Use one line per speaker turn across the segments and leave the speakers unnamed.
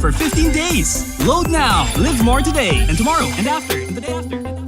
for 15 days. Load now. Live more today and tomorrow and after and the day after.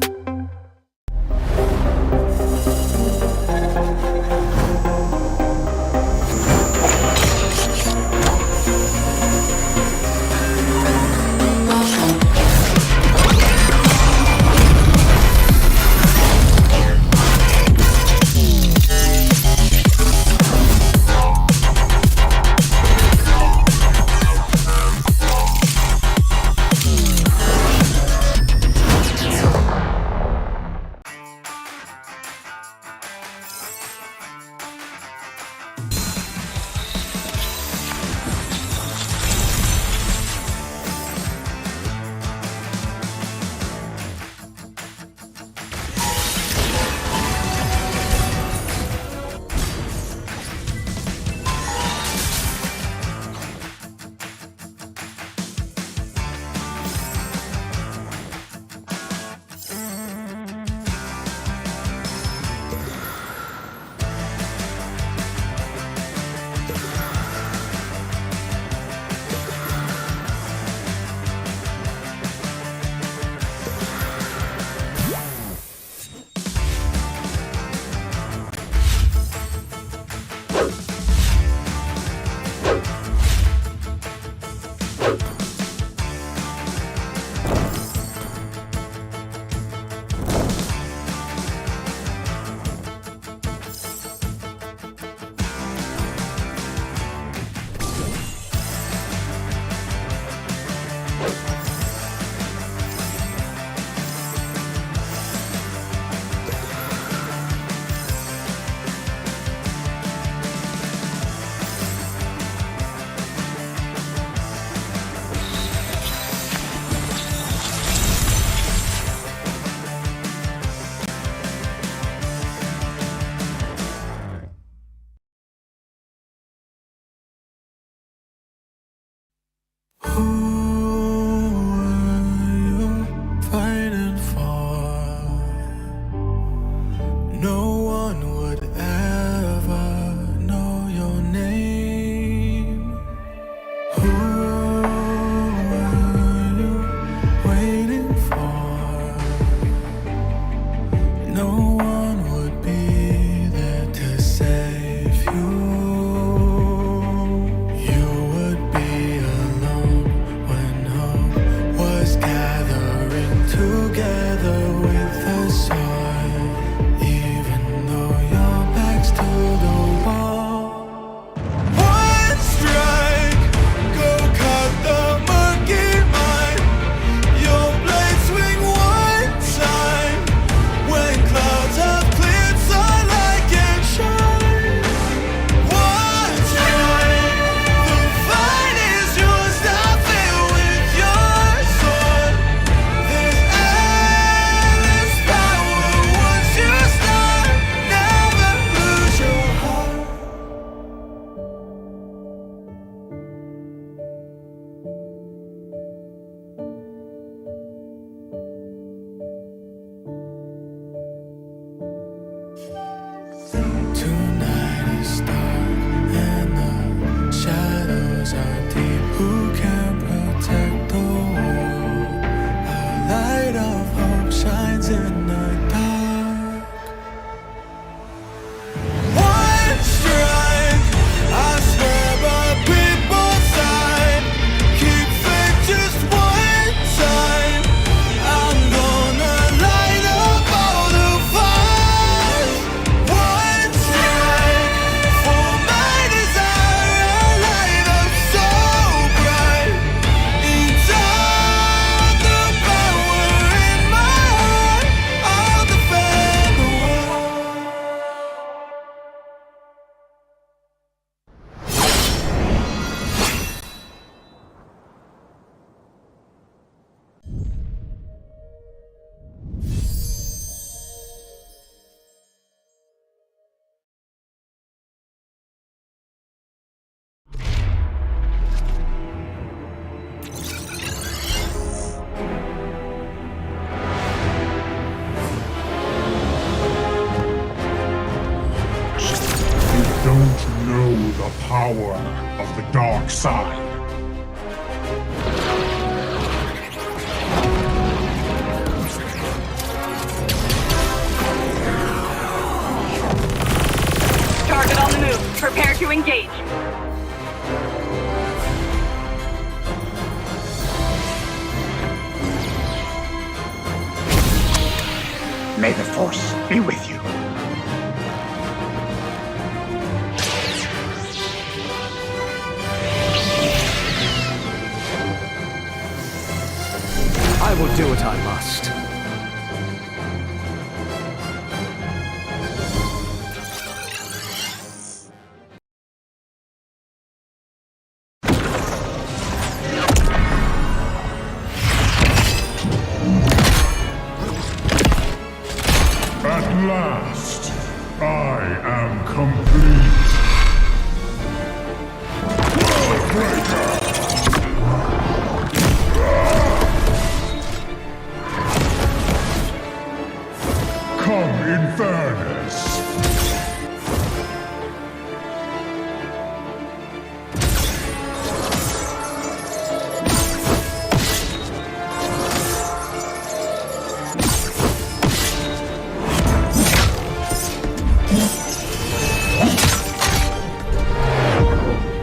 don't know the power of the dark side. May the Force be with you.
I will do what I must.
At last, I am complete. Worldbreaker! Come in fairness.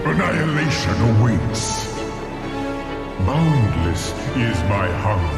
Annihilation awaits. Boundless is my hunger.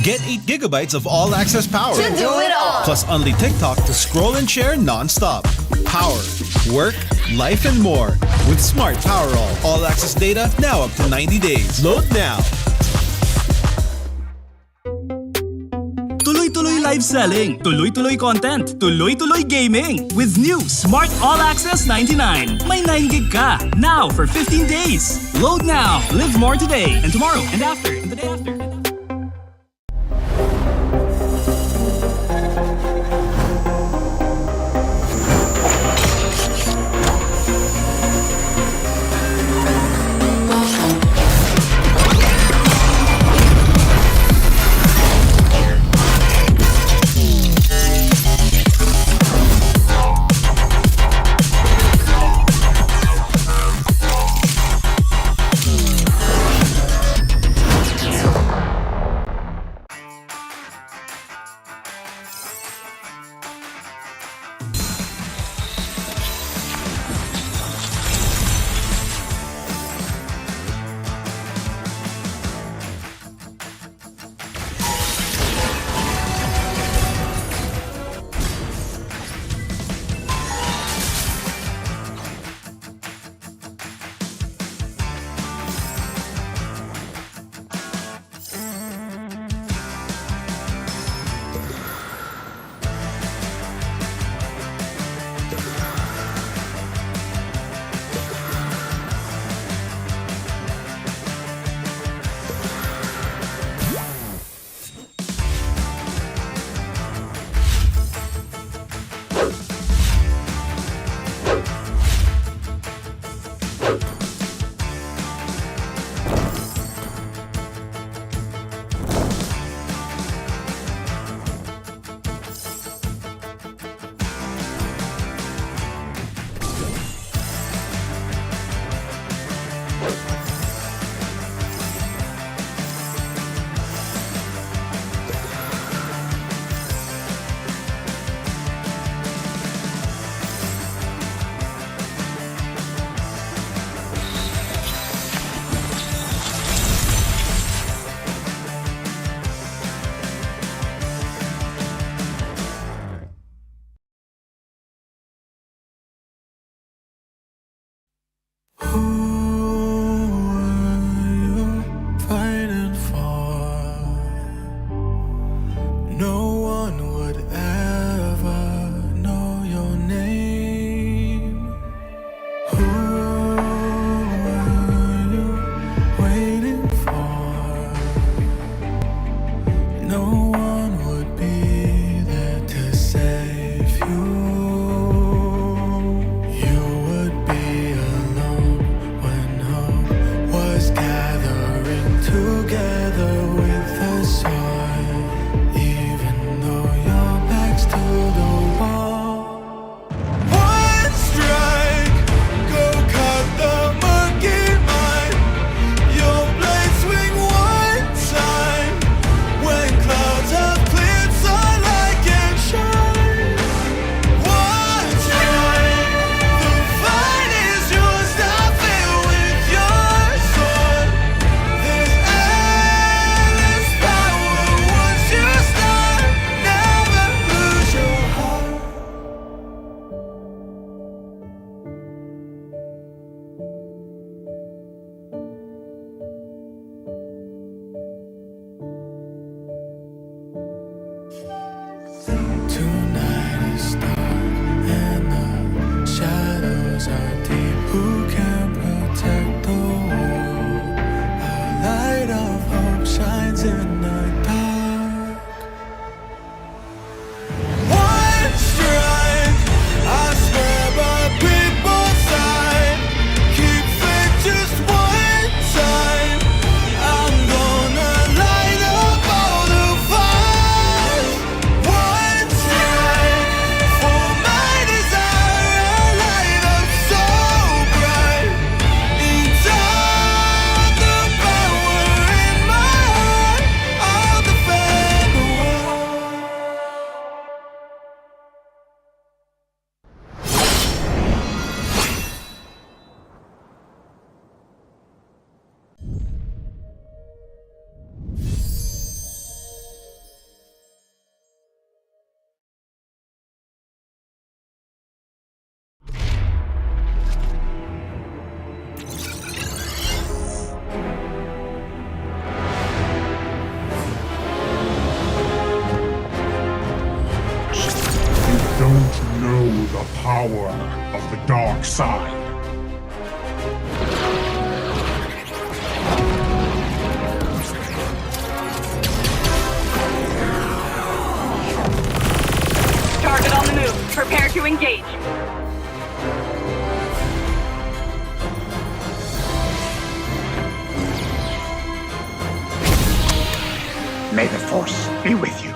Get 8 gigabytes of all-access power.
To do it all.
Plus only TikTok to scroll and share non-stop. Power, work, life, and more. With Smart Power all-access data now up to 90 days. Load now.
Tuloy-tuloy live selling, tuloy-tuloy content, tuloy-tuloy gaming. With new Smart All Access 99. May 9 gig ka. Now for 15 days. Load now. Live more today and tomorrow and after and the day after.
Know the power of the dark side.
Target on the move. Prepare to engage.
May the Force be with you.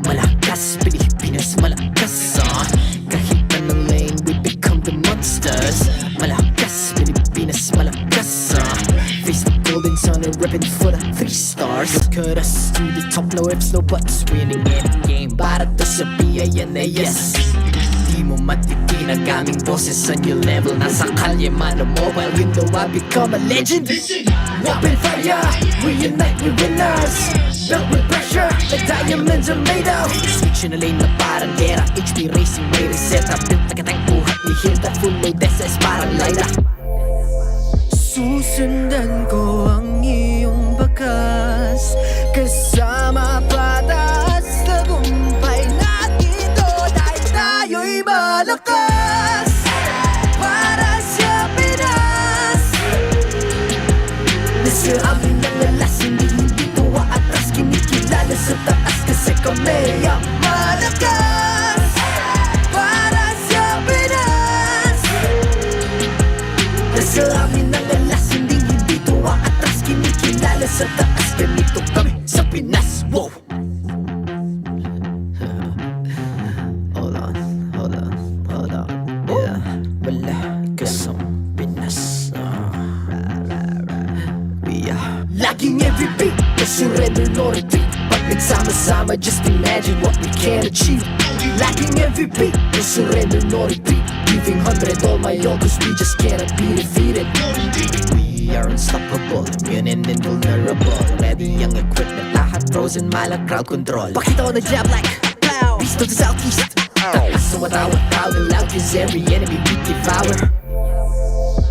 Malakas, Pilipinas, malakas kahit anong lane, we become the monsters. Malakas, Pilipinas, malakas face the golden sun and reppin' for the 3 stars. Look at us to the top, no ifs, no buts, winning any game para to sa PIN na yes. Di mo matitinag aming boses sa new level. Nasa kalye man o mobile, you know I become a legend. Open fire, we unite, we winners. Built with pressure, like diamonds are made of. Switch in a lane na parang gera, HP racing, may reset up. Built like ang buhat ni Hilda, full load SS parang Laila. Susundan ko ang iyong bakas, kasama patas, tagumpay natin to. Dahil tayo'y malakas para sa Pinas. Nasa amin ang alas, hindi tuwa atras, kinikilala sa taas kasi kami ang malakas para sa Pinas. Nasa amin ang alas, hindi tuwa atras, kinikilala sa taas, ganito kami sa Pinas. Wow! Hold on, yeah. Malakas ang Pinas. We are laging every beat, no surrender, no retreat. Pag nagsama-sama, just imagine what we can achieve. Laging every beat, no surrender, no retreat. Giving 100 all my all, cause we just cannot be defeated. We are unstoppable, immune and invulnerable. Ready ang equipment, lahat frozen, malang crowd control. Pakita ko na jab like pow, beast of the southeast. So matawag proud and loud, cause every enemy we devour.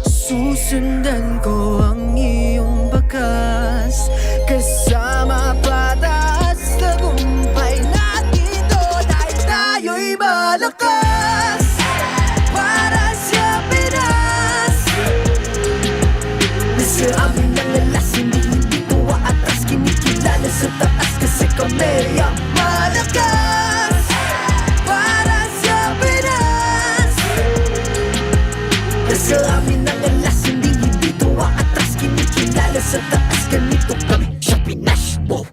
Susundan ko ang iyong bakas, kasama patas, tagumpay natin to. Dahil tayo'y malakas para sa Pinas. Nasa amin ang alas, hindi tuwa atras, kinikilala sa taas kasi kami ang malakas para sa Pinas. Nasa amin ang alas, hindi tuwa atras, kinikilala sa taas, ganito kami sa Pinas. Wow!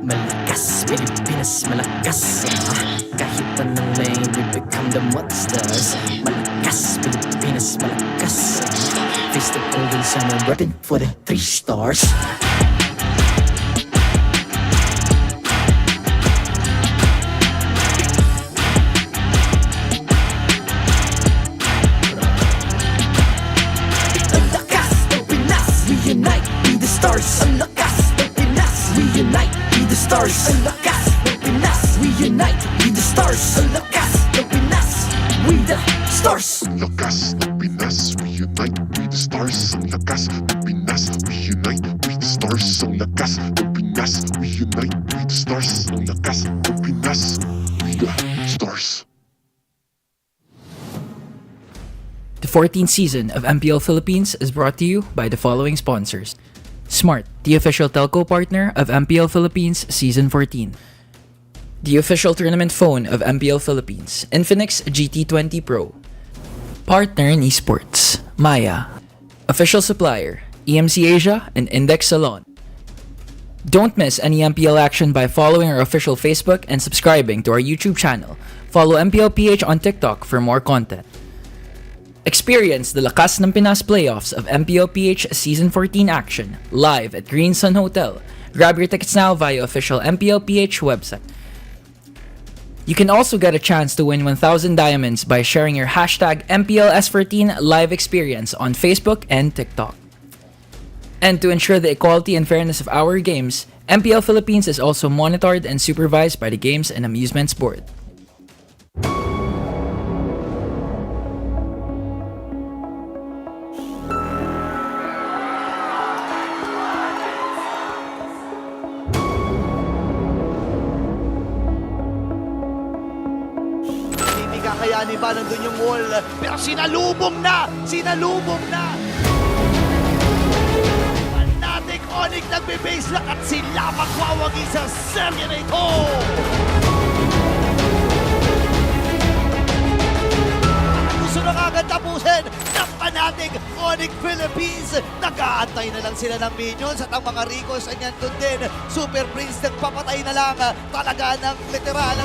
Malakas, Pilipinas, malakas kahit anong lane, we become the monsters. Malakas, Pilipinas, malakas face the golden sun and reppin' for the 3 stars. Ang lakas ng Pinas, we unite, be the stars. Ang lakas ng Pinas, we unite, be the stars. Ang lakas ng Pinas, we unite with the stars. Ang lakas ng Pinas, we the stars.
Ang lakas ng Pinas, we unite with the stars. Ang lakas ng Pinas, we unite with the stars. Ang lakas ng Pinas, we unite with the stars. Ang lakas ng Pinas, we the stars.
The 14th season of MPL Philippines is brought to you by the following sponsors. Smart, the official telco partner of MPL Philippines Season 14. The official tournament phone of MPL Philippines, Infinix GT20 Pro. Partner in esports, Maya. Official supplier, EMC Asia and Index Salon. Don't miss any MPL action by following our official Facebook and subscribing to our YouTube channel. Follow MPLPH on TikTok for more content. Experience the Lakas ng Pinas playoffs of MPLPH Season 14 action live at Green Sun Hotel. Grab your tickets now via official MPLPH website. You can also get a chance to win 1,000 diamonds by sharing your hashtag MPLS14 live experience on Facebook and TikTok. And to ensure the equality and fairness of our games, MPL Philippines is also monitored and supervised by the Games and Amusements Board.
Hindi kakayanin ba nandun yung wall? Pero sinalubong na! Sinalubong na! Fnatic Onic nagbe-base lang at sila magwawagi sa serye na ito! Gusto na kagad tapusin ng Fnatic Onic Philippines. Nag-aantay na lang sila ng minions at ang mga Ricos ay nandun din. Super Prince nagpapatay na lang talaga ng literal.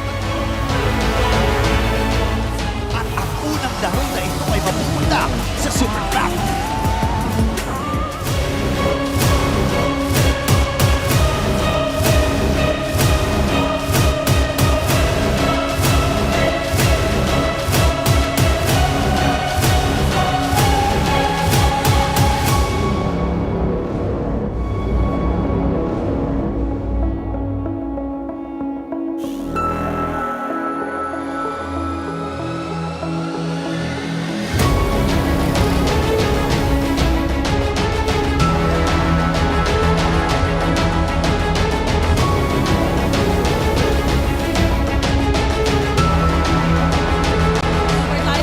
At ang unang laro na ito ay mapupunta sa Super Cup.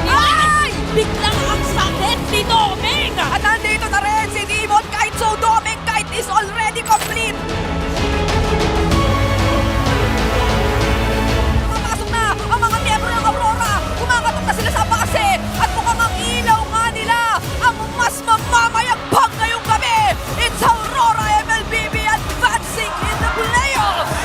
Ay! Biglang ang sakit ni Doming! At nandito na rin si Demon kahit so Doming kahit is already complete! Nakapasok na ang mga miyembro ng Aurora! Kumakatok na sila sa base! At mukhang ang ilaw nga nila ang mas mamamayagpag ngayong gabi! It's Aurora MLBB advancing in the playoffs!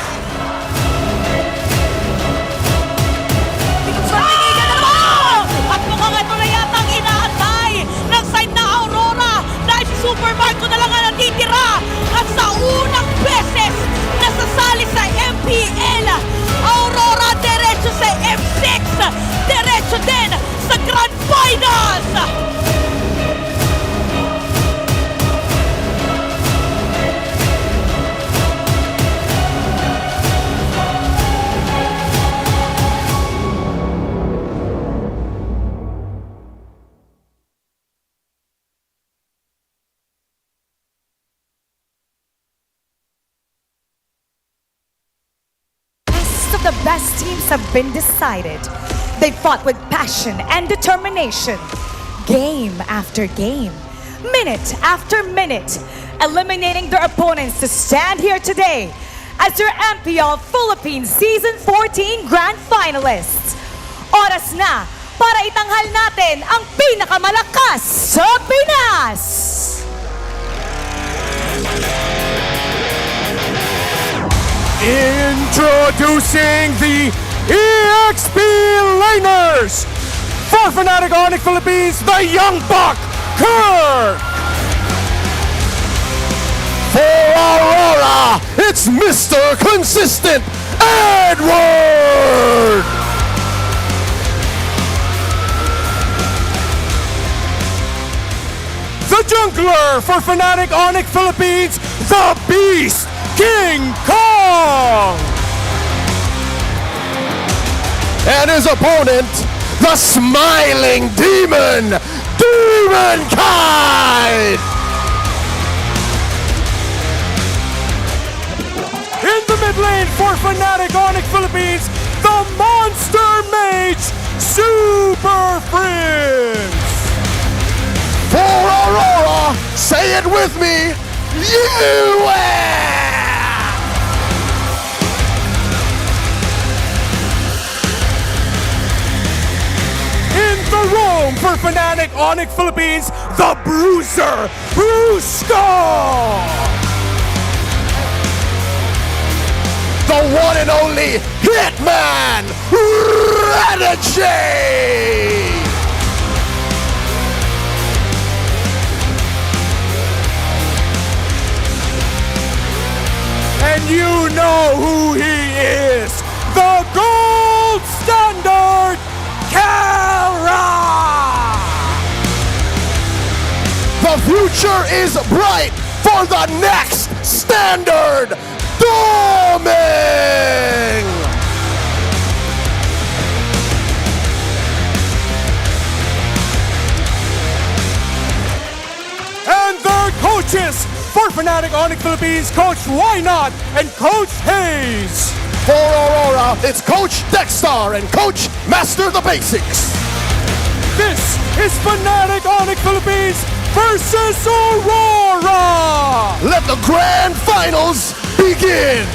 Panigigan na naman! At mukhang ito na yata ang inaantay ng side na Aurora dahil si Super Marco na lang ang natitira at sa unang beses nasasali sa MPL Aurora diretso sa M6 diretso din sa Grand Finals!
Of the best teams have been decided. They fought with passion and determination, game after game, minute after minute, eliminating their opponents to stand here today as your MPL Philippines Season 14 Grand Finalists. Oras na para itanghal natin ang pinakamalakas sa Pinas!
Introducing the EXP Laners! For Fnatic Onic Philippines, the Young Buck, Kirk! For Aurora, it's Mr. Consistent, Edward! The Jungler for Fnatic Onic Philippines, the Beast,
King Kong! And his opponent, the Smiling Demon, Demonkind! In the mid lane for Fnatic Onic Philippines, the Monster Mage, Super Prince! For Aurora, say it with me, In the room for Fnatic Onic Philippines, the Bruiser, Brusco! The one and only Hitman, Radici! And you know who he is, the gold standard, Kara! The future is bright for the next standard, Doming! And their coaches for Fnatic Onic Philippines, Coach Why Not and Coach Hayes. For Aurora, it's Coach Dexter and Coach Master the Basics. This is Fnatic Onic Philippines versus Aurora. Let the grand finals begin.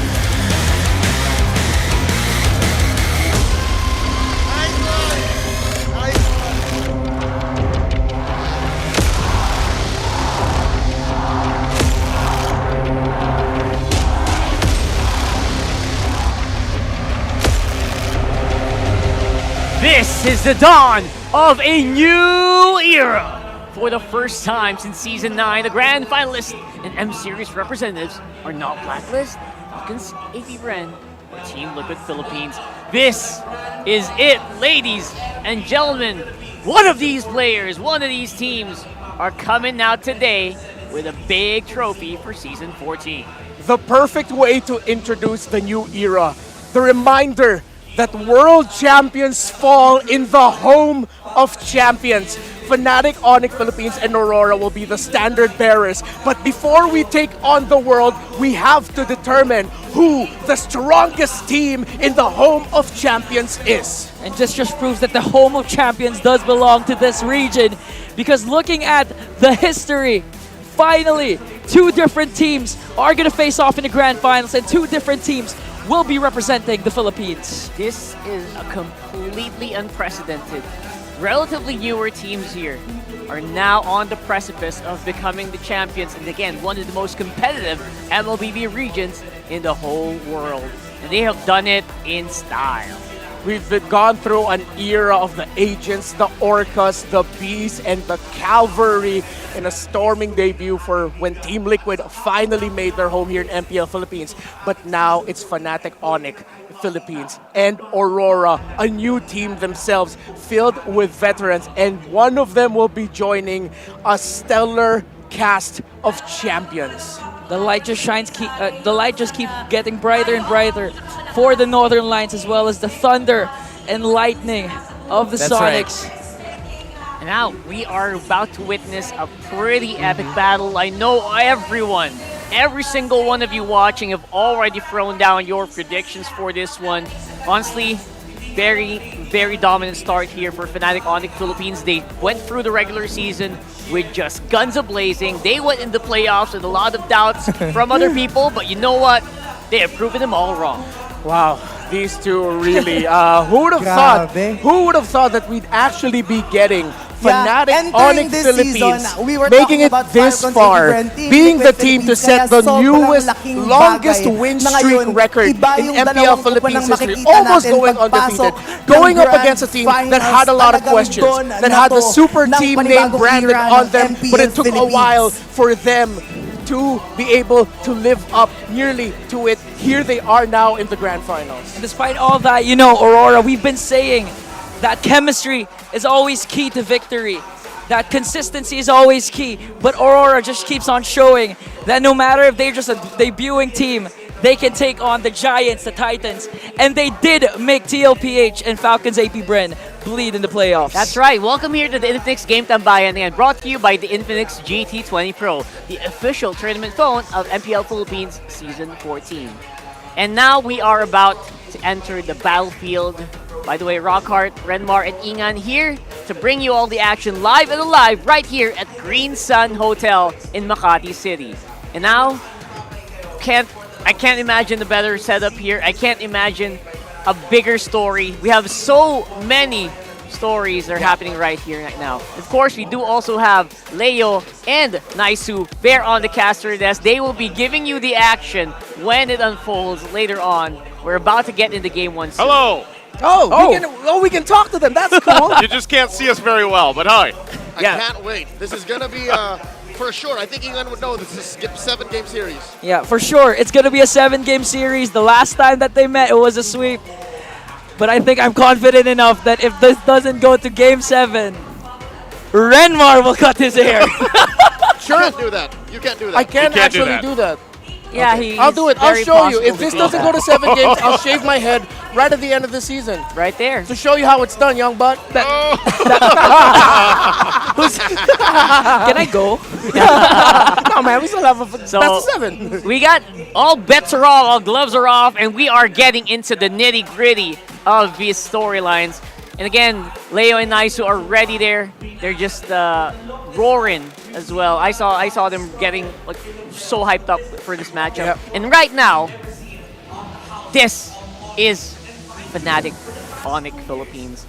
This is the dawn of a new era. For the first time since Season 9, the grand finalists and M-Series representatives are not Blacklist, Hawkins, AP Ren, or Team Liquid Philippines. This is it, ladies and gentlemen. One of these players, one of these teams are coming out today with a big trophy for Season 14.
The perfect way to introduce the new era. The reminder that world champions fall in the home of champions. Fnatic Onic Philippines and Aurora will be the standard bearers. But before we take on the world, we have to determine who the strongest team in the home of champions is.
And this just proves that the home of champions does belong to this region, because looking at the history, finally, two different teams are going to face off in the grand finals, and two different teams will be representing the Philippines.
This is a completely unprecedented. Relatively newer teams here are now on the precipice of becoming the champions, and again, one of the most competitive MLBB regions in the whole world. And they have done it in style.
We've gone through an era of the agents, the orcas, the bees, and the cavalry in a storming debut for when Team Liquid finally made their home here in MPL Philippines. But now it's Fnatic Onic Philippines and Aurora, a new team themselves filled with veterans, and one of them will be joining a stellar cast of champions.
The light just shines. The light just keeps getting brighter and brighter for the Northern Lions, as well as the thunder and lightning of the Sonics.
Right. And now we are about to witness a pretty epic battle. I know everyone, every single one of you watching have already thrown down your predictions for this one. Honestly, very dominant start here for Fnatic Onic Philippines. They went through the regular season with just guns a-blazing. They went in the playoffs with a lot of doubts from other people, but you know what? They have proven them all wrong.
Wow, these two are really, who would have thought that we'd actually be getting Fnatic Onic Philippines making it this far, being the team to set the newest, longest win streak record in MPL Philippines history, almost going undefeated, going up against a team that had a lot of questions, that had the super team name branded on them, but it took a while for them to be able to live up nearly to it. Here they are now in the grand finals.
And despite all that, you know, Aurora, we've been saying that chemistry is always key to victory.
that consistency is always key. But Aurora just keeps on showing that no matter if they're just a debuting team, they can take on the Giants, the Titans, and they did make TLPH and Falcons AP Bren bleed in the playoffs.
That's right. Welcome here to the Infinix Game Tambayan and brought to you by the Infinix GT20 Pro, the official tournament phone of MPL Philippines Season 14. And now we are about to enter the battlefield. By the way, Rockhart, Renmar, and Ingan here to bring you all the action live and alive right here at Green Sun Hotel in Makati City. And now, I can't imagine a better setup here. I can't imagine a bigger story. We have so many stories that are happening right here, right now. Of course, we do also have Leo and Naisu there on the caster desk. They will be giving you the action when it unfolds later on. We're about to get into game one soon.
Hello. We can talk to them. That's cool.
You just can't see us very well, but hi.
I can't wait. This is going to be, for sure, I think England would know this is a 7-game series.
Yeah, for sure. It's going to be a 7-game series. The last time that they met, it was a sweep. But I think I'm confident enough that if this doesn't go to Game 7, Renmar will cut his hair.
Sure. You can't do that. You can't do that.
I can actually do that.
Yeah,
okay. I'll do it. I'll show you. If this doesn't go to 7 games, I'll shave my head right at the end of the season.
Right there.
To show you how it's done, young butt.
Can I go?
No, man. We still have a best of 7.
We got all bets are off, all gloves are off, and we are getting into the nitty-gritty of these storylines. And again, Leo and Naisu are ready there. They're just roaring as well. I saw them getting like so hyped up for this matchup.
Yep.
And right now, this is Fnatic Onic Philippines.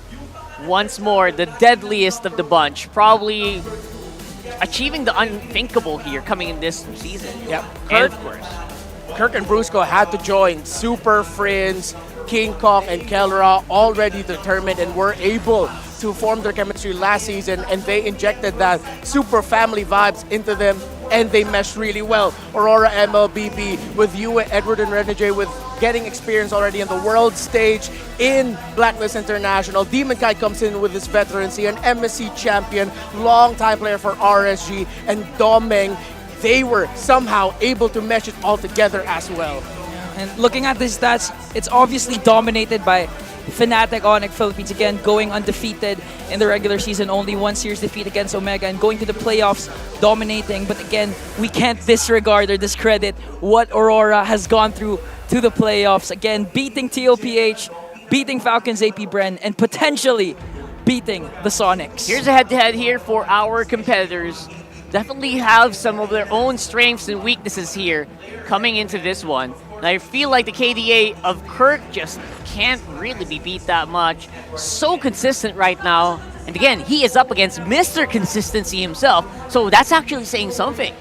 Once more, the deadliest of the bunch. Probably achieving the unthinkable here coming in this season.
Yep.
And of course,
Kirk and Brusco had to join Super Friends, King Kong, and Kelra already determined and were able to form their chemistry last season, and they injected that super family vibes into them, and they meshed really well. Aurora MLBB with you, Edward and Renegade with getting experience already in the world stage in Blacklist International. Demon Kai comes in with his veterancy, an MSC champion, long-time player for RSG, and Domeng. They were somehow able to mesh it all together as well.
And looking at the stats, it's obviously dominated by Fnatic Onic Philippines, again going undefeated in the regular season, only one series defeat against Omega, and going to the playoffs dominating. But again, we can't disregard or discredit what Aurora has gone through to the playoffs. Again, beating TLPH, beating Falcons AP Bren, and potentially beating the Sonics.
here's a head-to-head here for our competitors. Definitely have some of their own strengths and weaknesses here coming into this one. And I feel like the KDA of Kirk just can't really be beat that much. So consistent right now. And again, he is up against Mr. Consistency himself. So that's actually saying something.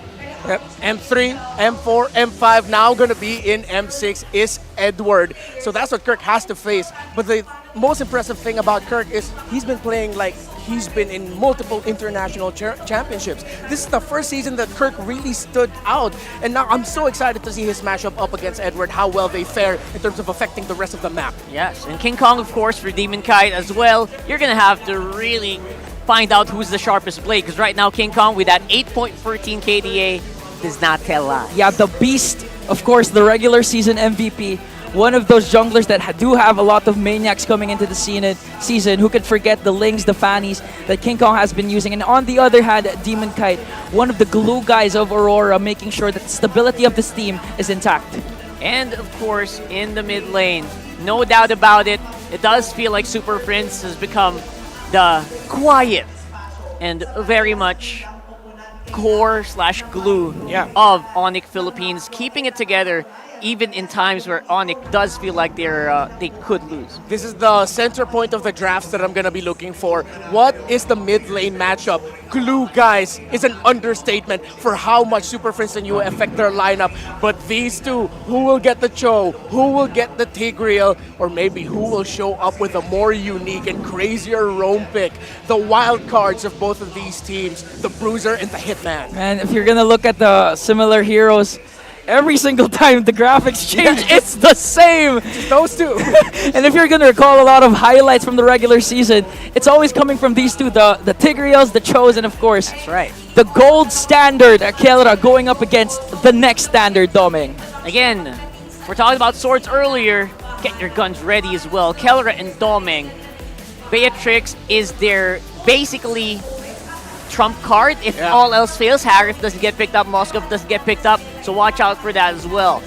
Yep. M3, M4, M5, now going to be in M6 is Edward. So that's what Kirk has to face. But the most impressive thing about Kirk is he's been playing like he's been in multiple international championships. This is the first season that Kirk really stood out. And now I'm so excited to see his matchup up against Edward, how well they fare in terms of affecting the rest of the map.
Yes, and King Kong, of course, for Demon Kite as well. You're going to have to really find out who's the sharpest blade, because right now King Kong with that 8.13 KDA does not tell lies.
Yeah, the Beast, of course, the regular season MVP. One of those junglers that do have a lot of maniacs coming into the season. Who could forget the Lings, the Fannies that King Kong has been using. And on the other hand, Demon Kite, one of the glue guys of Aurora, making sure that the stability of this team is intact.
And of course, in the mid lane, no doubt about it, it does feel like Super Prince has become the quiet and very much core/glue of Onic Philippines, keeping it together even in times where Onic does feel like they could lose.
This is the center point of the drafts that I'm going to be looking for. What is the mid lane matchup? Glue, guys, is an understatement for how much Super Friends and you affect their lineup. But these two, who will get the Cho? Who will get the Tigreal? Or maybe who will show up with a more unique and crazier roam pick? The wild cards of both of these teams, the Bruiser and the Hitman.
And if you're going to look at the similar heroes every single time the graphics change, it's the same.
Those two.
And if you're gonna recall a lot of highlights from the regular season, it's always coming from these two, the Tigreals, the Chos, and of course,
That's right.
the gold standard Kelra going up against the next standard Doming.
Again, we're talking about swords earlier. Get your guns ready as well. Kelra and Doming. Beatrix is their basically trump card. If all else fails, Harith doesn't get picked up, Moskov doesn't get picked up, so watch out for that as well.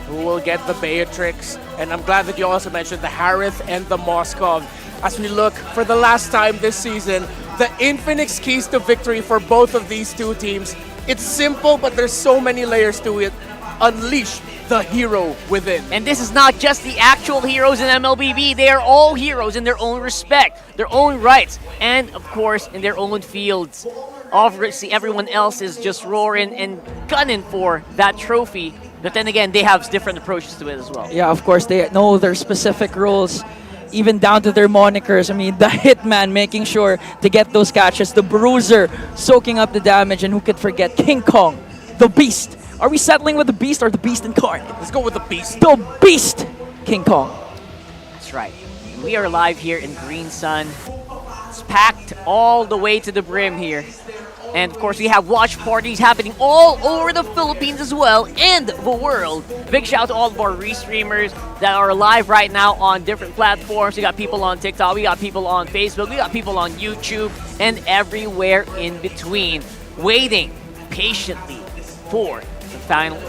Who will get the Beatrix? And I'm glad that you also mentioned the Harith and the Moskov. As we look for the last time this season, the Infinix keys to victory for both of these two teams. It's simple, but there's so many layers to it. Unleash the hero within.
And this is not just the actual heroes in MLBB. They are all heroes in their own respect, their own rights, and of course in their own fields. Obviously, everyone else is just roaring and gunning for that trophy. But then again, they have different approaches to it as well.
Yeah, of course, they know their specific roles, even down to their monikers. I mean, the Hitman making sure to get those catches, the Bruiser soaking up the damage, and who could forget King Kong, the Beast. Are we settling with the Beast or the Beast incarnate?
Let's go with the Beast.
The Beast, King Kong.
That's right. We are live here in Green Sun. It's packed all the way to the brim here. And of course, we have watch parties happening all over the Philippines as well, and the world. Big shout out to all of our restreamers that are live right now on different platforms. We got people on TikTok, we got people on Facebook, we got people on YouTube, and everywhere in between, waiting patiently for the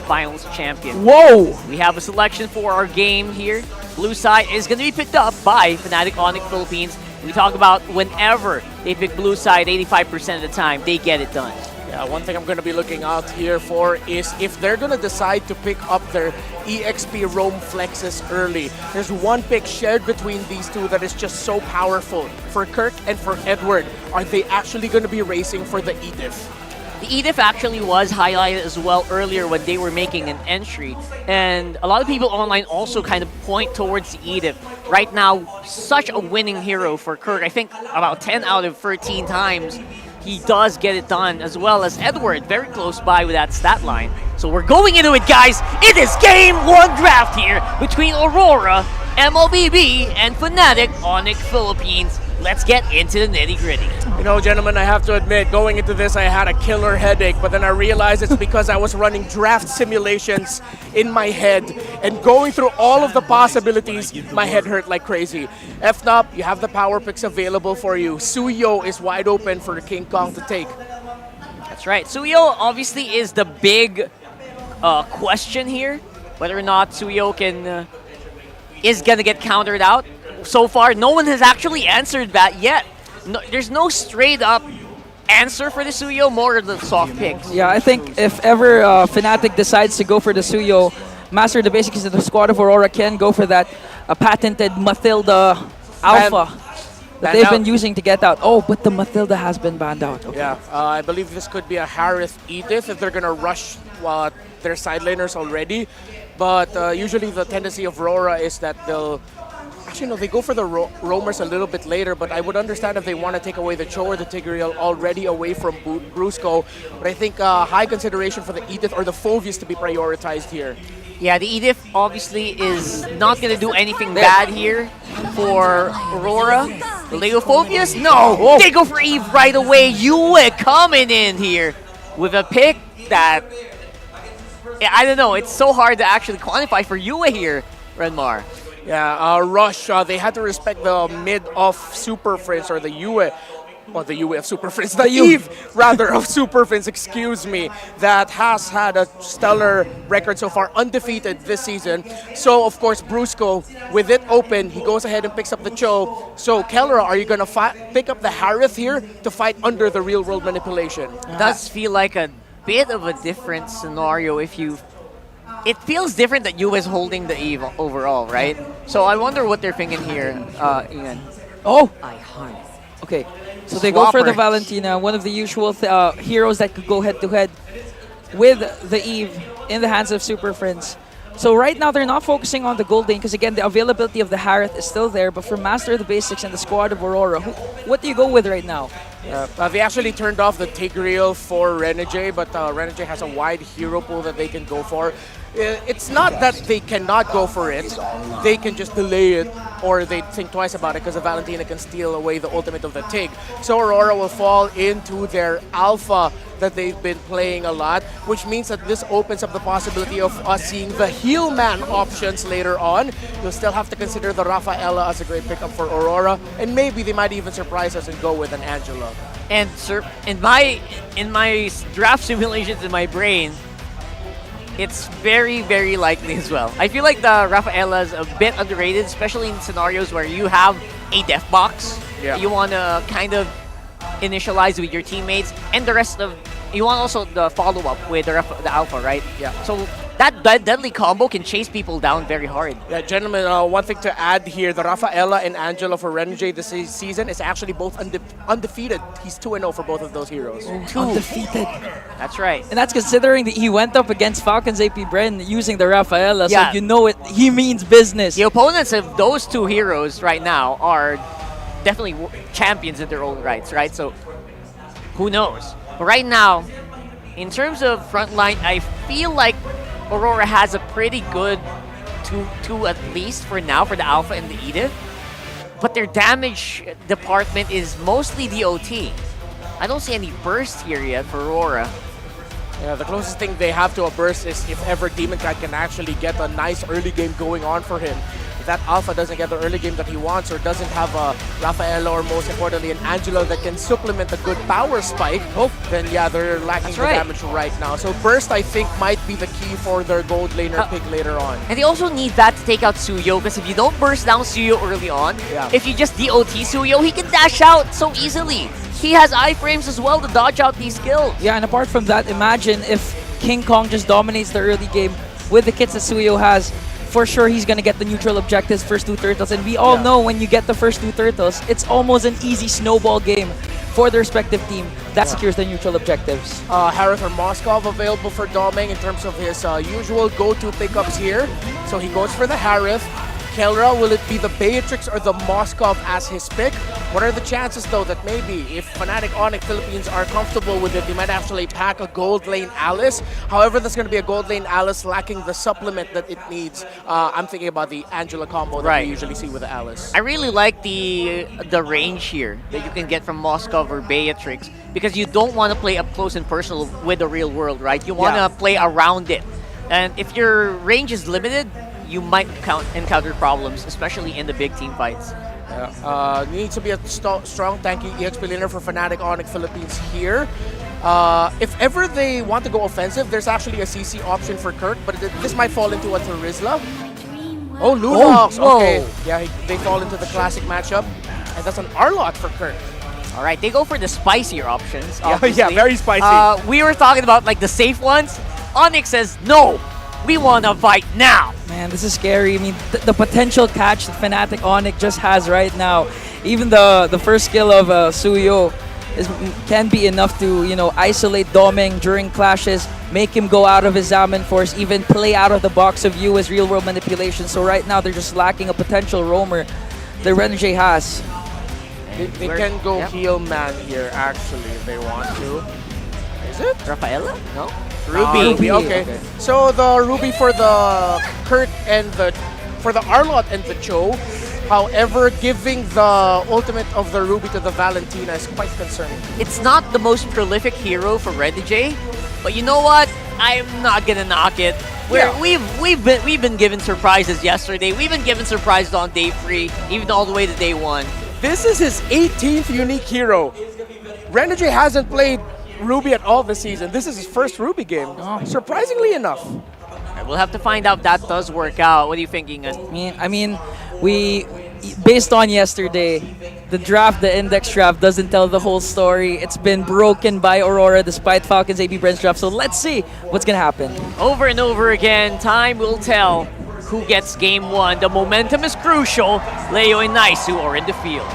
finals champion.
Whoa!
We have a selection for our game here. Blue side is going to be picked up by Fnatic Onic Philippines. We talk about whenever they pick blue side, 85% of the time, they get it done.
Yeah, one thing I'm going to be looking out here for is if they're going to decide to pick up their EXP roam flexes early. There's one pick shared between these two that is just so powerful. For Kirk and for Edward, are they actually going to be racing for the Edith?
The Edith actually was highlighted as well earlier when they were making an entry. And a lot of people online also kind of point towards the Edith. Right now, such a winning hero for Kirk. I think about 10 out of 13 times he does get it done, as well as Edward, very close by with that stat line. So we're going into it, guys. It is Game 1 draft here between Aurora MLBB and Fnatic Onic Philippines. Let's get into the nitty-gritty.
You know, gentlemen, I have to admit, going into this, I had a killer headache, but then I realized it's because I was running draft simulations in my head, and going through all of the possibilities, my head hurt like crazy. FNOP, you have the power picks available for you. Suyo is wide open for King Kong to take.
That's right. Suyo obviously is the big question here, whether or not Suyo can is gonna get countered out. So far, no one has actually answered that yet. No, there's no straight up answer for the Suyo, more of the soft picks.
Yeah, I think if ever Fnatic decides to go for the Suyo, Master the Basics of the squad of Aurora can go for that patented Mathilda Alpha that they've been using to get out. Oh, but the Mathilda has been banned out. Okay.
Yeah, I believe this could be a Harith Edith if they're going to rush their side laners already. But usually the tendency of RORA is that they'll... Actually, no, they go for the roamers a little bit later, but I would understand if they want to take away the Cho or the Tigreal already away from Brusco. But I think high consideration for the Edith or the Phoveus to be prioritized here.
Yeah, the Edith obviously is not going to do anything bad here for Aurora. The Leo Phoveus? No! They go for Eve right away. Yue coming in here with a pick that... I don't know, it's so hard to actually quantify for Yue here, Renmar.
Yeah, Rush, they had to respect the mid of Super Friends, or the Yue. Well, the Yue of Super Friends, the Eve, rather, of Super Friends, excuse me, that has had a stellar record so far, undefeated this season. So, of course, Brusco, with it open, he goes ahead and picks up the Cho. So, Kelra, are you going to pick up the Harith here to fight under the real-world manipulation?
It does feel like a bit of a different scenario if you... It feels different that Yue is holding the Eve overall, right? So I wonder what they're thinking here, Ian.
Oh! Okay, so they go for the Valentina, one of the usual heroes that could go head-to-head with the Eve in the hands of Super Friends. So right now, they're not focusing on the gold lane because, again, the availability of the Harith is still there. But for Master of the Basics and the squad of Aurora, what do you go with right now?
They actually turned off the Tigreal for Renegade, but Renegade has a wide hero pool that they can go for. It's not that they cannot go for it, they can just delay it, or they think twice about it because the Valentina can steal away the ultimate of the Tig. So Aurora will fall into their alpha that they've been playing a lot, which means that this opens up the possibility of us seeing the heal man options later on. You'll still have to consider the Rafaela as a great pickup for Aurora, and maybe they might even surprise us and go with an Angela.
And in my draft simulations in my brain, it's very, very likely as well. I feel like the Rafaela is a bit underrated, especially in scenarios where you have a death box.
Yeah.
You want to kind of initialize with your teammates, and the rest of you want also the follow-up with the alpha, right?
Yeah.
So that deadly combo can chase people down very hard.
Yeah, gentlemen, one thing to add here, the Rafaela and Angela for Renegade this season is actually both undefeated. He's 2-0 for both of those heroes.
Undefeated.
That's right.
And that's considering that he went up against Falcons AP Bren using the Rafaela,
Yeah.
so you know it. He means business.
The opponents of those two heroes right now are definitely champions in their own rights, right? So who knows? But right now, in terms of frontline, I feel like Aurora has a pretty good 2 at least for now for the Alpha and the Edith. But their damage department is mostly the OT. I don't see any burst here yet for Aurora.
Yeah, the closest thing they have to a burst is if ever Demon Cat can actually get a nice early game going on for him. If that Alpha doesn't get the early game that he wants, or doesn't have a Rafaela, or most importantly an Angelo that can supplement a good power spike, then yeah, they're lacking the damage right now. So burst, I think, might be the key for their gold laner pick later on.
And they also need that to take out Suyo, because if you don't burst down Suyo early on, if you just DOT Suyo, he can dash out so easily. He has iframes as well to dodge out these kills.
Yeah, and apart from that, imagine if King Kong just dominates the early game with the kits that Suyo has. For sure, he's going to get the neutral objectives, first 2 turtles. And we all know when you get the first 2 turtles, it's almost an easy snowball game for the respective team that secures the neutral objectives.
Harith or Moskov available for Domeng in terms of his usual go-to pickups here. So he goes for the Harith. Kelra, will it be the Beatrix or the Moskov as his pick? What are the chances, though, that maybe if Fnatic Onic Philippines are comfortable with it, they might actually pack a gold lane Alice? However, that's going to be a gold lane Alice lacking the supplement that it needs. I'm thinking about the Angela combo that we usually see with the Alice.
I really like the range here that you can get from Moskov or Beatrix, because you don't want to play up close and personal with the real world, right? You want to play around it. And if your range is limited, you might encounter problems, especially in the big team fights.
Needs to be a strong, tanky EXP laner for Fnatic Onic Philippines here. If ever they want to go offensive, there's actually a CC option for Kirk, but this might fall into a Terizla. Oh, Lunox! Okay, yeah, they fall into the classic matchup, and that's an Arlot for Kirk.
All right, they go for the spicier options.
Yeah, very spicy.
We were talking about like the safe ones. Onyx says, no, we want to fight now.
Man, this is scary. I mean, the potential catch that Fnatic Onic just has right now, even the first skill of Suyo can be enough to, you know, isolate Domeng during clashes, make him go out of his Zaman Force, even play out of the box of you as real-world manipulation. So right now, they're just lacking a potential roamer that Renegade has.
They can go heal man here, actually, if they want to. Is it?
Rafaela? No?
Ruby. Okay. So the Ruby for the Kurt and for the Arlot and the Cho. However, giving the ultimate of the Ruby to the Valentina is quite concerning.
It's not the most prolific hero for Renegade, but you know what? I'm not gonna knock it. We've been given surprises yesterday. We've been given surprises on day 3, even all the way to day 1.
This is his 18th unique hero. Renegade hasn't played Ruby at all this season. This is his first Ruby game, surprisingly enough.
We'll have to find out if that does work out. What are you thinking?
I mean, based on yesterday, the index draft doesn't tell the whole story. It's been broken by Aurora despite Falcons AB Brent's draft. So let's see what's gonna happen.
Over and over again, time will tell who gets game 1. The momentum is crucial. Leo and Naisu are in the field.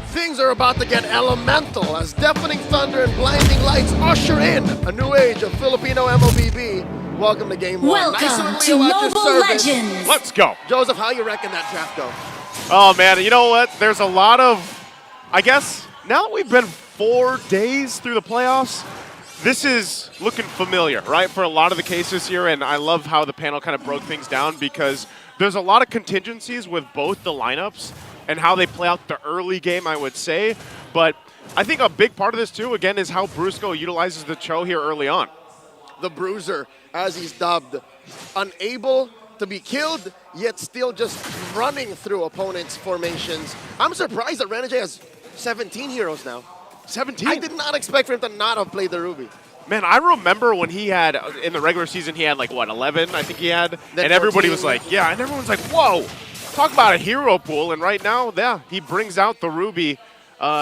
Things are about to get elemental as deafening thunder and blinding lights usher in a new age of Filipino MLBB. Welcome to Game 1.
Welcome to Mobile Legends.
Let's go.
Joseph, how you reckon that draft go?
Oh, man, you know what? There's a lot of I guess now that we've been 4 days through the playoffs, this is looking familiar, right, for a lot of the cases here, and I love how the panel kind of broke things down because there's a lot of contingencies with both the lineups and how they play out the early game, I would say. But I think a big part of this, too, again, is how Brusco utilizes the Cho here early on.
The Bruiser, as he's dubbed, unable to be killed, yet still just running through opponents' formations. I'm surprised that Renegade has 17 heroes now.
17?
I did not expect for him to not have played the Ruby.
Man, I remember when he had, in the regular season, he had like, what, 11, I think he had?
Then
and everybody
14.
was like, yeah, and everyone's like, whoa, talk about a hero pool. And right now, yeah, he brings out the Ruby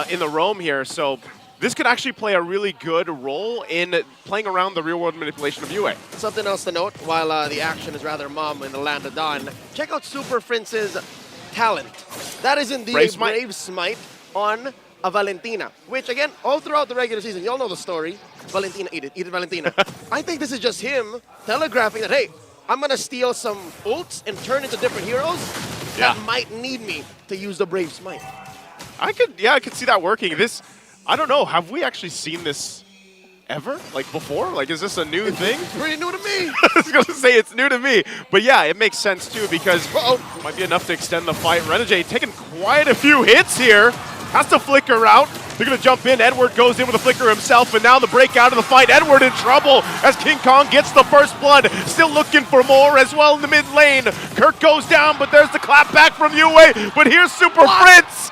in the roam here. So this could actually play a really good role in playing around the real-world manipulation of UA.
Something else to note, while the action is rather mum in the land of Dawn, check out Super Prince's talent. That is indeed a Brave Smite on a Valentina, which again, all throughout the regular season, you all know the story. Valentina, eat it Valentina. I think this is just him telegraphing that, hey, I'm gonna steal some ults and turn into different heroes that might need me to use the Brave Smite.
I could see that working. This, I don't know, have we actually seen this ever? Like before? Like, is this a new thing?
It's pretty new to me.
I was gonna say it's new to me. But yeah, it makes sense too because it might be enough to extend the fight. Renegade taking quite a few hits here. Has to flicker out. They're gonna jump in. Edward goes in with a flicker himself, and now the breakout of the fight. Edward in trouble as King Kong gets the first blood. Still looking for more as well in the mid lane. Kirk goes down, but there's the clap back from UA. But here's Super Prince.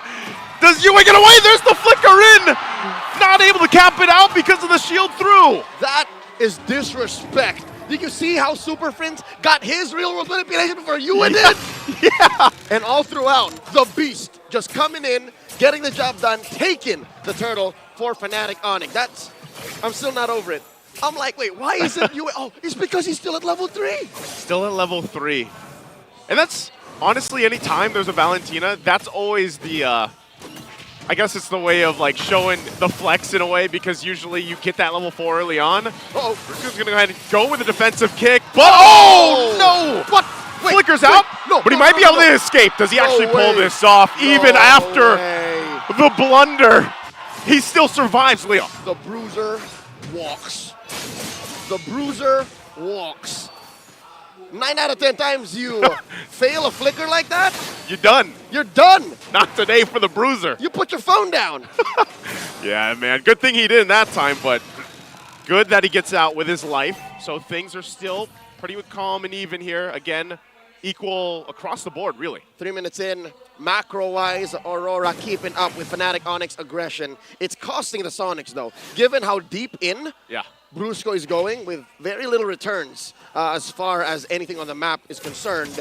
Does UA get away? There's the flicker in. Not able to cap it out because of the shield through.
That is disrespect. Did you see how Super Prince got his real world manipulation before UA did?
Yeah.
And all throughout, the Beast just coming in, getting the job done, taking the turtle for Fnatic Onic. I'm still not over it. I'm like, wait, why isn't UA? Oh, it's because he's still at level 3.
Still at level 3. And that's, honestly, any time there's a Valentina, that's always the, I guess it's the way of like showing the flex in a way because usually you get that level 4 early on.
Uh-oh.
Brusco's going to go ahead and go with a defensive kick, but no!
What? Wait,
Flickers out,
no,
but he might be able to escape. Does he actually pull this off even after the blunder? He still survives, Leo.
The Bruiser walks. The Bruiser walks. 9 out of 10 times you fail a flicker like that,
You're done.
you're done.
Not today for the Bruiser.
You put your phone down.
Yeah, man. Good thing he didn't that time, but good that he gets out with his life. So things are still pretty calm and even here. Again, equal across the board, really.
3 minutes in, macro-wise, Aurora keeping up with Fnatic Onic's aggression. It's costing the Sonics, though. Given how deep in Brusco is going with very little returns as far as anything on the map is concerned.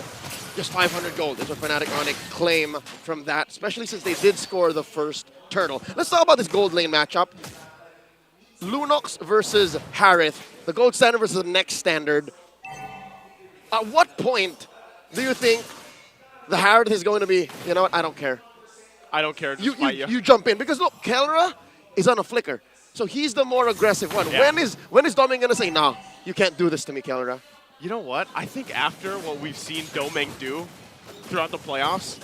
Just 500 gold is what Fnatic Onic claim from that, especially since they did score the first turtle. Let's talk about this gold lane matchup. Lunox versus Harith, the gold standard versus the next standard. At what point do you think the Harith is going to be, you know what, I don't care.
I don't care, just fight you.
You jump in, because look, Kelra is on a flicker. So he's the more aggressive one.
Yeah.
When is Doming going to say, no, you can't do this to me, Kelra?
You know what? I think after what we've seen Domeng do throughout the playoffs,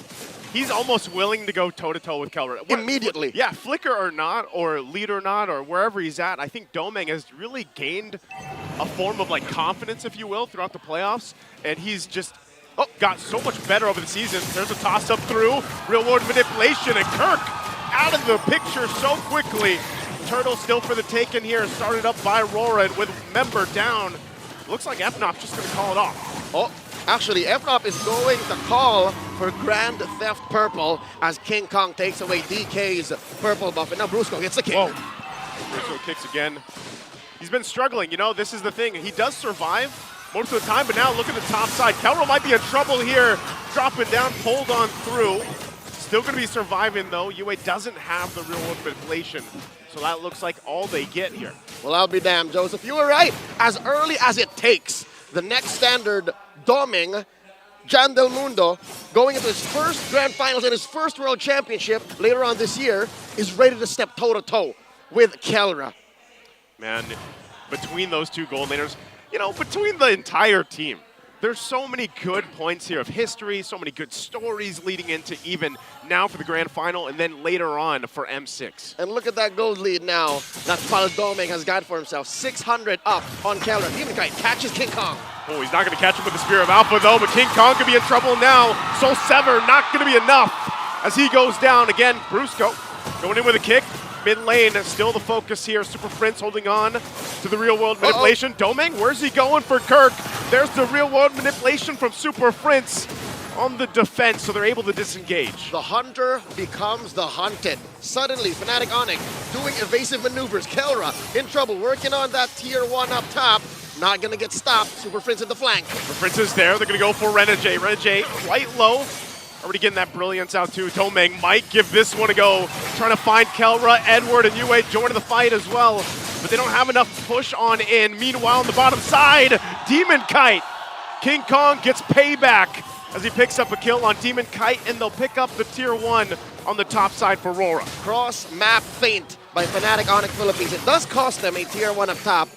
he's almost willing to go toe-to-toe with Kelra.
Immediately.
Yeah, flicker or not, or lead or not, or wherever he's at, I think Domeng has really gained a form of like confidence, if you will, throughout the playoffs. And he's just got so much better over the season. There's a toss-up through, real-world manipulation, and Kirk out of the picture so quickly. Turtle still for the taken here, started up by RORA, and with member down, looks like FNOP just going to call it off.
Oh, actually, FNOP is going to call for Grand Theft Purple as King Kong takes away DK's purple buff, and now Brusco gets the kick.
Whoa. Brusco kicks again. He's been struggling, you know, this is the thing. He does survive most of the time, but now look at the top side. Kelro might be in trouble here, dropping down, pulled on through. Still going to be surviving, though. UA doesn't have the real-world manipulation, so that looks like all they get here.
Well, I'll be damned, Joseph. You were right. As early as it takes, the next standard, Doming, Jan Del Mundo, going into his first Grand Finals and his first World Championship later on this year, is ready to step toe-to-toe with Kelra.
Man, between those two gold laners, you know, between the entire team, there's so many good points here of history, so many good stories leading into even now for the grand final and then later on for M6.
And look at that gold lead now that Paldoming has got for himself. 600 up on Kelra. Demon Kite catches King Kong.
Oh, he's not going to catch him with the Spear of Alpha though, but King Kong could be in trouble now. Soul Sever not going to be enough as he goes down again. Brusco going in with a kick. Mid lane, still the focus here. Super Prince holding on to the real world manipulation. Doming, where's he going for Kirk? There's the real world manipulation from Super Prince on the defense, so they're able to disengage.
The hunter becomes the hunted. Suddenly, Fnatic Onic doing evasive maneuvers. Kelra in trouble, working on that tier 1 up top. Not gonna get stopped. Super Prince at the flank.
Super Prince is there. They're gonna go for Renegade. Renegade quite low. Already getting that brilliance out too. Doming might give this one a go. Trying to find Kelra, Edward, and Yue joining the fight as well. But they don't have enough push on in. Meanwhile, on the bottom side, Demon Kite. King Kong gets payback as he picks up a kill on Demon Kite, and they'll pick up the tier 1 on the top side for RORA.
Cross-map feint by Fnatic Onic Philippines. It does cost them a tier 1 up top,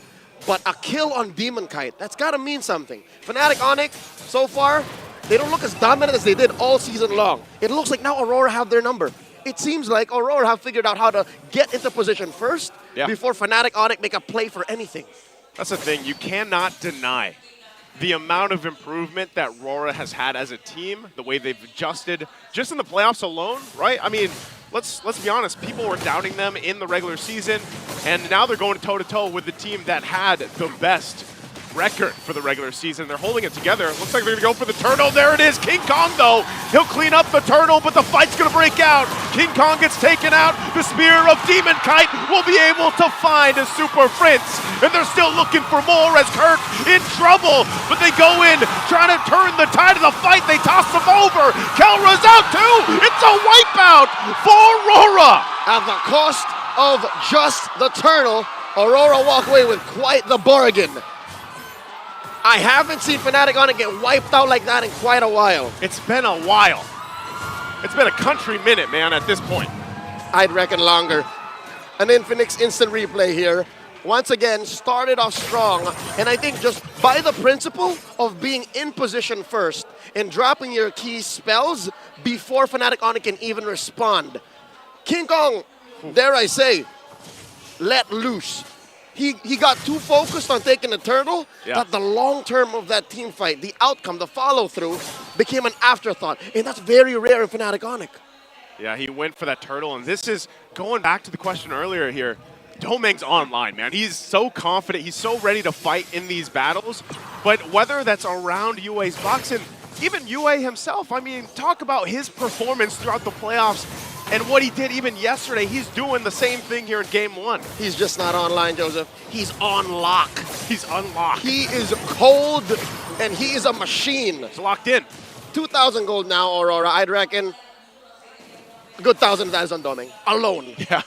but a kill on Demon Kite, that's gotta mean something. Fnatic Onic, so far, they don't look as dominant as they did all season long. It looks like now Aurora have their number. It seems like Aurora have figured out how to get into position first before Fnatic Onic make a play for anything.
That's the thing, you cannot deny the amount of improvement that RORA has had as a team, the way they've adjusted just in the playoffs alone, right? I mean, let's be honest, people were doubting them in the regular season, and now they're going toe-to-toe with the team that had the best record for the regular season. They're holding it together. Looks like they're gonna go for the turtle. There it is. King Kong though, he'll clean up the turtle, but the fight's gonna break out. King Kong gets taken out. The Spear of Demon Kite will be able to find a Super Prince, and they're still looking for more as Kirk in trouble, but they go in trying to turn the tide of the fight. They toss him over. Kelra's out too. It's a wipeout for RORA.
At the cost of just the turtle, Aurora walk away with quite the bargain. I haven't seen Fnatic Onic get wiped out like that in quite a while.
It's been a while. It's been a country minute, man, at this point.
I'd reckon longer. An Infinix instant replay here. Once again, started off strong, and I think just by the principle of being in position first and dropping your key spells before Fnatic Onic can even respond. King Kong, dare I say, let loose. He got too focused on taking the turtle that the long term of that team fight, the outcome, the follow-through, became an afterthought. And that's very rare in Fnatic Onic.
Yeah, he went for that turtle, and this is going back to the question earlier here. Doming's online, man. He's so confident. He's so ready to fight in these battles. But whether that's around Yue's box, and even Yue himself, I mean, talk about his performance throughout the playoffs and what he did even yesterday. He's doing the same thing here in Game 1.
He's just not online, Joseph. He's on lock.
He's unlocked.
He is cold, and he is a machine.
He's locked in.
2,000 gold now, Aurora. I'd reckon a good 1,000 of that is on Doming. Alone.
Yeah,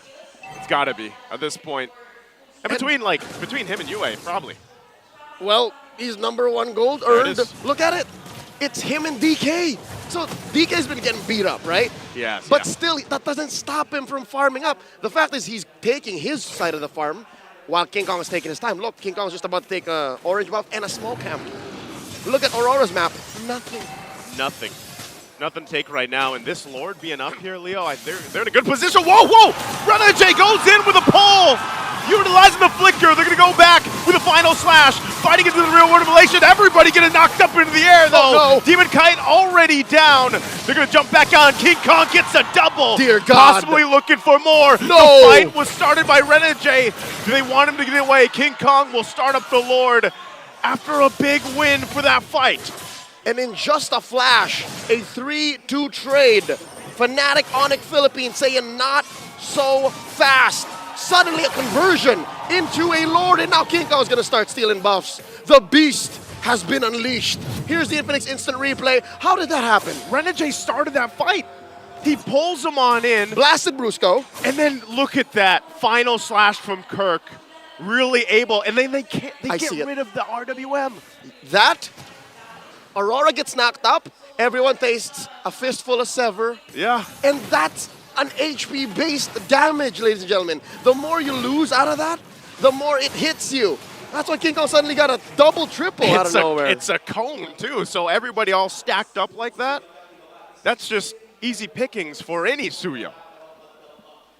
it's got to be at this point. And between him and Yue, probably.
Well, he's #1 gold earned. Look at it. It's him and DK. So DK's been getting beat up, right?
Yes.
But still, that doesn't stop him from farming up. The fact is he's taking his side of the farm while King Kong is taking his time. Look, King Kong's just about to take a orange buff and a smoke camp. Look at Aurora's map. Nothing.
Nothing. Nothing to take right now. And this Lord being up here, Leo, they're in a good position. Whoa, whoa! Renegade goes in with a pull. Utilizing the flicker, they're gonna go back with a final slash, fighting into the real world emulation. Everybody getting knocked up into the air though.
Oh, no.
Demon Kite already down. They're gonna jump back on. King Kong gets a double.
Dear God.
Possibly looking for more.
No.
The fight was started by Renegade. Do they want him to get away? King Kong will start up the Lord after a big win for that fight.
And in just a flash, a 3-2 trade. Fnatic Onic Philippines saying not so fast. Suddenly a conversion into a Lord, and now King Kong is going to start stealing buffs. The beast has been unleashed. Here's the Infinix instant replay. How did that happen?
Renegade started that fight. He pulls him on in.
Blasted Brusco.
And then look at that final slash from Kirk. Really able, and then they get rid of the RWM.
That, Aurora gets knocked up. Everyone tastes a fistful of Sever.
Yeah.
And that's an HP-based damage, ladies and gentlemen. The more you lose out of that, the more it hits you. That's why King Kong suddenly got a double, triple out of nowhere.
It's a cone, too. So everybody all stacked up like that, that's just easy pickings for any Suyo.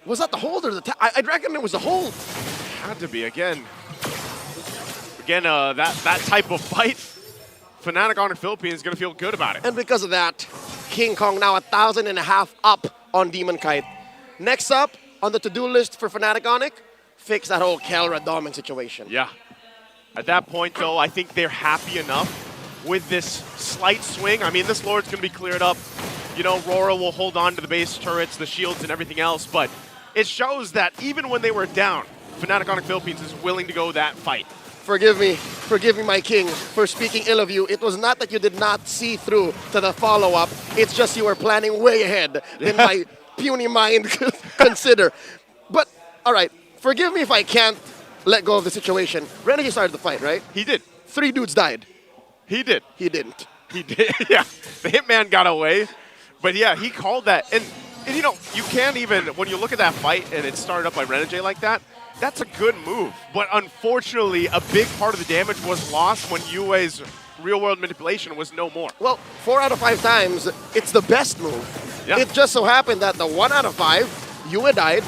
Was that the hold or the tap? I'd reckon it was the hold.
Had to be, again, that type of fight, Fnatic Onic Philippines is going to feel good about it.
And because of that, King Kong now 1,500 up on Demon Kite. Next up on the to-do list for Fnatic Onic, fix that whole Kelra Doming situation.
Yeah. At that point, though, I think they're happy enough with this slight swing. I mean, this Lord's going to be cleared up. You know, RORA will hold on to the base turrets, the shields, and everything else, but it shows that even when they were down, Fnatic Onic Philippines is willing to go that fight.
Forgive me, my king, for speaking ill of you. It was not that you did not see through to the follow-up. It's just you were planning way ahead than my puny mind could consider. But, all right, forgive me if I can't let go of the situation. Renegade started the fight, right?
He did.
3 dudes died.
He did.
He didn't.
He did, yeah. The Hitman got away. But, yeah, he called that. And, you know, you can't even, when you look at that fight and it started up by Renegade like that, that's a good move, but unfortunately, a big part of the damage was lost when Yue's real-world manipulation was no more.
Well, 4 out of 5 times, it's the best move.
Yeah.
It just so happened that the 1 out of 5, Yue died,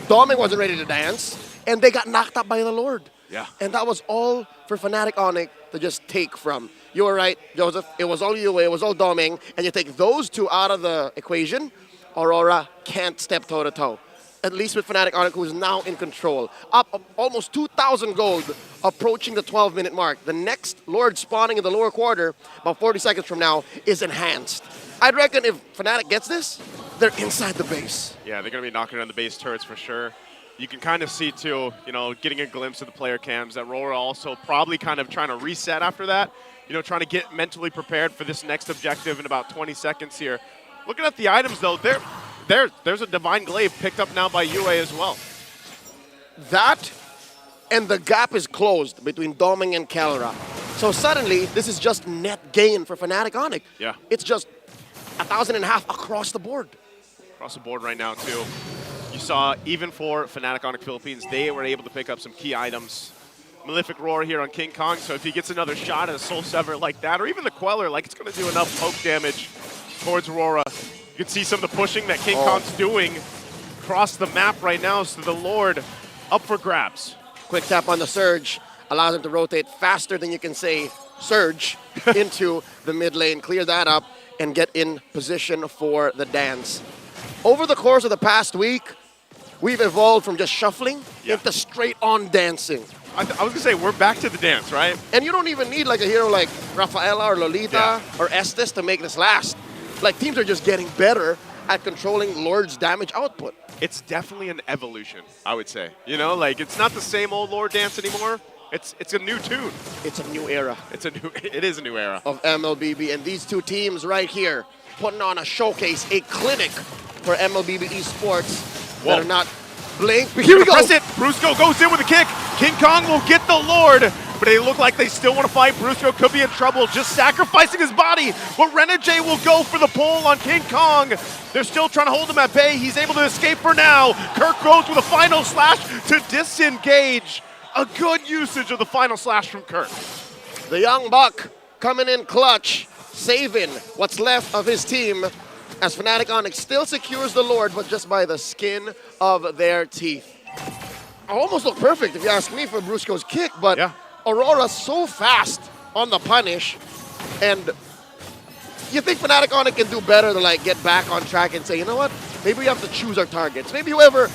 Doming wasn't ready to dance, and they got knocked up by the Lord.
Yeah.
And that was all for Fnatic Onic to just take from. You were right, Joseph. It was all Yue, it was all Doming, and you take those 2 out of the equation, Aurora can't step toe-to-toe. At least with Fnatic Onic, who is now in control. Up almost 2,000 gold, approaching the 12-minute mark. The next Lord spawning in the lower quarter, about 40 seconds from now, is enhanced. I'd reckon if Fnatic gets this, they're inside the base.
Yeah, they're going to be knocking around the base turrets for sure. You can kind of see, too, you know, getting a glimpse of the player cams, that RORA also probably kind of trying to reset after that. You know, trying to get mentally prepared for this next objective in about 20 seconds here. Looking at the items, though, there's a Divine Glaive picked up now by Yue as well.
That, and the gap is closed between Doming and Kelra. So suddenly, this is just net gain for Fnatic Onic.
Yeah.
It's just 1,500 across the board.
Across the board right now, too. You saw, even for Fnatic Onic Philippines, they were able to pick up some key items. Malefic Roar here on King Kong, so if he gets another shot at a Soul Sever like that, or even the Queller, like it's going to do enough poke damage towards RORA. You can see some of the pushing that King Kong's doing across the map right now, so the Lord up for grabs.
Quick tap on the Surge allows him to rotate faster than you can say Surge into the mid lane, clear that up, and get in position for the dance. Over the course of the past week, we've evolved from just shuffling into straight-on dancing.
I was going to say, we're back to the dance, right?
And you don't even need like a hero like Rafaela or Lolita or Estes to make this last. Like, teams are just getting better at controlling Lord's damage output.
It's definitely an evolution, I would say. You know, like, it's not the same old Lord dance anymore. It's a new tune.
It's a new era.
It is a new era.
Of MLBB, and these 2 teams right here putting on a showcase, a clinic for MLBB esports that are not blink.
Here we go. Press it. Brusco goes in with a kick. King Kong will get the Lord, but they look like they still want to fight. Brusco could be in trouble, just sacrificing his body. But Renegade will go for the pull on King Kong. They're still trying to hold him at bay. He's able to escape for now. Kirk goes with a final slash to disengage. A good usage of the final slash from Kirk.
The young buck coming in clutch, saving what's left of his team as Fnatic Onic still secures the Lord, but just by the skin of their teeth. Almost looked perfect, if you ask me, for Brusco's kick, but Aurora's so fast on the punish, and you think Fnatic Onic can do better to like get back on track and say, you know what, maybe we have to choose our targets. Maybe whoever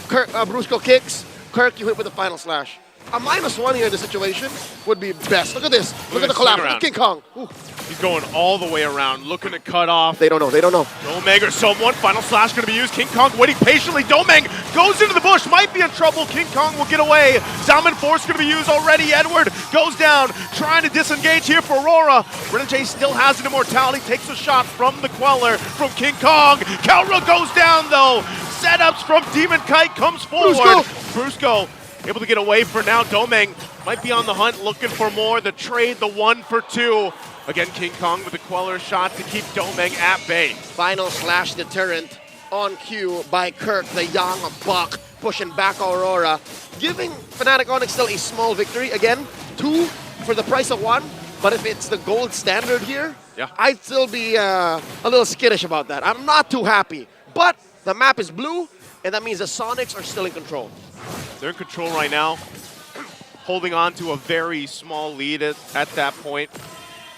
Brusco kicks, Kirk, you hit with the final slash. A -1 here in the situation would be best. Look at this. Look at the collapse. Look at King Kong. Ooh.
He's going all the way around, looking to cut off.
They don't know. They don't know.
Domeng or someone. Final slash going to be used. King Kong waiting patiently. Domeng goes into the bush. Might be in trouble. King Kong will get away. Salmon Force going to be used already. Edward goes down, trying to disengage here for Aurora. Renegade still has an immortality. Takes a shot from the Queller from King Kong. Kelra goes down, though. Setups from Demon Kite comes forward. Brusco able to get away for now. Domeng might be on the hunt, looking for more. The trade, the 1 for 2. Again, King Kong with a Queller shot to keep Domeng at bay.
Final slash deterrent on cue by Kirk, the young buck, pushing back Aurora, giving Fnatic Onic still a small victory. Again, 2 for the price of 1. But if it's the gold standard here, I'd still be a little skittish about that. I'm not too happy. But the map is blue, and that means the Sonics are still in control.
They're in control right now, holding on to a very small lead at that point.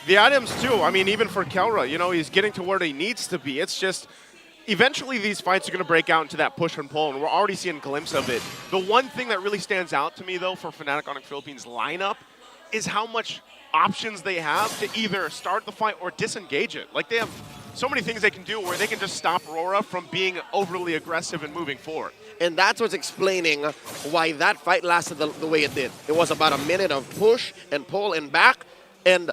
The items too, I mean, even for Kelra, you know, he's getting to where he needs to be. It's just, eventually these fights are going to break out into that push and pull, and we're already seeing a glimpse of it. The one thing that really stands out to me, though, for Fnatic Onic Philippines lineup is how much options they have to either start the fight or disengage it. Like, they have so many things they can do where they can just stop RORA from being overly aggressive and moving forward.
And that's what's explaining why that fight lasted the way it did. It was about a minute of push and pull and back. And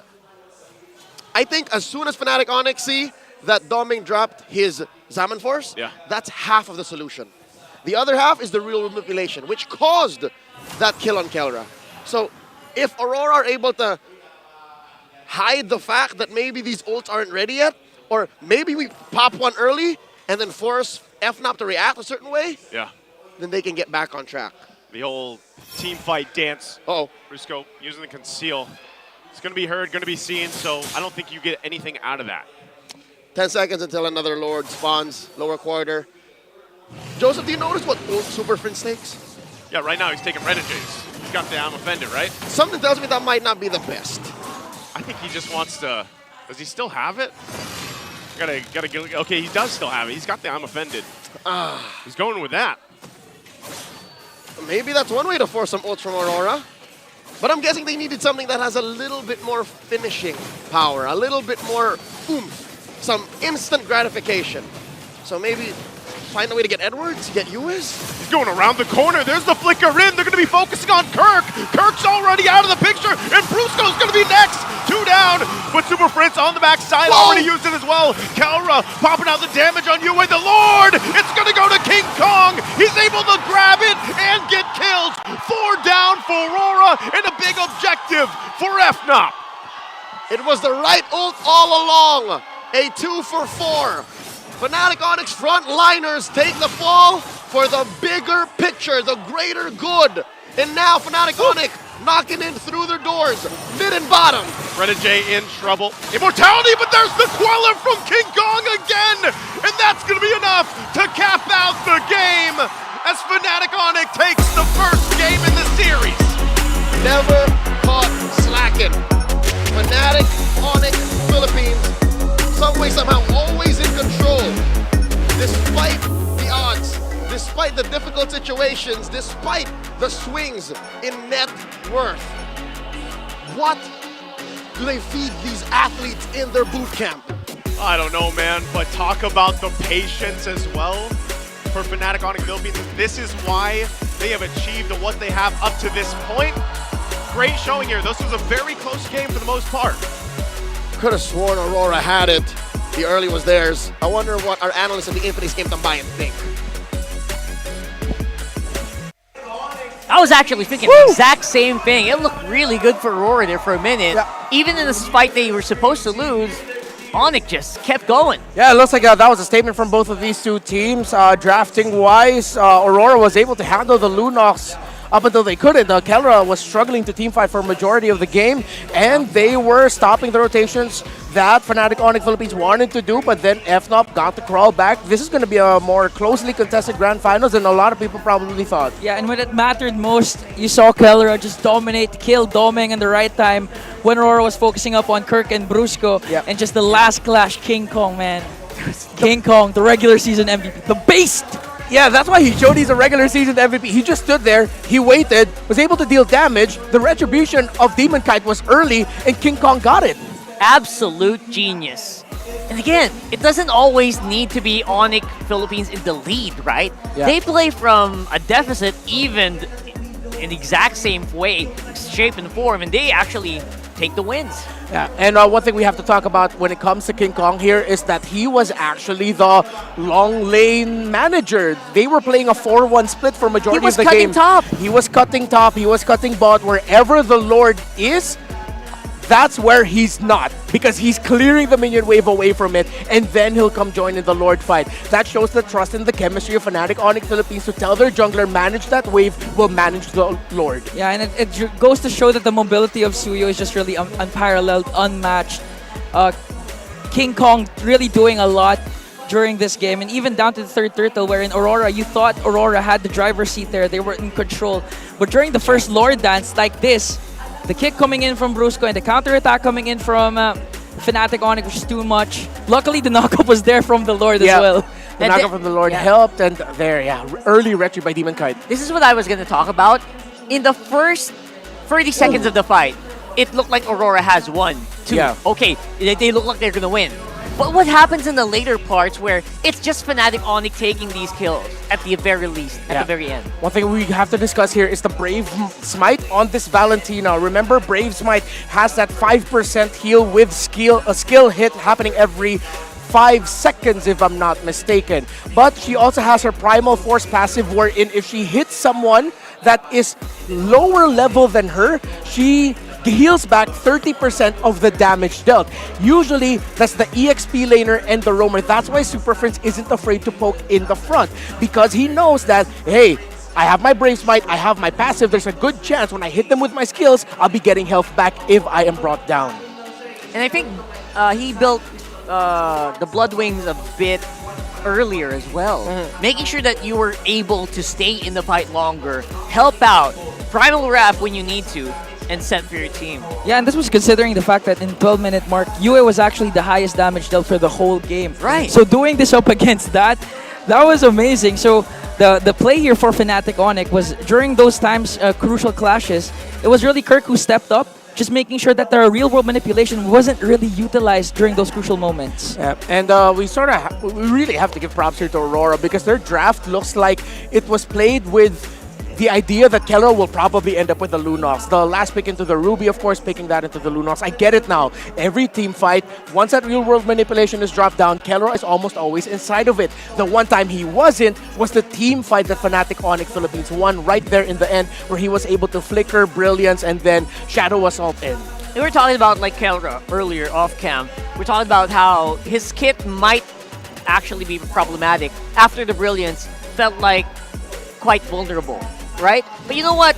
I think as soon as Fnatic Onic see that Doming dropped his Zaman Force, that's half of the solution. The other half is the real manipulation, which caused that kill on Kelra. So if Aurora are able to hide the fact that maybe these ults aren't ready yet, or maybe we pop one early and then force FNOP to react a certain way, then they can get back on track.
The whole team fight dance.
Uh-oh.
Brusco using the conceal. It's going to be heard, going to be seen, so I don't think you get anything out of that.
10 seconds until another Lord spawns, lower quarter. Joseph, do you notice what ult Super Prince takes?
Yeah, right now he's taking Renegade's. He's got the I'm offended, right?
Something tells me that might not be the best.
I think he just wants to... Does he still have it? Gotta get... Okay, he does still have it. He's got the I'm offended. He's going with that.
Maybe that's one way to force some ults from Aurora. But I'm guessing they needed something that has a little bit more finishing power, a little bit more oomph, some instant gratification. So maybe find a way to get Edwards, get US?
He's going around the corner. There's the flicker in. They're going to be focusing on Kirk. Kirk's already out of the picture, and Brusco's going to be next. 2 down, but Super Prince on the backside already used it as well. Kelra popping out the damage on Yue. The Lord, it's going to go to King Kong. He's able to grab it and get kills. 4 down for Aurora, and a big objective for FNOP.
It was the right ult all along. A 2 for 4. Fnatic Onic's frontliners take the fall for the bigger picture, the greater good. And now Fnatic Onic knocking in through their doors, mid and bottom.
Renegade in trouble. Immortality, but there's the Queller from King Kong again! And that's going to be enough to cap out the game as Fnatic Onic takes the first game in the series.
Never caught slacking. Fnatic Onic Philippines, some way, somehow, always in control. Despite the odds, despite the difficult situations, despite the swings in net worth. What do they feed these athletes in their boot camp?
I don't know, man, but talk about the patience as well for Fnatic Onic Philippines. This is why they have achieved what they have up to this point. Great showing here. This was a very close game for the most part.
Could have sworn Aurora had it. The early was theirs. I wonder what our analysts in the Infinix Game Tambayan think.
I was actually thinking the exact same thing. It looked really good for Aurora there for a minute. Even in this fight they were supposed to lose, Onic just kept going.
Yeah, it looks like that was a statement from both of these two teams. Drafting-wise, Aurora was able to handle the Lunox up until they couldn't. Kelra was struggling to teamfight for a majority of the game, and they were stopping the rotations that Fnatic Onic Philippines wanted to do, but then FNOP got to crawl back. This is going to be a more closely contested grand finals than a lot of people probably thought.
Yeah, and when it mattered most, you saw Kelra just dominate, kill Doming in the right time when Aurora was focusing up on Kirk and Brusco. And just the last clash, King Kong, man. King Kong, the regular season MVP, the beast!
Yeah, that's why he showed he's a regular season MVP. He just stood there, he waited, was able to deal damage. The retribution of Demon Kite was early, and King Kong got it.
Absolute genius. And again, it doesn't always need to be Onic Philippines in the lead, right? They play from a deficit even in the exact same way, shape and form, and they actually take the wins.
Yeah, and one thing we have to talk about when it comes to King Kong here is that he was actually the long lane manager. They were playing a 4-1 split for majority of the game.
He was cutting top.
He was cutting top, he was cutting bot. Wherever the Lord is, That's where he's not, because he's clearing the minion wave away from it, and then he'll come join in the Lord fight. That shows the trust in the chemistry of Fnatic Onic Philippines to tell their jungler, manage that wave, will manage the Lord.
Yeah, and it goes to show that the mobility of Suyo is just really unparalleled, unmatched. King Kong really doing a lot during this game, and even down to the third turtle, where in Aurora, you thought Aurora had the driver's seat there, they were in control. But during the first Lord dance like this, the kick coming in from Brusco and the counter-attack coming in from Fnatic Onic, which is too much. Luckily, the knockup was there from the Lord as well.
The knockup from the Lord helped, and there, early retry by Demon Kite.
This is what I was going to talk about. In the first 30 seconds of the fight, it looked like Aurora has won. Okay, they look like they're going to win. But what happens in the later parts where it's just Fnatic Onic taking these kills at the very least, at the very end?
One thing we have to discuss here is the Brave Smite on this Valentina. Remember, Brave Smite has that 5% heal with a skill hit happening every 5 seconds, if I'm not mistaken. But she also has her Primal Force passive, wherein if she hits someone that is lower level than her, she heals back 30% of the damage dealt. Usually, that's the EXP laner and the roamer. That's why Super Prince isn't afraid to poke in the front, because he knows that, hey, I have my Brave Smite, I have my passive, there's a good chance when I hit them with my skills, I'll be getting health back if I am brought down.
And I think he built the Blood Wings a bit earlier as well, making sure that you were able to stay in the fight longer, help out, Primal Wrath when you need to, and sent for your team.
Yeah, and this was considering the fact that in 12-minute mark, Yue was actually the highest damage dealt for the whole game.
Right.
So doing this up against that was amazing. So the play here for Fnatic Onic was during those times, crucial clashes, it was really Kirk who stepped up, just making sure that the real-world manipulation wasn't really utilized during those crucial moments.
Yeah, and we really have to give props here to Aurora, because their draft looks like it was played with the idea that Keller will probably end up with the Lunox. The last pick into the Ruby, of course, picking that into the Lunox. I get it now. Every team fight, once that real-world manipulation is dropped down, Keller is almost always inside of it. The one time he wasn't was the team fight that Fnatic Onic Philippines won right there in the end, where he was able to flicker, Brilliance, and then Shadow Assault in.
We were talking about, like, Keller earlier off cam. We're talking about how his kit might actually be problematic after the Brilliance felt like quite vulnerable. Right? But you know what?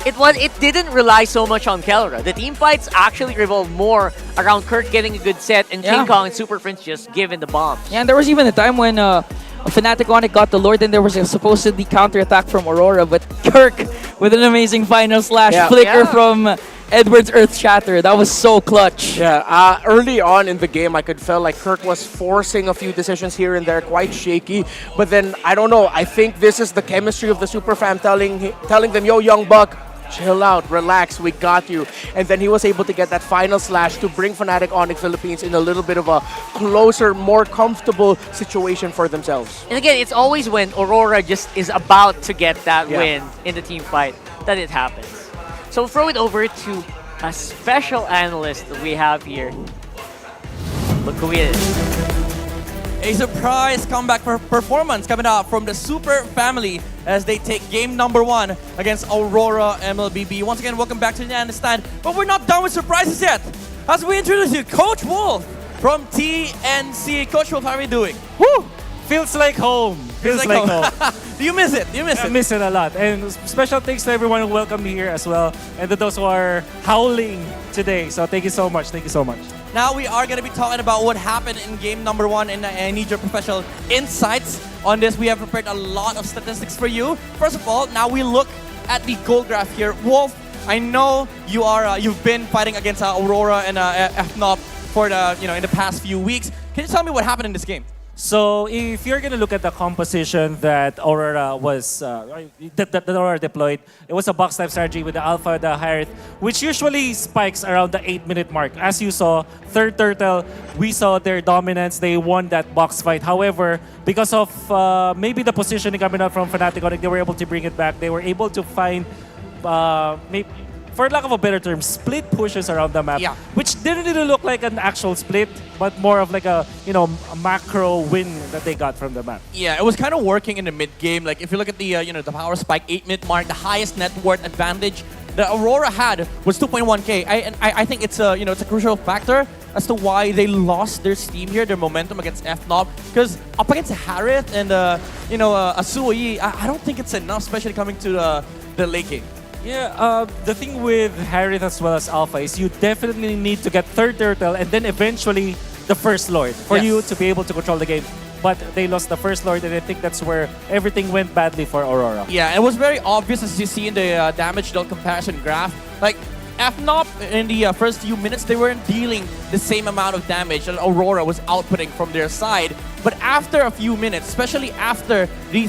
It didn't rely so much on Kelra. The team fights actually revolved more around Kirk getting a good set and King Kong and Super Prince just giving the bombs.
Yeah, and there was even a time when Fnatic Onic got the Lord and there was a supposedly counter-attack from Aurora, but Kirk with an amazing final slash flicker from Edward's Earth Shatter. That was so clutch.
Yeah, early on in the game, I could feel like Kirk was forcing a few decisions here and there, quite shaky. But then, I don't know, I think this is the chemistry of the Super Fam telling them, yo, young buck, chill out, relax, we got you. And then he was able to get that final slash to bring Fnatic Onic Philippines in a little bit of a closer, more comfortable situation for themselves.
And again, it's always when Aurora just is about to get that win in the team fight that it happens. So throw it over to a special analyst that we have here. Look who he is.
A surprise comeback performance coming out from the Super family as they take game number 1 against Aurora MLBB. Once again, welcome back to the Stand. But we're not done with surprises yet. As we introduce you, Coach Wolf from TNC. Coach Wolf, how are you doing?
Woo! Feels like home. Feels like home.
Do you miss it? Do you miss it?
I miss it a lot. And special thanks to everyone who welcomed me here as well. And to those who are howling today. So thank you so much. Thank you so much.
Now we are going to be talking about what happened in game number 1, and I need your professional insights on this. We have prepared a lot of statistics for you. First of all, now we look at the goal graph here. Wolf, I know you are you've been fighting against Aurora and FNOP for the in the past few weeks. Can you tell me what happened in this game?
So if you're going to look at the composition that Aurora was that Aurora deployed, it was a box type strategy with the Alpha, the High Earth, which usually spikes around the 8-minute mark. As you saw, third turtle, we saw their dominance. They won that box fight. However, because of maybe the positioning coming out from Fnatic Onic, they were able to bring it back. They were able to find for lack of a better term, split pushes around the map, which didn't really look like an actual split, but more of like a a macro win that they got from the map.
Yeah, it was kind of working in the mid game. Like if you look at the the power spike 8-minute mark, the highest net worth advantage that Aurora had was 2.1k. I think it's a it's a crucial factor as to why they lost their steam here, their momentum against FNOP. Because up against Harith and Asuoyi, I don't think it's enough, especially coming to the late game.
Yeah, the thing with Harith as well as Alpha is you definitely need to get third turtle and then eventually the first Lord for you to be able to control the game. But they lost the first Lord, and I think that's where everything went badly for Aurora.
Yeah, it was very obvious as you see in the damage dealt comparison graph. Like, FNOP in the first few minutes, they weren't dealing the same amount of damage that Aurora was outputting from their side. But after a few minutes, especially after the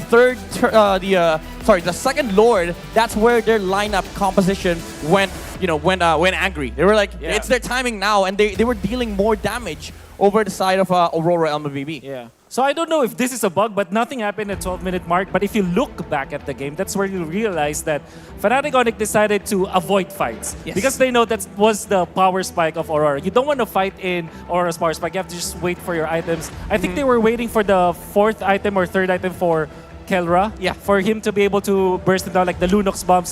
second Lord, that's where their lineup composition went angry. They were like, it's their timing now, and they were dealing more damage over the side of Aurora MLBB.
Yeah. So I don't know if this is a bug, but nothing happened at 12-minute mark. But if you look back at the game, that's where you realize that Fnatic Onic decided to avoid fights.
Yes.
Because they know that was the power spike of Aurora. You don't want to fight in Aurora's power spike. You have to just wait for your items. I think they were waiting for the fourth item or third item for Kelra.
Yeah.
For him to be able to burst him down like the Lunox bomb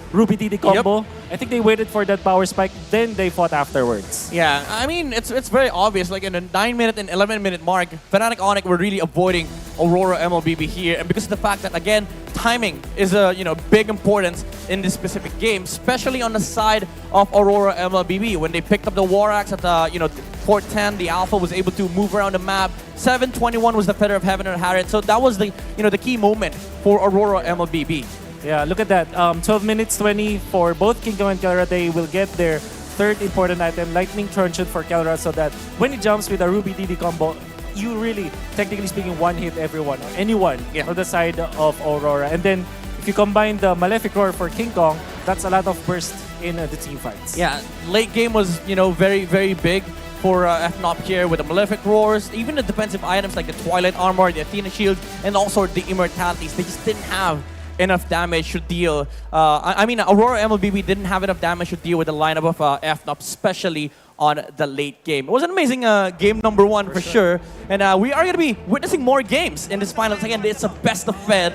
/ Ruby DD combo. I think they waited for that power spike, then they fought afterwards.
Yeah, I mean, it's very obvious. Like in the 9-minute and 11-minute mark, Fnatic Onic were really avoiding Aurora MLBB here. And because of the fact that, again, timing is a big importance in this specific game, especially on the side of Aurora MLBB. When they picked up the Warax at port 10, the Alpha was able to move around the map. 7:21 was the Feather of Heaven and Harith. So that was the key moment for Aurora MLBB.
Yeah, look at that. 12 minutes 20 for both King Kong and Kelra. They will get their third important item, Lightning Truncheon for Kelra, so that when he jumps with a Ruby DD combo, you really, technically speaking, one-hit everyone or anyone on the side of Aurora. And then if you combine the Malefic Roar for King Kong, that's a lot of burst in the team fights.
Yeah, late game was very, very big for FNOP here with the Malefic Roars, even the defensive items like the Twilight Armor, the Athena Shield, and also the Immortalities. They just didn't have enough damage to deal. I mean, Aurora MLBB didn't have enough damage to deal with the lineup of FNOP, especially on the late game. It was an amazing game number one for sure. And we are going to be witnessing more games in this finals. Again, it's a best of 7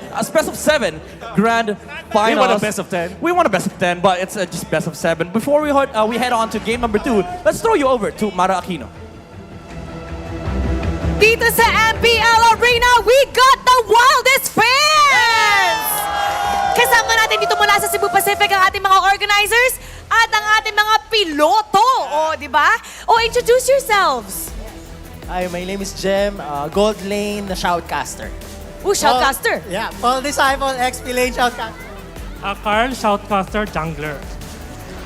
grand finals.
We want a best of 10.
We want a best of 10, but it's just best of 7. Before we head on to game number 2, let's throw you over to Mara Aquino.
Dito sa MPL Arena, we got the wildest fans! Kasama natin dito mula sa Cebu Pacific ang ating mga organizers at ang ating mga piloto. O, di ba? O, introduce yourselves.
Hi, my name is Jem, Gold Lane Shoutcaster.
Ooh, Shoutcaster.
Yeah, Paul Disciple, XP Lane Shoutcaster.
Carl, Shoutcaster, Jungler.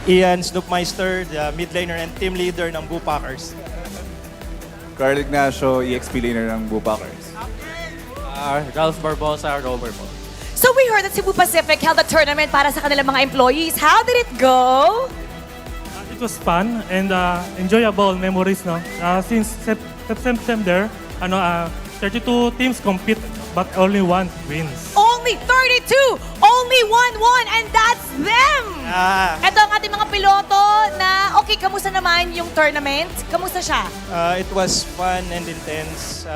Ian Snoopmeister, the mid laner and team leader ng Boo Packers.
Carl Ignacio, EXP laner ng Boo Packers.
Ralph Barbosa, Rover po.
So we heard that Cebu Pacific held a tournament para sa kanilang mga employees. How did it go?
It was fun and enjoyable memories, no? Since September, 32 teams compete but only one wins.
Only 32! Only one won, and that's them! Ito ang ating mga piloto na, okay, kamusta naman yung tournament? Kamusta siya?
It was fun and intense.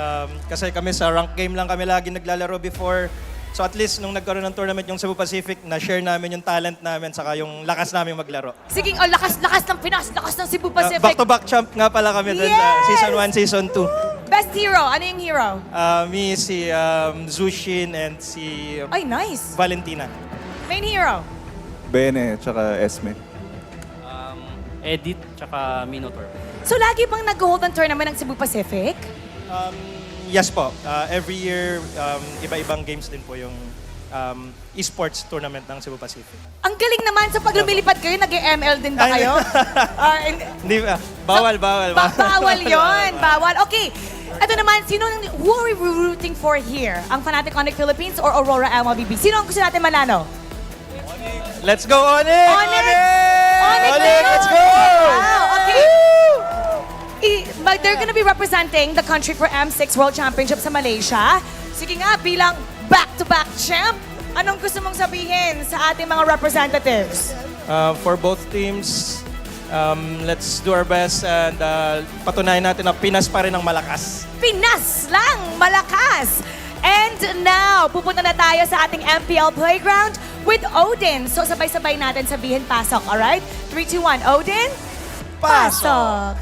Kasi kami sa rank game lang kami lagi naglalaro before. So at least nung nagkaroon ng tournament yung Cebu Pacific, na-share namin yung talent namin saka yung lakas namin maglaro.
Sige, lakas ng Pinas, lakas ng Cebu Pacific.
Back-to-back champ nga pala kami dun sa Season 1, Season 2.
Best hero, ano yung hero?
Me, si Zushin, and si
Ay, nice.
Valentina.
Main hero?
Bene, tsaka Esme.
Edit, tsaka Minotaur.
So lagi bang nag-hold ng tournament ng Cebu Pacific?
Yes po. Every year, iba-ibang games din po yung esports tournament ng Cebu Pacific.
Ang galing naman sa pag lumilipad kayo, nag-ML din ba kayo?
Hindi, bawal.
Bawal yun, bawal. Okay, ito naman, who are we rooting for here? Ang Fnatic Onic Philippines or Aurora MLBB? Sino ang gusto natin manalo?
Let's go, Onic!
Onic,
let's go!
Wow, okay. They're gonna be representing the country for M6 World Championship sa Malaysia. Sige nga, bilang back-to-back champ, anong gusto mong sabihin sa ating mga representatives?
For both teams, let's do our best and patunayan natin na Pinas pa rin ang malakas.
Pinas lang, malakas! And now, pupunta na tayo sa ating MPL Playground with Odin. So sabay-sabay natin sabihin pasok, alright? 3, 2, 1, Odin, pasok!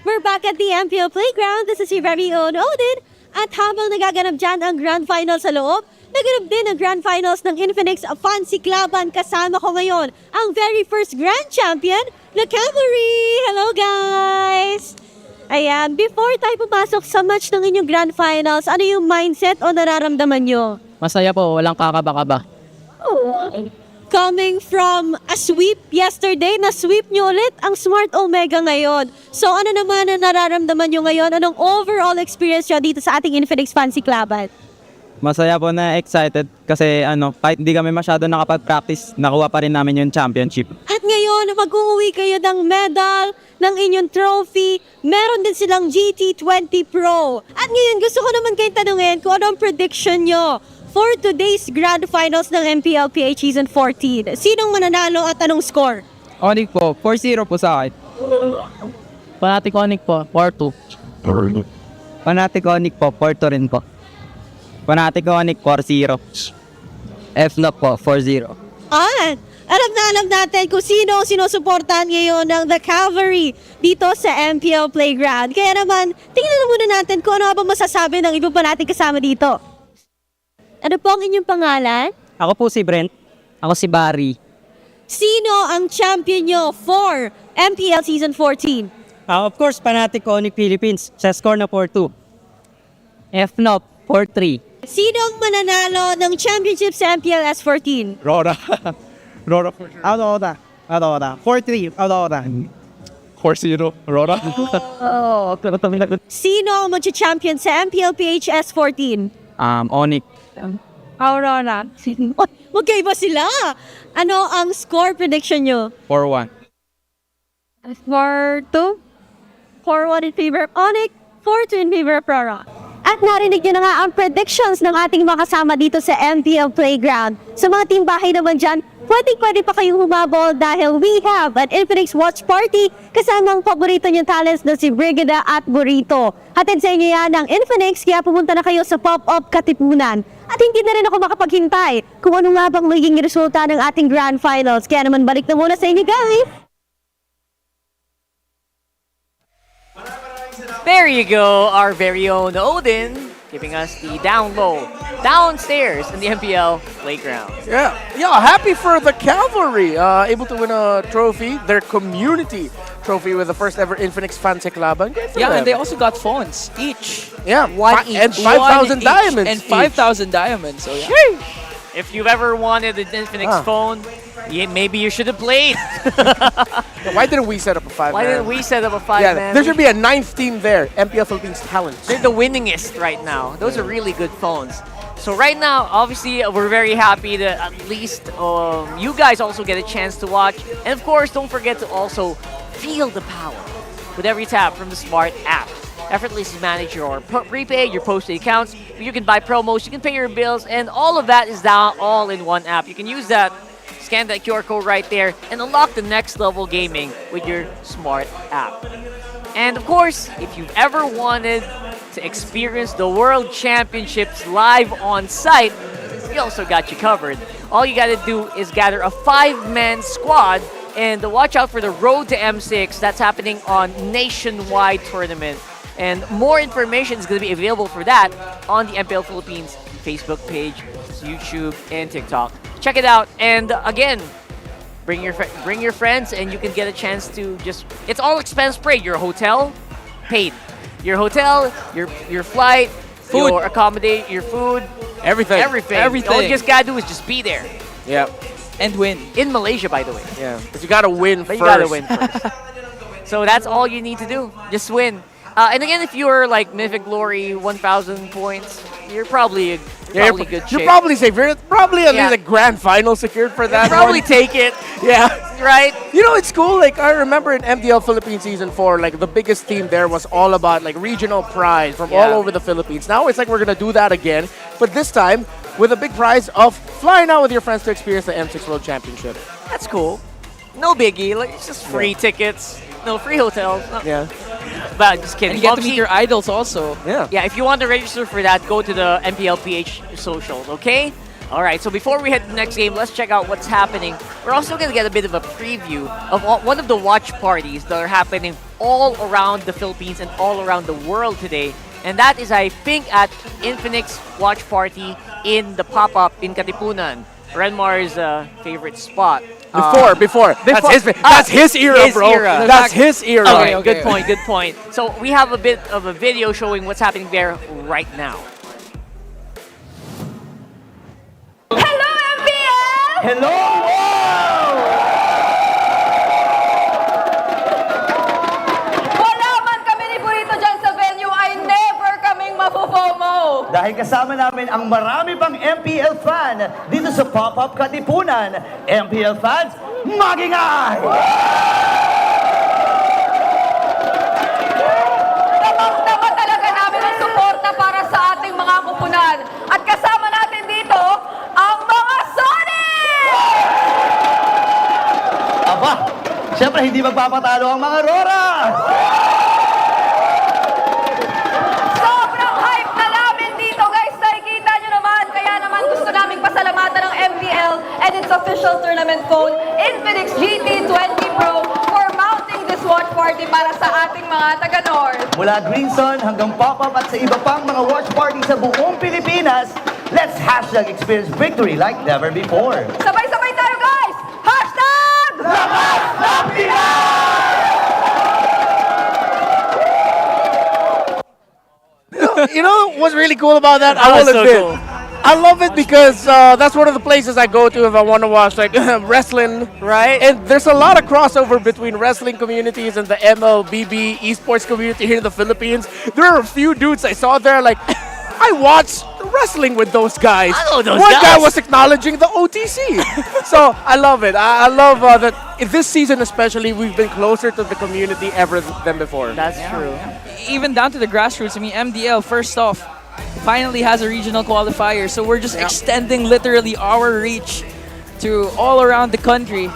We're back at the MPL Playground. This is your very own Odin. At habang nagaganap dyan ang Grand Finals sa loob, naganap din ang Grand Finals ng Infinix Fancy Cluban. Kasama ko ngayon ang very first Grand Champion, na Cavalry! Hello guys! Ayan, before tayo pumasok sa match ng inyong Grand Finals, ano yung mindset o nararamdaman nyo?
Masaya po, walang kakaba-kaba.
Coming from a sweep yesterday, na-sweep nyo ulit ang Smart Omega ngayon. So ano naman ang nararamdaman nyo ngayon? Anong overall experience nyo dito sa ating Infinix Fancy Cluban?
Masaya po na excited kasi kahit hindi kami masyado nakapag-practice, nakuha pa rin namin yung championship.
At ngayon, mag-uwi kayo ng medal, ng inyong trophy. Meron din silang GT20 Pro. At ngayon, gusto ko naman kayo tanungin kung ano ang prediction nyo for today's Grand Finals ng MPLPH Season 14. Sinong mananalo at anong score?
Onic po, 4-0 po sa akin.
Fnatic Onic po, 4-2.
Fnatic Onic po, 4-2 rin po. Fnatic Onic, 4-0. FNOP po, 4-0.
Alam na alam natin kung sino ang sinusuportahan ngayon ng The Cavalry dito sa MPL Playground. Kaya naman, tingnan na muna natin kung ano ba masasabi ng iba pa natin kasama dito. Ano po ang inyong pangalan?
Ako po si Brent. Ako si Barry.
Sino ang champion nyo for MPL Season 14?
Of course, Fnatic Onic Philippines. Sa score na 4-2. FNOP, 4-3.
Sino ang mananalo ng championship sa MPL S14?
RORA. RORA for sure.
Aurora. 4-3. Aurora.
4-0. RORA.
Sino ang mag-champion sa MPLPH S14?
Onic.
Aurora. Magkaiba sila. Ano ang score prediction nyo?
4-1.
4-2? 4-1 in favor of Onic, 4-2 in favor of RORA. At narinig nyo na nga ang predictions ng ating mga kasama dito sa MPL Playground. Sa mga team bahay naman dyan, pwede pa kayong humabol dahil we have an Infinix Watch Party kasama ang paborito niyong talents na si Brigida at Burrito. Hatid sa inyo yan ng Infinix, kaya pumunta na kayo sa Pop-Up Katipunan. At hindi na rin ako makapaghintay kung ano nga bang magiging resulta ng ating Grand Finals. Kaya naman balik na muna sa inyo guys!
There you go, our very own Odin, giving us the down low, downstairs in the MPL Playground.
Yeah, happy for the Cavalry, able to win a trophy, their community trophy with the first ever Infinix Fancy Club.
Yeah, and they also got phones, each.
Yeah,
one each.
And 5,000 diamonds.
And 5,000 diamonds, so yeah.
If you've ever wanted an Infinix phone, maybe you should have played.
Why didn't we set up a 5-man?
Why didn't we set up a 5-man?
There should be a 9th team there, MPL Philippines Talents.
They're the winningest right now. Those are really good phones. So right now, obviously, we're very happy that at least you guys also get a chance to watch. And of course, don't forget to also feel the power with every tap from the Smart app. Effortlessly manage your prepaid, your postpaid accounts. You can buy promos, you can pay your bills, and all of that is down all in one app. You can use that, scan that QR code right there, and unlock the next level gaming with your Smart app. And of course, if you've ever wanted to experience the World Championships live on site, we also got you covered. All you gotta do is gather a 5-man squad and watch out for the Road to M6 that's happening on Nationwide Tournament. And more information is going to be available for that on the MPL Philippines Facebook page, YouTube, and TikTok. Check it out. And again, bring your friends, and you can get a chance to it's all expense paid. Your hotel, paid. Your hotel, your flight, food, your accommodate, your food,
everything.
All you just gotta do is just be there.
Yeah.
And win.
In Malaysia, by the way.
Yeah. But you gotta win first.
You gotta win first. So that's all you need to do. Just win. And again, if you're like Mythic Glory, 1,000 points, you're probably good shape.
You're probably safe. You're probably at least a grand final secured for that.
Probably take it.
Yeah.
Right?
You know, it's cool. Like, I remember in MDL Philippines Season 4, like, the biggest theme there was all about, like, regional prize from all over the Philippines. Now it's like we're going to do that again, but this time with a big prize of flying out with your friends to experience the M6 World Championship.
That's cool. No biggie. Like, it's just free tickets. No, free hotels.
Yeah.
But just kidding.
And you get to
Obviously-
meet your idols also.
Yeah, if you want to register for that, go to the MPLPH socials, okay? All right, so before we head to the next game, let's check out what's happening. We're also going to get a bit of a preview of one of the watch parties that are happening all around the Philippines and all around the world today. And that is, I think, at Infinix Watch Party in the pop-up in Katipunan, Renmar's favorite spot.
Before. That's his era, bro.
Era.
That's his era.
Okay, good point, good point. So we have a bit of a video showing what's happening there right now.
Hello, MPL!
Hello!
Wala man kami ni Burrito dyan sa venue, ay never kaming mapupomo.
Dahil kasama namin ang marami pang MPL fan dito sa Pop-Up Katipunan. MPL fans, magingay!
Damang-dama talaga namin ang suporta para sa ating mga kupunan. At kasama natin dito, ang mga Sonic!
Aba, syempre hindi magpapatalo ang mga RORA!
Sobrang hype na namin dito, guys. Nakikita nyo naman. Kaya naman gusto namin pasalamatan ng MPL and its official tournament phone, Infinix GT20 Pro, for mounting this watch party para sa ating mga taga-North.
Mula Greenson hanggang Pop-Up at sa iba pang mga watch party sa buong Pilipinas, let's #experience victory like never before.
Sabay-sabay tayo, guys! Hashtag!
Lakas ng
You know what's really cool about that?
That
I
was
will
so
admit.
cool.
I love it because that's one of the places I go to if I want to watch like wrestling,
right?
And there's a lot of crossover between wrestling communities and the MLBB esports community here in the Philippines. There are a few dudes I saw there like I watched wrestling with those guys.
I know those
One guy
guys.
was acknowledging the OTC. So I love it. I love that in this season especially we've been closer to the community ever than before.
That's true.
Even down to the grassroots. I mean, MDL, first off, finally has a regional qualifier. So we're just extending literally our reach to all around the country.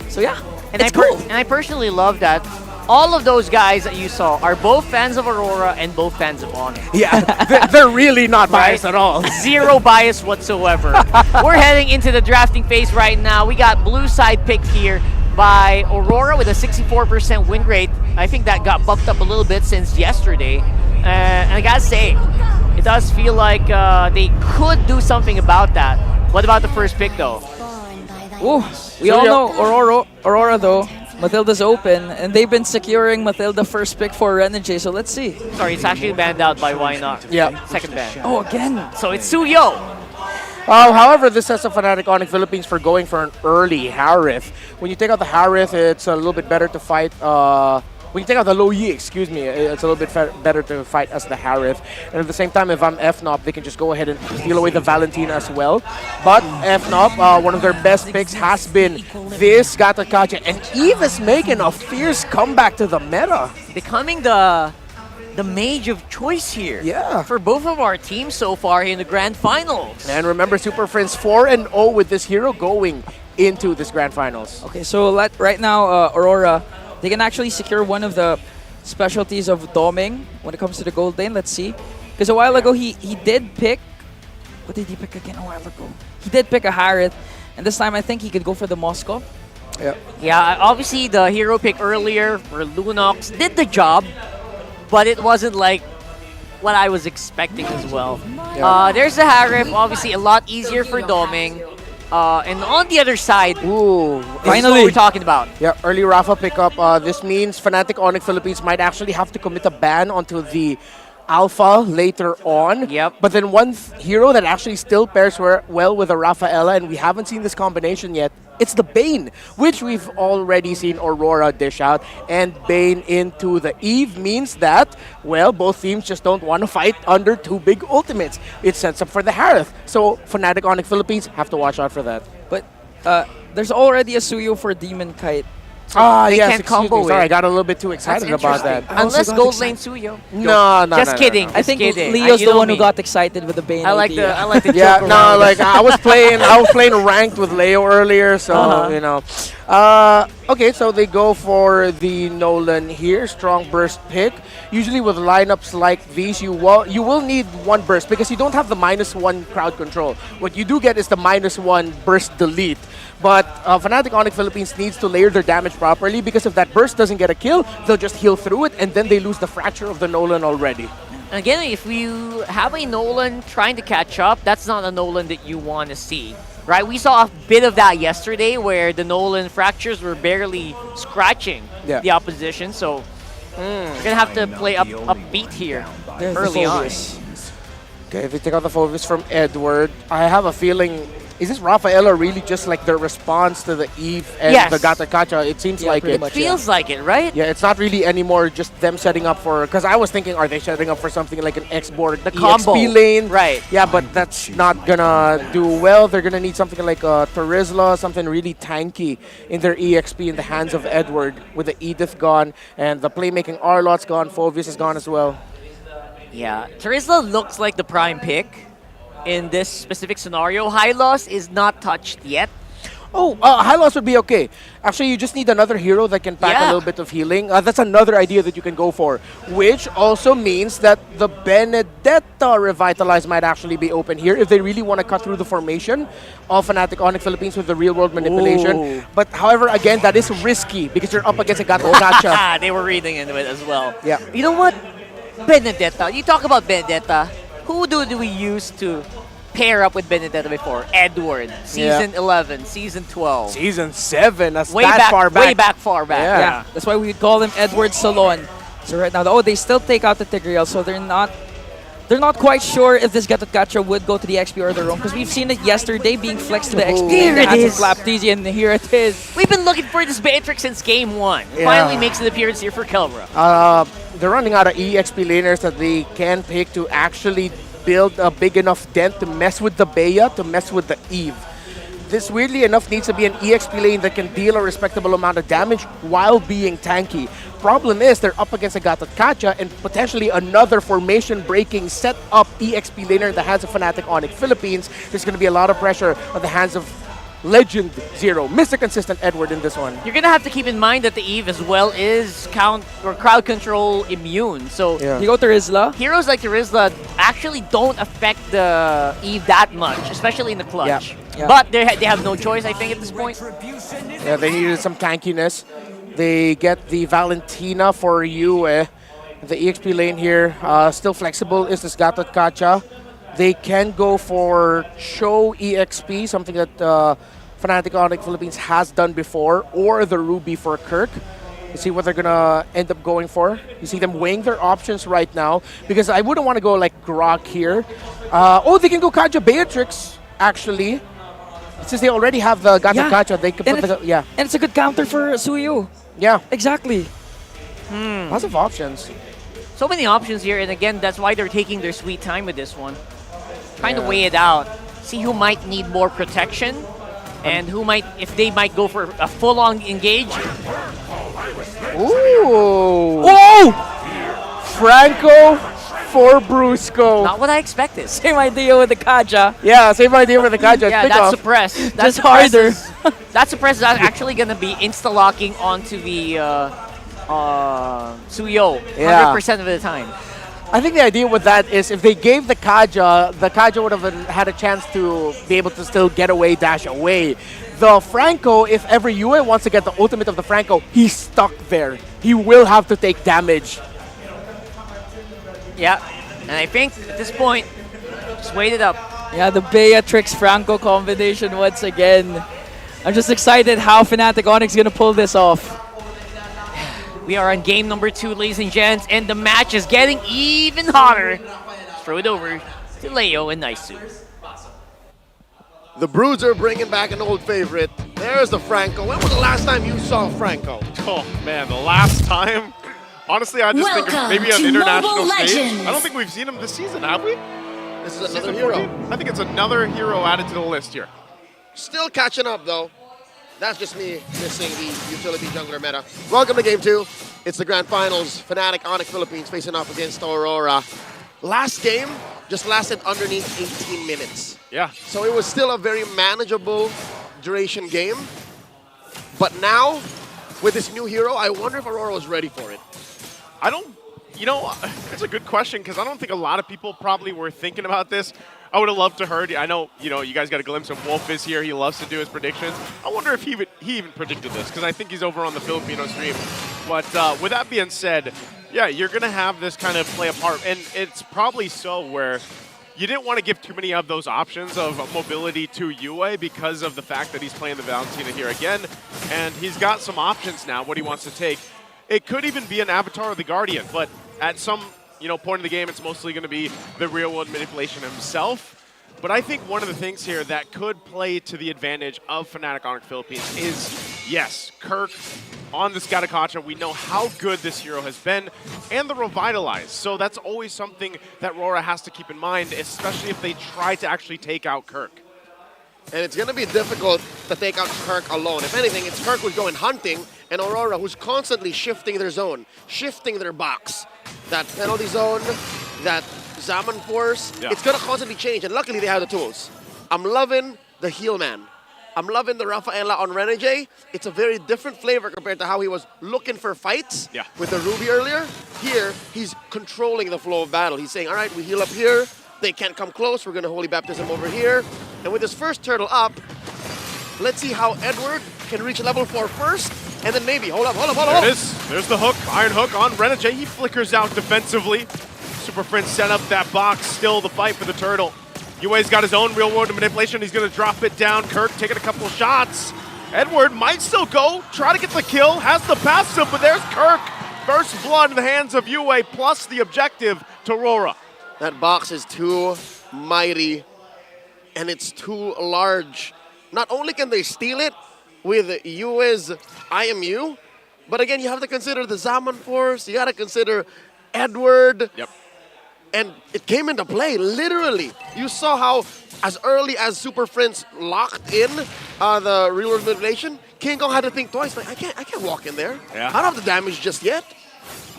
So yeah,
And
it's cool.
And I personally love that all of those guys that you saw are both fans of Aurora and both fans of Onic.
Yeah, they're really not biased at all.
Zero bias whatsoever. We're heading into the drafting phase right now. We got blue side picked here by Aurora with a 64% win rate. I think that got bumped up a little bit since yesterday. And I gotta say, it does feel like they could do something about that. What about the first pick though?
Ooh, we all know Aurora though. Matilda's open, and they've been securing Matilda first pick for Renegade, so let's see.
Sorry, it's actually banned out by Why Not.
Yeah.
Second ban.
Oh, again.
So it's Suyo.
However, this sets up Fnatic Onic Philippines for going for an early Harith. When you take out the Harith, it's a little bit better to fight. When you take out the low Yi, excuse me, it's a little bit better to fight as the Harith. And at the same time, if I'm FNOP, they can just go ahead and steal away the Valentina as well. But FNOP, one of their best picks has been this Gatakaja. And Eve is making a fierce comeback to the meta.
Becoming the mage of choice here.
Yeah.
For both of our teams so far in the grand finals.
And remember, Super Friends 4-0 with this hero going into this grand finals.
Okay, so right now, Aurora, they can actually secure one of the specialties of doming when it comes to the gold lane. Let's see. Because a while ago, he did pick... What did he pick again a while ago? He did pick a Harith. And this time, I think he could go for the Moscow.
Yeah.
Yeah, obviously the hero pick earlier for Lunox did the job, but it wasn't like what I was expecting as well.
Yeah.
There's the Harith, obviously a lot easier for doming. And on the other side,
ooh,
finally, what we're talking about.
Yeah, early Rafa pickup. This means Fnatic Onic Philippines might actually have to commit a ban onto the Alpha later on.
Yep.
But then one hero that actually still pairs well with a Rafaela, and we haven't seen this combination yet, it's the Bane, which we've already seen Aurora dish out. And Bane into the Eve means that, well, both teams just don't want to fight under two big ultimates. It sets up for the Harith. So Fnatic Onic Philippines have to watch out for that.
But there's already a Suyo for Demon Kite.
So
yes,
can't combo
Sorry,
it.
I got a little bit too excited about that.
Unless gold lane Suyo.
No.
Just kidding.
I think
kidding.
Leo's
You
the
know
one who
me.
got excited with the Bane
I like
idea.
the
Yeah,
joke
no,
around.
like I was playing ranked with Leo earlier, so you know. Okay, so they go for the Nolan here. Strong burst pick. Usually with lineups like these, you will need one burst because you don't have the -1 crowd control. What you do get is the -1 burst delete. But Fnatic Onic Philippines needs to layer their damage properly because if that burst doesn't get a kill, they'll just heal through it and then they lose the fracture of the Nolan already.
Again, if you have a Nolan trying to catch up, that's not a Nolan that you want to see. Right, we saw a bit of that yesterday where the Nolan fractures were barely scratching the opposition. So you're going to have to play upbeat here early on.
Okay, if we take out the focus from Edward, I have a feeling, is this Rafaela really just like their response to the Eve and the Gata Kacha? It seems like it.
It feels like it, right?
Yeah, it's not really anymore just them setting up for, because I was thinking, are they setting up for something like an X-board,
the combo
EXP lane?
Right.
Yeah, but that's not gonna do well. They're gonna need something like a Terizla, something really tanky in their EXP in the hands of Edward with the Edith gone and the playmaking Arlot's gone, Phoveus is gone as well.
Yeah, Terizla looks like the prime pick in this specific scenario. High loss is not touched yet.
Oh, high loss would be okay. Actually, you just need another hero that can pack a little bit of healing. That's another idea that you can go for, which also means that the Benedetta Revitalize might actually be open here if they really want to cut through the formation of Fnatic Onic Philippines with the real-world manipulation.
Ooh.
But however, again, that is risky because you're up against a Gato Gacha.
They were reading into it as well.
Yeah.
You know what? Benedetta. You talk about Benedetta. Who do we use to pair up with Benedetta before? Edward. Season 11, Season 12.
Season 7. That's
way
that
back,
far back.
Way back far back.
Yeah. That's why we call him Edward Salon. So right now, they still take out the Tigreal, so they're not quite sure if this Gatot Kacha would go to the XP or the roam, because we've seen it yesterday being flexed to the XP.
Here it is.
Flapteasy, and here it is.
We've been looking for this Beatrix since game 1. Finally makes an appearance here for Kelra.
They're running out of EXP laners that they can pick to actually build a big enough dent to mess with the Bea, to mess with the Eve. This, weirdly enough, needs to be an EXP lane that can deal a respectable amount of damage while being tanky. Problem is, they're up against a Gatot Kacha and potentially another formation-breaking set-up EXP laner in the hands of Fnatic Onic Philippines. There's going to be a lot of pressure on the hands of Legend Zero, Mr. Consistent Edward in this one.
You're going to have to keep in mind that the Eve as well is crowd control immune. So
you go Terizla.
Heroes like Terizla actually don't affect the Eve that much, especially in the clutch.
Yeah.
But they have no choice, I think, at this point.
Yeah, they needed some tankiness. They get the Valentina for Yue. The EXP lane here, still flexible, is this Gatot Kacha. They can go for Show EXP, something that Fnatic Onic Philippines has done before, or the Ruby for Kirk. You see what they're going to end up going for. You see them weighing their options right now, because I wouldn't want to go like Grok here. They can go Kaja Beatrix, actually. Since they already have the Gatot Kacha, they can put the...
And it's a good counter for Suyu.
Yeah.
Exactly.
Lots of options.
So many options here, and again, that's why they're taking their sweet time with this one. Trying to weigh it out. See who might need more protection, and who might, if they might go for a full-on engage.
Ooh! Whoa! Franco for Brusco.
Not what I expected.
Same idea with the Kaja.
Yeah, same idea with the Kaja.
Yeah, that's suppressed. That's
just harder.
That suppress is actually going to be insta-locking onto the Suyo 100% of the time.
I think the idea with that is if they gave the Kaja would have had a chance to be able to still get away, dash away. The Franco, if ever Yue wants to get the ultimate of the Franco, he's stuck there. He will have to take damage.
Yeah, and I think at this point, just wait it up.
Yeah, the Beatrix Franco combination once again. I'm just excited how Fnatic Onic's gonna pull this off.
We are on game number 2, ladies and gents, and the match is getting even hotter. Throw it over to Leo and Naisu.
The Bruiser bringing back an old favorite. There's the Franco. When was the last time you saw Franco?
Oh man, the last time? Honestly, I just think of maybe an international stage. I don't think we've seen him this season, have we?
This is another hero.
14? I think it's another hero added to the list here.
Still catching up though. That's just me missing the utility jungler meta. Welcome to game 2. It's the grand finals. Fnatic Onic Philippines facing off against Aurora. Last game just lasted underneath 18 minutes.
Yeah.
So it was still a very manageable duration game. But now, with this new hero, I wonder if Aurora was ready for it.
I don't, you know, it's a good question because I don't think a lot of people probably were thinking about this. I would have loved to heard. I know, you know, you guys got a glimpse of Wolf is here. He loves to do his predictions. I wonder if he even predicted this because I think he's over on the Filipino stream. But with that being said, yeah, you're going to have this kind of play a part. And it's probably so where you didn't want to give too many of those options of mobility to Yue because of the fact that he's playing the Valentina here again. And he's got some options now, what he wants to take. It could even be an Avatar or the Guardian, but at some point in the game, it's mostly going to be the real-world manipulation himself. But I think one of the things here that could play to the advantage of Fnatic Onic Philippines is, yes, Kirk on the Scatakacha. We know how good this hero has been, and the Revitalize. So that's always something that RORA has to keep in mind, especially if they try to actually take out Kirk.
And it's going to be difficult to take out Kirk alone. If anything, it's Kirk who's going hunting, and Aurora who's constantly shifting their zone, shifting their box. That penalty zone, that Zaman Force, it's going to constantly change, and luckily they have the tools. I'm loving the heal man. I'm loving the Rafaela on Renegade. It's a very different flavor compared to how he was looking for fights with the Ruby earlier. Here, he's controlling the flow of battle. He's saying, all right, we heal up here. They can't come close. We're going to Holy Baptism over here. And with his first turtle up, let's see how Edward can reach level 4 first. And then maybe, hold up.
There it is. There's the hook, Iron Hook on Renegade. He flickers out defensively. Super Prince set up that box, still the fight for the turtle. Yue's got his own real world manipulation. He's going to drop it down. Kirk taking a couple shots. Edward might still go, try to get the kill, has the passive, but there's Kirk. First blood in the hands of Yue, plus the objective to RORA.
That box is too mighty, and it's too large. Not only can they steal it with Yue's IMU, but again, you have to consider the Zaman Force, you got to consider Edward.
Yep.
And it came into play, literally. You saw how, as early as Super Friends locked in the real world manipulation, King Kong had to think twice, like, I can't walk in there.
Yeah.
I don't have the damage just yet.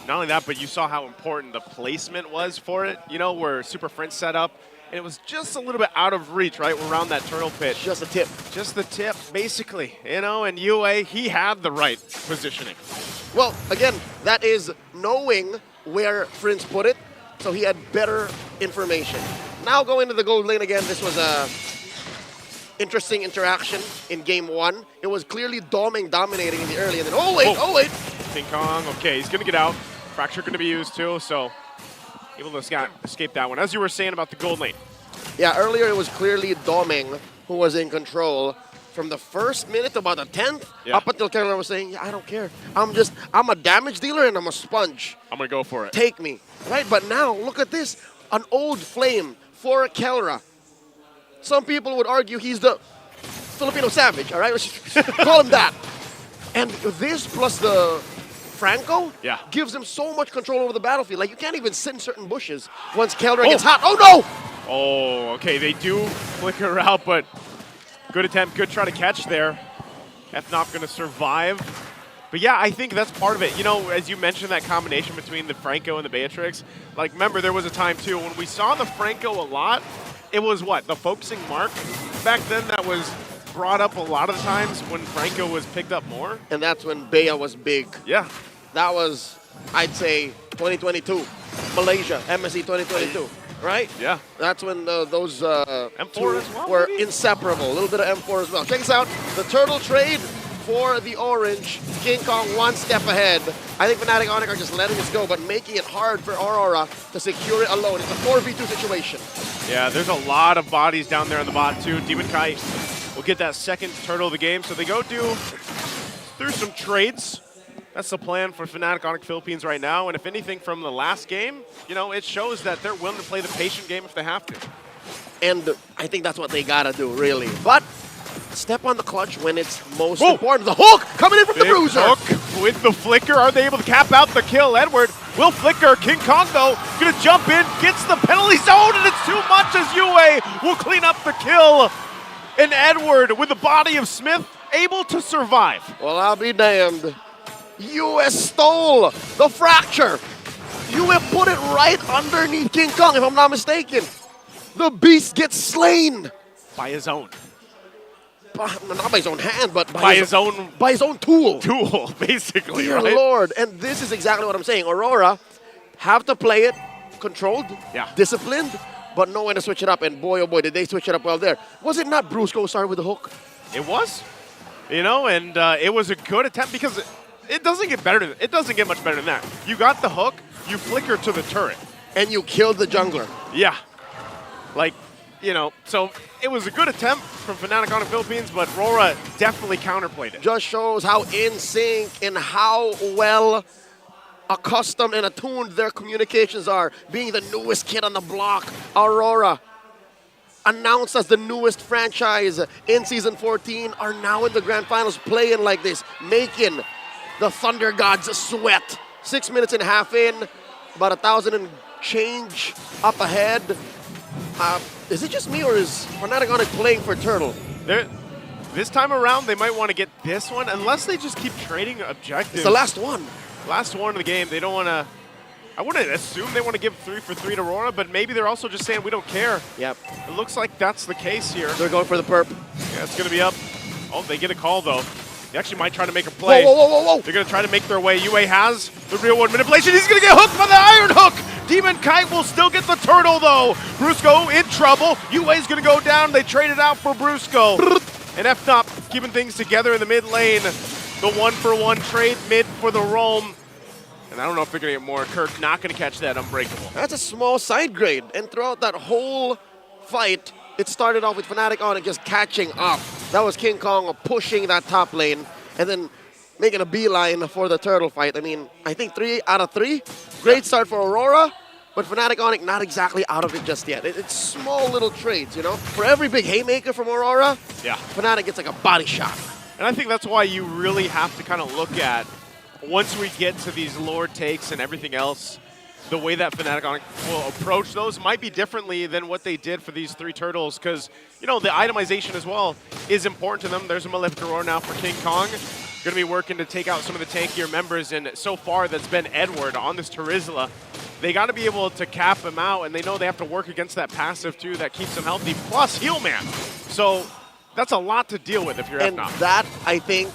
Not only that, but you saw how important the placement was for it, where Super Friends set up. And it was just a little bit out of reach, right, around that turtle pit.
Just a tip.
Just the tip, basically, and Yue, he had the right positioning.
Well, again, that is knowing where Prince put it, so he had better information. Now going to the gold lane again, this was a interesting interaction in game 1. It was clearly dominating in the early, and then, oh wait.
King Kong, okay, he's gonna get out. Fracture gonna be used too, so able to escape that one. As you were saying about the gold lane.
Yeah, earlier it was clearly Doming who was in control from the first minute to about the 10th, up until Kevin was saying, yeah, I don't care. I'm a damage dealer and I'm a sponge.
I'm gonna go for it.
Take me, right? But now, look at this. An old flame for Kelra. Some people would argue he's the Filipino savage, all right? Let's call him that. And this plus the Franco gives him so much control over the battlefield. Like, you can't even sit in certain bushes once Kelra gets hot. Oh, no!
Oh, okay, they do flicker out, but good attempt, good try to catch there. FNOP gonna survive. But yeah, I think that's part of it. As you mentioned, that combination between the Franco and the Beatrix. Like, remember, there was a time, too, when we saw the Franco a lot, it was what? The focusing mark back then that was brought up a lot of the times when Franco was picked up more.
And that's when Bea was big.
Yeah.
That was, I'd say, 2022. Malaysia, MSC 2022. Right?
Yeah.
That's when those
M4 as well,
were
maybe?
inseparable. A little bit of M4 as well. Check this out. The turtle trade for the orange. King Kong one step ahead. I think Fnatic Onic are just letting this go, but making it hard for Aurora to secure it alone. It's a 4v2 situation.
Yeah, there's a lot of bodies down there on the bot, too. Demon Kite will get that second turtle of the game. So they go through some trades. That's the plan for Fnatic Onic Philippines right now. And if anything from the last game, it shows that they're willing to play the patient game if they have to.
And I think that's what they gotta do, really. But step on the clutch when it's most important. The hook coming in from the bruiser.
Hook with the flicker. Are they able to cap out the kill? Edward will flicker. King Kong, though, gonna jump in, gets the penalty zone, and it's too much as Yue will clean up the kill. And Edward, with the body of Smith, able to survive.
Well, I'll be damned. Yue stole the fracture. Yue put it right underneath King Kong, if I'm not mistaken. The beast gets slain.
By his own.
not by his own hand, but
by his own
tool.
Tool, basically,
Dear
right?
Lord. And this is exactly what I'm saying. Aurora have to play it controlled, disciplined, but know when to switch it up. And boy, oh boy, did they switch it up well there. Was it not Brusco started with the hook?
It was, you know, and it was a good attempt because it doesn't get better. It doesn't get much better than that. You got the hook, you flicker to the turret,
and you killed the jungler.
Yeah, like, you know, so it was a good attempt from Fnatic Onic Philippines, but RORA definitely counterplayed it.
Just shows how in sync and how well accustomed and attuned their communications are. Being the newest kid on the block, Aurora, announced as the newest franchise in Season 14, are now in the Grand Finals playing like this, making the Thunder Gods sweat. 6 minutes and a half in, about 1,000 and change up ahead. Is it just me, or is Fnatic Onic playing for Turtle?
This time around, they might want to get this one, unless they just keep trading objectives.
It's the last one.
Last one of the game. They don't want to... I wouldn't assume they want to give 3 for 3 to RORA, but maybe they're also just saying we don't care.
Yep.
It looks like that's the case here.
They're going for the perp.
Yeah, it's going to be up. Oh, they get a call, though. They actually might try to make a play.
Whoa, whoa, whoa, whoa, whoa.
They're going to try to make their way. UA has the real world manipulation. He's going to get hooked by the iron hook. Demon Kite will still get the turtle, though. Brusco in trouble. UA's going to go down. They traded out for Brusco. And FNOP keeping things together in the mid lane. The 1-for-1 trade mid for the roam. And I don't know if they're going to get more. Kirk not going to catch that unbreakable.
That's a small side grade. And throughout that whole fight, it started off with Fnatic Onic just catching up. That was King Kong pushing that top lane and then making a beeline for the turtle fight. I mean, I think 3 out of 3. Great start for Aurora, but Fnatic Onic not exactly out of it just yet. It's small little trades, you know? For every big haymaker from Aurora, Fnatic gets like a body shot.
And I think that's why you really have to kind of look at, once we get to these Lord takes and everything else, the way that Fnatic Onic will approach those might be differently than what they did for these 3 turtles, because, you know, the itemization as well is important to them. There's a Malefic Aurora now for King Kong. Going to be working to take out some of the tankier members, and so far that's been Edward on this Terizla. They got to be able to cap him out, and they know they have to work against that passive too that keeps them healthy, plus heal man. So that's a lot to deal with if you're
And
FNOP.
that, I think,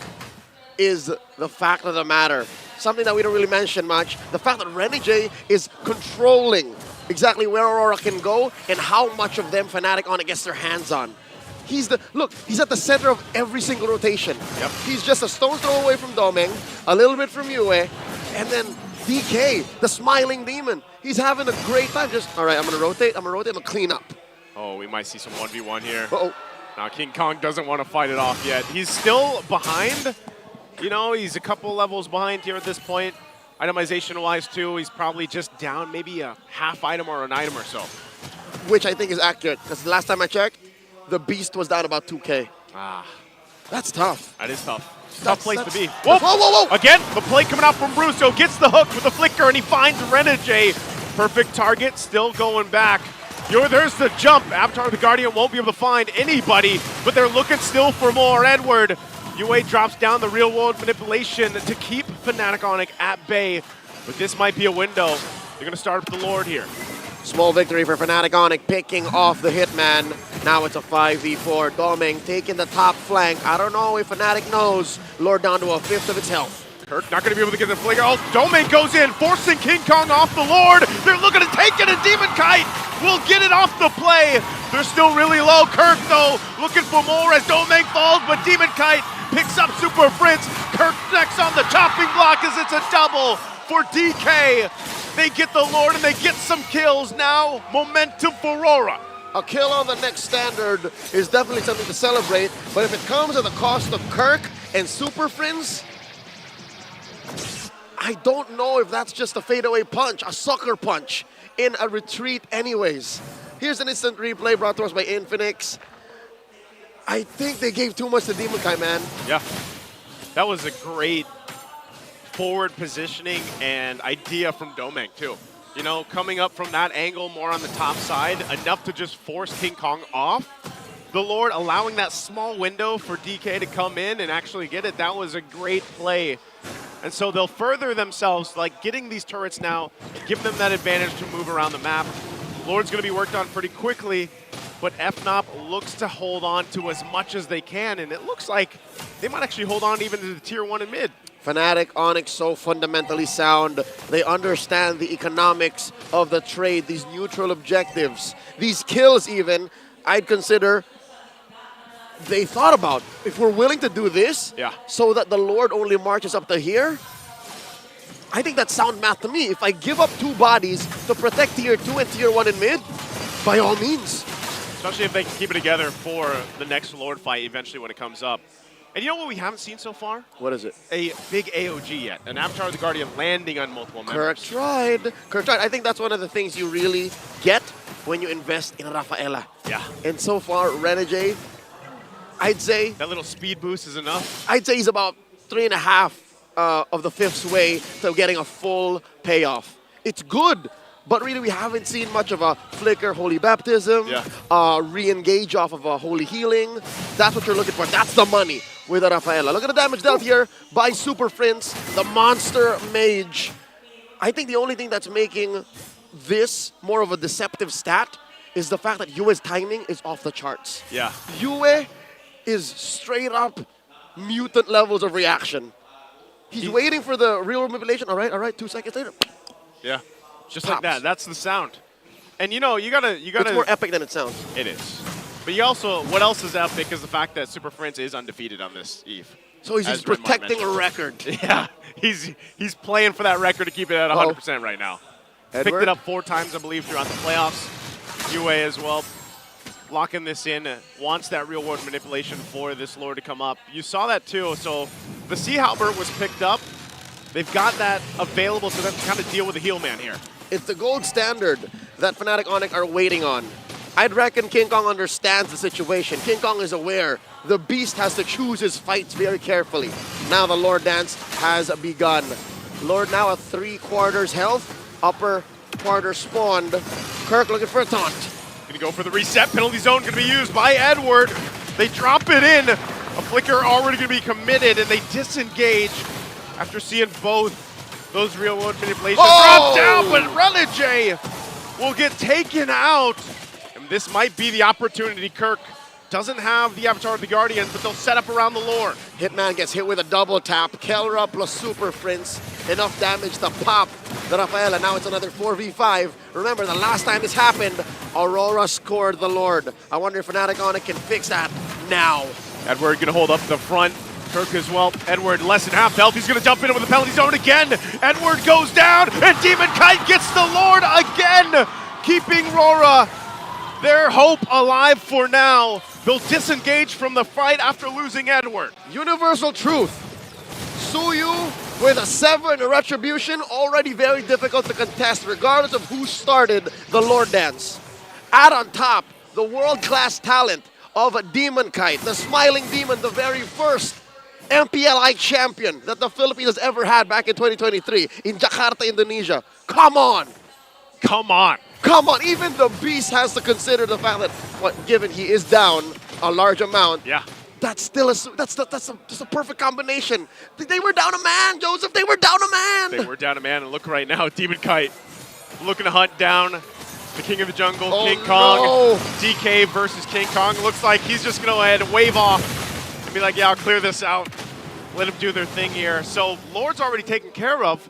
is the fact of the matter. Something that we don't really mention much, the fact that Renegade is controlling exactly where Aurora can go and how much of them Fnatic Onic gets their hands on. He's at the center of every single rotation.
Yep.
He's just a stone's throw away from Domeng, a little bit from Yue, and then DK, the smiling demon. He's having a great time. Just, all right, I'm going to rotate, I'm going to clean up.
Oh, we might see some 1v1 here.
Uh-oh.
Now, King Kong doesn't want to fight it off yet. He's still behind. You know, he's a couple levels behind here at this point. Itemization-wise, too, he's probably just down maybe a half item or an item or so.
Which I think is accurate, because the last time I checked, the Beast was down about 2K.
Ah.
That's tough.
That is tough. Tough place to be.
Whoa, whoa, whoa!
Again, the play coming out from Brusco. Gets the hook with the flicker, and he finds Renegade. Perfect target, still going back. There's the jump. Avatar the Guardian won't be able to find anybody, but they're looking still for more. Edward. UA drops down the real-world manipulation to keep Fnatic Onic at bay, but this might be a window. They're going to start up the Lord here.
Small victory for Fnatic Onic, picking off the Hitman. Now it's a 5v4. Domeng taking the top flank. I don't know if Fnatic knows. Lord down to a 1/5 of its health.
Kirk not going to be able to get the flicker. Oh, Domeng goes in, forcing King Kong off the Lord. They're looking to take it, and Demon Kite will get it off the play. They're still really low. Kirk, though, looking for more as Domeng falls, but Demon Kite picks up Super Prince. Kirk next on the chopping block as it's a double for DK. They get the Lord and they get some kills. Now, momentum for RORA.
A kill on the next standard is definitely something to celebrate, but if it comes at the cost of Kirk and Super Prince, I don't know if that's just a fadeaway punch, a sucker punch in a retreat anyways. Here's an instant replay brought to us by Infinix. I think they gave too much to Demon Kai, man.
Yeah, that was a great forward positioning and idea from Domeng too. You know, coming up from that angle more on the top side, enough to just force King Kong off the Lord, allowing that small window for DK to come in and actually get it. That was a great play. And so they'll further themselves, like getting these turrets now, give them that advantage to move around the map. Lord's going to be worked on pretty quickly. but FNOP looks to hold on to as much as they can, and it looks like they might actually hold on even to the tier 1 and mid.
Fnatic Onic so fundamentally sound. They understand the economics of the trade, these neutral objectives, these kills even, I'd consider they thought about. If we're willing to do this, so that the Lord only marches up to here, I think that's sound math to me. If I give up 2 bodies to protect tier 2 and tier 1 in mid, by all means.
Especially if they can keep it together for the next Lord fight eventually when it comes up. And you know what we haven't seen so far?
What is it?
A big AOG yet. An Avatar of the Guardian landing on multiple members.
Kirk tried. I think that's one of the things you really get when you invest in Rafaela.
Yeah.
And so far, Renegade, I'd say...
That little speed boost is enough?
I'd say he's about 3.5 of the 5th's way to getting a full payoff. It's good, but really we haven't seen much of a flicker Holy Baptism, re-engage off of a Holy Healing. That's what you're looking for. That's the money with a Rafaela. Look at the damage dealt here by Super Prince, the Monster Mage. I think the only thing that's making this more of a deceptive stat is the fact that Yue's timing is off the charts.
Yeah.
Yue is straight up mutant levels of reaction. He's waiting for the real manipulation. All right, 2 seconds later.
Yeah, just like that. That's the sound. And you know, you gotta.
It's more epic than it sounds.
It is. But you also, what else is epic is the fact that Super Prince is undefeated on this Eve.
So he's just protecting a record.
Yeah, he's playing for that record to keep it at 100% right now. Picked it up 4 times, I believe, throughout the playoffs. UA as well, locking this in, wants that real world manipulation for this Lord to come up. You saw that too, so the Sea Halberd was picked up. They've got that available to them to kind of deal with the heel man here.
It's the gold standard that Fnatic Onic are waiting on. I'd reckon King Kong understands the situation. King Kong is aware the Beast has to choose his fights very carefully. Now the Lord dance has begun. Lord now at 3/4 health, upper quarter spawned. Kirk looking for a taunt.
Gonna go for the reset. Penalty zone gonna be used by Edward. They drop it in. A flicker already gonna be committed, and they disengage after seeing both those real world manipulations drop down, but Renegade will get taken out. And this might be the opportunity. Kirk doesn't have the Avatar of the Guardian, but they'll set up around the Lord.
Hitman gets hit with a double tap. Kelra plus Super Prince. Enough damage to pop the Rafaela. Now it's another 4v5. Remember, the last time this happened, Aurora scored the Lord. I wonder if Fnatic Onic can fix that now.
Edward gonna hold up the front. Kirk as well. Edward less than half health. He's gonna jump in with the penalty zone again. Edward goes down, and Demon Kite gets the Lord again, keeping RORA their hope alive for now. They'll disengage from the fight after losing Edward.
Universal truth. Suyu with a 7 retribution, already very difficult to contest regardless of who started the Lord Dance. Add on top the world-class talent of a Demon Kite, the Smiling Demon, the very first MPLI champion that the Philippines has ever had back in 2023 in Jakarta, Indonesia. Come on.
Come on.
Come on. Even the Beast has to consider the fact that, given he is down a large amount, that's still that's a perfect combination. They were down a man, Joseph. They were down a man.
They were down a man, and look right now, Demon Kite looking to hunt down the King of the Jungle, King Kong.
No.
DK versus King Kong. Looks like he's just going to go ahead and wave off and be like, yeah, I'll clear this out. Let them do their thing here. So Lord's already taken care of.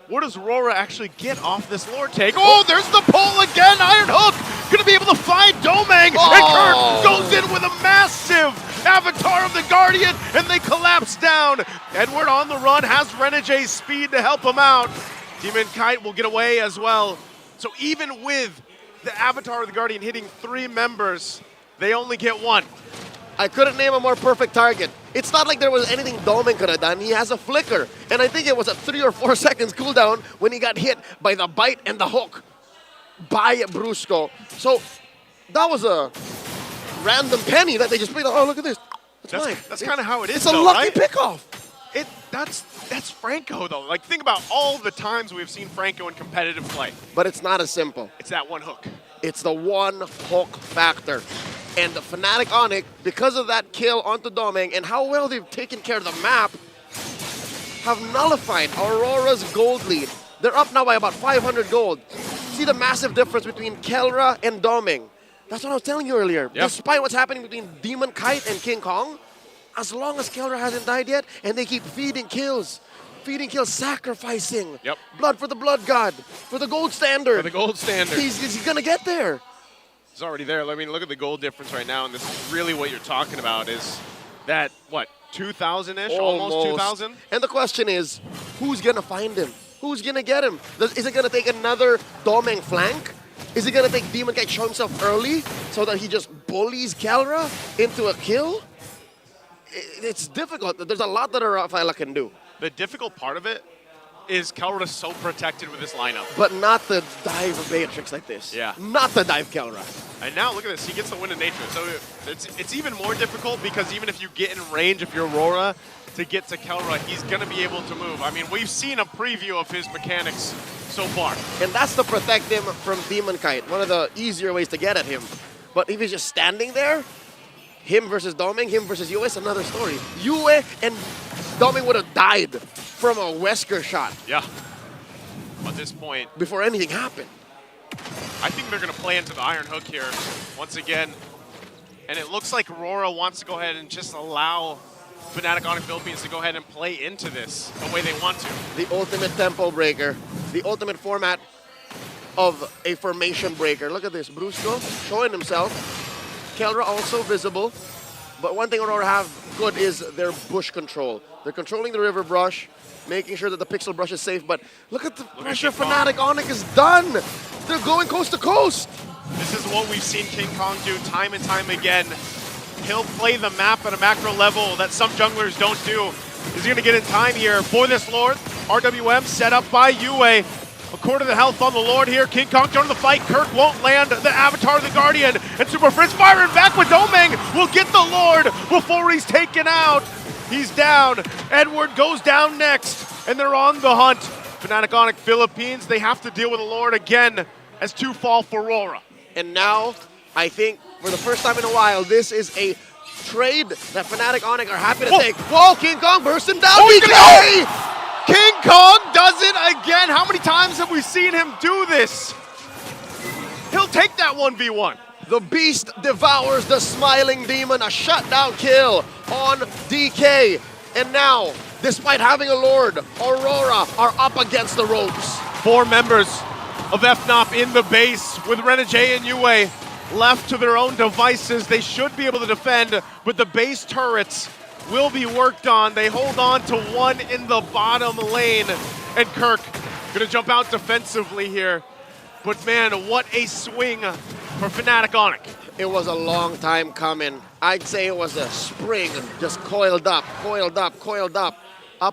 What does RORA actually get off this Lord take? Oh, there's the pull again. Iron Hook going to be able to find Domang. And Kirk goes in with a massive Avatar of the Guardian, and they collapse down. Edward on the run, has Renegade's speed to help him out. Demon Kite will get away as well. So even with the Avatar of the Guardian hitting 3 members, they only get 1.
I couldn't name a more perfect target. It's not like there was anything Domang could have done. He has a flicker. And I think it was a 3 or 4 seconds cooldown when he got hit by the bite and the hook by Brusco. So that was a random penny that they just played. Oh, look at this. That's mine.
That's kind of how it is.
It's a lucky pickoff.
That's Franco, though. Like, think about all the times we've seen Franco in competitive play.
But it's not as simple.
It's that one hook.
It's the one hook factor. And the Fnatic Onic, because of that kill onto Domang and how well they've taken care of the map, have nullified Aurora's gold lead. They're up now by about 500 gold. See the massive difference between Kelra and Domang. That's what I was telling you earlier.
Yep.
Despite what's happening between Demon Kite and King Kong, as long as Kelra hasn't died yet, and they keep feeding kills, sacrificing.
Yep.
Blood for the blood god, for the gold standard.
For the gold standard.
He's gonna get there.
He's already there. I mean, look at the gold difference right now, and this is really what you're talking about is that, what, 2,000-ish? Almost 2,000?
And the question is, who's gonna find him? Who's gonna get him? Is it gonna take another Domeng flank? Is it gonna take Demon Kite show himself early so that he just bullies Kelra into a kill? It's difficult. There's a lot that Rafaela can do.
The difficult part of it is Kelra is so protected with this lineup.
But not the dive Beatrix like this.
Yeah.
Not the dive Kelra.
And now look at this, he gets the win in nature. So it's even more difficult because even if you get in range, if you're Aurora, to get to Kelra, he's gonna be able to move. I mean, we've seen a preview of his mechanics so far.
And that's to protect him from Demon Kite, one of the easier ways to get at him. But if he's just standing there, him versus Domeng, him versus Yue is another story. Yue and Domeng would have died from a Wesker shot.
Yeah. At this point,
before anything happened.
I think they're gonna play into the Iron Hook here once again. And it looks like Aurora wants to go ahead and just allow Fnatic Onic Philippines to go ahead and play into this the way they want to.
The ultimate tempo breaker, the ultimate format of a formation breaker. Look at this, Brusco showing himself. Kelra also visible. But one thing Aurora have good is their bush control. They're controlling the river brush, making sure that the pixel brush is safe. But look at the pressure Fnatic Onic is done. They're going coast to coast.
This is what we've seen King Kong do time and time again. He'll play the map at a macro level that some junglers don't do. He's going to get in time here for this Lord. RWM set up by Yue. A quarter of the health on the Lord here. King Kong joining the fight. Kirk won't land the Avatar of the Guardian. And Super Fritz firing back with Domeng will get the Lord before he's taken out. He's down. Edward goes down next. And they're on the hunt. Fnatic Onic Philippines, they have to deal with the Lord again as two fall for Aurora.
And now, I think, for the first time in a while, this is a trade that Fnatic Onic are happy to take. Whoa, King Kong bursting down. BK!
King Kong does it again. How many times have we seen him do this? He'll take that 1v1.
The beast devours the smiling demon. A shutdown kill on DK. And now, despite having a Lord, Aurora are up against the ropes.
4 members of FNOP in the base with Renegade and Yue left to their own devices. They should be able to defend, but the base turrets will be worked on. They hold on to one in the bottom lane. And Kirk gonna jump out defensively here. But man, what a swing for Fnatic Onic.
It was a long time coming. I'd say it was a spring, just coiled up, coiled up, coiled up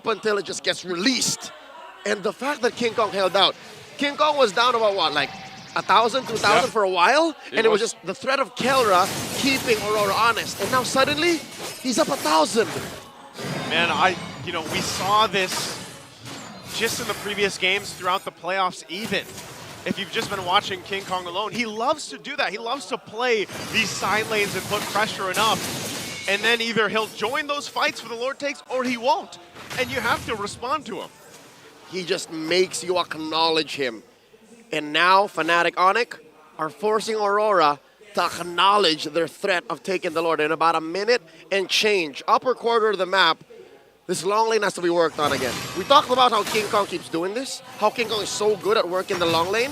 until it just gets released. And the fact that King Kong held out. King Kong was down about what, like 1,000, 2,000 for a while? And it was just the threat of Kelra keeping Aurora honest. And now suddenly, he's up 1,000.
Man, we saw this just in the previous games throughout the playoffs even. If you've just been watching King Kong alone, he loves to do that. He loves to play these side lanes and put pressure enough. And then either he'll join those fights for the Lord takes or he won't. And you have to respond to him.
He just makes you acknowledge him. And now Fnatic Onic are forcing Aurora to acknowledge their threat of taking the Lord. In about a minute and change, upper quarter of the map, this long lane has to be worked on again. We talked about how King Kong keeps doing this, how King Kong is so good at working the long lane.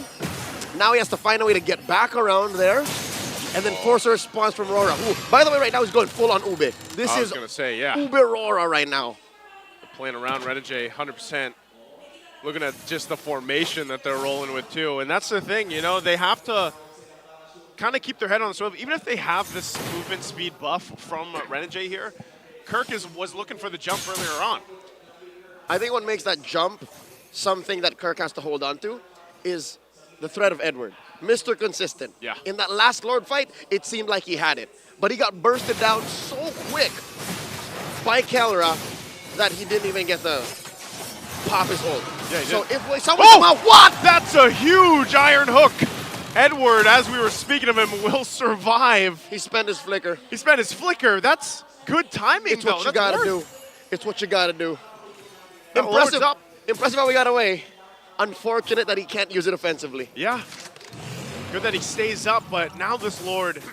Now he has to find a way to get back around there and then force a response from Aurora. Ooh, by the way, right now he's going full on Ube. This is
gonna say, yeah.
Ube Aurora right now.
They're playing around Renegade 100%. Looking at just the formation that they're rolling with too. And that's the thing, they have to kind of keep their head on the swivel. Even if they have this movement speed buff from Renegade here, Kirk was looking for the jump earlier on.
I think what makes that jump something that Kirk has to hold on to is the threat of Edward. Mr. Consistent.
Yeah.
In that last Lord fight, it seemed like he had it. But he got bursted down so quick by Kelra that he didn't even get the pop his ult.
Yeah,
so if someone come out, what?
That's a huge Iron Hook. Edward, as we were speaking of him, will survive.
He spent his flicker.
He spent his flicker. That's good timing,
It's what you gotta do. It's what you gotta do.
That
Impressive.
Lord's up.
Impressive how we got away. Unfortunate that he can't use it offensively.
Yeah. Good that he stays up, but now this Lord,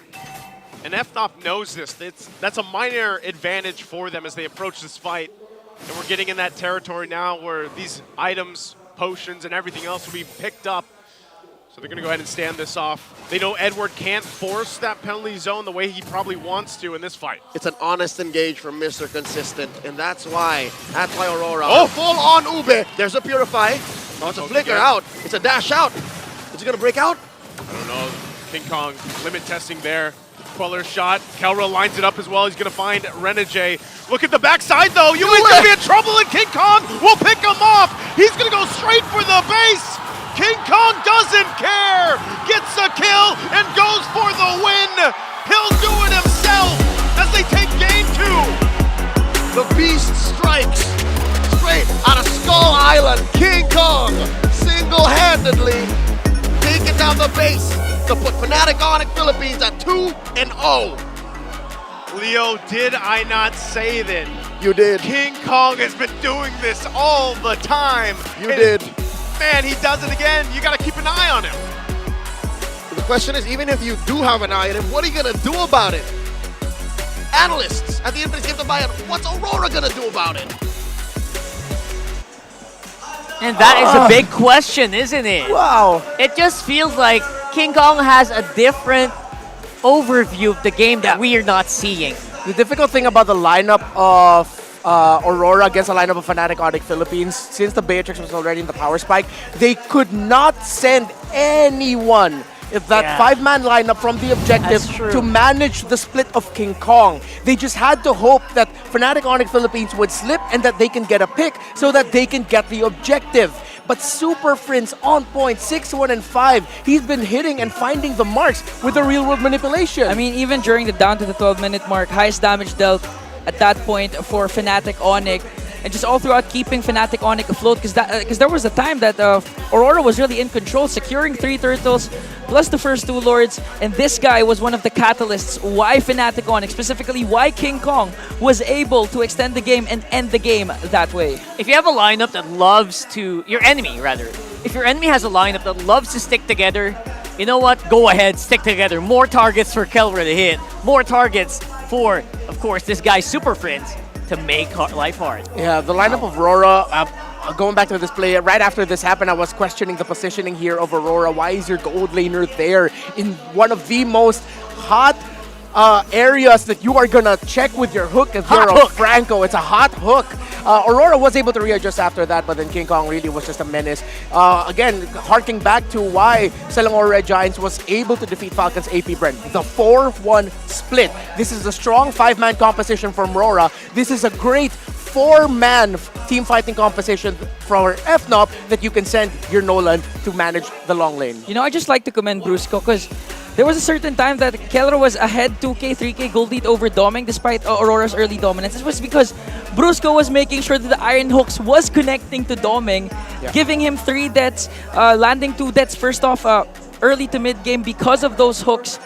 and FNOP knows this. That's a minor advantage for them as they approach this fight. And we're getting in that territory now where these items, potions, and everything else will be picked up. So they're going to go ahead and stand this off. They know Edward can't force that penalty zone the way he probably wants to in this fight.
It's an honest engage from Mr. Consistent, and that's why Aurora. Oh, full on Ube. There's a Purify. Oh, it's a flicker out. It's a dash out. Is it going to break out?
I don't know. King Kong limit testing there. Queller shot. Kelra lines it up as well. He's going to find Renegade. Look at the backside, though. You ain't going to be in trouble, and King Kong will pick him off. He's going to go straight for the base. King Kong doesn't care. Gets a kill and goes for the win. He'll do it himself as they take game 2.
The beast strikes straight out of Skull Island. King Kong single-handedly taking down the base to put Fnatic Onic Philippines at 2-0.
Leo, did I not say that?
You did.
King Kong has been doing this all the time.
You did.
Man, he does it again. You got to keep an eye on him.
The question is, even if you do have an eye on him, what are you going to do about it? Analysts at the Infinite Game to buy it. What's Aurora going to do about it?
And that is a big question, isn't it?
Wow.
It just feels like King Kong has a different overview of the game that we are not seeing.
The difficult thing about the lineup of Aurora against the lineup of Fnatic Onic Philippines, since the Beatrix was already in the power spike, they could not send anyone if that 5-man lineup from the objective to manage the split of King Kong. They just had to hope that Fnatic Onic Philippines would slip and that they can get a pick so that they can get the objective. But Super Prince on point, 6-1 and 5. He's been hitting and finding the marks with the real-world manipulation.
I mean, even during the down to the 12-minute mark, highest damage dealt at that point for Fnatic Onic, and just all throughout keeping Fnatic Onic afloat, because there was a time that Aurora was really in control, securing 3 turtles plus the first 2 lords, and this guy was one of the catalysts why Fnatic Onic, specifically why King Kong, was able to extend the game and end the game that way.
If you have a lineup that loves to, your enemy rather, if your enemy has a lineup that loves to stick together, you know what? Go ahead, stick together. More targets for Kelra to hit. More targets for, of course, this guy Super Friends to make life hard.
Yeah, the lineup of Aurora, going back to this play, right after this happened, I was questioning the positioning here of Aurora. Why is your gold laner there in one of the most hot areas that you are gonna check with your hook if you're a Franco? It's a hot hook. Aurora was able to readjust after that, but then King Kong really was just a menace. Again, harking back to why Selangor Red Giants was able to defeat Falcon's AP Brent. The 4-1 split. This is a strong 5-man composition from Aurora. This is a great 4-man team fighting composition for FNOP that you can send your Nolan to manage the long lane.
You know, I just like to commend Brusco because there was a certain time that Kelra was ahead 2K, 3K gold lead over Doming despite Aurora's early dominance. This was because Brusco was making sure that the Iron Hooks was connecting to Doming, giving him 3 deaths, landing 2 deaths first off early to mid game because of those hooks.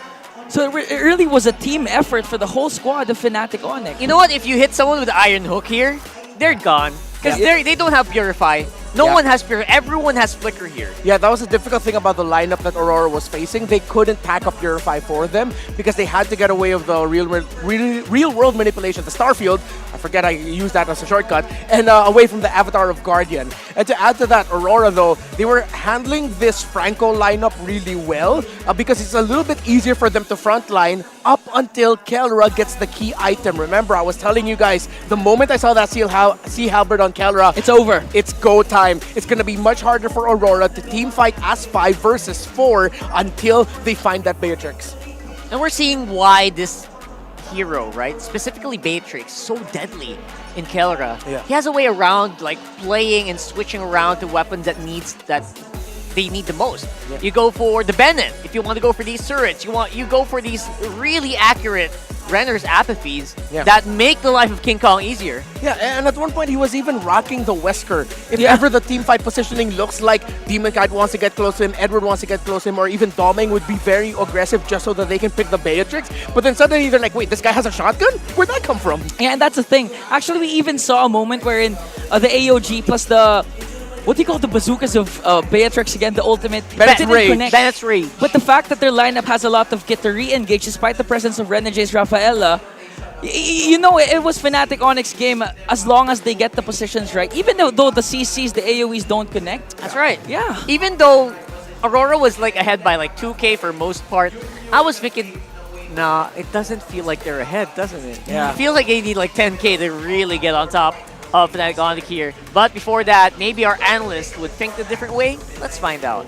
So it really was a team effort for the whole squad of Fnatic Onic.
You know what? If you hit someone with the Iron Hook here, they're gone. Because they don't have Purify. No one has Purify. Everyone has Flicker here.
Yeah, that was a difficult thing about the lineup that Aurora was facing. They couldn't pack up Purify for them because they had to get away with the real-world manipulation, the Starfield. I forget I used that as a shortcut. And away from the Avatar of Guardian. And to add to that, Aurora, though, they were handling this Franco lineup really well because it's a little bit easier for them to frontline up until Kelra gets the key item. Remember, I was telling you guys, the moment I saw that Sea Halberd on Kelra,
it's over.
It's go time. It's going to be much harder for Aurora to team fight as 5 versus 4 until they find that Beatrix.
And we're seeing why this hero, right, specifically Beatrix, so deadly in Kelra.
Yeah.
He has a way around, like, playing and switching around to weapons that they need the most.
Yeah.
You go for the Bennett if you want to go for these turrets. You go for these really accurate Renner's apathies that make the life of King Kong easier.
Yeah, and at one point he was even rocking the Wesker. If ever the team fight positioning looks like Demon Kite wants to get close to him, Edward wants to get close to him, or even Doming would be very aggressive just so that they can pick the Beatrix. But then suddenly they're like, wait, this guy has a shotgun? Where'd that come from?
Yeah, and that's the thing. Actually, we even saw a moment wherein the AOG plus the what do you call the bazookas of Beatrix again, the ultimate?
Bennett
It didn't
Rage.
connect.
Bennett's Rage.
But the fact that their lineup has a lot of kit to re-engage despite the presence of Renege's Rafaela, you know, it was Fnatic Onyx game as long as they get the positions right. Even though the CCs, the AoEs don't connect.
That's right.
Yeah.
Even though Aurora was like ahead by like 2K for most part, I was thinking, nah, it doesn't feel like they're ahead, doesn't it?
Yeah.
It feels like they need like 10K to really get on top of Fnatic Onic here. But before that, maybe our analyst would think the different way. Let's find out.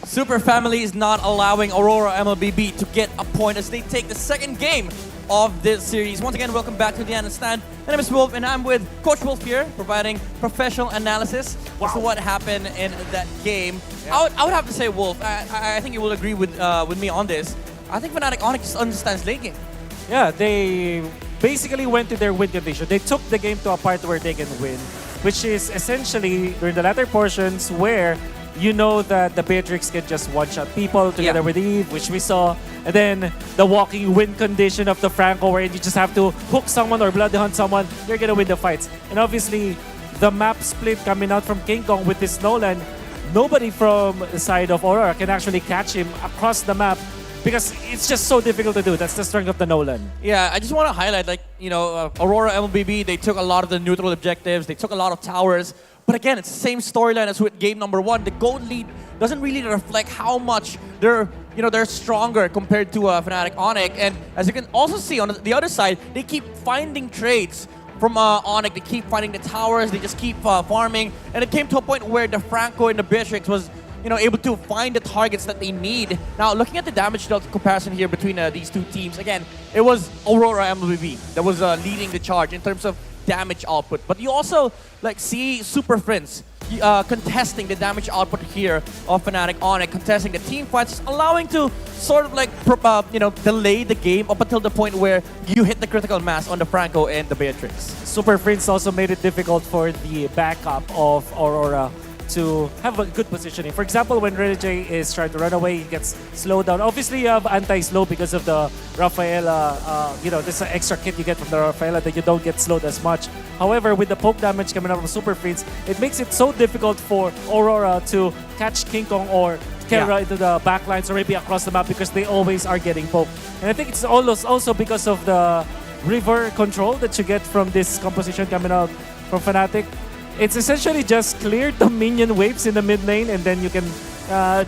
Super Family is not allowing Aurora MLBB to get a point as they take the second game of this series. Once again, welcome back to the Stand. My name is Wolf, and I'm with Coach Wolf here, providing professional analysis as to what happened in that game. I would have to say, Wolf, I think you will agree with me on this. I think Fnatic Onic just understands late game.
Yeah, they basically went to their win condition. They took the game to a part where they can win, which is essentially during the latter portions where you know that the Beatrix can just one-shot people together with Eve, which we saw. And then the walking win condition of the Franco where you just have to hook someone or bloody hunt someone, you're gonna win the fights. And obviously, the map split coming out from King Kong with this Nolan, nobody from the side of Aurora can actually catch him across the map because it's just so difficult to do. That's the strength of the Nolan.
Yeah, I just want to highlight, like, you know, Aurora MLBB, they took a lot of the neutral objectives, they took a lot of towers. But again, it's the same storyline as with game number 1. The gold lead doesn't really reflect how much they're stronger compared to Fnatic Onic. And as you can also see on the other side, they keep finding trades from Onic. They keep finding the towers. They just keep farming. And it came to a point where the Franco and the Beatrix was, able to find the targets that they need. Now, looking at the damage dealt comparison here between these two teams, again, it was Aurora MLBB that was leading the charge in terms of damage output. But you also see Super Friends contesting the damage output here of Fnatic Onic, contesting the team fights, allowing to sort of delay the game up until the point where you hit the critical mass on the Franco and the Beatrix.
Super Prince also made it difficult for the backup of Aurora to have a good positioning. For example, when Renegade is trying to run away, he gets slowed down. Obviously, you have anti-slow because of the Rafaela, this extra kit you get from the Rafaela that you don't get slowed as much. However, with the poke damage coming out of Super Prince, it makes it so difficult for Aurora to catch King Kong or Kera into the backlines or maybe across the map because they always are getting poked. And I think it's also because of the river control that you get from this composition coming out from Fnatic. It's essentially just clear the minion waves in the mid lane and then you can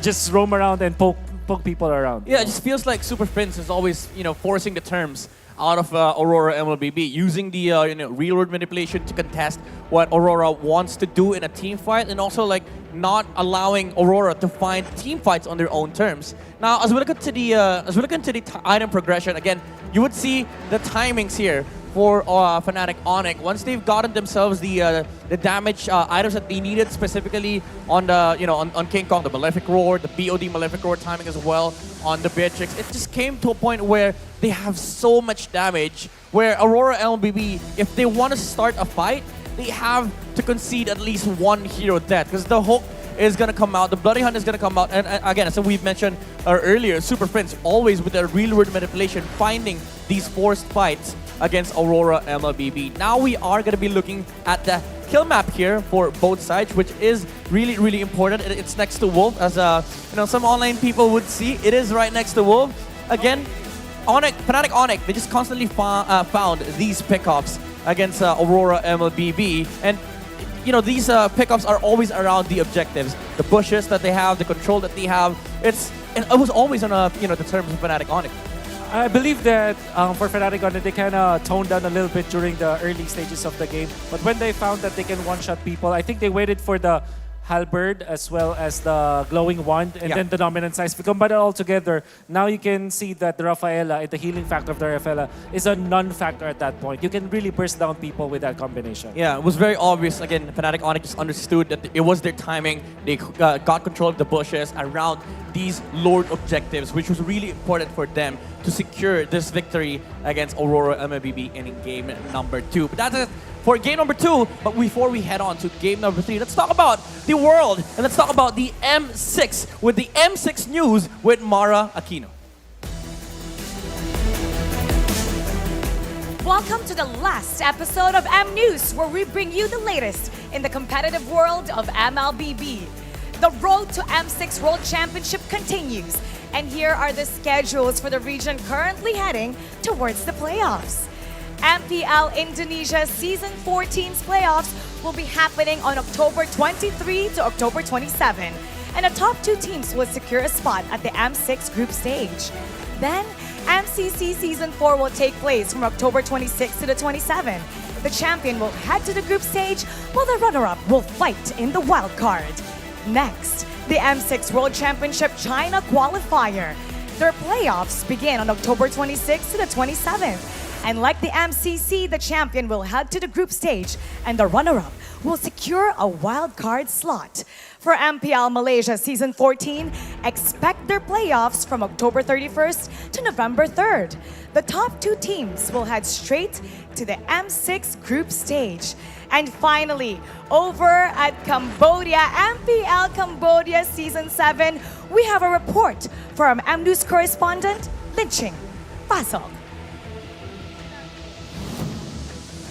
just roam around and poke people around.
Yeah, it just feels like Super Prince is always, forcing the terms out of Aurora MLBB, using the real-world manipulation to contest what Aurora wants to do in a team fight, and also not allowing Aurora to find team fights on their own terms. Now, as we look into the item progression, again, you would see the timings here for Fnatic Onic. Once they've gotten themselves the damage items that they needed, specifically on the on King Kong, the Malefic Roar, the BOD Malefic Roar timing as well on the Beatrix, it just came to a point where they have so much damage where Aurora MLBB, if they want to start a fight, they have to concede at least one hero death because the hook is going to come out, the Bloody Hunt is going to come out, and again, as we've mentioned earlier, Super Prince always with their real-world manipulation finding these forced fights against Aurora MLBB. Now we are going to be looking at the kill map here for both sides, which is really, really important. It's next to Wolf, as some online people would see. It is right next to Wolf. Again, Fnatic Onic, they just constantly found these pickups against Aurora MLBB, and these pickups are always around the objectives, the bushes that they have, the control that they have. It was always on the terms of Fnatic Onic.
I believe that for Fnatic Onic, they kind of toned down a little bit during the early stages of the game. But when they found that they can one-shot people, I think they waited for the halberd as well as the glowing wand and then the dominant size. If you combine it all together, now you can see that the Rafaela and the healing factor of the Rafaela is a non-factor at that point. You can really burst down people with that combination.
Yeah, it was very obvious. Again, Fnatic Onic just understood that it was their timing. They got control of the bushes around these Lord objectives, which was really important for them to secure this victory against Aurora MLBB in game number 2. But that's it for game number 2. But before we head on to game number 3, let's talk about the world and let's talk about the M6 with the M6 news with Mara Aquino.
Welcome to the last episode of M News, where we bring you the latest in the competitive world of MLBB. The road to M6 World Championship continues, and here are the schedules for the region currently heading towards the playoffs. MPL Indonesia Season 14's playoffs will be happening on October 23 to October 27, and the top 2 teams will secure a spot at the M6 group stage. Then, MCC Season 4 will take place from October 26 to the 27. The champion will head to the group stage, while the runner-up will fight in the wild card. Next, the M6 World Championship China qualifier. Their playoffs begin on October 26 to the 27th. And like the MCC, the champion will head to the group stage, and the runner-up will secure a wild card slot. For MPL Malaysia Season 14, expect their playoffs from October 31st to November 3rd. The top 2 teams will head straight to the M6 group stage. And finally, over at Cambodia, MPL Cambodia Season 7, we have a report from M News correspondent, Linching Pasok.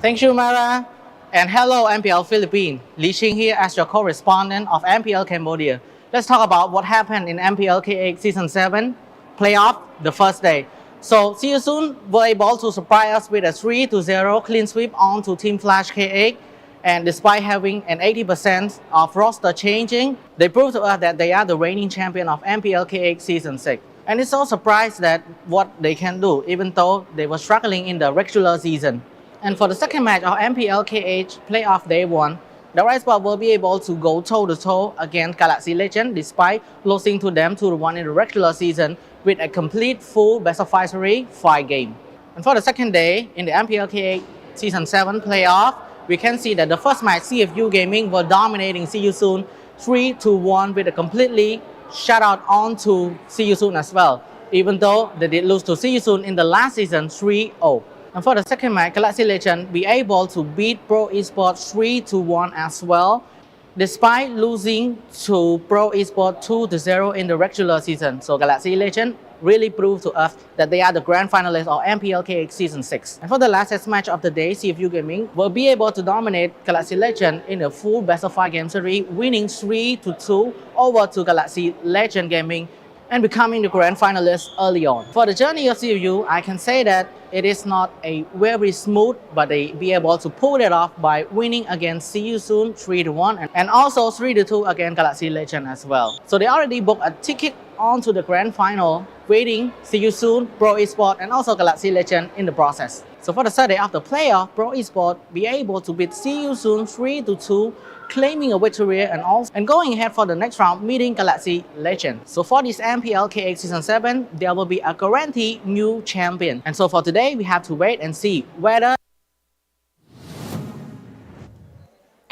Thank you, Mara. And hello, MPL Philippines. Li Xing here as your correspondent of MPL Cambodia. Let's talk about what happened in MPL K8 Season 7 playoff the first day. So, See You Soon were able to surprise us with a 3-0 clean sweep onto Team Flash K8. And despite having an 80% of roster changing, they proved to us that they are the reigning champion of MPL K8 Season 6. And it's so surprised that what they can do, even though they were struggling in the regular season. And for the second match of MPL K8 playoff day 1, the Red Spot will be able to go toe-to-toe against Galaxy Legend despite losing to them 2-1 in the regular season with a complete full best-of-5 series 5 game. And for the second day in the MPL K8 Season 7 playoff, we can see that the first match CFU Gaming were dominating See You Soon 3-1 with a completely shutout on to See You Soon as well, even though they did lose to See You Soon in the last season 3-0. And for the second match, Galaxy Legend be able to beat Pro Esports 3-1 as well, despite losing to Pro Esports 2-0 in the regular season. So Galaxy Legend really proved to us that they are the grand finalists of MPL K8 Season 6. And for the last test match of the day, CFU Gaming will be able to dominate Galaxy Legend in a full best-of-5 game series, winning 3-2 over to Galaxy Legend Gaming and becoming the grand finalist early on. For the journey of CFU, I can say that it is not a very smooth, but they be able to pull it off by winning against See You Soon 3-1 and also 3-2 against Galaxy Legend as well. So they already booked a ticket onto the grand final, waiting See You Soon, Pro Esports, and also Galaxy Legend in the process. So for the Saturday after playoff, Pro Esports be able to beat See You Soon 3-2, claiming a victory and going ahead for the next round, meeting Galaxy Legend. So for this MPL K8 Season 7, there will be a guaranteed new champion. And so for today, we have to wait and see whether...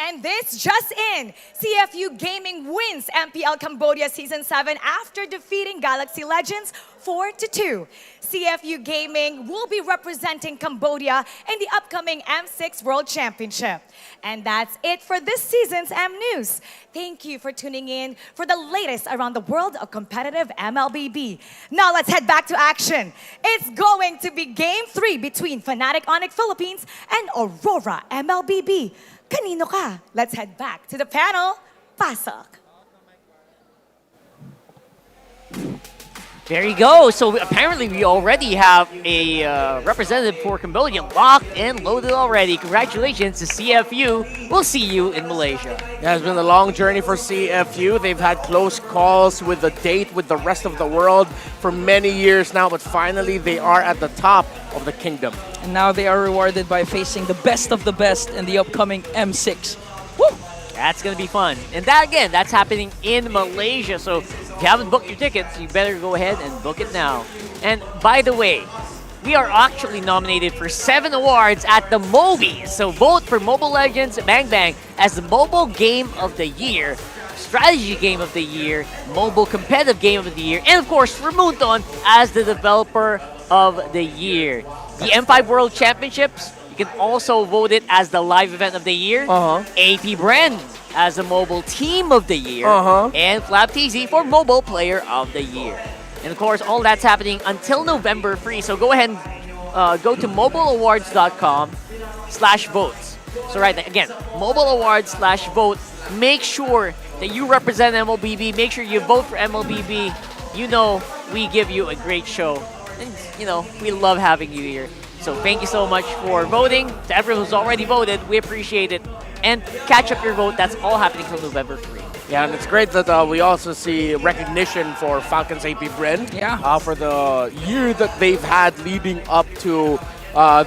And this just in, CFU Gaming wins MPL Cambodia Season 7 after defeating Galaxy Legends 4-2. CFU Gaming will be representing Cambodia in the upcoming M6 World Championship. And that's it for this season's M News. Thank you for tuning in for the latest around the world of competitive MLBB. Now let's head back to action. It's going to be Game 3 between Fnatic Onic Philippines and Aurora MLBB. Kanino ka? Let's head back to the panel. Pasok.
There you go. So apparently we already have a representative for Cambodia locked and loaded already. Congratulations to CFU. We'll see you in Malaysia.
Yeah, it's been a long journey for CFU. They've had close calls with the date with the rest of the world for many years now, but finally they are at the top of the kingdom.
And now they are rewarded by facing the best of the best in the upcoming M6.
Woo! That's going to be fun. And that, again, that's happening in Malaysia. So if you haven't booked your tickets, you better go ahead and book it now. And by the way, we are actually nominated for 7 awards at the MOBI. So vote for Mobile Legends Bang Bang as the Mobile Game of the Year, Strategy Game of the Year, Mobile Competitive Game of the Year, and of course, for Moonton as the Developer of the Year. The M5 World Championships, you can also vote it as the Live Event of the Year, AP Brand as the Mobile Team of the Year, and Flap TZ for Mobile Player of the Year. And of course, all that's happening until November 3, so go ahead and go to mobileawards.com/votes. So right again, mobileawards/vote. Make sure that you represent MLBB. Make sure you vote for MLBB. You know we give you a great show. And, you know, we love having you here. So thank you so much for voting. To everyone who's already voted, we appreciate it. And catch up your vote. That's all happening till November 3.
Yeah, and it's great that we also see recognition for Falcons AP Bren.
Yeah.
For the year that they've had leading up to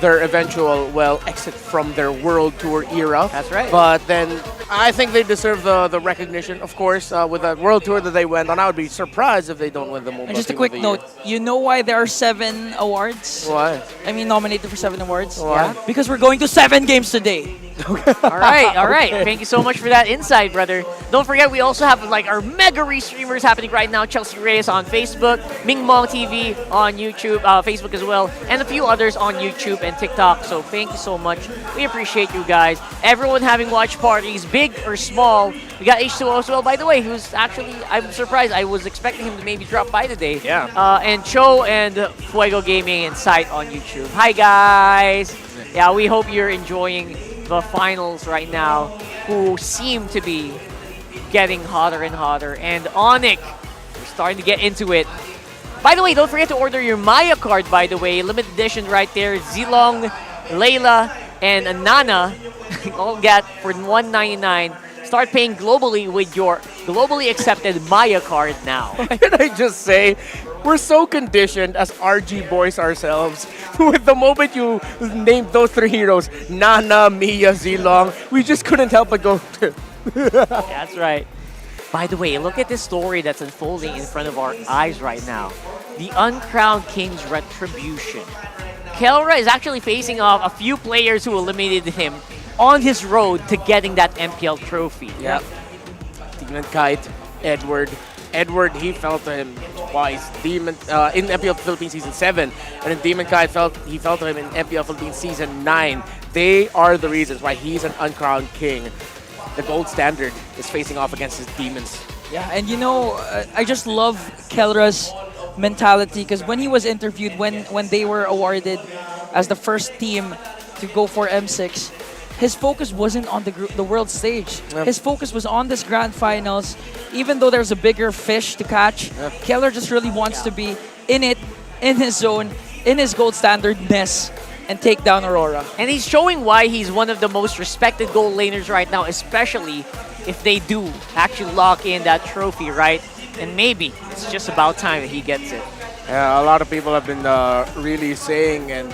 their eventual, exit from their World Tour era.
That's right.
But then I think they deserve the recognition, of course, with the World Tour that they went on. I would be surprised if they don't win the Mobile
And just a
Team
quick
of the
note, you know why there are 7 awards?
Why?
I mean, nominated for 7 awards?
Why?
Yeah. Because we're going to 7 games today.
All right.
Okay.
Thank you so much for that insight, brother. Don't forget, we also have like our mega restreamers happening right now. Chelsea Reyes on Facebook, Ming Mong TV on YouTube, Facebook as well, and a few others on YouTube and TikTok. So thank you so much. We appreciate you guys. Everyone having watch parties, big or small. We got H2O as well, by the way, who's actually, I'm surprised. I was expecting him to maybe drop by today.
Yeah.
And Cho and Fuego Gaming and Sight on YouTube. Hi, guys. Yeah, we hope you're enjoying the finals right now, who seem to be getting hotter and hotter. And Onic, we're starting to get into it. By the way, don't forget to order your Maya card, by the way. Limited edition right there. Zilong, Layla, and Nana all get for $199. Start paying globally with your globally accepted Maya card now.
Can I just say, we're so conditioned as RG boys ourselves. With the moment you named those 3 heroes, Nana, Mia, Zilong, we just couldn't help but go.
That's right. By the way, look at this story that's unfolding in front of our eyes right now. The Uncrowned King's Retribution. Kelra is actually facing off a few players who eliminated him on his road to getting that MPL trophy.
Yep. Demon Kite, Edward. Edward, he fell to him twice. Demon in MPL Philippines Season 7, and then Demon Kite he fell to him in MPL Philippines Season 9. They are the reasons why he's an uncrowned king. The gold standard is facing off against his demons.
Yeah, and you know, I just love Kelra's mentality because when he was interviewed, when they were awarded as the first team to go for M6, his focus wasn't on the world stage.
Yep.
His focus was on this grand finals. Even though there's a bigger fish to catch, Keller just really wants to be in it, in his zone, in his gold standardness, and take down Aurora.
And he's showing why he's one of the most respected gold laners right now, especially if they do actually lock in that trophy, right? And maybe it's just about time that he gets it.
Yeah, a lot of people have been really saying and,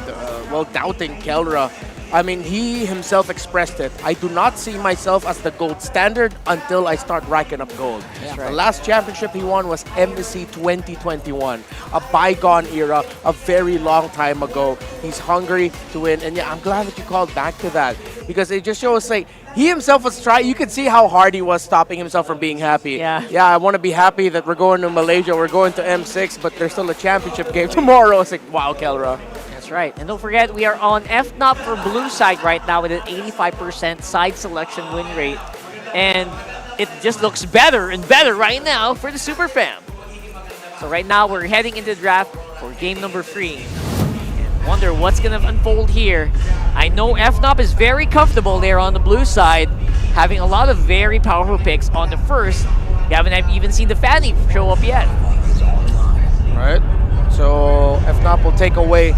doubting Kelra. I mean, he himself expressed it. I do not see myself as the gold standard until I start racking up gold.
That's
The
right.
last championship he won was Embassy 2021, a bygone era, a very long time ago. He's hungry to win, and yeah, I'm glad that you called back to that because it just shows like he himself was trying. You could see how hard he was stopping himself from being happy. Yeah, I want to be happy that we're going to Malaysia, we're going to M6, but there's still a championship game tomorrow. It's like, wow, Kelra.
That's right. And don't forget, we are on FNOP for blue side right now with an 85% side selection win rate. And it just looks better and better right now for the Super Fam. So right now, we're heading into the draft for game number 3. And wonder what's going to unfold here. I know FNOP is very comfortable there on the blue side, having a lot of very powerful picks on the first. You haven't even seen the Fanny show up yet.
Right. So FNOP will take away.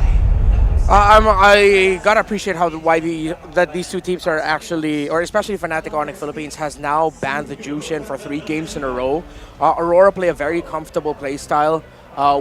I gotta appreciate that these two teams are actually, or especially Fnatic Onic Philippines has now banned the Jushin for 3 games in a row. Aurora play a very comfortable play style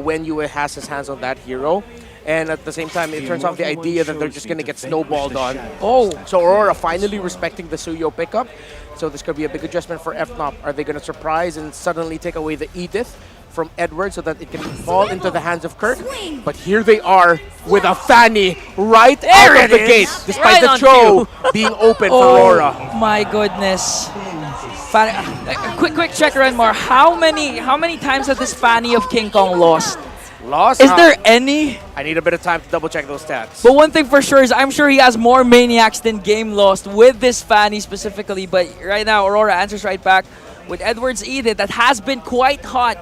when Yue has his hands on that hero. And at the same time, it turns off the idea that they're just going to get snowballed on. Oh, so Aurora finally respecting the Suyo pickup. So this could be a big adjustment for FNOP. Are they going to surprise and suddenly take away the Edith from Edward so that it can fall into the hands of Kirk? But here they are with a Fanny right out of the gate, despite the Cho being open for Aurora.
Oh my goodness. Quick check around more. How many times has this Fanny of King Kong lost?
Lost?
Is there any?
I need a bit of time to double check those stats.
But one thing for sure is I'm sure he has more maniacs than game lost with this Fanny specifically. But right now, Aurora answers right back
with Edwards Edith that has been quite hot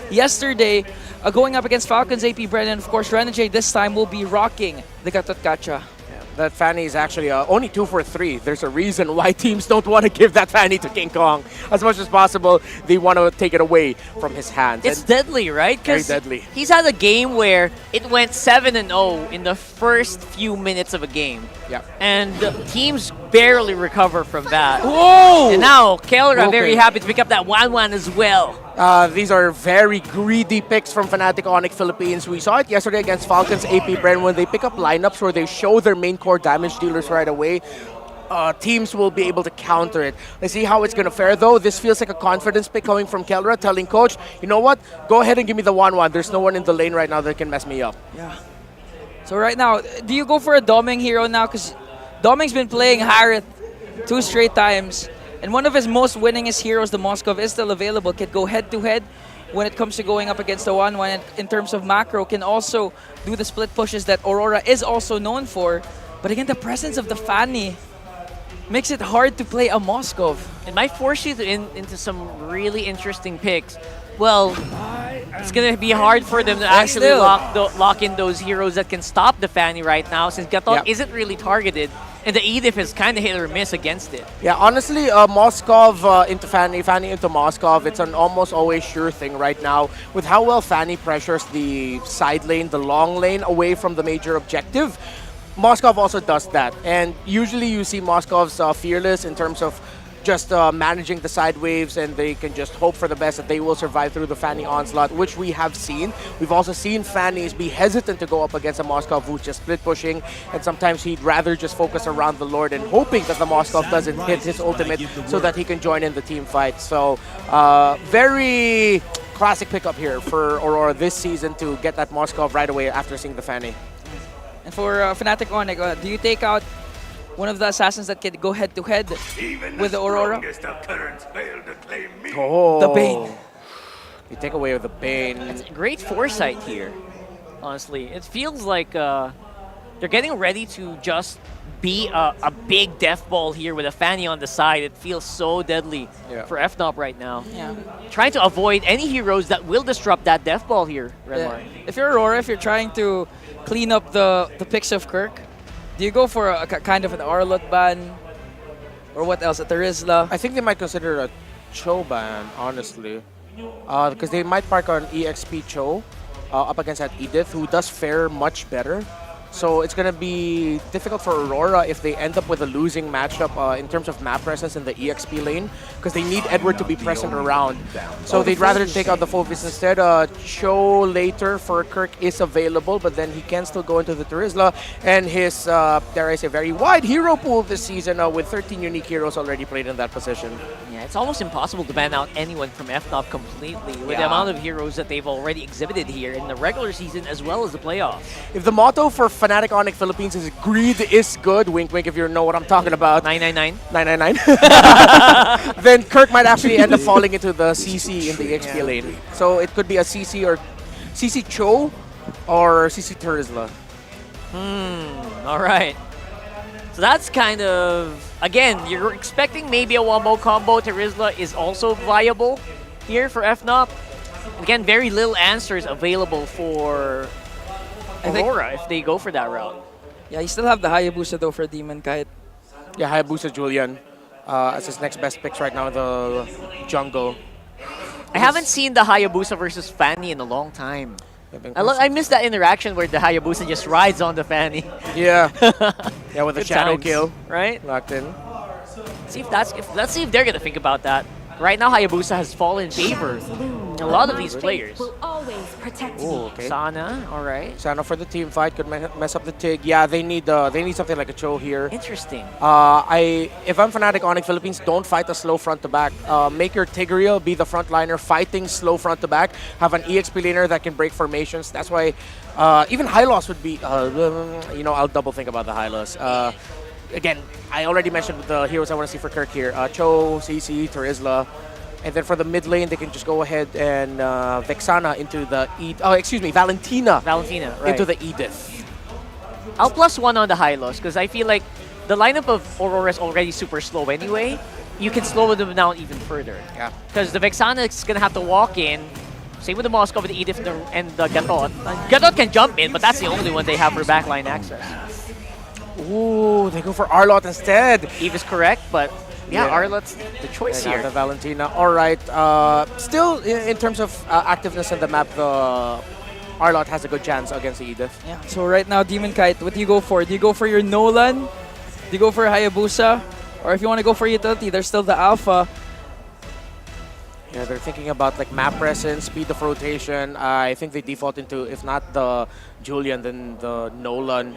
yesterday, going up against Falcons AP Brennan. Of course, Renegade this time will be rocking the Katotkacha.
That Fanny is actually only 2 for 3. There's a reason why teams don't want to give that Fanny to King Kong. As much as possible, they want to take it away from his hands.
It's deadly, right?
Very deadly.
He's had a game where it went 7-0 in the first few minutes of a game.
Yeah.
And teams barely recover from that.
Whoa!
And now, Kelra very
Okay.
happy to pick up that 1-1 as well.
These are very greedy picks from Fnatic Onic Philippines. We saw it yesterday against Falcons AP Bren when they pick up lineups where they show their main core damage dealers right away. Teams will be able to counter it. Let's see how it's going to fare, though. This feels like a confidence pick coming from Kelra, telling coach, you know what? Go ahead and give me the 1-1. There's no one in the lane right now that can mess me up.
Yeah. So right now, do you go for a Doming hero now? Because Doming's been playing Harith 2 straight times. And one of his most winningest heroes, the Moskov, is still available. Can go head-to-head when it comes to going up against the 1-1. And in terms of macro, can also do the split pushes that Aurora is also known for. But again, the presence of the Fanny makes it hard to play a Moskov.
It might force you into some really interesting picks. Well, it's going to be hard for them to actually lock in those heroes that can stop the Fanny right now, since Gatot isn't really targeted, and the Edith is kind of hit or miss against it.
Yeah, honestly, Moskov into Fanny, Fanny into Moskov, it's an almost always sure thing right now. With how well Fanny pressures the side lane, the long lane, away from the major objective, Moskov also does that. And usually you see Moskov's fearless in terms of just managing the side waves, and they can just hope for the best that they will survive through the Fanny onslaught, which we have seen. We've also seen Fannies be hesitant to go up against a Moskov who's just split pushing, and sometimes he'd rather just focus around the Lord and hoping that the Moskov doesn't hit his ultimate so that he can join in the team fight. So very classic pickup here for Aurora this season to get that Moskov right away after seeing the Fanny.
And for Fnatic Onic, do you take out one of the assassins that can go head-to-head with the Aurora?
Oh.
The Bane.
You take away the Bane.
It's great foresight here, honestly. It feels like they're getting ready to just be a big death ball here with a Fanny on the side. It feels so deadly for FNOP right now.
Yeah.
Trying to avoid any heroes that will disrupt that death ball here, Redmar.
If you're Aurora, if you're trying to clean up the picks of Kirk, do you go for a kind of an Arlot ban? Or what else? A Terizla?
I think they might consider a Cho ban, honestly. Because they might park on EXP Cho up against that Edith, who does fare much better. So it's going to be difficult for Aurora if they end up with a losing matchup in terms of map presence in the EXP lane, because they need Edward to be present around. So they'd rather take out the Focus instead. Cho later for Kirk is available, but then he can still go into the Terizla. And his, dare I say, very wide hero pool this season with 13 unique heroes already played in that position.
Yeah, it's almost impossible to ban out anyone from FNOP completely with the amount of heroes that they've already exhibited here in the regular season as well as the playoffs.
If the motto for Fnatic Onic Philippines is greed is good, wink wink if you know what I'm talking about.
999.
999. Then Kirk might actually end up falling into the CC in the XP lane. So it could be a CC or CC Cho or CC Terizla.
Alright. So that's kind of, again, you're expecting maybe a wombo combo. Terizla is also viable here for FNOP. Again, very little answers available for Aurora if they go for that route.
Yeah, you still have the Hayabusa though for Demon Kite.
Yeah, Hayabusa Julian as his next best picks right now in the jungle.
I haven't seen the Hayabusa versus Fanny in a long time. I missed that interaction where the Hayabusa just rides on the Fanny.
Yeah. Yeah, with a
Good
shadow
times,
kill.
right?
Locked in.
Let's see if they're gonna think about that. Right now, Hayabusa has fallen in favor. A lot of these players.
Oh, okay.
Sana, all right.
Sana for the team fight could mess up the Tig. Yeah, they need something like a Cho here.
Interesting.
If I'm Fnatic Onic Philippines, don't fight a slow front to back. Make your Tigreal be the front liner fighting slow front to back. Have an EXP laner that can break formations. That's why even high loss would be. I'll double think about the high loss. Again, I already mentioned the heroes I want to see for Kirk here. Cho, CC, Terizla. And then for the mid lane, they can just go ahead and Vexana into the Valentina.
Valentina, right.
Into the Edith.
I'll +1 on the high loss because I feel like the lineup of Aurora is already super slow anyway. you can slow them down even further.
Yeah.
Because the Vexana is going to have to walk in. Same with the Moscow with the Edith and the Gatot. Gatot can jump in, but that's the only one they have for backline access.
Ooh, they go for Arlott instead.
Eve is correct, but yeah, Arlott's the choice here.
The Valentina. All right. Still, in terms of activeness in the map, the Arlott has a good chance against the Edith.
Yeah. So right now, Demon Kite, what do you go for? Do you go for your Nolan? Do you go for Hayabusa? Or if you want to go for utility, there's still the Alpha.
Yeah, they're thinking about like map presence, speed of rotation. I think they default into, if not the Julian, then the Nolan.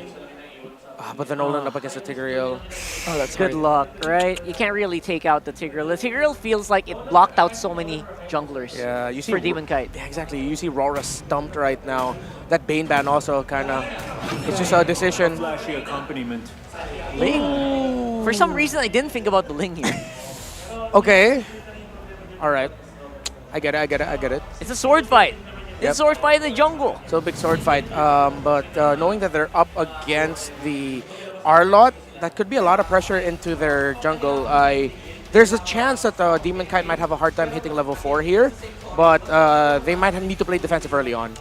But the Nolan up against the Tigreal.
Oh, that's good luck, right? You can't really take out the Tigreal. The Tigreal feels like it blocked out so many junglers.
Yeah, you see
for Demon Kite.
Yeah, exactly. You see RORA stumped right now. That Bane ban also kind of, it's just a decision.
Flashy accompaniment.
Ling. For some reason, I didn't think about the Ling here.
Okay. All right. I get it.
It's a sword fight. It's a sword fight in the jungle.
So big sword fight. But knowing that they're up against the Arlott, that could be a lot of pressure into their jungle. There's a chance that Demon Kite might have a hard time hitting level 4 here, but they might need to play defensive early on.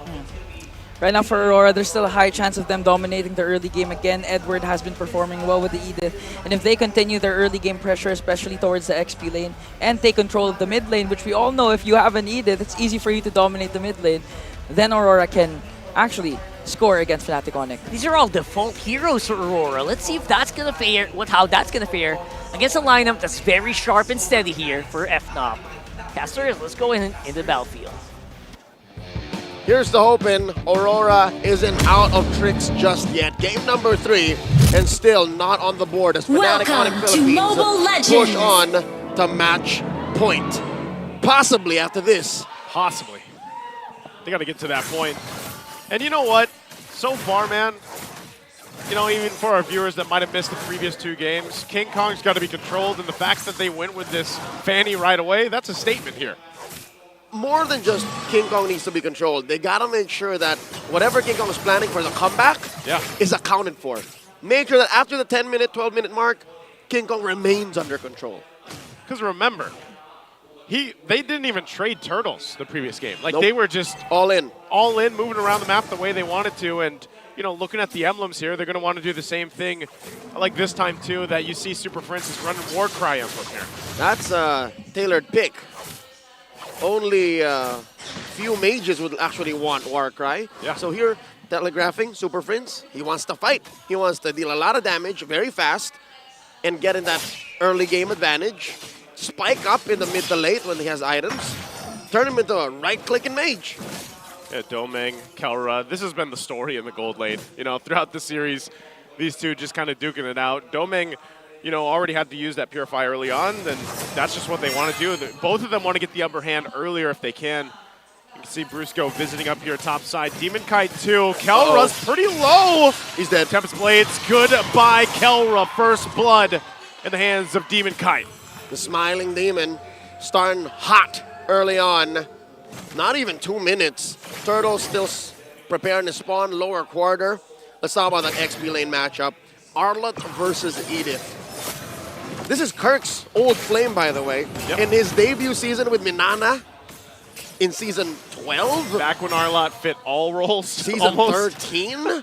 Right now for Aurora, there's still a high chance of them dominating the early game again. Edward has been performing well with the Edith, and if they continue their early game pressure, especially towards the XP lane, and take control of the mid lane, which we all know if you have an Edith, it's easy for you to dominate the mid lane, then Aurora can actually score against Fnatic Onic.
These are all default heroes for Aurora. Let's see if that's gonna fare, how that's gonna fare against a lineup that's very sharp and steady here for FNOP. Casters, let's go into the battlefield.
Here's the hoping. Aurora isn't out of tricks just yet. Game number 3 and still not on the board as Fnatic Onic Philippines push on to match point. Possibly after this.
Possibly. They got to get to that point. And you know what? So far, man, you know, even for our viewers that might have missed the previous 2 games, King Kong's got to be controlled, and the fact that they went with this Fanny right away, that's a statement here.
More than just King Kong needs to be controlled. They gotta make sure that whatever King Kong is planning for the comeback is accounted for. Make sure that after the 10-minute, 12-minute mark, King Kong remains under control.
Because remember, they didn't even trade turtles the previous game. Like they were just
all in,
moving around the map the way they wanted to. And you know, looking at the emblems here, they're going to want to do the same thing, like this time too. That you see Super Francis running Warcry emblem here.
That's a tailored pick. Only few mages would actually want Warcry.
Yeah.
So here, telegraphing Super Prince, he wants to fight. He wants to deal a lot of damage very fast and get in that early game advantage. Spike up in the mid to late when he has items. Turn him into a right-clicking mage.
Yeah, Domeng, Kelra, this has been the story in the gold lane. You know, throughout the series, these two just kind of duking it out. Domeng, you know, already had to use that Purify early on, then that's just what they want to do. Both of them want to get the upper hand earlier if they can. You can see Brusco visiting up here top side. Demon Kite too. Kelra's pretty low.
He's dead.
Tempest Blades, goodbye Kelra. First blood in the hands of Demon Kite.
The Smiling Demon starting hot early on. Not even 2 minutes. Turtle still preparing to spawn lower quarter. Let's talk about that XP lane matchup. Arlott versus Edith. This is Kirk's old flame, by the way.
Yep.
In his debut season with Minana in season 12.
Back when Arlott fit all roles.
Season 13.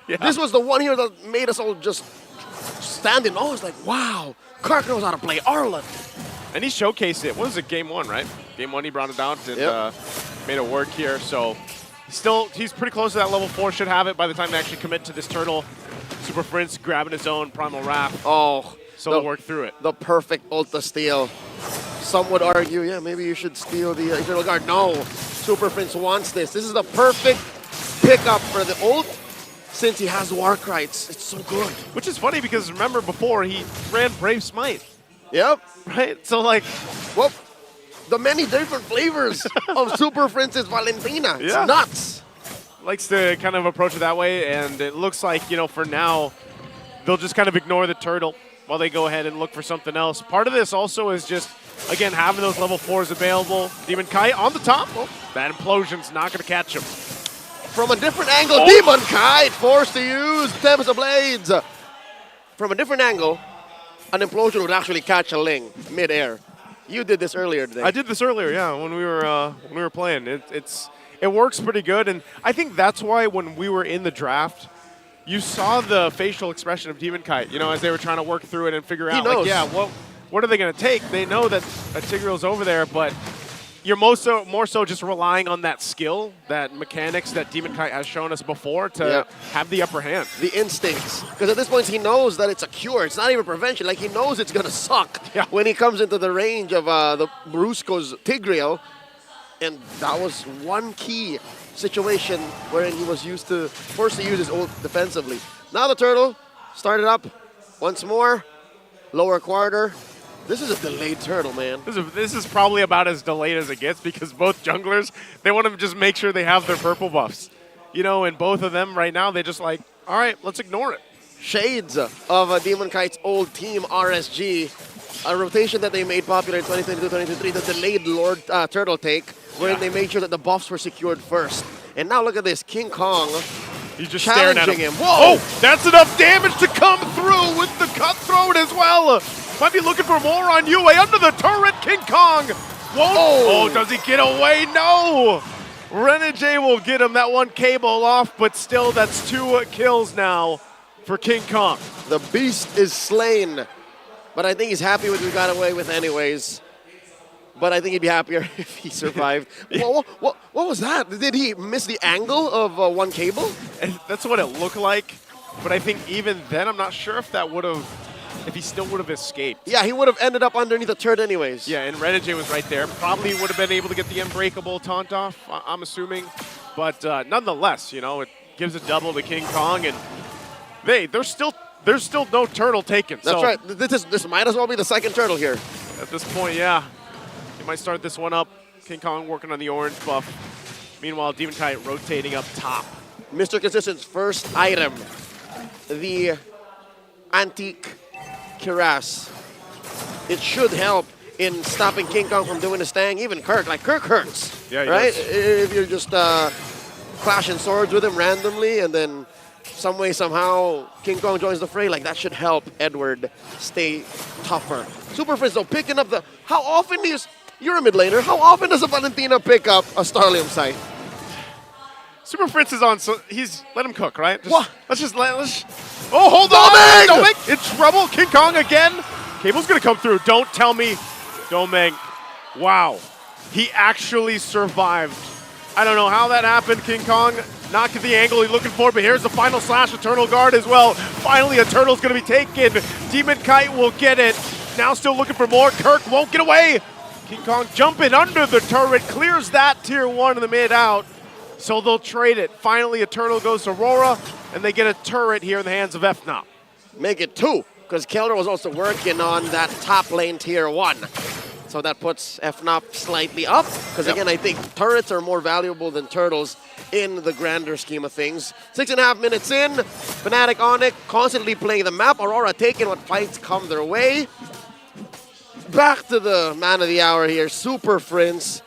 Yeah.
This was the one here that made us all just stand in awe. It's like, wow, Kirk knows how to play Arlott.
And he showcased it. What was it, game 1, right? Game 1, he brought it out and made it work here. So he's pretty close to that level 4. Should have it by the time they actually commit to this turtle. Super Prince grabbing his own Primal Wrath.
Oh.
So they'll work through it.
The perfect ult to steal. Some would argue, yeah, maybe you should steal the Eternal Guard. No, Super Prince wants this. This is the perfect pickup for the ult since he has Warcry. It's so good.
Which is funny because remember before he ran Brave Smite.
Yep.
Right? So like,
well, the many different flavors of Super Prince's Valentina. It's nuts.
Likes to kind of approach it that way, and it looks like, you know, for now, they'll just kind of ignore the turtle while they go ahead and look for something else. Part of this also is just, again, having those level 4s available. Demon Kite on the top. Oh, that implosion's not going to catch him.
From a different angle, Demon Kite forced to use Tempest of Blades. From a different angle, an implosion would actually catch a Ling mid-air. You did this earlier today.
I did this earlier, yeah, when we were playing. It works pretty good, and I think that's why when we were in the draft, you saw the facial expression of Demon Kite, you know, as they were trying to work through it and figure out, like, yeah, what are they going to take? They know that Tigreal's over there, but you're more so just relying on that skill, that mechanics that Demon Kite has shown us before to have the upper hand.
The instincts. Because at this point, he knows that it's a cure. It's not even prevention. Like, he knows it's going to suck when he comes into the range of the Brusco's Tigreal. And that was one key situation wherein he was forced to use his ult defensively. Now the turtle started up once more. Lower quarter. This is a delayed turtle, man.
This is probably about as delayed as it gets because both junglers, they want to just make sure they have their purple buffs. You know, and both of them right now, they're just like, all right, let's ignore it.
Shades of Demon Kite's old team, RSG. A rotation that they made popular in 2022-2023, the delayed Lord Turtle take, wherein they made sure that the buffs were secured first. And now look at this, King Kong.
He's just staring at him.
Whoa!
Oh, that's enough damage to come through with the cutthroat as well. Might be looking for more on UA under the turret, King Kong. Whoa! Oh, does he get away? No! Renegade will get him that one cable off, but still that's 2 kills now for King Kong.
The beast is slain, but I think he's happy with what we got away with anyways. But I think he'd be happier if he survived. What was that? Did he miss the angle of one cable?
And that's what it looked like, but I think even then I'm not sure if that would have, if he still would have escaped.
Yeah, he would have ended up underneath the turret anyways.
Yeah, and Renegade was right there. Probably would have been able to get the unbreakable taunt off, I'm assuming. But nonetheless, you know, it gives a double to King Kong, and there's still no turtle taken.
That's right. This might as well be the second turtle here.
At this point, yeah. He might start this one up. King Kong working on the orange buff. Meanwhile, Demon Kite rotating up top.
Mr. Consistent's first item, the Antique Cuirass. It should help in stopping King Kong from doing his thing. Even Kirk, like Kirk hurts, right? If you're just clashing swords with him randomly and then some way, somehow, King Kong joins the fray, like that should help Edward stay tougher. Super Frizz though, picking up how often do you're a mid laner, how often does a Valentina pick up a Starlium site?
Super Fritz is on, so let him cook, right?
What?
Oh, hold on! Doming! In trouble, King Kong again. Cable's gonna come through, don't tell me. Doming, wow. He actually survived. I don't know how that happened, King Kong. Not get the angle he's looking for, but here's the final slash, Eternal Guard as well. Finally, a turtle's gonna be taken. Demon Kite will get it. Now still looking for more. Kirk won't get away. King Kong jumping under the turret, clears that tier 1 in the mid out. So they'll trade it. Finally, Eternal goes to RORA, and they get a turret here in the hands of FNOP.
Make it 2, because Keldor was also working on that top lane tier 1. So that puts FNOP slightly up, because again, I think turrets are more valuable than turtles in the grander scheme of things. 6.5 minutes in, Fnatic Onic constantly playing the map. Aurora taking what fights come their way. Back to the man of the hour here, Super Prince.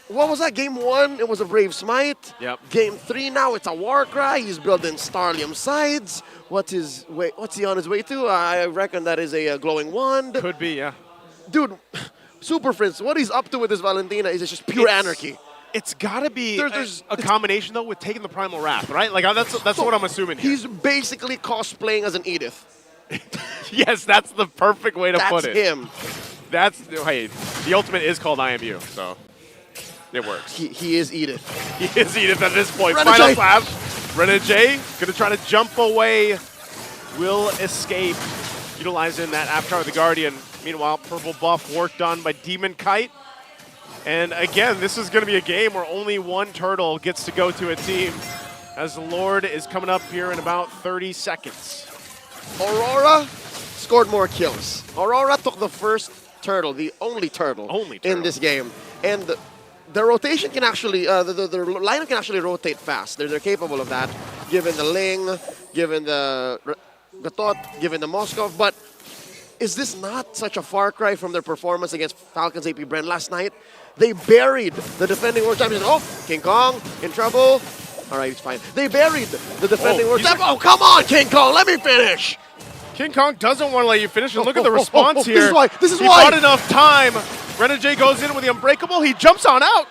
What was that, game 1? It was a Brave Smite.
Yep.
Game 3 now, it's a Warcry. He's building Starlium sides. What's he on his way to? I reckon that is a glowing wand.
Could be, yeah.
Dude, Super Prince, what he's up to with this Valentina is just pure anarchy.
It's got to be a combination, though, with taking the Primal Wrath, right? Like, that's what I'm assuming here.
He's basically cosplaying as an Edith.
Yes, that's the perfect way to put it.
That's him.
Hey, the ultimate is called IMU, so it works.
He is Edith.
He is Edith at this point.
Renegade.
Final slash. Renegade gonna try to jump away. Will escape, utilizing that Avatar of the Guardian. Meanwhile, purple buff work done by Demon Kite. And again, this is gonna be a game where only one turtle gets to go to a team, as the Lord is coming up here in about 30 seconds.
Aurora scored more kills. Aurora took the first turtle, the only turtle in this game. And the rotation can actually, the lineup can actually rotate fast. They're capable of that, given the Ling, given the Gatot, given the Moskov. But is this not such a far cry from their performance against Falcons AP Brand last night? They buried the defending world champions. Oh, King Kong in trouble. All right, it's fine. They buried the defending world champions. Oh, come on, King Kong, let me finish.
King Kong doesn't want to let you finish, and look at the response here.
This is
he
why.
bought enough time. Renegade goes in with the Unbreakable. He jumps on out,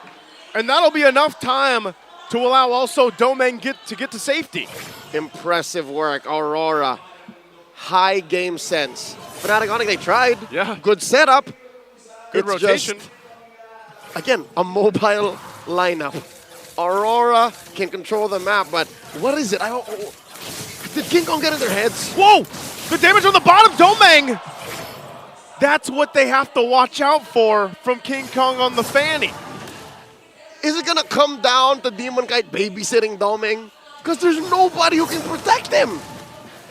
and that'll be enough time to allow also Domeng to get to safety.
Impressive work, Aurora. High game sense. Fnatic Onic, they tried.
Yeah.
Good setup.
Good
It's
rotation.
just, again, a mobile lineup. Aurora can control the map, but what is it? Did King Kong get in their heads?
Whoa! The damage on the bottom, Domeng! That's what they have to watch out for from King Kong on the Fanny.
Is it gonna come down to Demon Kite babysitting Domeng? Because there's nobody who can protect him.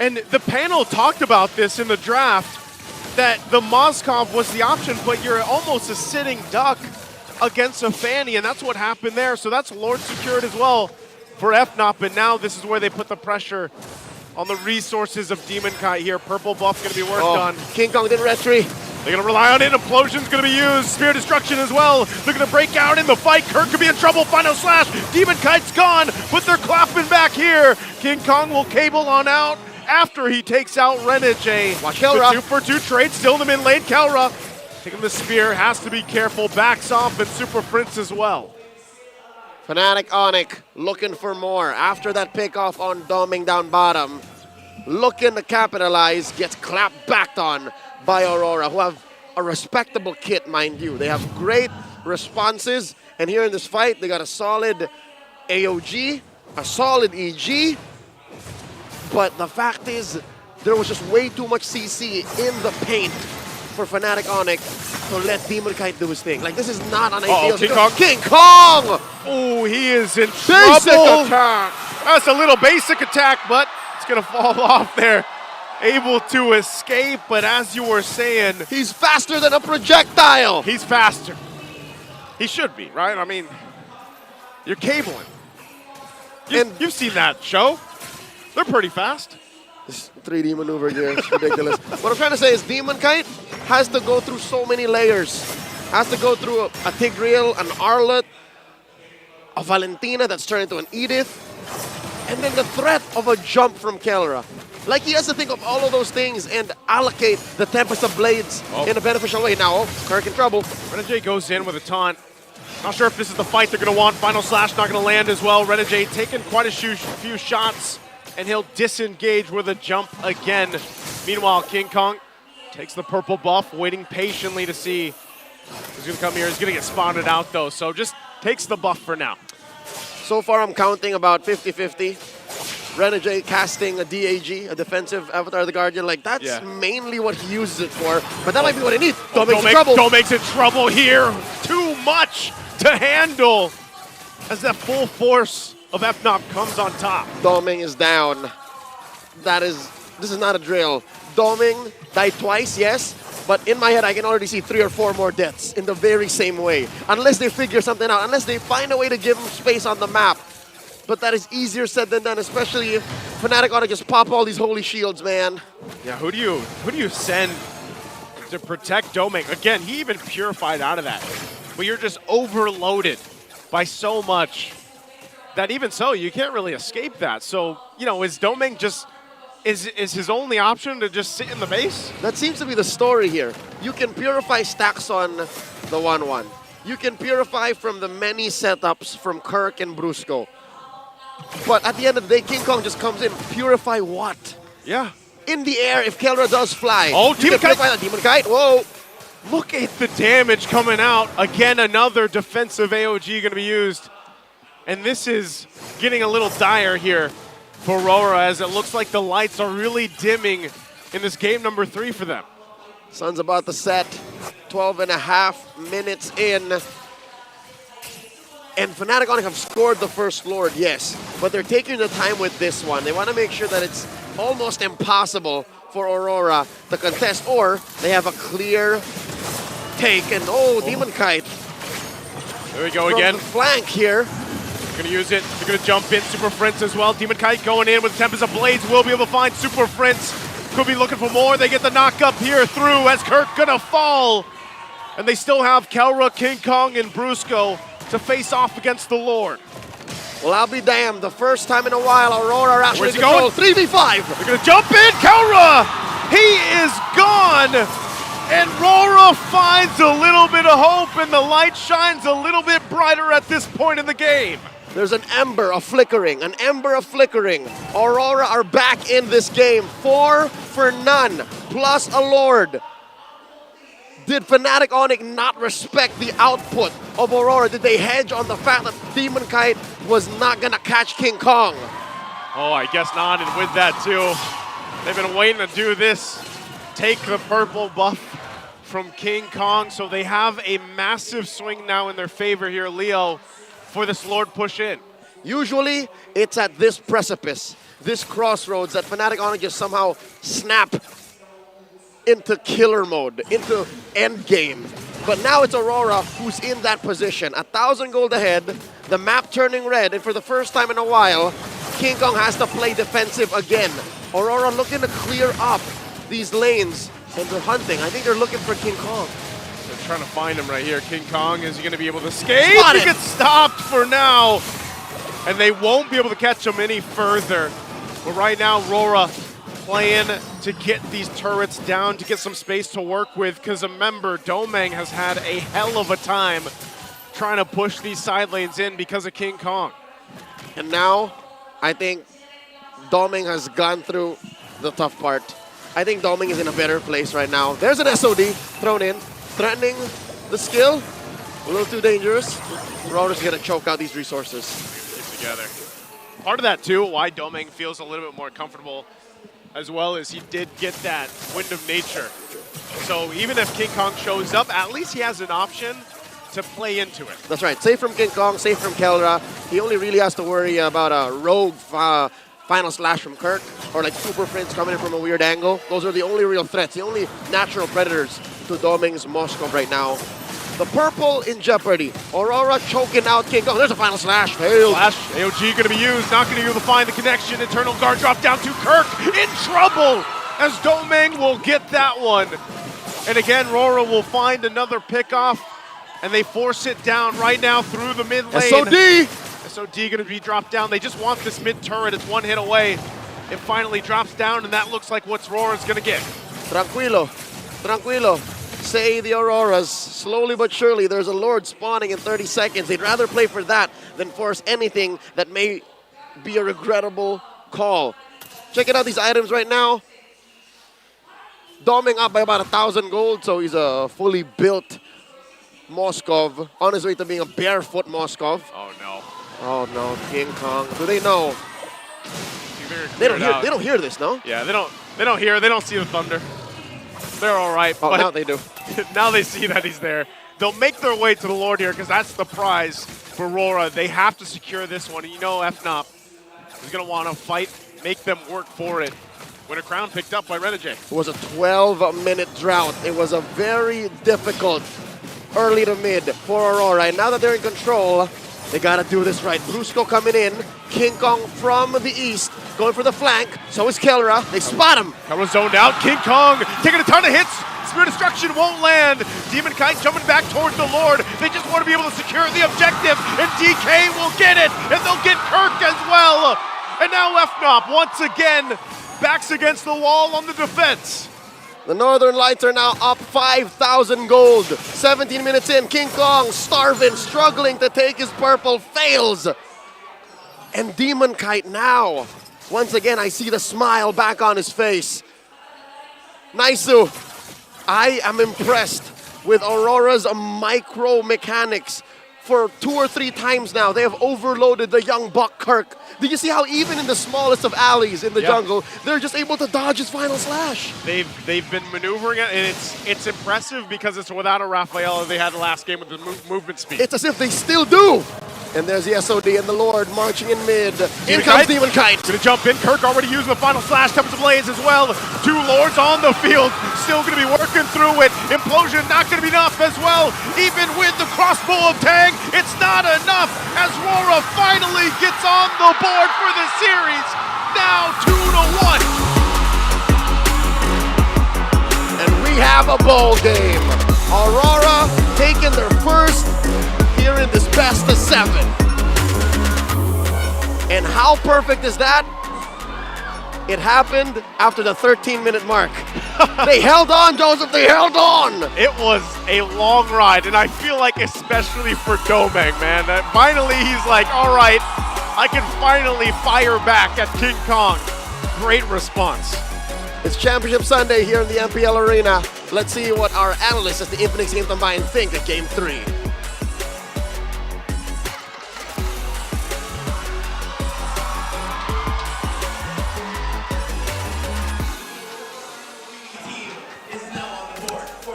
And the panel talked about this in the draft, that the Moskov was the option, but you're almost a sitting duck against a Fanny, and that's what happened there. So that's Lord secured as well for FNOP, and now this is where they put the pressure on the resources of Demon Kite here. Purple buff going to be worked on.
King Kong did retry.
They're going to rely on it. Implosion's going to be used. Spear Destruction as well. They're going to break out in the fight. Kirk could be in trouble. Final Slash. Demon Kite's gone, but they're clapping back here. King Kong will cable on out after he takes out Renegade.
Watch Kelra.
2-for-2 trade. Still in the mid lane. Kelra taking the spear. Has to be careful. Backs off, and Super Prince as well.
Fnatic Onic looking for more. After that pickoff on Domeng down bottom, looking to capitalize, gets clapped back on by Aurora, who have a respectable kit, mind you. They have great responses, and here in this fight, they got a solid AOG, a solid EG, but the fact is, there was just way too much CC in the paint for Fnatic Onic to let Demon Kite do his thing. Like, this is not an ideal
King Kong.
King Kong!
Oh, he is in
Basic
trouble.
attack.
That's a little basic attack, but it's going to fall off there. Able to escape, but as you were saying,
he's faster than a projectile.
He's faster. He should be, right? I mean, you're cabling. You've seen that show. They're pretty fast.
This 3D maneuver here is ridiculous. What I'm trying to say is Demon Kite has to go through so many layers. Has to go through a Tigreal, an Arlet, a Valentina that's turned into an Edith, and then the threat of a jump from Kelra. Like, he has to think of all of those things and allocate the Tempest of Blades in a beneficial way. Now, Kirk in trouble.
Renegade goes in with a taunt. Not sure if this is the fight they're going to want. Final Slash not going to land as well. Renegade taking quite a few shots, and he'll disengage with a jump again. Meanwhile, King Kong takes the purple buff, waiting patiently to see who's going to come here. He's going to get spotted out, though, so just takes the buff for now.
So far, I'm counting about 50-50. Renegade casting a DAG, a defensive Avatar of the Guardian, like that's mainly what he uses it for, but that might be what he needs. Domeng's in trouble.
Domeng's in trouble here. Too much to handle as that full force of FNOP comes on top.
Domeng is down. This is not a drill. Domeng died twice, yes, but in my head I can already see 3 or 4 more deaths in the very same way. Unless they figure something out, unless they find a way to give him space on the map. But that is easier said than done, especially if Fnatic ought to just pop all these holy shields, man.
Yeah, who do you send to protect Domeng? Again, he even purified out of that. But you're just overloaded by so much that even so, you can't really escape that. So, you know, is Domeng just, is his only option to just sit in the base?
That seems to be the story here. You can purify stacks on the 1-1. You can purify from the many setups from Kirk and Brusco. But at the end of the day, King Kong just comes in. Purify what?
Yeah.
In the air, if Kelra does fly.
Oh, Demon Kite.
Demon Kite, whoa.
Look at the damage coming out. Again, another defensive AOG going to be used. And this is getting a little dire here for RORA, as it looks like the lights are really dimming in this game number 3 for them.
Sun's about to set. 12.5 minutes in. And Fnatic Onic have scored the first Lord, yes. But they're taking the time with this one. They want to make sure that it's almost impossible for Aurora to contest, or they have a clear take. And Demon Kite.
There we go again.
From the flank here.
They're going to use it. They're going to jump in. Super Prince as well. Demon Kite going in with Tempest of Blades. Will be able to find Super Prince. Could be looking for more. They get the knock up here through as Kirk going to fall. And they still have Kelra, King Kong, and Brusco to face off against the Lord.
Well, I'll be damned. The first time in a while, Aurora actually
Where's he going?
3v5.
They're going to jump in. Kelra He is gone! And RORA finds a little bit of hope, and the light shines a little bit brighter at this point in the game.
There's an ember of flickering, Aurora are back in this game. 4 for none, plus a Lord. Did Fnatic Onic not respect the output of Aurora? Did they hedge on the fact that Demon Kite was not gonna catch King Kong?
Oh, I guess not, and with that too, they've been waiting to do this. Take the purple buff from King Kong, so they have a massive swing now in their favor here, Leo, for this Lord push in.
Usually, it's at this precipice, this crossroads, that Fnatic Onic just somehow snap into killer mode, into end game. But now it's Aurora who's in that position. 1,000 gold ahead, the map turning red, and for the first time in a while, King Kong has to play defensive again. Aurora looking to clear up these lanes, and they're hunting. I think they're looking for King Kong.
They're trying to find him right here. King Kong, is he going to be able to escape? He gets stopped for now, and they won't be able to catch him any further. But right now, RORA playing to get these turrets down, to get some space to work with, because remember, Domeng has had a hell of a time trying to push these side lanes in because of King Kong.
And now, I think Domeng has gone through the tough part. I think Domeng is in a better place right now. There's an SOD thrown in, threatening the skill. A little too dangerous. Rora's gonna choke out these resources.
Together. Part of that too, why Domeng feels a little bit more comfortable as well, is he did get that wind of nature. So even if King Kong shows up, at least he has an option to play into it.
That's right. Safe from King Kong, safe from Kelra. He only really has to worry about a rogue final slash from Kirk, or like Super Prince coming in from a weird angle. Those are the only real threats, the only natural predators to Domeng's Moskov right now. The purple in jeopardy. Aurora choking out King Kong. There's a final slash. Failed.
Slash, AOG going to be used. Not going to be able to find the connection. Internal guard drop down to Kirk. In trouble as Domeng will get that one. And again, RORA will find another pickoff, and they force it down right now through the mid lane.
SOD!
SOD going to be dropped down. They just want this mid turret. It's one hit away. It finally drops down, and that looks like what RORA's going to get.
Tranquilo. Tranquilo. Say the Auroras. Slowly but surely, there's a Lord spawning in 30 seconds. They'd rather play for that than force anything that may be a regrettable call. Checking out these items right now. Domeng up by about 1,000 gold, so he's a fully built Moskov, on his way to being a barefoot Moskov.
Oh no.
Oh no, King Kong. Do they know? They don't hear this, no?
Yeah, they don't hear, they don't see the thunder. They're all right.
Oh,
but
now they do.
Now they see that he's there. They'll make their way to the Lord here, because that's the prize for RORA. They have to secure this one. And you know FNOP is going to want to fight, make them work for it. Win a crown picked up by Renegade.
It was a 12-minute drought. It was a very difficult early to mid for Aurora. And now that they're in control, they got to do this right. Brusco coming in. King Kong from the east, going for the flank. So is Kelra. They spot him.
Kelra zoned out. King Kong taking a ton of hits. Spear Destruction won't land. Demon Kite jumping back towards the Lord. They just want to be able to secure the objective. And DK will get it. And they'll get Kirk as well. And now FNOP once again backs against the wall on the defense.
The Northern Lights are now up 5,000 gold. 17 minutes in, King Kong starving, struggling to take his purple, fails. And Demon Kite now. Once again, I see the smile back on his face. Naisu, I am impressed with Aurora's micro mechanics. For 2 or 3 times now, they have overloaded the young buck Kirk. Did you see how even in the smallest of alleys in the jungle, they're just able to dodge his final slash?
They've been maneuvering it, and it's impressive because it's without a Raphael they had the last game with the movement speed.
It's as if they still do. And there's the SOD and the Lord marching in mid. In comes Demon Kite.
Gonna jump in. Kirk already using the final slash. Tempest Blaze as well. 2 Lords on the field. Still gonna be working through it. Implosion not gonna be enough as well. Even with the crossbow of Tang, it's not enough as RORA finally gets on the board for the series. Now 2-1.
And we have a bowl game. Aurora taking their first here in this best of 7. And how perfect is that? It happened after the 13-minute mark. They held on, Joseph, they held on!
It was a long ride, and I feel like especially for Domeng, man, that finally he's like, all right, I can finally fire back at King Kong. Great response.
It's Championship Sunday here in the MPL Arena. Let's see what our analysts at the Infinix Game Combined think of Game 3.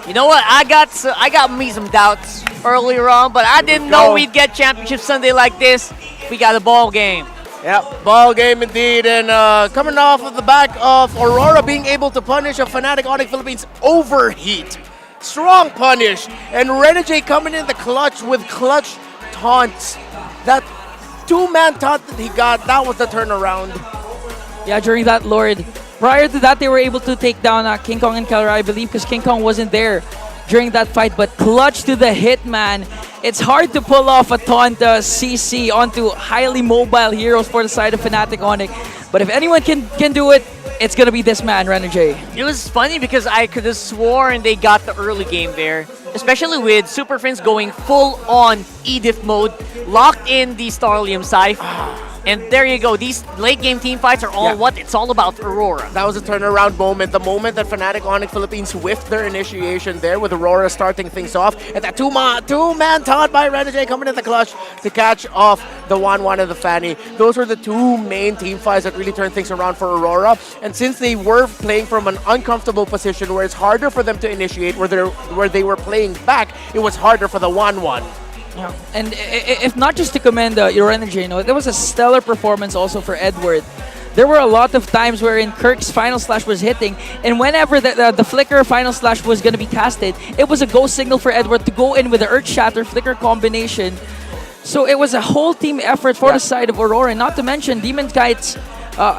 You know what? I got me some doubts earlier on, but I didn't know we'd get Championship Sunday like this. We got a ball game.
Yep, ball game indeed, and coming off of the back of Aurora being able to punish a Fnatic Onic Philippines overheat. Strong punish, and Renegade coming in the clutch with clutch taunts. That two-man taunt that he got, that was the turnaround.
Yeah, during that Lord. Prior to that, they were able to take down King Kong and Kalra, I believe, because King Kong wasn't there during that fight. But clutch to the hitman. It's hard to pull off a taunt CC onto highly mobile heroes for the side of Fnatic Onic. But if anyone can do it, it's going to be this man, Renegade.
It was funny because I could have sworn they got the early game there, especially with Super Friends going full-on EDIF mode, locked in the Starlium Scythe. And there you go. These late-game team fights are all what it's all about for Aurora.
That was a turnaround moment. The moment that Fnatic Onic Philippines whiffed their initiation there with Aurora starting things off. And that two-man taunt by Renegade coming in the clutch to catch off the 1-1 and the Fanny. Those were the two main team fights that really turned things around for Aurora. And since they were playing from an uncomfortable position where it's harder for them to initiate, where they were playing back, it was harder for the 1-1.
Yeah. And if not just to commend your energy, there was a stellar performance also for Edward. There were a lot of times wherein Kirk's final slash was hitting, and whenever the flicker final slash was going to be casted, it was a go signal for Edward to go in with the Earth Shatter flicker combination. So it was a whole team effort for the side of Aurora, and not to mention Demon Kite's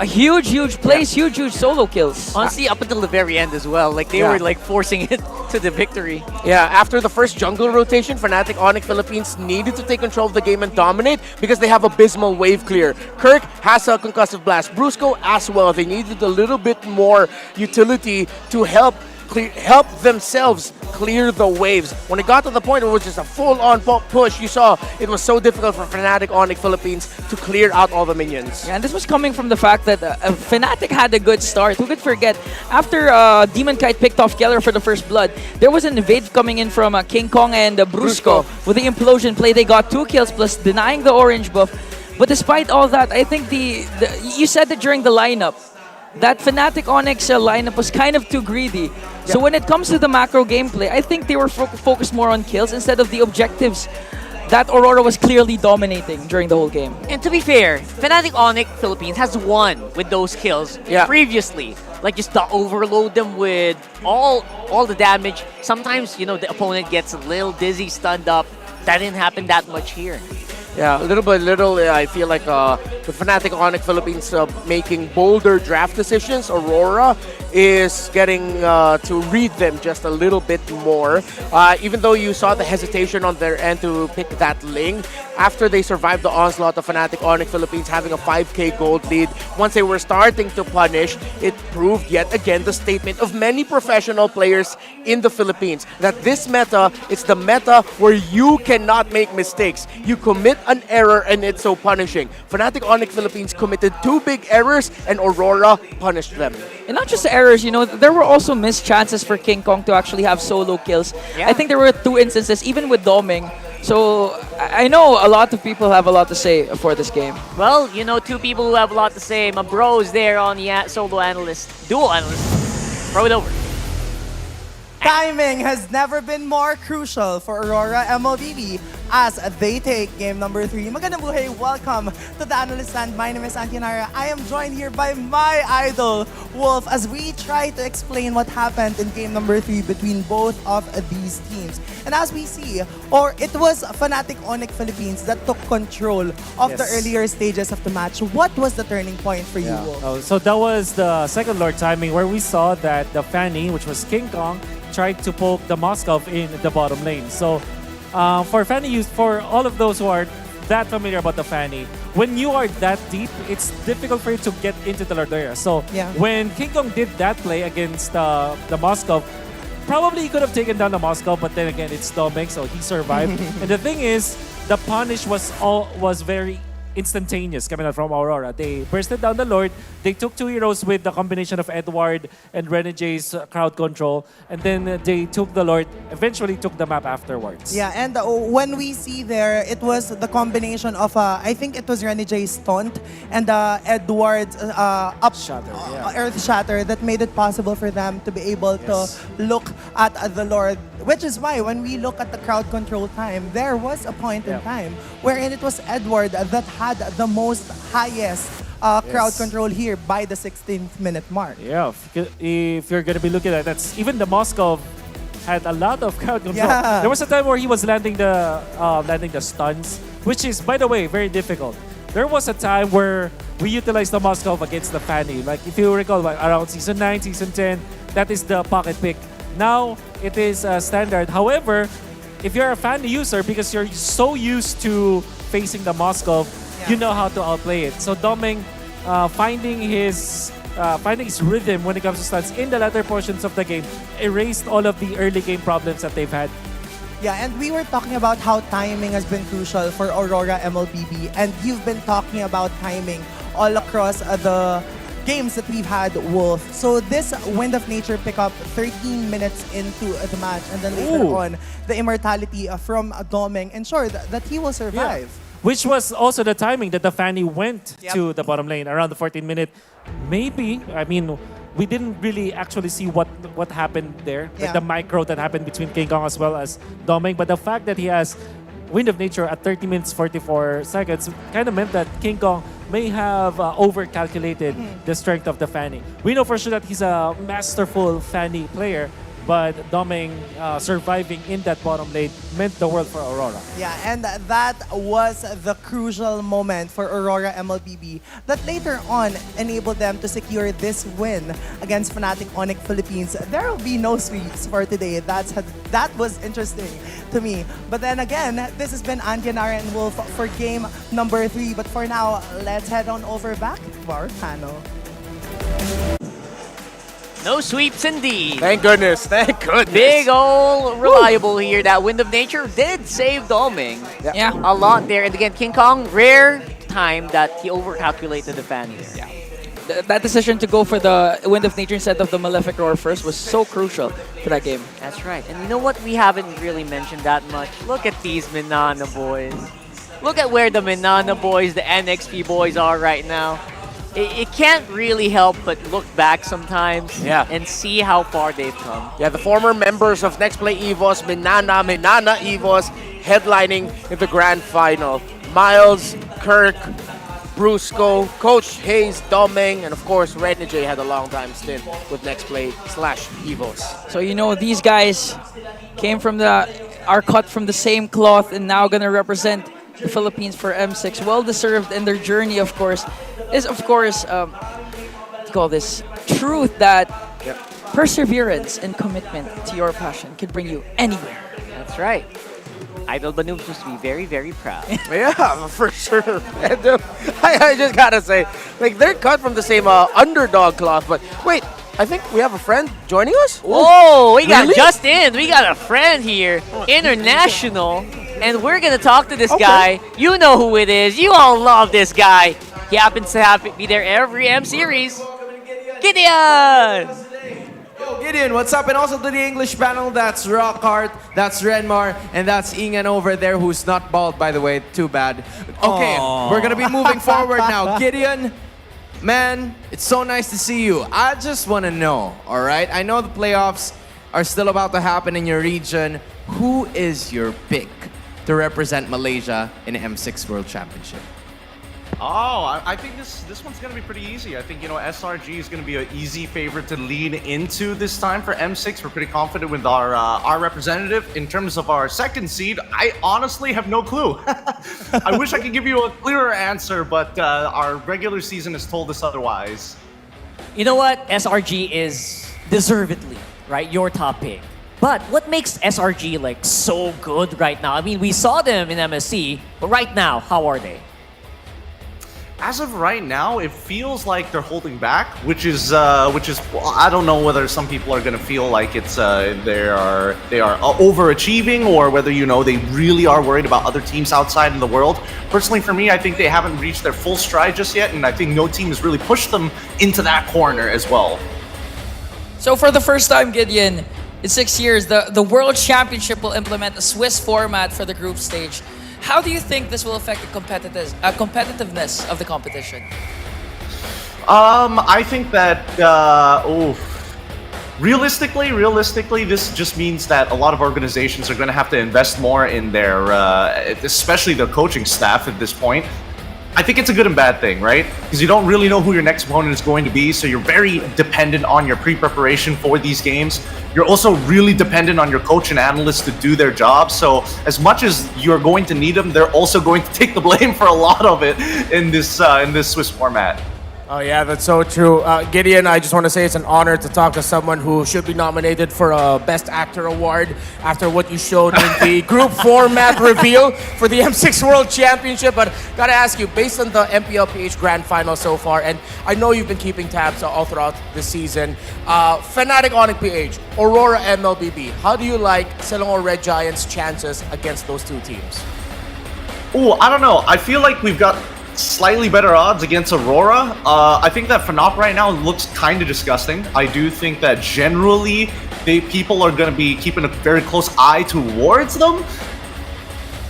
huge plays, huge solo kills.
Honestly, up until the very end as well. Like, they were like forcing it to the victory.
Yeah, after the first jungle rotation, Fnatic Onic Philippines needed to take control of the game and dominate because they have abysmal wave clear. Kirk has a concussive blast. Brusco as well. They needed a little bit more utility to help themselves clear the waves. When it got to the point where it was just a full-on push, you saw it was so difficult for Fnatic Onic Philippines to clear out all the minions.
Yeah, and this was coming from the fact that Fnatic had a good start. Who could forget? After Demon Kite picked off Keller for the first blood, there was an invade coming in from King Kong and Brusco. With the implosion play, they got 2 kills plus denying the orange buff. But despite all that, I think you said it during the lineup, that Fnatic Onyx lineup was kind of too greedy. So when it comes to the macro gameplay, I think they were focused more on kills instead of the objectives that Aurora was clearly dominating during the whole game.
And to be fair, Fnatic Onic Philippines has won with those kills previously. Like, just to overload them with all the damage. Sometimes, the opponent gets a little dizzy, stunned up. That didn't happen that much here.
Yeah, little by little, I feel like with Fnatic Onic Philippines making bolder draft decisions, Aurora is getting to read them just a little bit more. Even though you saw the hesitation on their end to pick that Ling, after they survived the onslaught of Fnatic Onic Philippines having a 5k gold lead, once they were starting to punish, it proved yet again the statement of many professional players in the Philippines that this meta, it's the meta where you cannot make mistakes. You commit an error and it's so punishing. Fnatic Onic Philippines committed 2 big errors and Aurora punished them.
And not just errors, there were also missed chances for King Kong to actually have solo kills.
Yeah.
I think there were 2 instances, even with Domeng. So I know a lot of people have a lot to say for this game.
Well, 2 people who have a lot to say. My bros there on the solo analyst, dual analyst. Throw it over.
Timing has never been more crucial for Aurora MLBB as they take game number 3. Magandang buhay, welcome to the analyst stand. My name is Antinara. I am joined here by my idol, Wolf, as we try to explain what happened in game number 3 between both of these teams. And as we see, it was Fnatic Onic Philippines that took control of the earlier stages of the match. What was the turning point for you, Wolf?
So that was the second Lord timing where we saw that the Fanny, which was King Kong, tried to poke the Moskov in the bottom lane. So for Fanny, for all of those who are that familiar about the Fanny, when you are that deep, it's difficult for you to get into the Lord area. So when King Kong did that play against the Moscow, probably he could have taken down the Moscow, but then again, it's Dominic, so he survived. And the thing is, the punish was very instantaneous coming out from Aurora. They bursted down the Lord. They took 2 heroes with the combination of Edward and Renege's crowd control, and then they took the Lord, eventually took the map afterwards.
Yeah, and when we see there, it was the combination of, I think it was Renege's taunt and Edward's Earth Shatter that made it possible for them to be able to look at the Lord. Which is why when we look at the crowd control time, there was a point in time wherein it was Edward that had the most highest crowd control here by the 16th minute mark.
Yeah, if you're going to be looking at that, that's even the Moscow had a lot of crowd control.
Yeah.
There was a time where he was landing the stuns, which is, by the way, very difficult. There was a time where we utilized the Moscow against the Fanny. Like if you recall, like around Season 9, Season 10, that is the pocket pick. Now, it is standard. However, if you're a Fanny user, because you're so used to facing the Moscow, you know how to outplay it. So Doming finding his rhythm when it comes to stunts in the latter portions of the game erased all of the early game problems that they've had.
Yeah, and we were talking about how timing has been crucial for Aurora MLBB, and you've been talking about timing all across the games that we've had, Wolf. So this Wind of Nature pickup 13 minutes into the match, and then later on, the immortality from Doming ensure that he will survive.
Yeah. Which was also the timing that the Fanny went to the bottom lane around the 14th minute. Maybe, I mean, we didn't really actually see what happened there, like the micro that happened between King Kong as well as Doming. But the fact that he has Wind of Nature at 30 minutes 44 seconds kind of meant that King Kong may have over-calculated the strength of the Fanny. We know for sure that he's a masterful Fanny player, but Doming surviving in that bottom lane meant the world for Aurora.
Yeah, and that was the crucial moment for Aurora MLBB that later on enabled them to secure this win against Fnatic Onic Philippines. There will be no sweeps for today. That was interesting to me. But then again, this has been Antianara and Wolf for game number 3. But for now, let's head on over back to our panel.
No sweeps indeed.
Thank goodness. Thank goodness.
Big ol' reliable here. That Wind of Nature did save Doming.
Yeah.
A lot there. And again, King Kong, rare time that he overcalculated the Fanny there.
Yeah. That decision to go for the Wind of Nature instead of the Malefic Roar first was so crucial for that game.
That's right. And you know what? We haven't really mentioned that much. Look at these Minana boys. Look at where the Minana boys, the NXP boys are right now. It can't really help but look back sometimes and see how far they've come.
Yeah, the former members of Next Play EVOS, Minana EVOS, headlining in the grand final. Miles, Kirk, Brusco, Coach Hayes, Doming, and of course Renege had a long time stint with Next Play / EVOS.
So you know these guys are cut from the same cloth and now gonna represent the Philippines for M6. Well deserved, and their journey, of course, is call this truth that perseverance and commitment to your passion can bring you anywhere.
That's right. Idol Banu was to be very, very proud.
Yeah, for sure. I just gotta say, like, they're cut from the same underdog cloth, but wait, I think we have a friend joining us?
Whoa, we got just in. We got a friend here, international, and we're gonna talk to this guy. You know who it is. You all love this guy. He happens to be there every M series. Gideon!
Yo, Gideon, what's up? And also to the English panel, that's Rockhart, that's Renmar, and that's Ingen over there, who's not bald, by the way. Too bad. Okay, we're gonna be moving forward now. Gideon, man, it's so nice to see you. I just want to know, all right? I know the playoffs are still about to happen in your region. Who is your pick to represent Malaysia in the M6 World Championship?
Oh, I think this one's going to be pretty easy. I think, you know, SRG is going to be an easy favorite to lean into this time for M6. We're pretty confident with our representative. In terms of our second seed, I honestly have no clue. I wish I could give you a clearer answer, but our regular season has told us otherwise.
You know what? SRG is deservedly, right, your top pick.
But what makes SRG like so good right now? I mean, we saw them in MSC, but right now, how are they?
As of right now, it feels like they're holding back, which is well, I don't know whether some people are gonna feel like it's they are overachieving, or whether they really are worried about other teams outside in the world. Personally, for me, I think they haven't reached their full stride just yet, and I think no team has really pushed them into that corner as well.
So for the first time, Gideon, in 6 years, the World Championship will implement a Swiss format for the group stage. How do you think this will affect the competitiveness of the competition?
I think that realistically, this just means that a lot of organizations are going to have to invest more in their, especially their coaching staff at this point. I think it's a good and bad thing, right? Because you don't really know who your next opponent is going to be, so you're very dependent on your pre-preparation for these games. You're also really dependent on your coach and analysts to do their job, so as much as you're going to need them, they're also going to take the blame for a lot of it in this Swiss format.
Oh yeah, that's so true. Gideon, I just want to say it's an honor to talk to someone who should be nominated for a Best Actor award after what you showed in the group format reveal for the M6 World Championship. But gotta ask you, based on the MPLPH Grand Final so far, and I know you've been keeping tabs all throughout the season, Fnatic Onic PH, Aurora MLBB, how do you like Selangor Red Giants' chances against those two teams?
Oh, I don't know. I feel like we've got slightly better odds against Aurora. I think that FNOP right now looks kind of disgusting. I do think that generally people are going to be keeping a very close eye towards them.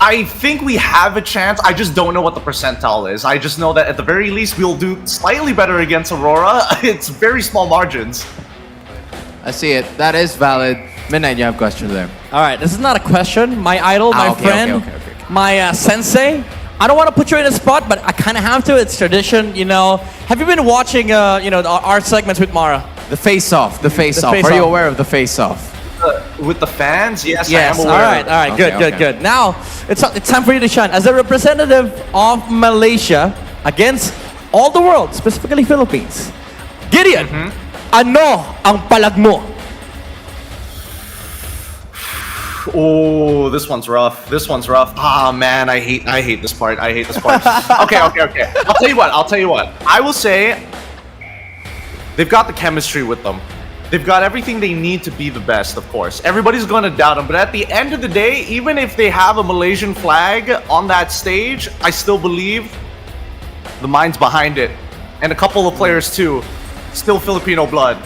I think we have a chance. I just don't know what the percentile is. I just know that at the very least we'll do slightly better against Aurora. It's very small margins.
I see it. That is valid. Midnight, you have a question there.
All right, this is not a question. My idol, my friend, my sensei. I don't want to put you in a spot, but I kind of have to. It's tradition, Have you been watching, our segments with Mara?
The face-off. Are you aware of the face-off?
With the fans? Yes,
Yes.
I am aware.
All right. Good. Now, it's time for you to shine. As a representative of Malaysia against all the world, specifically Philippines, Gideon, ano ang palag mo?
Oh, this one's rough. Ah, man, I hate this part. Okay. I'll tell you what. I will say they've got the chemistry with them. They've got everything they need to be the best, of course. Everybody's going to doubt them, but at the end of the day, even if they have a Malaysian flag on that stage, I still believe the minds behind it, and a couple of players too, still Filipino blood.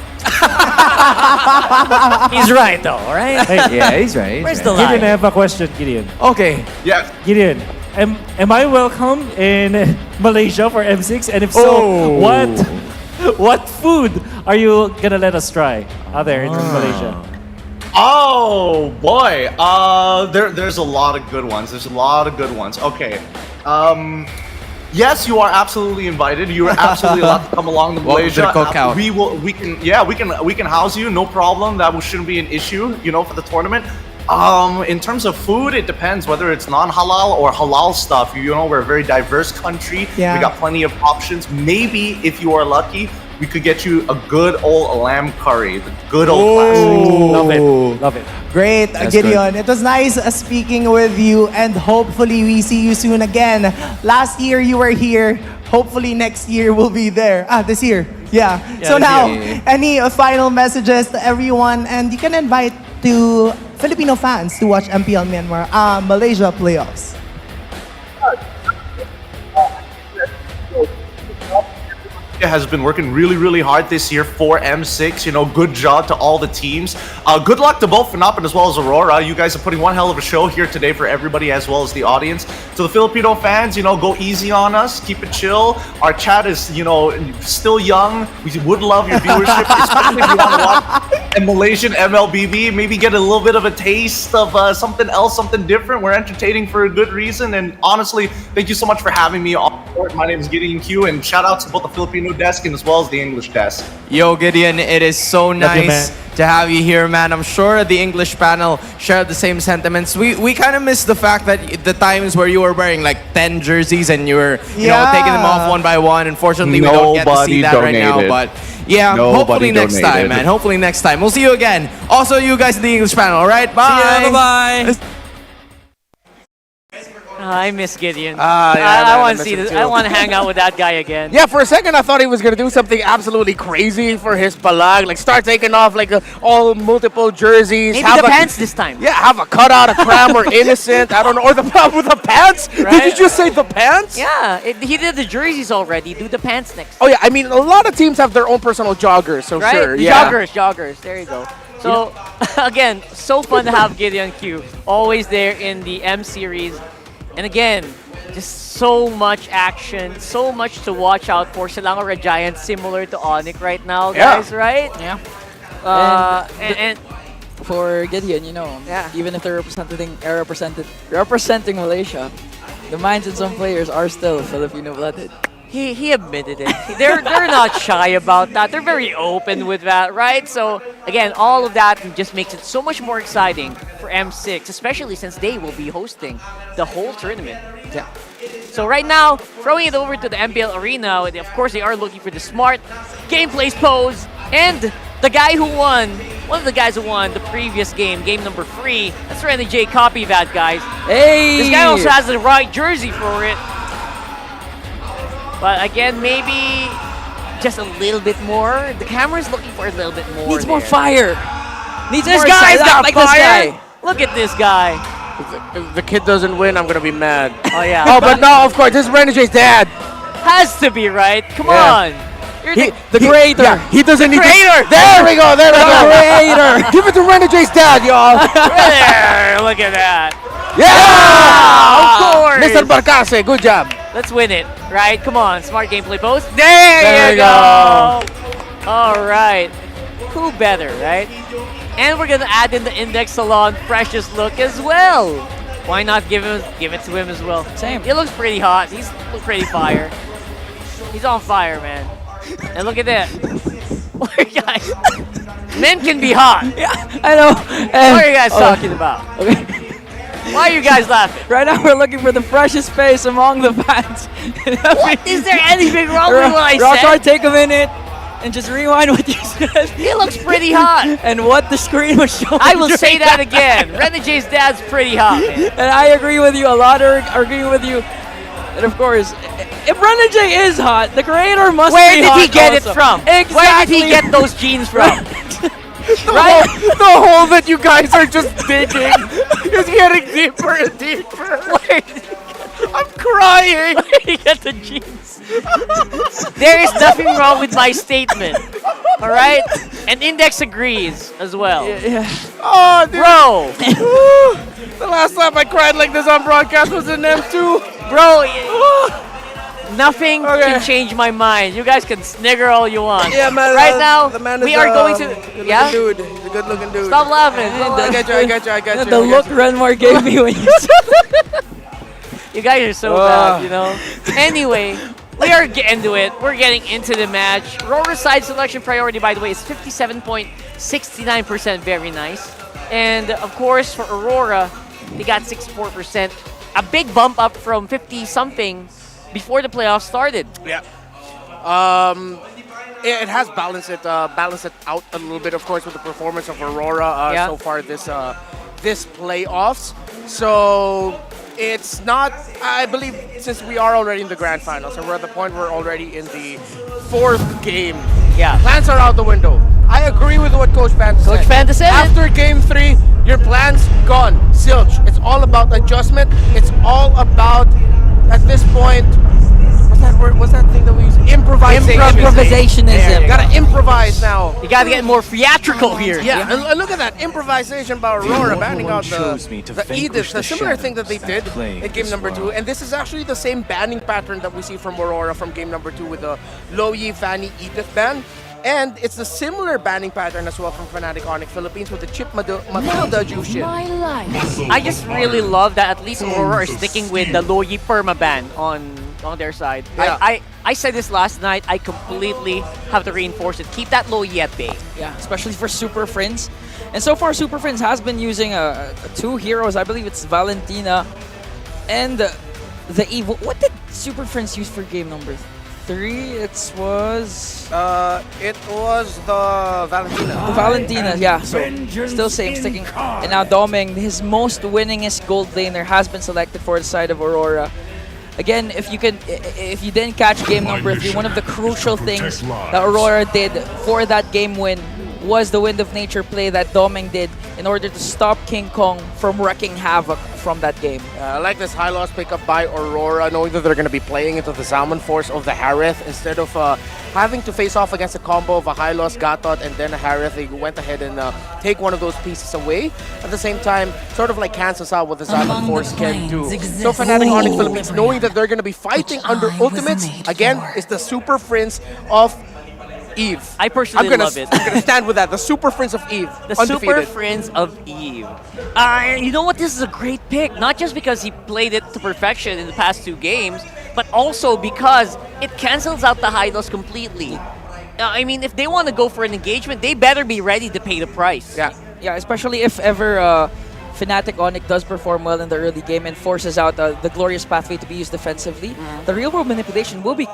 He's right, though, all right?
Yeah, he's right.
Where's the
Gideon,
lie?
I have a question, Gideon.
Okay.
Yeah.
Gideon, am I welcome in Malaysia for M6? And if so, what food are you gonna let us try there in Malaysia?
Oh boy, there's a lot of good ones. Okay, yes, you are absolutely invited. You are absolutely allowed to come along to Malaysia. We can house you, no problem. That shouldn't be an issue, for the tournament. In terms of food, it depends whether it's non-halal or halal stuff. We're a very diverse country.
Yeah.
We got plenty of options. Maybe if you are lucky, we could get you a good old lamb curry, the good old classic.
Love it.
Great, Gideon. It was nice speaking with you, and hopefully we see you soon again. Last year you were here. Hopefully next year we'll be there. This year. Yeah. So now, any final messages to everyone, and you can invite to Filipino fans to watch MPL Myanmar Malaysia playoffs.
Has been working really hard this year for M6. Good job to all the teams. Good luck to both FNOP as well as Aurora. You guys are putting one hell of a show here today for everybody as well as the audience. To the Filipino fans, go easy on us. Keep it chill. Our chat is, still young. We would love your viewership, especially if you want to watch a Malaysian MLBB. Maybe get a little bit of a taste of something else, something different. We're entertaining for a good reason. And honestly, thank you so much for having me on board. My name is Gideon Q, and shout out to both the Filipino desk and as well as the English desk.
Yo, Gideon, it is so nice to have you here, man. I'm sure the English panel shared the same sentiments. We kind of missed the fact that the times where you were wearing like 10 jerseys and you were taking them off one by one. Unfortunately, we don't get to see that right now. But Yeah,
Nobody
hopefully next
donated.
time, man. Hopefully next time. We'll see you again. Also, you guys in the English panel, all right? Bye.
See ya, bye-bye.
I miss Gideon.
I
I want to
miss
see
him
this.
too.
I want to hang out with that guy again.
Yeah, for a second I thought he was gonna do something absolutely crazy for his balag, like start taking off like all multiple jerseys.
Maybe
have
the
a-
pants this time.
Yeah, have a cutout, a cram, or innocent. I don't know. Or the problem with the pants? Did
Right?
you just say the pants?
Yeah, he did the jerseys already. Do the pants next.
Oh yeah, I mean a lot of teams have their own personal joggers, so
Right?
sure.
The
Yeah.
joggers. There you go. So, again, so fun to have Gideon Q. Always there in the M series. And again, just so much action, so much to watch out for. Silang are a giant similar to Onic right now,
Yeah.
guys, right?
Yeah.
And
For Gideon,
Yeah.
even if they're representing Malaysia, the minds of some players are still Filipino blooded.
he admitted it. They're not shy about that. They're very open with that, right? So again, all of that just makes it so much more exciting for M6, especially since they will be hosting the whole tournament.
Yeah.
So right now, throwing it over to the MPL Arena, of course they are looking for the smart gameplay pose, and the guy who won, one of the guys who won the previous game, game number 3, that's Randy J. Copy that, guys.
Hey!
This guy also has the right jersey for it. But again, maybe just a little bit more. The camera's looking for a little bit more.
Needs more
there.
fire. Needs
This
more
guy's got
like
fire.
this guy.
Look at this guy.
If the kid doesn't win, I'm gonna be mad.
Oh yeah.
Oh, but no, of course, this is Renegades' dad.
Has to be right. Come
Yeah.
on. You're
The creator. Yeah, he doesn't need
creator.
to. There we go. There we
The
go.
creator.
Give it to Renegade's dad, y'all.
There, look at that.
Yeah!
Of course.
Mr. Barcase, good job.
Let's win it, right? Come on, smart gameplay post. There you go. All right. Who better, right? And we're gonna add in the Index Salon Precious look as well. Why not give it to him as well?
Same.
He looks pretty hot. He's pretty fire. He's on fire, man. And look at that. Guys, men can be hot.
Yeah, I know.
What are you guys talking about?
Okay.
Why are you guys laughing?
Right now we're looking for the freshest face among the fans.
What? Is there anything wrong with what I
Rockstar,
said?
take a minute and just rewind what you said.
He looks pretty hot.
And what the screen was showing.
I will
during
say that again. Renegade's dad's pretty hot, man.
And I agree with you. A lot are agreeing with you. And of course, if Renegade is hot, the creator must
Where
be
did
hot
he get
also.
it from?
Exactly.
Where did he get those genes from?
The hole that you guys are just digging is getting deeper and deeper. I'm crying.
Where did he get the genes? There is nothing wrong with my statement. All right? And Index agrees as well.
Oh, dude.
Bro.
The last time I cried like this on broadcast was in M2.
Bro, nothing can change my mind. You guys can snigger all you want.
Yeah, man.
Right now,
the man
we
is
are going to...
good-looking
Yeah?
dude. He's a good-looking dude.
Stop laughing.
I got you. I got you.
The look Renmar gave me when you said
You guys are so bad, you know? Anyway, we are getting to it. We're getting into the match. RORA side selection priority, by the way, is 57.69%. Very nice. And, of course, for Aurora, they got 64%. A big bump up from 50-something before the playoffs started.
Yeah. It has balanced it out a little bit, of course, with the performance of Aurora so far this playoffs. So it's not, I believe, since we are already in the grand finals and we're at the point we're already in the 4th game.
Yeah.
Plans are out the window. I agree with what Coach Panda said.
Coach Panda said
After game 3, your plans gone. Zilch. It's all about adjustment. It's all about, at this point, what's that word? What's that thing that we use? Improvisation.
Improvisationism.
Gotta improvise now.
You gotta get more theatrical here.
Yeah, and look at that improvisation by Aurora banning out the Edith, a similar thing that they did in game number 2. And this is actually the same banning pattern that we see from Aurora from game number 2 with the Loyi, Vanny, Edith ban. And it's the similar banning pattern as well from Fnatic Onic Philippines with the Chip Matilda Jushin.
I just really love that at least Aurora is sticking with the Loyi permaban on their side.
Yeah.
I said this last night. I completely have to reinforce it. Keep that Loyi at bay.
Yeah, especially for Super Friends. And so far, Super Friends has been using 2 heroes. I believe it's Valentina and the Evil. What did Super Friends use for game number
3, it was...
It was the Valentina.
Valentina, yeah. So still same, sticking. And now Doming, his most winningest gold laner, has been selected for the side of Aurora. Again, if you didn't catch game number 3, one of the crucial things that Aurora did for that game win was the Wind of Nature play that Doming did in order to stop King Kong from wreaking havoc from that game.
I like this high loss pickup by Aurora, knowing that they're going to be playing into the Salmon Force of the Harith instead of having to face off against a combo of a high loss Gatot and then a Harith. They went ahead and take one of those pieces away. At the same time, sort of like cancels out what the Salmon Force can do. So Fnatic Onic Philippines, knowing that they're going to be fighting under ultimates, again, is the Super Prince of Eve.
I personally love it.
I'm gonna stand with that. The Super Prince of Eve.
The Super Prince of Eve. You know what? This is a great pick. Not just because he played it to perfection in the past 2 games, but also because it cancels out the high loss completely. I mean, if they want to go for an engagement, they better be ready to pay the price.
Yeah, especially if ever Fnatic Onic does perform well in the early game and forces out the glorious pathway to be used defensively, the real-world manipulation will be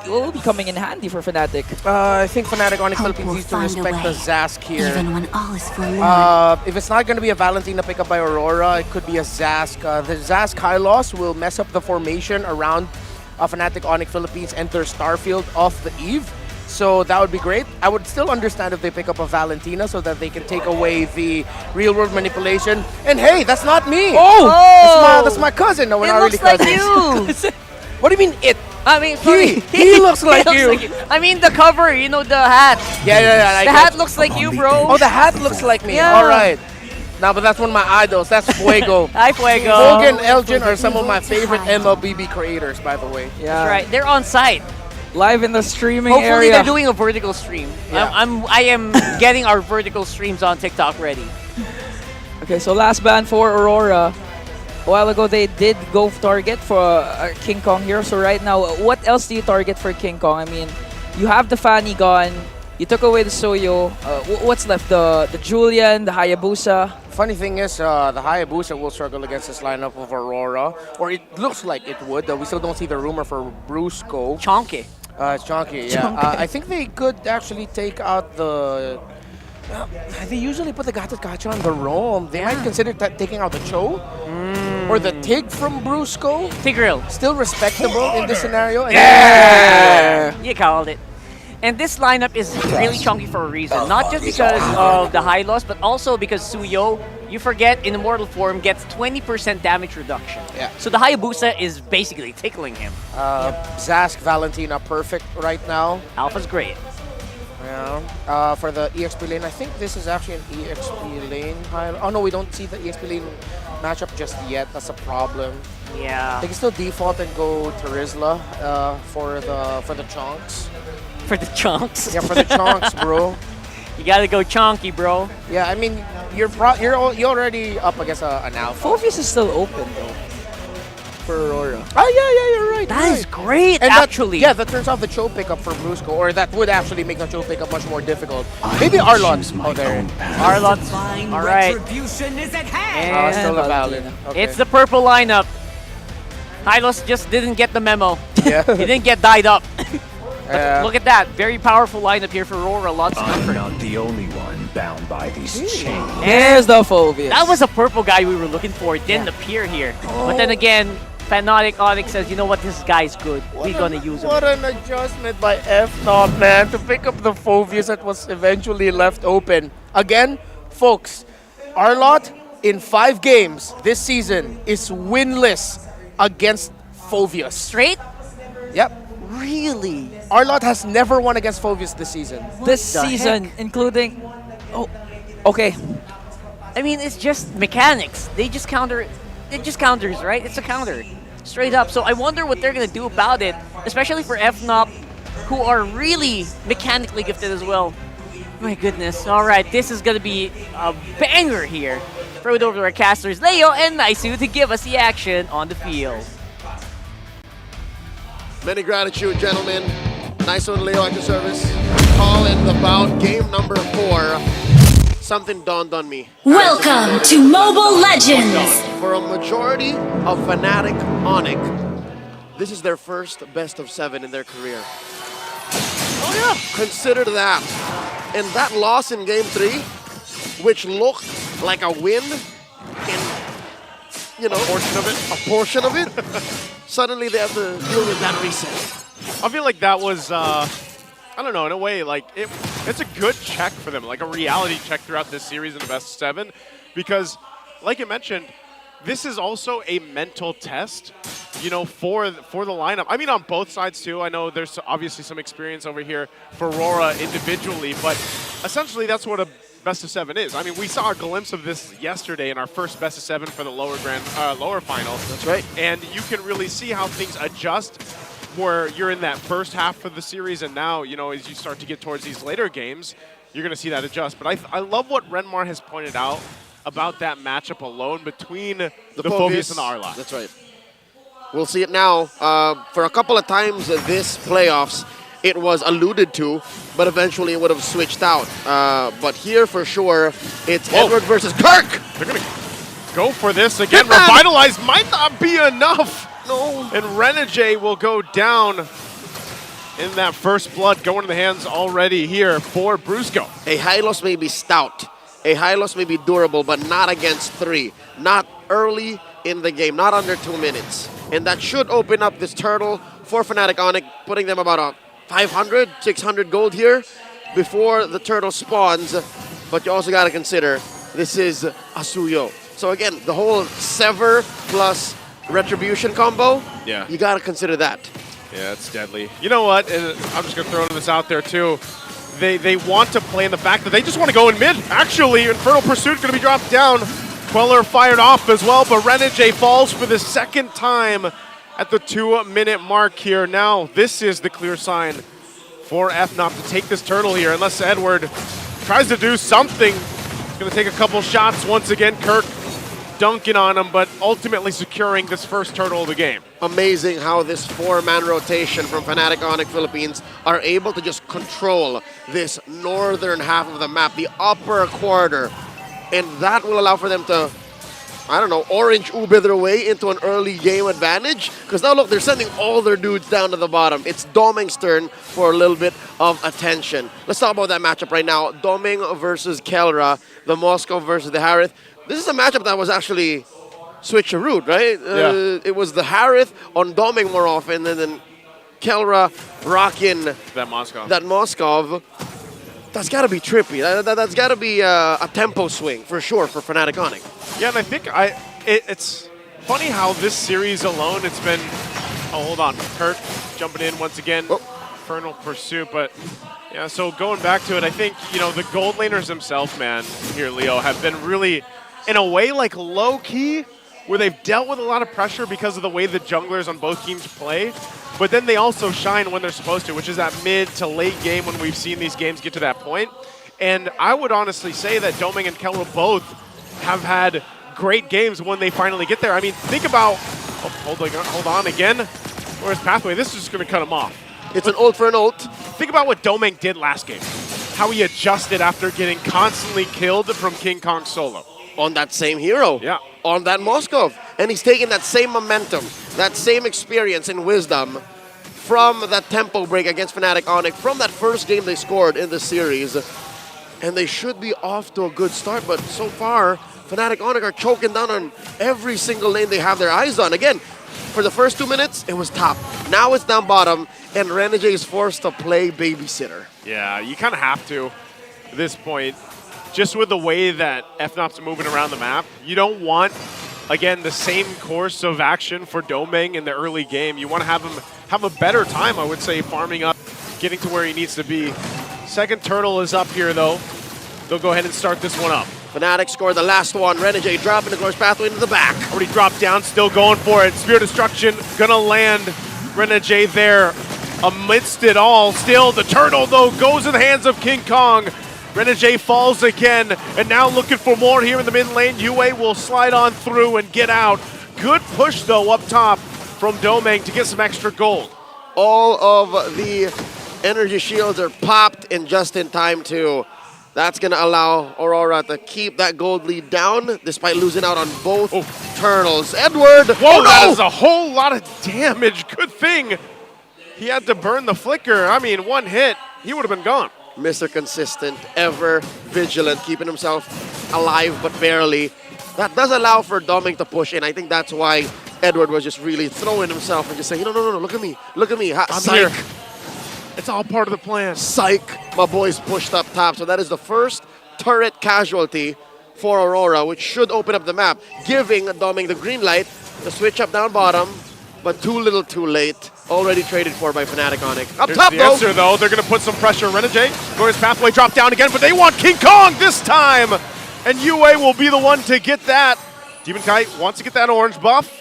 coming in handy for Fnatic.
I think Fnatic Onic Philippines needs to respect the Zask here.
Even when all is forlorn.
If it's not going to be a Valentina pickup by Aurora, it could be a Zask. The Zask high loss will mess up the formation around Fnatic Onic Philippines and their Starfield off the Eve. So that would be great. I would still understand if they pick up a Valentina so that they can take away the real-world manipulation. And hey, that's not me. That's my cousin. No, we're not really cousins.
Like you.
What do you mean it?
I mean,
he looks like you.
I mean, the cover, you know, the hat.
Yeah.
The hat looks like you, bro.
Oh, the hat looks like me.
Yeah.
All right. Now, but that's one of my idols. That's Fuego.
Hi, Fuego.
Hogan, Elgin are some of my favorite MLBB creators, by the way.
That's right. They're on site.
Live in the streaming
Hopefully
area.
they're doing a vertical stream.
Yeah.
I am getting our vertical streams on TikTok ready.
Okay, so last ban for Aurora. A while ago, they did go target for King Kong here. So right now, what else do you target for King Kong? I mean, you have the Fanny gone. You took away the Soyo. What's left? The Julian, the Hayabusa.
Funny thing is, the Hayabusa will struggle against this lineup of Aurora. Or it looks like it would. We still don't see the rumor for Brusco.
Chonky.
It's Chonky, yeah. I think they could actually take out the... they usually put the Gacha on the Rome. They might consider taking out the Cho. Or the Tig from Brusco.
Tigreal.
Still respectable in this scenario.
Yeah! You called it. And this lineup is really chunky for a reason. Not just because of the high loss, but also because Suyo, you forget, in immortal form, gets 20% damage reduction.
Yeah.
So the Hayabusa is basically tickling him.
Zask, Valentina, perfect right now.
Alpha's great.
Yeah. For the EXP lane, I think this is actually an EXP lane. Oh no, we don't see the EXP lane matchup just yet. That's a problem.
Yeah.
They can still default and go to Rizla for the chonks.
For the chunks?
Yeah, for the chonks, bro.
You gotta go chonky, bro.
Yeah, I mean, you're already up against an alpha.
Phoveus is still open though for Aurora.
Oh yeah, you're right.
That is great,
and
actually.
That turns off the Cho pickup for Brusco, or that would actually make the Cho pickup much more difficult. Maybe Arlot. Oh, there.
Arlot's all right.
And still a valid. Okay.
It's the purple lineup. Hylos just didn't get the memo.
Yeah.
He didn't get dyed up. Look at that. Very powerful lineup here for Aurora. Lots of comfort.
I'm not the only one bound by these chains.
There's the Phoveus.
That was a purple guy we were looking for. It didn't appear here. But then again, Fnatic Onic says, you know what, this guy's good. We're gonna use him.
What an adjustment by FNOP, man, to pick up the Phoveus that was eventually left open. Again, folks, Arlot in 5 games this season is winless against Phoveus.
Straight?
Yep.
Really?
Arlot has never won against Phoveus this season.
This season, including... Oh, okay.
I mean, it's just mechanics. They just counter... It just counters, right? It's a counter. Straight up. So I wonder what they're going to do about it, especially for FNOP, who are really mechanically gifted as well. My goodness. All right, this is going to be a banger here. Throw it over to our casters, Leo and Naisu, to give us the action on the field.
Many gratitude, gentlemen. Nice one, Leo, at your service. Call in the bout, game number 4. Something dawned on me.
Welcome to Mobile Legends.
For a majority of Fnatic Onic, this is their first best of 7 in their career. Consider that. And that loss in Game 3, which looked like a win in, you know, a portion of it, suddenly they have to deal with that reset.
I feel like that was, I don't know, in a way, like, it's a good check for them, like a reality check throughout this series in the best of 7, because, like you mentioned, this is also a mental test, you know, for the lineup. I mean, on both sides, too. I know there's obviously some experience over here for RORA individually, but essentially that's what a best of 7 is. I mean, we saw a glimpse of this yesterday in our first best of 7 for the lower final.
That's right.
And you can really see how things adjust where you're in that first half of the series, and now, you know, as you start to get towards these later games, you're going to see that adjust. But I love what Renmar has pointed out about that matchup alone between the Phobius and the Arlot.
That's right. We'll see it now. For a couple of times this playoffs, it was alluded to, but eventually it would have switched out. But here, for sure, it's Edward versus Kirk.
They're going to go for this again. Revitalize might not be enough.
No.
And Renegade will go down in that first blood, going in the hands already here for Brusco.
A Hylos may be stout. A Hylos may be durable, but not against 3. Not early in the game, not under 2 minutes. And that should open up this turtle for Fnatic Onic, putting them about a 500, 600 gold here before the turtle spawns. But you also got to consider, this is Asuyo. So again, the whole Sever plus Retribution combo,
yeah,
you got to consider that.
Yeah, it's deadly. You know what? I'm just going to throw this out there, too. They want to play in the fact that they just want to go in mid. Actually, Infernal Pursuit going to be dropped down. Queller fired off as well, but Renegade falls for the second time at the 2-minute mark here. Now, this is the clear sign for FNOP to take this turtle here, unless Edward tries to do something. He's going to take a couple shots once again. Kirk dunking on him, but ultimately securing this first turtle of the game.
Amazing how this 4-man rotation from Fnatic Onic Philippines are able to just control this northern half of the map, the upper quarter. And that will allow for them to, I don't know, orange Uber their way into an early game advantage. Because now look, they're sending all their dudes down to the bottom. It's Doming's turn for a little bit of attention. Let's talk about that matchup right now. Doming versus Kelra, the Moscow versus the Harith. This is a matchup that was actually switcheroo, right? It was the Harith on Doming more often, and then Kelra rocking
that Moscow.
That's got to be trippy. That's got to be a tempo swing for sure for Fnatic Onic.
Yeah, and I think it's funny how this series alone, it's been, oh, hold on, Kurt jumping in once again, Infernal Pursuit, but yeah, so going back to it, I think, you know, the gold laners themselves, man, here, Leo, have been really, in a way, like low-key, where they've dealt with a lot of pressure because of the way the junglers on both teams play, but then they also shine when they're supposed to, which is that mid to late game when we've seen these games get to that point. And I would honestly say that Doming and Kelra both have had great games when they finally get there. I mean, think about, hold on again. Where's Pathway? This is just going to cut him off.
It's an ult for an ult.
Think about what Doming did last game. How he adjusted after getting constantly killed from King Kong solo.
On that same hero.
Yeah.
On that Moskov. And he's taking that same momentum, that same experience and wisdom from that tempo break against Fnatic Onic, from that first game they scored in the series. And they should be off to a good start, but so far, Fnatic Onic are choking down on every single lane they have their eyes on. Again, for the first 2 minutes, it was top. Now it's down bottom, and Renegade is forced to play babysitter.
Yeah, you kind of have to at this point. Just with the way that FNOP's moving around the map, you don't want, again, the same course of action for Doming in the early game. You want to have him have a better time, I would say, farming up, getting to where he needs to be. Second turtle is up here, though. They'll go ahead and start this one up.
Fnatic scored the last one. Renegade dropping the course pathway into the back.
Already dropped down, still going for it. Spear Destruction gonna land Renegade there amidst it all. Still, the turtle, though, goes in the hands of King Kong. Renegade falls again, and now looking for more here in the mid lane. UA will slide on through and get out. Good push, though, up top from Doming to get some extra gold.
All of the energy shields are popped and just in time, too. That's going to allow Aurora to keep that gold lead down despite losing out on both turtles. Edward!
Whoa, no! That is a whole lot of damage. Good thing he had to burn the flicker. I mean, one hit. he would have been gone.
Mr. Consistent, ever vigilant, keeping himself alive but barely. That does allow for Doming to push in. I think that's why Edward was just really throwing himself and just saying, no, look at me,
I'm
psych.
here. It's all part of the plan.
Psych, my boys pushed up top. So that is the first turret casualty for Aurora, which should open up the map, giving Doming the green light to switch up down bottom, but too little too late. Already traded for by Fnatic Onic. Up
Here's
top,
the answer, though. They're going to put some pressure on Renegade. Glorious Pathway dropped down again, but they want King Kong this time. And UA will be the one to get that. Demon Kite wants to get that orange buff.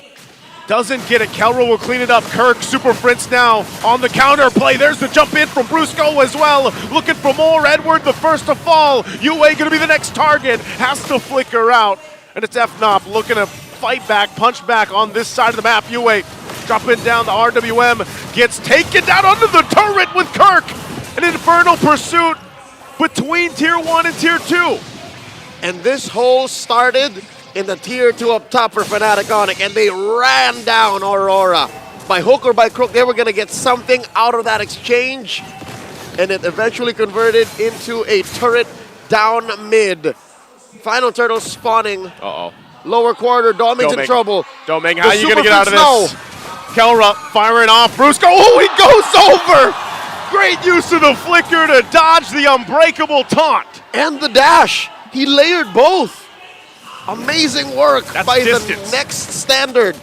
Doesn't get it. Kelro will clean it up. Kirk, Super Prince now on the counter play. There's the jump in from Brusco as well. Looking for more. Edward, the first to fall. UA going to be the next target. Has to flicker out. And it's FNOP looking to fight back, punch back on this side of the map. UA dropping down the RWM. Gets taken down under the turret with Kirk. An infernal pursuit between Tier 1 and Tier 2.
And this hole started in the Tier 2 up top for Fnatic Onic, and they ran down Aurora. By hook or by crook, they were going to get something out of that exchange, and it eventually converted into a turret down mid. Final turtle spawning.
Uh-oh.
Lower quarter, Doming's in trouble.
Doming, how are you going to
Super
get out of
Prince,
this? Kelra firing off. Brusco, oh, he goes over! Great use of the flicker to dodge the unbreakable taunt.
And the dash. He layered both. Amazing work by
distance.
the next standard.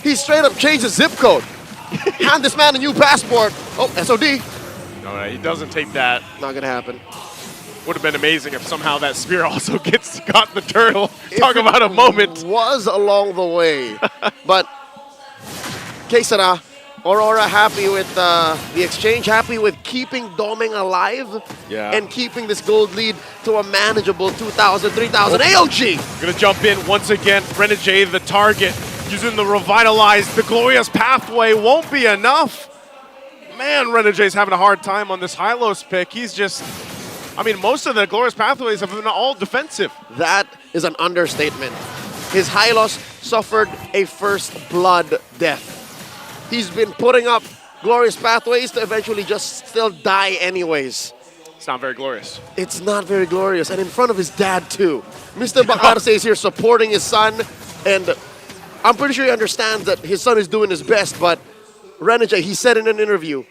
He straight up changed the zip code. Hand this man a new passport. Oh, SOD.
No, he doesn't take that.
Not gonna happen.
Would have been amazing if somehow that spear also got the turtle. Talk about a moment.
Was along the way. But que sera, Aurora happy with the exchange, happy with keeping Doming alive, and keeping this gold lead to a manageable 2,000, 3,000 AOG.
Gonna jump in once again. Renegade, the target, using the revitalized. The glorious pathway won't be enough. Man, Renegade's having a hard time on this Hylos pick. He's just, I mean, most of the glorious pathways have been all defensive.
That is an understatement. His Hylos suffered a first blood death. He's been putting up glorious pathways to eventually just still die anyways.
It's not very glorious.
It's not very glorious, and in front of his dad too. Mr. Bacarse is here supporting his son, and I'm pretty sure he understands that his son is doing his best, but Renegade, he said in an interview,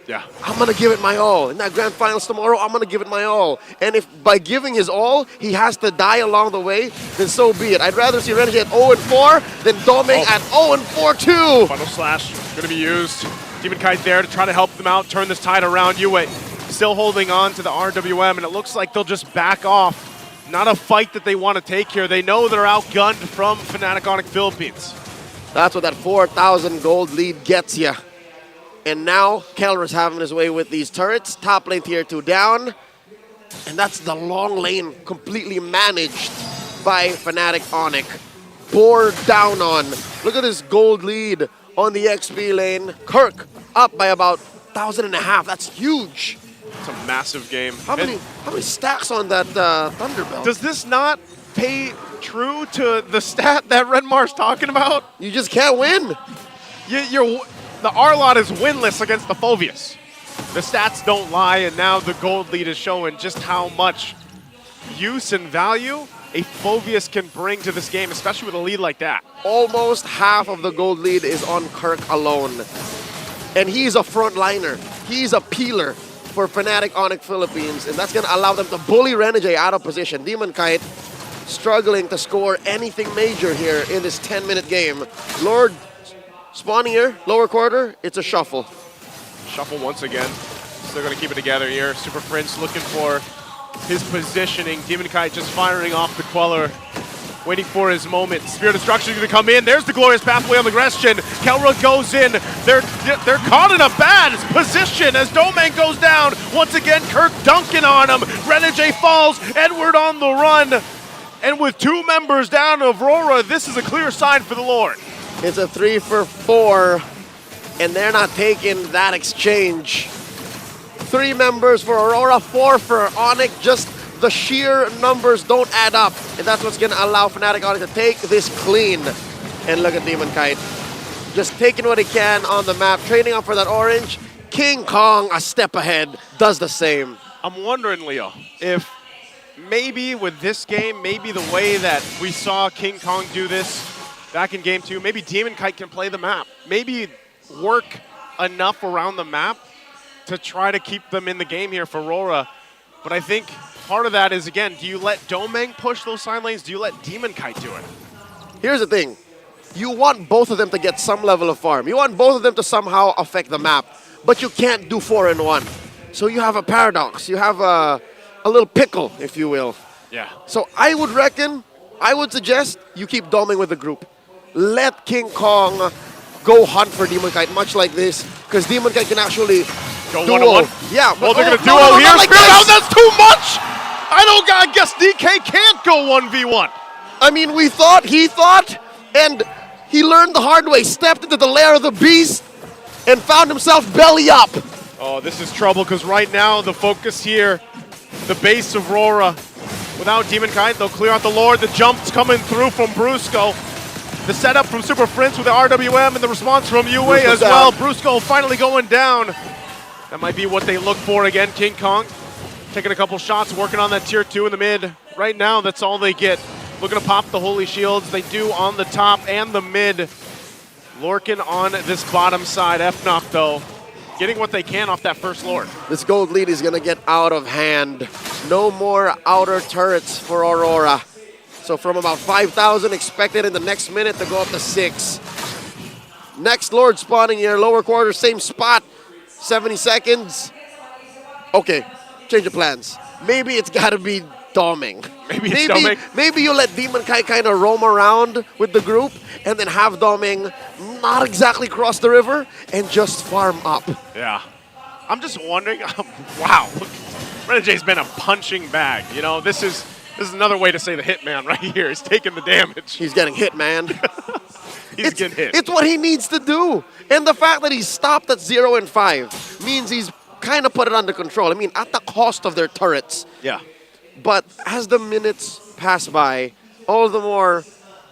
I'm going to give it my all. In that grand finals tomorrow, I'm going to give it my all. And if by giving his all, he has to die along the way, then so be it. I'd rather see Renegade at 0-4 than Doming at 0-4 too.
Final slash going to be used. Demon Kite there to try to help them out, turn this tide around. UA still holding on to the RWM, and it looks like they'll just back off. Not a fight that they want to take here. They know they're outgunned from Fnatic Onic Philippines.
That's what that 4,000 gold lead gets you. And now, Kelra's having his way with these turrets. Top lane Tier 2 down. And that's the long lane completely managed by Fnatic Onic. Bore down on. Look at this gold lead on the XP lane. Kirk up by about 1,500. That's huge.
It's a massive game.
How many stacks on that Thunderbolt?
Does this not pay true to the stat that Redmar's talking about?
You just can't win.
The R-Lot is winless against the Phoveus. The stats don't lie, and now the gold lead is showing just how much use and value a Phoveus can bring to this game, especially with a lead like that.
Almost half of the gold lead is on Kirk alone. And he's a frontliner. He's a peeler for Fnatic Onic Philippines, and that's going to allow them to bully Renegade out of position. Demon Kite struggling to score anything major here in this 10-minute game. Lord spawning here, lower quarter, it's a shuffle.
Shuffle once again. Still going to keep it together here. Super Prince looking for his positioning. Demon Kite just firing off the Queller, waiting for his moment. Spear Destruction going to come in. There's the glorious pathway on the aggression. Kelra goes in. They're caught in a bad position as Domang goes down. Once again, Kirk dunking on him. Renegade falls. Edward on the run. And with 2 members down of Aurora, this is a clear sign for the Lord.
It's a 3 for 4, and they're not taking that exchange. 3 members for Aurora, 4 for Onic. Just the sheer numbers don't add up, and that's what's going to allow Fnatic Onic to take this clean. And look at Demon Kite, just taking what he can on the map, trading up for that orange. King Kong, a step ahead, does the same.
I'm wondering, Leo, if maybe with this game, maybe the way that we saw King Kong do this back in Game 2, maybe Demon Kite can play the map. Maybe work enough around the map to try to keep them in the game here for RORA. But I think part of that is, again, do you let Domeng push those side lanes? Do you let Demon Kite do it?
Here's the thing. You want both of them to get some level of farm. You want both of them to somehow affect the map. But you can't do 4 in 1. So you have a paradox. You have a little pickle, if you will.
Yeah.
So I would suggest you keep Domeng with the group. Let King Kong go hunt for Demon Kite, much like this, because Demon Kite can actually
go
duo.
1-on-1?
Yeah.
Well, they're going to
no,
duo
no,
here.
not like
Spirit
this.
out, that's too much! I guess DK can't go 1v1.
I mean, he thought, and he learned the hard way, stepped into the lair of the beast, and found himself belly up.
Oh, this is trouble, because right now, the focus here, the base of RORA, without Demon Kite, they'll clear out the Lord. The jump's coming through from Brusco. The setup from Super Prince with the RWM and the response from UA as well. Brusco finally going down. That might be what they look for again. King Kong taking a couple shots, working on that tier 2 in the mid. Right now, that's all they get. Looking to pop the Holy Shields. They do on the top and the mid. Lurking on this bottom side. FNOP, though, getting what they can off that first Lord.
This gold lead is going to get out of hand. No more outer turrets for Aurora. So from about 5,000 expected in the next minute to go up to 6. Next Lord spawning here, lower quarter, same spot. 70 seconds. Okay, change of plans. Maybe it's got to be Domeng. Maybe you let Demon Kite kind of roam around with the group and then have Domeng not exactly cross the river and just farm up.
Yeah. I'm just wondering, wow, look, Renegades been a punching bag. You know, this is another way to say the Hitman right here. He's taking the damage.
He's getting hit, man.
He's getting hit.
It's what he needs to do. And the fact that he's stopped at 0 and 5 means he's kind of put it under control. I mean, at the cost of their turrets.
Yeah.
But as the minutes pass by, all the more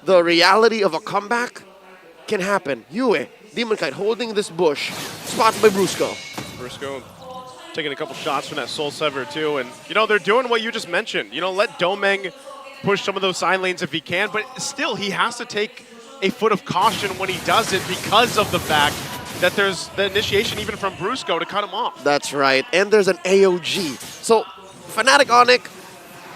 the reality of a comeback can happen. Yue, Demon Kite holding this bush, spotted by Brusco.
Brusco taking a couple shots from that Soul Sever too, and you know, they're doing what you just mentioned. You know, let Domeng push some of those side lanes if he can, but still he has to take a foot of caution when he does it because of the fact that there's the initiation even from Brusco to cut him off.
That's right, and there's an AOG. So Fnatic Onic,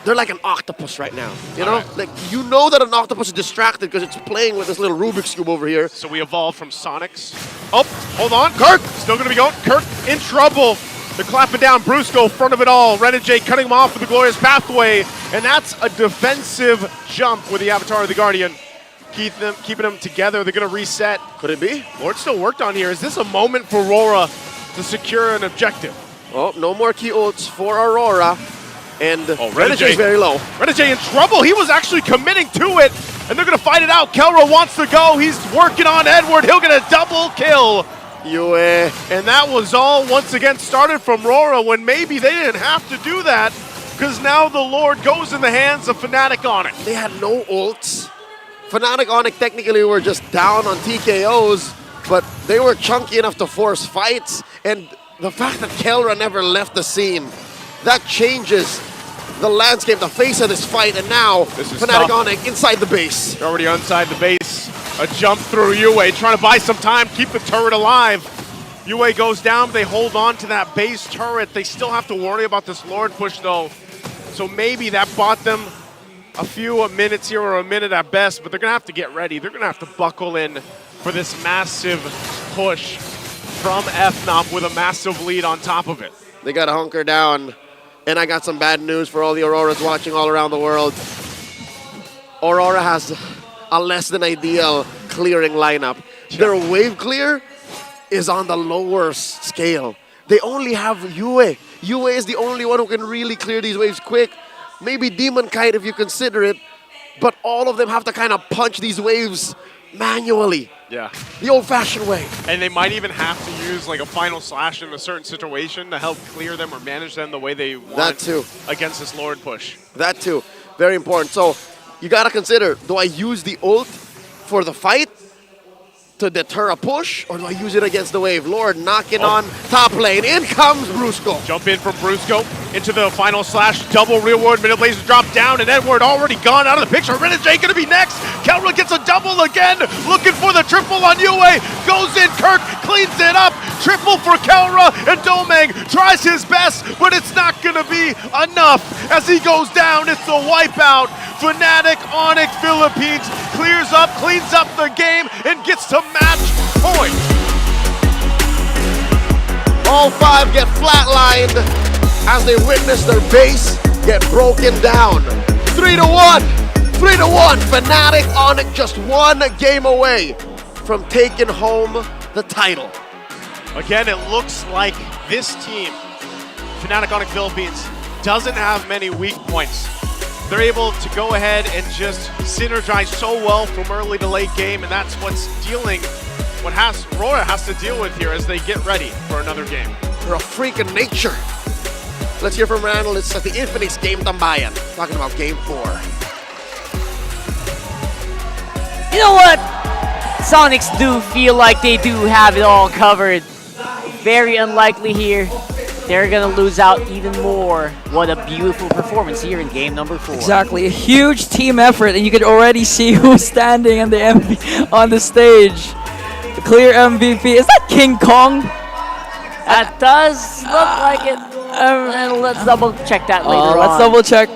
they're like an octopus right now. You know, like you know that an octopus is distracted because it's playing with this little Rubik's Cube over here.
So we evolved from Sonics. Oh, hold on, Kirk still gonna be going. Kirk in trouble. They're clapping down Brusco, front of it all. Renegade cutting him off with the Glorious Pathway. And that's a defensive jump with the Avatar of the Guardian. Keeping them together. They're going to reset.
Could it be?
Lord still worked on here. Is this a moment for RORA to secure an objective?
Oh, no more key ults for Aurora. And
Renegade
is very low.
Renegade in trouble. He was actually committing to it. And they're going to fight it out. Kelra wants to go. He's working on Edward. He'll get a double kill. And that was all once again started from RORA when maybe they didn't have to do that because now the Lord goes in the hands of Fnatic Onic.
They had no ults. Fnatic Onic technically were just down on TKOs, but they were chunky enough to force fights. And the fact that Kelra never left the scene, that changes the landscape, the face of this fight. And now Fnatic Onic inside the base.
They're already inside the base. A jump through UA, trying to buy some time, keep the turret alive. UA goes down, they hold on to that base turret. They still have to worry about this Lord push though. So maybe that bought them a few minutes here or a minute at best, but they're gonna have to get ready. They're gonna have to buckle in for this massive push from FNOP with a massive lead on top of it.
They gotta hunker down. And I got some bad news for all the Auroras watching all around the world. Aurora has a less than ideal clearing lineup. Their wave clear is on the lower scale. They only have Yue. Yue is the only one who can really clear these waves quick. Maybe Demon Kite if you consider it, but all of them have to kind of punch these waves manually.
Yeah.
The old-fashioned way.
And they might even have to use like a final slash in a certain situation to help clear them or manage them the way they want.
That too.
Against this Lord push.
That too. Very important. So you gotta consider, do I use the ult for the fight to deter a push, or do I use it against the wave? Lord knocking on top lane. In comes Brusco.
Jump in from Brusco into the final slash. Double real world. Minute Blaze drop down, and Edward already gone out of the picture. Renegade gonna be next. Kelra gets a double again. Looking for the triple on Yue. Goes in. Kirk cleans it up. Triple for Kelra, and Domeng tries his best, but it's not gonna be enough. As he goes down, it's the wipeout. Fnatic Onic Philippines clears up, cleans up the game, and gets to match point.
All five get flatlined as they witness their base get broken down. 3-1. 3-1. Fnatic Onic just one game away from taking home the title.
Again, it looks like this team, Fnatic Onic Philippines, doesn't have many weak points. They're able to go ahead and just synergize so well from early to late game, and that's what's dealing, what RORA has to deal with here as they get ready for another game.
They're a freak of nature. Let's hear from our analysts at the Infinix Game Tambayan, talking about Game 4.
You know what? Sonics do feel like they do have it all covered. Very unlikely here. They're gonna lose out even more. What a beautiful performance here in game number 4.
Exactly, a huge team effort, and you could already see who's standing on the stage. The clear MVP. Is that King Kong?
That does look like it. And let's double check that later on.
Let's double check.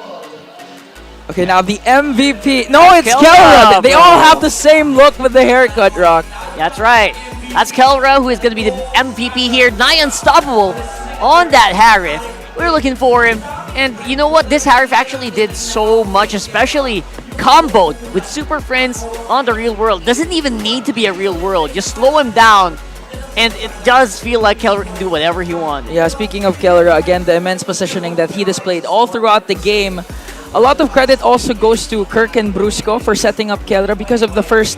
Okay, now the MVP. No, it's
Kelra,
Kelra. They
bro.
all have the same look with the haircut, Rock.
That's right. That's Kelra, who is going to be the MVP here. Nigh unstoppable on that Harith. We're looking for him. And you know what? This Harith actually did so much, especially comboed with Super Friends on the real world. Doesn't even need to be a real world. Just slow him down. And it does feel like Kelra can do whatever he wants.
Yeah, speaking of Kelra, again, the immense positioning that he displayed all throughout the game. A lot of credit also goes to Kirk and Brusco for setting up Kelra because of the first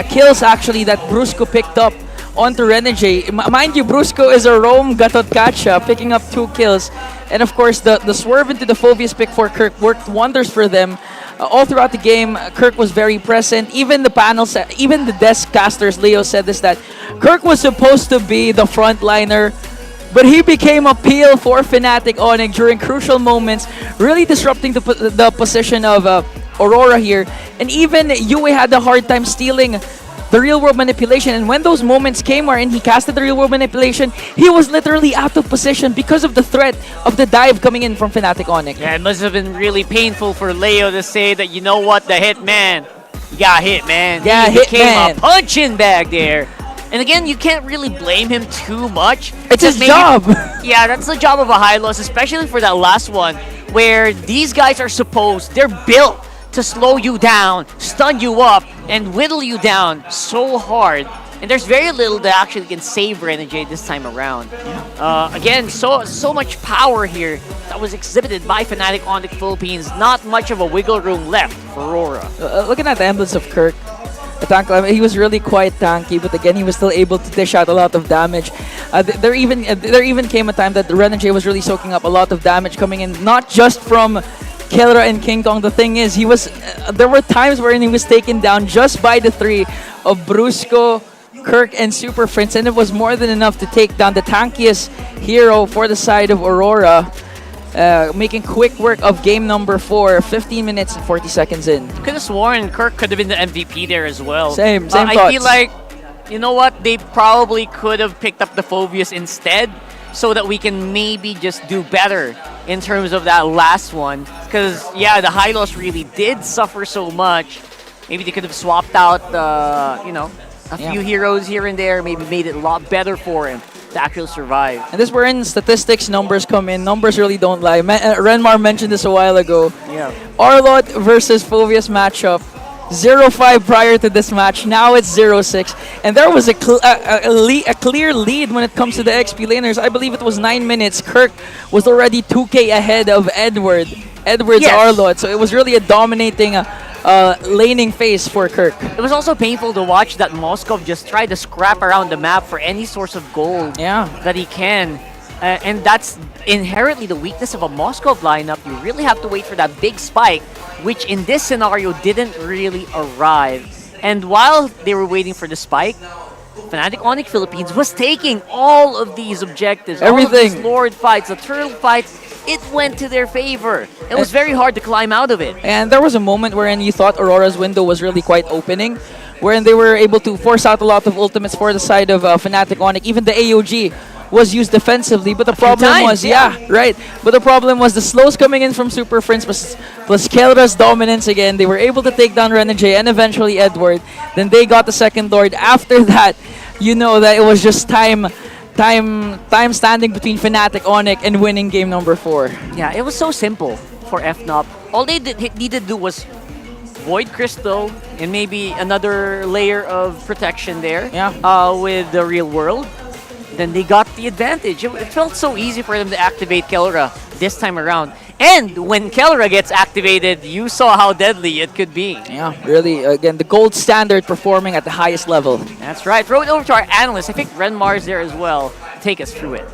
kills, actually, that Brusco picked up onto Renegade. Mind you, Brusco is a roam Gatotkacha, picking up 2 kills. And of course, the swerve into the Phobius pick for Kirk worked wonders for them. All throughout the game, Kirk was very present. Even the panels, even the desk casters, Leo said this, that Kirk was supposed to be the frontliner, but he became a peel for Fnatic Onic during crucial moments, really disrupting the position of Aurora here. And even Yue had a hard time stealing the real world manipulation, and when those moments came wherein he casted the real world manipulation, he was literally out of position because of the threat of the dive coming in from Fnatic Onic.
Yeah, it must have been really painful for Leo to say that, you know what, the Hitman, you got hit, man.
Yeah,
he became
Hitman.
a punching bag there. And again, you can't really blame him too much.
It's his job.
Yeah, that's the job of a high loss, especially for that last one, where these guys are they're built to slow you down, stun you up, and whittle you down so hard. And there's very little that actually can save Renegade this time around. Again, so much power here that was exhibited by Fnatic Onic Philippines. Not much of a wiggle room left for Aurora.
Looking at the emblems of Kirk, the tank, he was really quite tanky, but again, he was still able to dish out a lot of damage. There even came a time that the Renegade was really soaking up a lot of damage coming in, not just from Kelra and King Kong. The thing is, there were times wherein he was taken down just by the 3 of Brusco, Kirk, and Super Prince, and it was more than enough to take down the tankiest hero for the side of Aurora, making quick work of game number 4, 15 minutes and 40 seconds in.
Could have sworn Kirk could have been the MVP there as well.
Same
I
thoughts.
feel like, you know what, they probably could have picked up the Phobius instead, so that we can maybe just do better in terms of that last one. Because, yeah, the high loss really did suffer so much. Maybe they could have swapped out, a few heroes here and there, maybe made it a lot better for him to actually survive.
And this wherein statistics, numbers come in. Numbers really don't lie. Renmar mentioned this a while ago.
Yeah.
Arlot versus Phobius matchup. 0-5 prior to this match. Now it's 0-6. And there was a clear lead when it comes to the XP laners. I believe it was 9 minutes. Kirk was already 2k ahead of Edward's Arlot. So it was really a dominating laning phase for Kirk.
It was also painful to watch that Moskov just try to scrap around the map for any source of gold that he can. And that's inherently the weakness of a Moskov lineup. You really have to wait for that big spike, which in this scenario didn't really arrive. And while they were waiting for the spike, Fnatic Onic Philippines was taking all of these objectives, all of these
Everything.
Lord fights, the turtle fights. It went to their favor. It was very hard to climb out of it.
And there was a moment wherein you thought Aurora's window was really quite opening, wherein they were able to force out a lot of ultimates for the side of Fnatic Onic. Even the AOG was used defensively, but the problem was, but the problem was the slows coming in from Super Friends plus Kelra's dominance again. They were able to take down Renegade and eventually Edward. Then they got the second Lord. After that, you know that it was just time standing between Fnatic Onic and winning game number 4.
Yeah, it was so simple for FNOP. All they needed to do was Void Crystal and maybe another layer of protection there with the real world. Then they got the advantage. It felt so easy for them to activate Kelra this time around. And when Kelra gets activated, you saw how deadly it could be.
Yeah, really, again, the gold standard performing at the highest level.
That's right. Throw it over to our analyst. I think Renmar is there as well. Take us through it.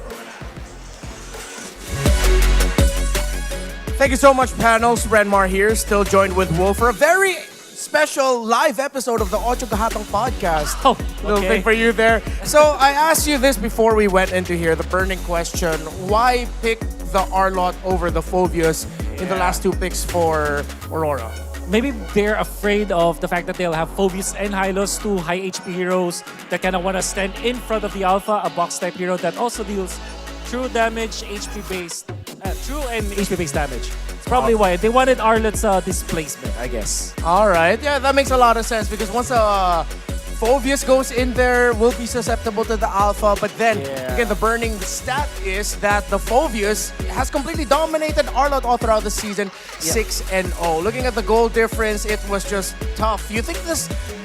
Thank you so much, panels. Renmar here, still joined with Wolf for a very special live episode of the Ocho Kahatang podcast.
Oh,
Little thing for you there. So I asked you this before we went into here, the burning question. Why pick the Arlot over the Phobius in the last 2 picks for Aurora?
Maybe they're afraid of the fact that they'll have Phobius and Hylos, 2 high HP heroes that kind of want to stand in front of the Alpha, a box type hero that also deals true damage, true and HP-based damage. It's probably why they wanted Arlot's displacement, I guess.
All right, yeah, that makes a lot of sense because once Phobius goes in there, will be susceptible to the Alpha, but then again, the burning stat is that the Phobius has completely dominated Arlot all throughout the season, 6-0. Looking at the goal difference, it was just tough. You think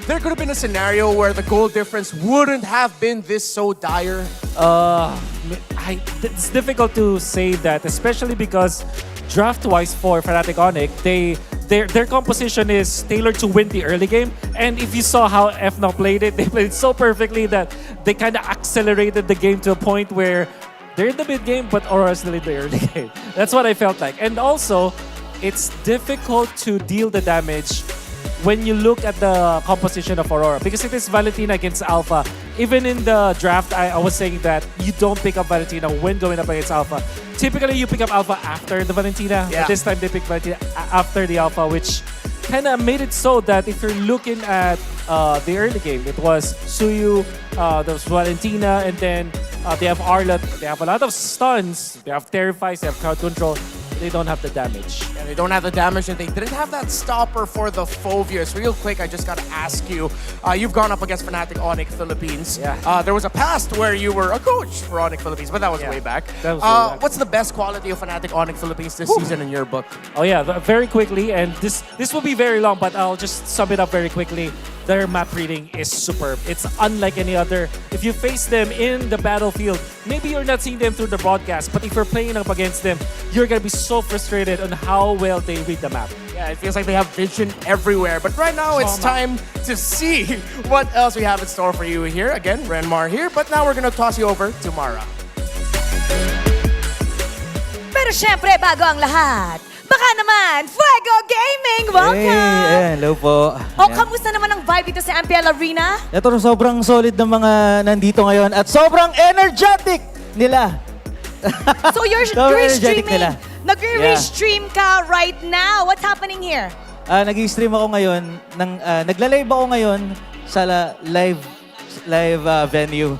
there could have been a scenario where the goal difference wouldn't have been this so dire?
It's difficult to say that, especially because draft-wise for Fnatic Onic, their composition is tailored to win the early game. And if you saw how FNOP played it, they played it so perfectly that they kind of accelerated the game to a point where they're in the mid game, but Aurora's still in the early game. That's what I felt like. And also, it's difficult to deal the damage when you look at the composition of Aurora, because it is Valentina against Alpha. Even in the draft, I was saying that you don't pick up Valentina when going up against Alpha. Typically, you pick up Alpha after the Valentina. But this time, they pick Valentina after the Alpha, which kind of made it so that if you're looking at the early game, it was Suyu, there was Valentina, and then they have Arlot. They have a lot of stuns. They have Terrifies, they have crowd control. They don't have the damage.
And they don't have the damage, and they didn't have that stopper for the Phobius. Real quick, I just gotta ask you, you've gone up against Fnatic Onic Philippines. There was a past where you were a coach for Onic Philippines, but that was way back. What's the best quality of Fnatic Onic Philippines this season in your book?
Oh yeah, very quickly, and this will be very long, but I'll just sum it up very quickly. Their map reading is superb. It's unlike any other. If you face them in the battlefield, maybe you're not seeing them through the broadcast, but if you're playing up against them, you're gonna be so frustrated on how well they read the map.
Yeah, it feels like they have vision everywhere. But right now, it's time to see what else we have in store for you here. Again, Renmar here, but now we're gonna toss you over to Mara.
Pero syempre, bago ang lahat, baka naman, Fuego Gaming! Welcome!
Hello po.
O, kamusta naman ang vibe dito sa MPL Arena?
Ito sobrang solid ng mga nandito ngayon at sobrang energetic nila.
So you're streaming. Nag-re-stream ka right now. What's happening here?
Nag-stream ako ngayon, nagla-live ako ngayon sa live venue.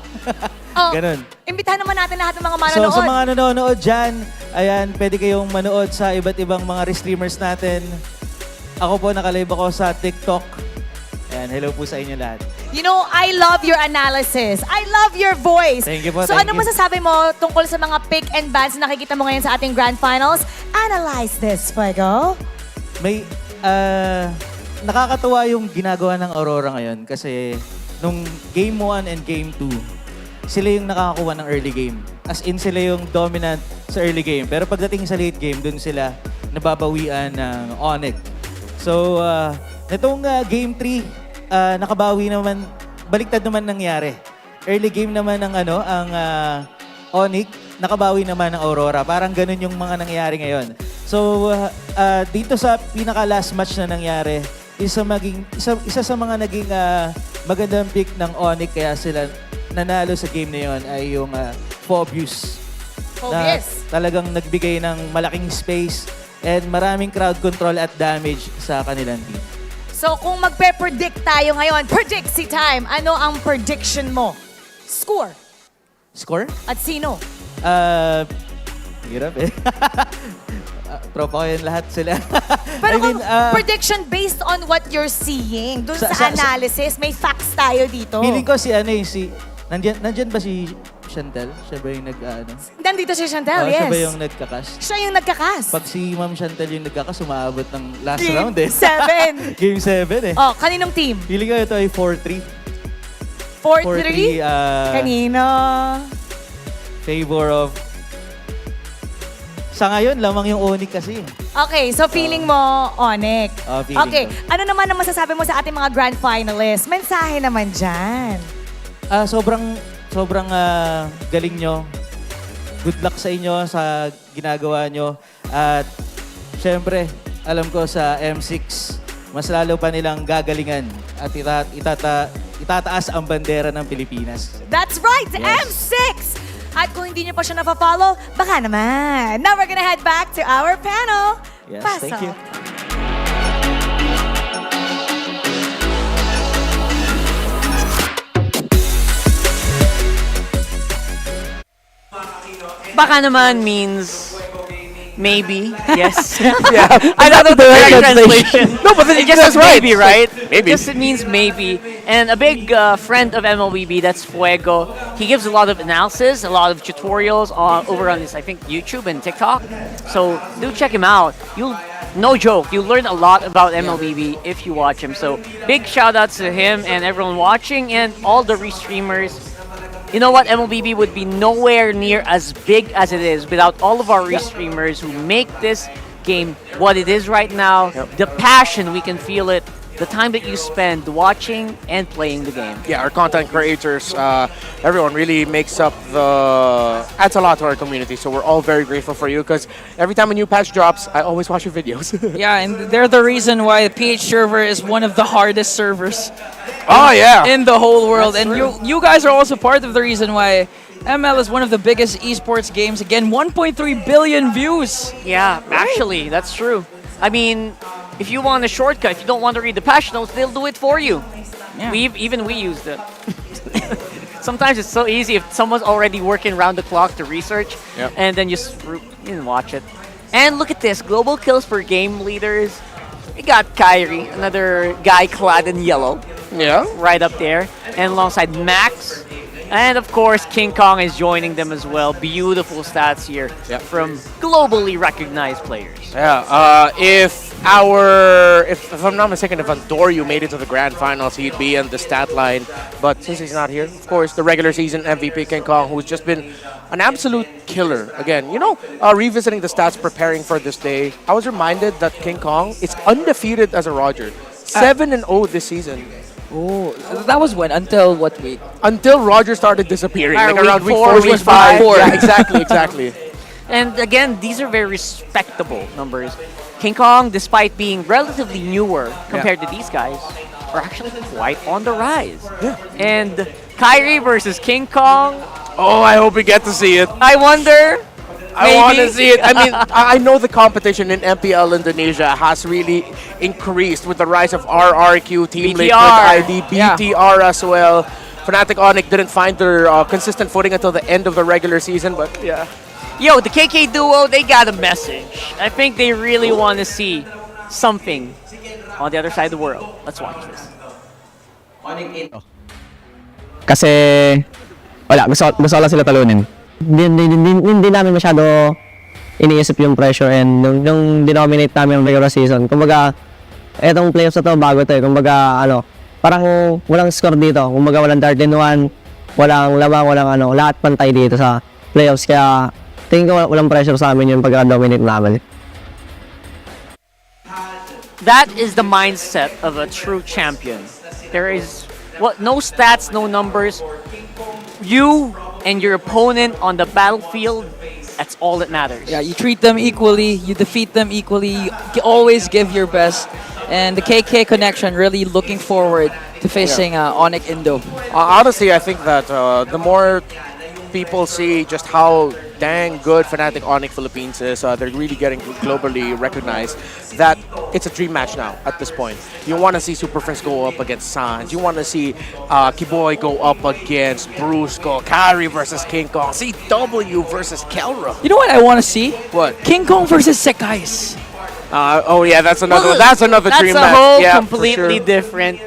Ganun.
Imbitahan naman natin lahat ng mga manonood.
So sa mga nanonood dyan, ayan, pwede kayong manood sa iba't ibang mga streamers natin. Ako po, nakalive ako sa TikTok. Ayan, hello po sa inyo lahat.
You know, I love your analysis. I love your voice.
Thank you po,
So
thank
ano
you.
masasabi mo tungkol sa mga pick and bans na nakikita mo ngayon sa ating Grand Finals? Analyze this, Fuego.
May, nakakatuwa yung ginagawa ng Aurora ngayon kasi nung Game 1 and Game 2, sila yung nakakakuha ng early game. As in, sila yung dominant sa early game. Pero pagdating sa late game, dun sila nababawian ng Onic. So, nitong Game 3, nakabawi naman, baliktad naman nangyari. Early game naman ng ang Onic, nakabawi naman ng Aurora. Parang ganun yung mga nangyari ngayon. So, dito sa pinaka-last match na nangyari, isa sa mga naging magandang pick ng Onic kaya sila nanalo sa game na yon ay yung Phobius. Na talagang nagbigay ng malaking space and maraming crowd control at damage sa kanilang team.
So kung magpe-predict tayo ngayon, predict si Time, ano ang prediction mo? Score
Score?
at sino?
Hirap eh. Tropa ko yun lahat sila.
Pero kung prediction based on what you're seeing, dun sa analysis, may facts tayo dito.
Feeling ko si nandyan ba si Chantel? Siya ba yung
Nandito si Chantel, yes.
Siya ba yung nagkakas?
Siya yung nagkakas.
Pag si Ma'am Chantel yung nagkakas, umaabot ng last
Game
round eh.
7.
Game 7 eh.
Oh, kaninong team?
Feeling ko ito ay 4-3.
4-3? Kanino?
Favor of... Sa ngayon, lamang yung Onic kasi.
Okay, so feeling mo, Onic.
Feeling
Okay,
ko.
ano naman ang masasabi mo sa ating mga grand finalists? Mensahe naman dyan.
Sobrang galing nyo. Good luck sa inyo sa ginagawa nyo. At syempre, alam ko sa M6, mas lalo pa nilang gagalingan at itataas ang bandera ng Pilipinas.
That's right,
Yes.
M6! At kung hindi nyo pa siya napafollow, baka naman. Now we're gonna head back to our panel.
Yes,
Pasok.
thank you.
Baka naman means maybe, yes.
Yeah,
I don't know the correct translation.
No, but then
it just says
right.
maybe, right?
Maybe.
It just means maybe. And a big friend of MLBB, that's Fuego. He gives a lot of analysis, a lot of tutorials over on his, I think, YouTube and TikTok. So do check him out. No joke, you'll learn a lot about MLBB if you watch him. So big shout outs to him and everyone watching and all the restreamers. You know what? MLBB would be nowhere near as big as it is without all of our restreamers who make this game what it is right now. The passion, we can feel it. The time that you spend watching and playing the game.
Yeah, our content creators, everyone really adds a lot to our community. So we're all very grateful for you because every time a new patch drops, I always watch your videos.
Yeah, and they're the reason why PH server is one of the hardest servers.
Oh yeah,
in the whole world.
That's
And
true.
you guys are also part of the reason why ML is one of the biggest esports games. Again, 1.3 billion views.
Yeah, actually, that's true. I mean, if you want a shortcut, if you don't want to read the patch notes, they'll do it for you.
Yeah.
We used it. Sometimes it's so easy if someone's already working around the clock to research,
Yep.
and then you can watch it. And look at this, global kills per game leaders. We got Kyrie, another guy clad in yellow.
Yeah.
Right up there. And alongside Max. And of course, King Kong is joining them as well. Beautiful stats here from globally recognized players.
Yeah, if I'm not mistaken, if Andorio made it to the grand finals, he'd be in the stat line. But since he's not here, of course, the regular season MVP King Kong, who's just been an absolute killer. Again, revisiting the stats, preparing for this day, I was reminded that King Kong is undefeated as a Roger. 7-0 this season.
Oh, that was when? Until what week?
Until Roger started disappearing, like
Week
around week
4,
4,
week 5.
Yeah, exactly.
And again, these are very respectable numbers. King Kong, despite being relatively newer compared to these guys, are actually quite on the rise.
Yeah.
And Kyrie versus King Kong.
Oh, I hope we get to see it.
I wonder.
I want to see it. I mean, I know the competition in MPL Indonesia has really increased with the rise of RRQ, Team Liquid, ID, BTR as well. Fnatic Onic didn't find their consistent footing until the end of the regular season, but yeah.
Yo, the KK duo, they got a message. I think they really want to see something on the other side of the world. Let's watch this.
Kasi wala, gusto lang sila talunin. Hindi namin masyado iniisip yung pressure and nung dinominate namin ang regular season. Kumbaga, etong playoffs na to, bago to eh. Kumbaga, parang walang score dito. Kumbaga, walang 13-1, walang lamang, lahat pantay dito sa playoffs. Kaya, tingin ko walang pressure sa amin yung pagka-dominate namin.
That is the mindset of a true champion. There is no stats, no numbers. You and your opponent on the battlefield, that's all that matters.
Yeah, you treat them equally, you defeat them equally, you always give your best. And the KK connection really looking forward to facing Onic Indo.
Honestly, I think that the more people see just how dang good Fnatic Onic Philippines is, they're really getting globally recognized, that it's a dream match now at this point. You want to see Super Friends go up against Sans. You want to see Kiboy go up against Brusco, Kari versus King Kong, CW versus Kelra.
You know what I want to see?
What?
King Kong versus Sekais.
Oh yeah, that's another one. That's another dream match.
That's a whole
Yeah,
completely different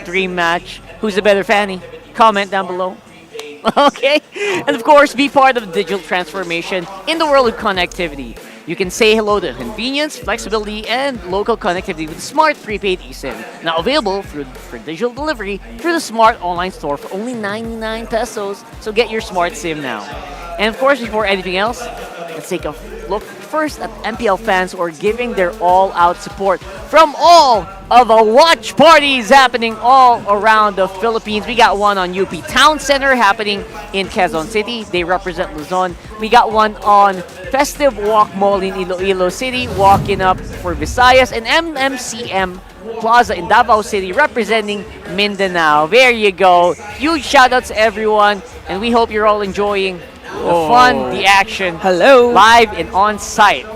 dream match. Who's the better Fanny? Comment down below. Okay, and of course, be part of the digital transformation in the world of connectivity. You can say hello to convenience, flexibility, and local connectivity with Smart Prepaid eSIM. Now available for digital delivery through the Smart Online Store for only 99 pesos. So get your Smart SIM now. And of course, before anything else, let's take a look first at MPL fans who are giving their all-out support from all of the watch parties happening all around the Philippines. We got one on UP Town Center happening in Quezon City. They represent Luzon. We got one on Festive Walk Mall in Iloilo City, walking up for Visayas, and MMCM Plaza in Davao City representing Mindanao. There you go. Huge shout-outs to everyone, and we hope you're all enjoying the fun, the action.
Hello.
Live and on site.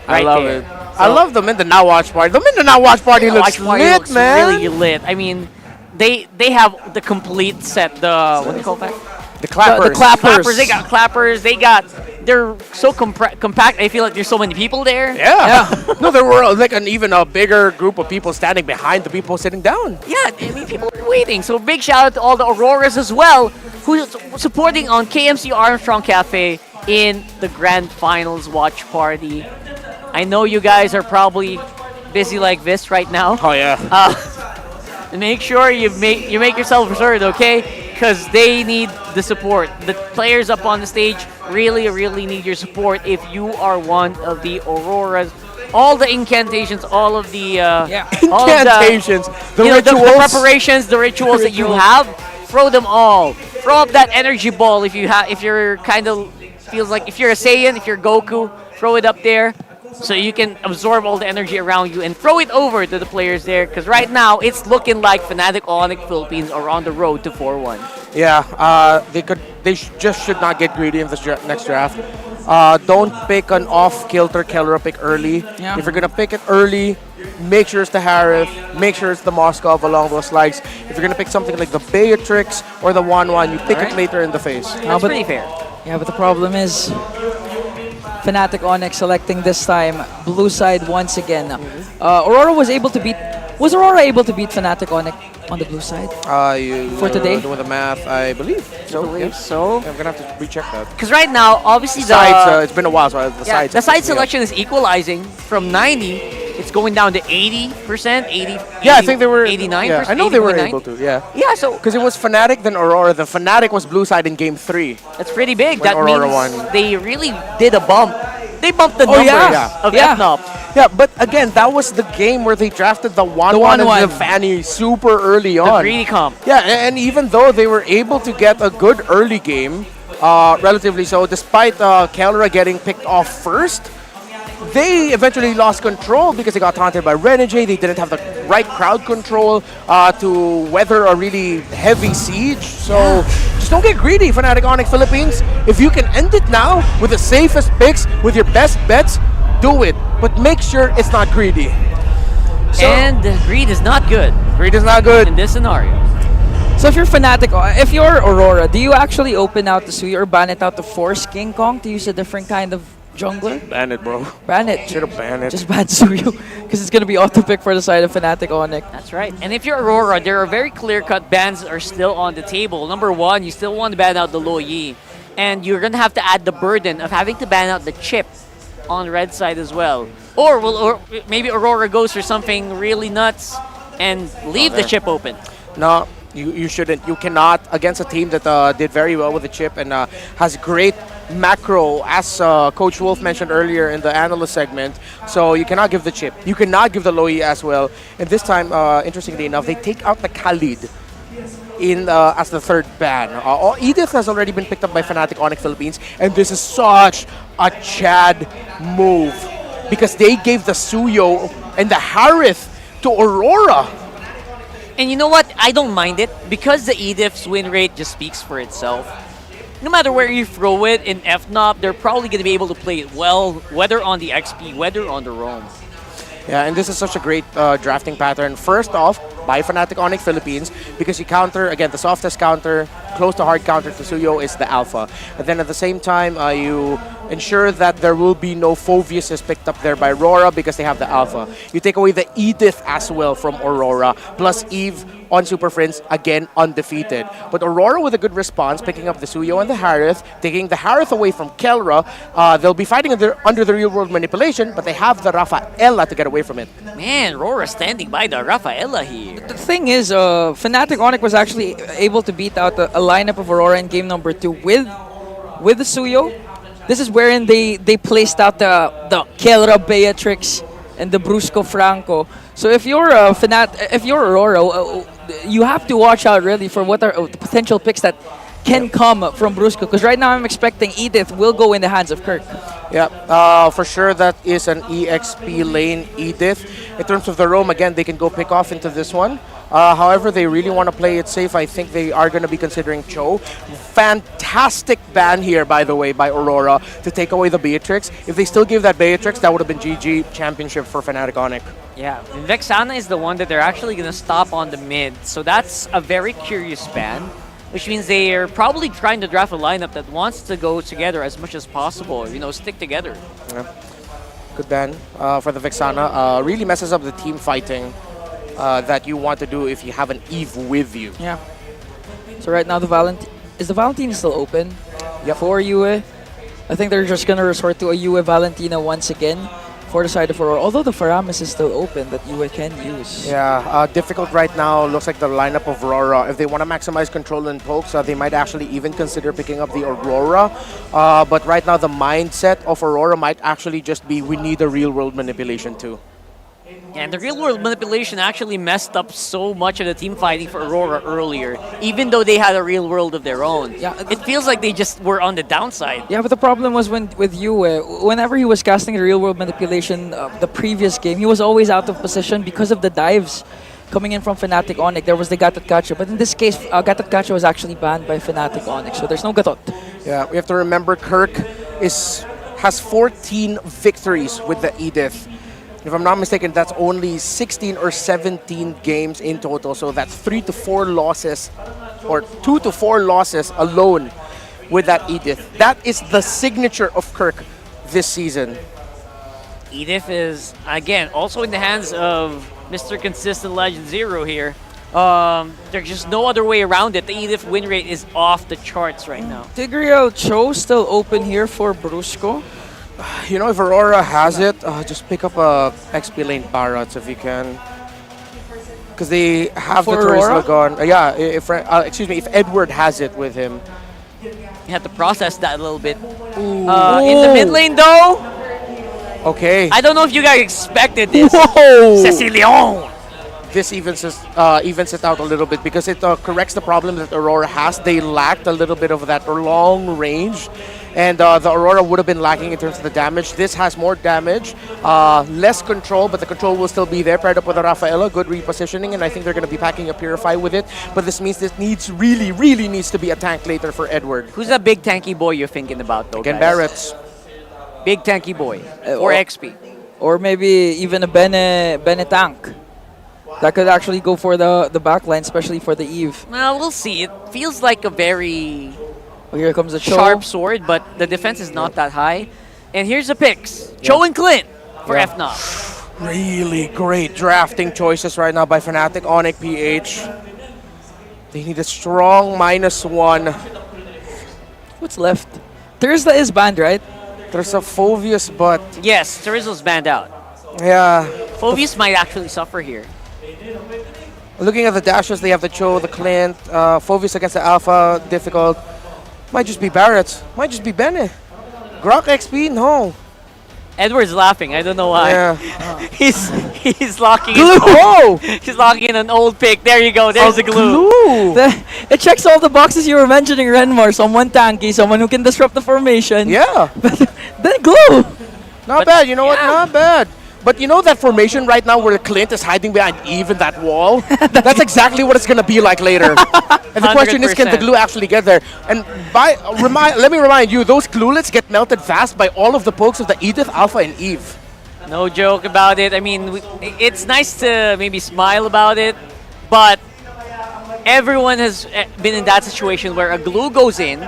I
Right
love
there.
it. I love the Mindanao watch party. The Mindanao watch party looks lit, man.
Really lit. I mean, they have the complete set. The what do you call that?
The clappers.
The clappers. They got clappers. They're so compact. I feel like there's so many people there.
Yeah. No, there were like even a bigger group of people standing behind the people sitting down.
Yeah, I mean, people are waiting. So big shout out to all the Auroras as well, who's supporting on KMC Armstrong Cafe in the Grand Finals watch party. I know you guys are probably busy like this right now.
Oh yeah.
And make sure you make yourself heard, okay? Because they need the support. The players up on the stage really, really need your support if you are one of the Auroras. All the incantations, all of the all of
Incantations, the
you know,
rituals.
the preparations, the rituals that you have. Throw them all. Throw up that energy ball if you're kind of feels like if you're a Saiyan, if you're Goku, throw it up there. So you can absorb all the energy around you and throw it over to the players there. Because right now, it's looking like Fnatic Onic Philippines are on the road to 4-1.
Yeah, they just should not get greedy in this next draft. Don't pick an off-kilter Kelra pick early.
Yeah.
If you're gonna pick it early, make sure it's the Harith, make sure it's the Moskov along those lines. If you're gonna pick something like the Beatrix or the 1-1, you pick it later in the phase.
That's pretty fair.
Yeah, but the problem is Fnatic Onic selecting this time blue side once again. Aurora was able to beat. Was Aurora able to beat Fnatic Onic on the blue side? For today?
Doing the math, I believe so.
So
I'm gonna have to recheck that.
Because right now, obviously the
Sides, it's been a while, so the sides.
the side selection is equalizing from 90. It's going down to 80%, 80.
Yeah, I think they were
89%.
Yeah, I know they were
80.9.
able to. Yeah.
Yeah, so
Because it was Fnatic then Aurora. The Fnatic was blue side in game 3.
that's pretty big.
When
That
Aurora
means
won.
they really did a bump. They bumped the numbers of FNOP.
Yeah, but again, that was the game where they drafted the 1-1 and the Fanny super early on.
The greedy comp.
Yeah, and even though they were able to get a good early game, relatively so, despite Kelra getting picked off first, they eventually lost control because they got taunted by Renegade. They didn't have the right crowd control to weather a really heavy siege. So just don't get greedy, Fnatic Onic Philippines. If you can end it now with the safest picks, with your best bets, do it. But make sure it's not greedy. So,
And greed is not good.
Greed is not good
in this scenario.
So if you're Fnatic, if you're Aurora, do you actually open out the Sui or ban it out to force King Kong to use a different kind of jungler?
Ban it, bro.
Ban it.
Should have banned it.
Just ban Suyu because it's going to be auto-pick for the side of Fnatic Onic.
That's right. And if you're Aurora, there are very clear-cut bans that are still on the table. Number one, you still want to ban out the Lo Yi. And you're going to have to add the burden of having to ban out the chip on red side as well. Or maybe Aurora goes for something really nuts and leave the chip open.
No, you shouldn't. You cannot against a team that did very well with the chip and has great macro, as Coach Wolf mentioned earlier in the analyst segment. So you cannot give the chip. You cannot give the Loi as well. And this time, interestingly enough, they take out the Khalid in as the third ban. Edith has already been picked up by Fnatic Onic Philippines, and this is such a Chad move because they gave the Suyo and the Harith to Aurora.
And you know what? I don't mind it because the Edith's win rate just speaks for itself. No matter where you throw it in FNOP, they're probably going to be able to play it well, whether on the XP, whether on the roam.
Yeah, and this is such a great drafting pattern. First off, by Fnatic Onic Philippines, because you counter, again, the softest counter, close to hard counter to Suyo is the Alpha. And then at the same time, you ensure that there will be no Phoveus picked up there by RORA because they have the Alpha. You take away the Edith as well from Aurora, plus Eve on Super Friends, again, undefeated. But Aurora with a good response, picking up the Suyo and the Harith, taking the Harith away from Kelra. They'll be fighting under the real-world manipulation, but they have the Rafaela to get away from it.
Man, Rora standing by the Rafaela here.
The thing is, Fnatic Onic was actually able to beat out a lineup of Aurora in game number 2 with the Suyo. This is wherein they placed out the Kelra Beatrix and the Brusco Franco. So if you're if you're Aurora, you have to watch out really for what are the potential picks that can come from Brusco. Because right now I'm expecting Edith will go in the hands of Kirk.
Yeah, for sure that is an EXP lane Edith. In terms of the roam, again, they can go pick off into this one. However, they really want to play it safe. I think they are going to be considering Cho. Fantastic ban here, by the way, by Aurora to take away the Beatrix. If they still give that Beatrix, that would have been GG championship for Fnatic Onic.
Yeah, Vexana is the one that they're actually going to stop on the mid. So that's a very curious ban, which means they're probably trying to draft a lineup that wants to go together as much as possible, you know, stick together.
Yeah. Good ban for the Vexana. Really messes up the team fighting that you want to do if you have an Eve with you.
Yeah. So right now the Valentine still open?
Yep.
For Yue. I think they're just gonna resort to a Yue Valentina once again for the side of Aurora. Although the Faramis is still open that Yue can use.
Yeah, difficult right now. Looks like the lineup of Aurora. If they want to maximize control and pokes, they might actually even consider picking up the Aurora. But right now the mindset of Aurora might actually just be, we need a real-world manipulation too.
And the real-world manipulation actually messed up so much of the team fighting for Aurora earlier, even though they had a real world of their own. Yeah, it feels like they just were on the downside.
Yeah, but the problem was with Yue, whenever he was casting the real-world manipulation the previous game, he was always out of position because of the dives coming in from Fnatic Onic. There was the Gatot Kacho, but in this case, Gatot Kacho was actually banned by Fnatic Onic, so there's no Gatot.
Yeah, we have to remember Kirk has 14 victories with the Edith. If I'm not mistaken, that's only 16 or 17 games in total. So that's 3 to 4 losses, or 2 to 4 losses alone with that Edith. That is the signature of Kirk this season.
Edith is, again, also in the hands of Mr. Consistent Legend Zero here. There's just no other way around it. The Edith win rate is off the charts right now.
Tigreal Cho still open here for Brusco.
You know, if Aurora has it, just pick up a XP lane Barats if you can. Because they have
For
the
Aurora?
Terizla gone. Yeah, if Edward has it with him.
You have to process that a little bit. In the mid lane though,
Okay.
I don't know if you guys expected this.
Whoa!
Cecilion!
This evens it out a little bit because it corrects the problem that Aurora has. They lacked a little bit of that long range, and the Aurora would have been lacking in terms of the damage. This has more damage, less control, but the control will still be there. Paired up with a Rafaela, good repositioning, and I think they're going to be packing a Purify with it. But this means this really needs to be a tank later for Edward.
Who's that big tanky boy you're thinking about though,
Again,
guys?
Barrett's.
Big tanky boy. Or XP.
Or maybe even a Bene tank. That could actually go for the backline, especially for the Eve.
Well, we'll see. It feels like a very
here comes the Cho.
sharp sword, but the defense is not that high. And here's the picks. Cho and Clint for FNOP.
Really great drafting choices right now by Fnatic Onic PH. They need a strong -1.
What's left? Terizla is banned, right?
There's a Phoveus, but...
Yes, Terizla's banned out.
Yeah.
Phoveus might actually suffer here.
Looking at the dashes, they have the Cho, the Clint, Phoveus against the Alpha, difficult. Might just be Barrett. Might just be Bene. Grok XP, no.
Edward's laughing. I don't know why.
Yeah.
he's locking
Glue! Oh!
He's locking in an old pick. There you go. There's the glue.
It checks all the boxes you were mentioning, Renmar. Someone tanky, someone who can disrupt the formation.
Yeah.
Then glue.
Not bad. You know what? Not bad. But you know that formation right now where Clint is hiding behind Eve in that wall? That's exactly what it's going to be like later. And the question is, can the
100%.
glue actually get there? And let me remind you, those glulets get melted fast by all of the pokes of the Edith, Alpha, and Eve.
No joke about it. I mean, it's nice to maybe smile about it, but everyone has been in that situation where a glue goes in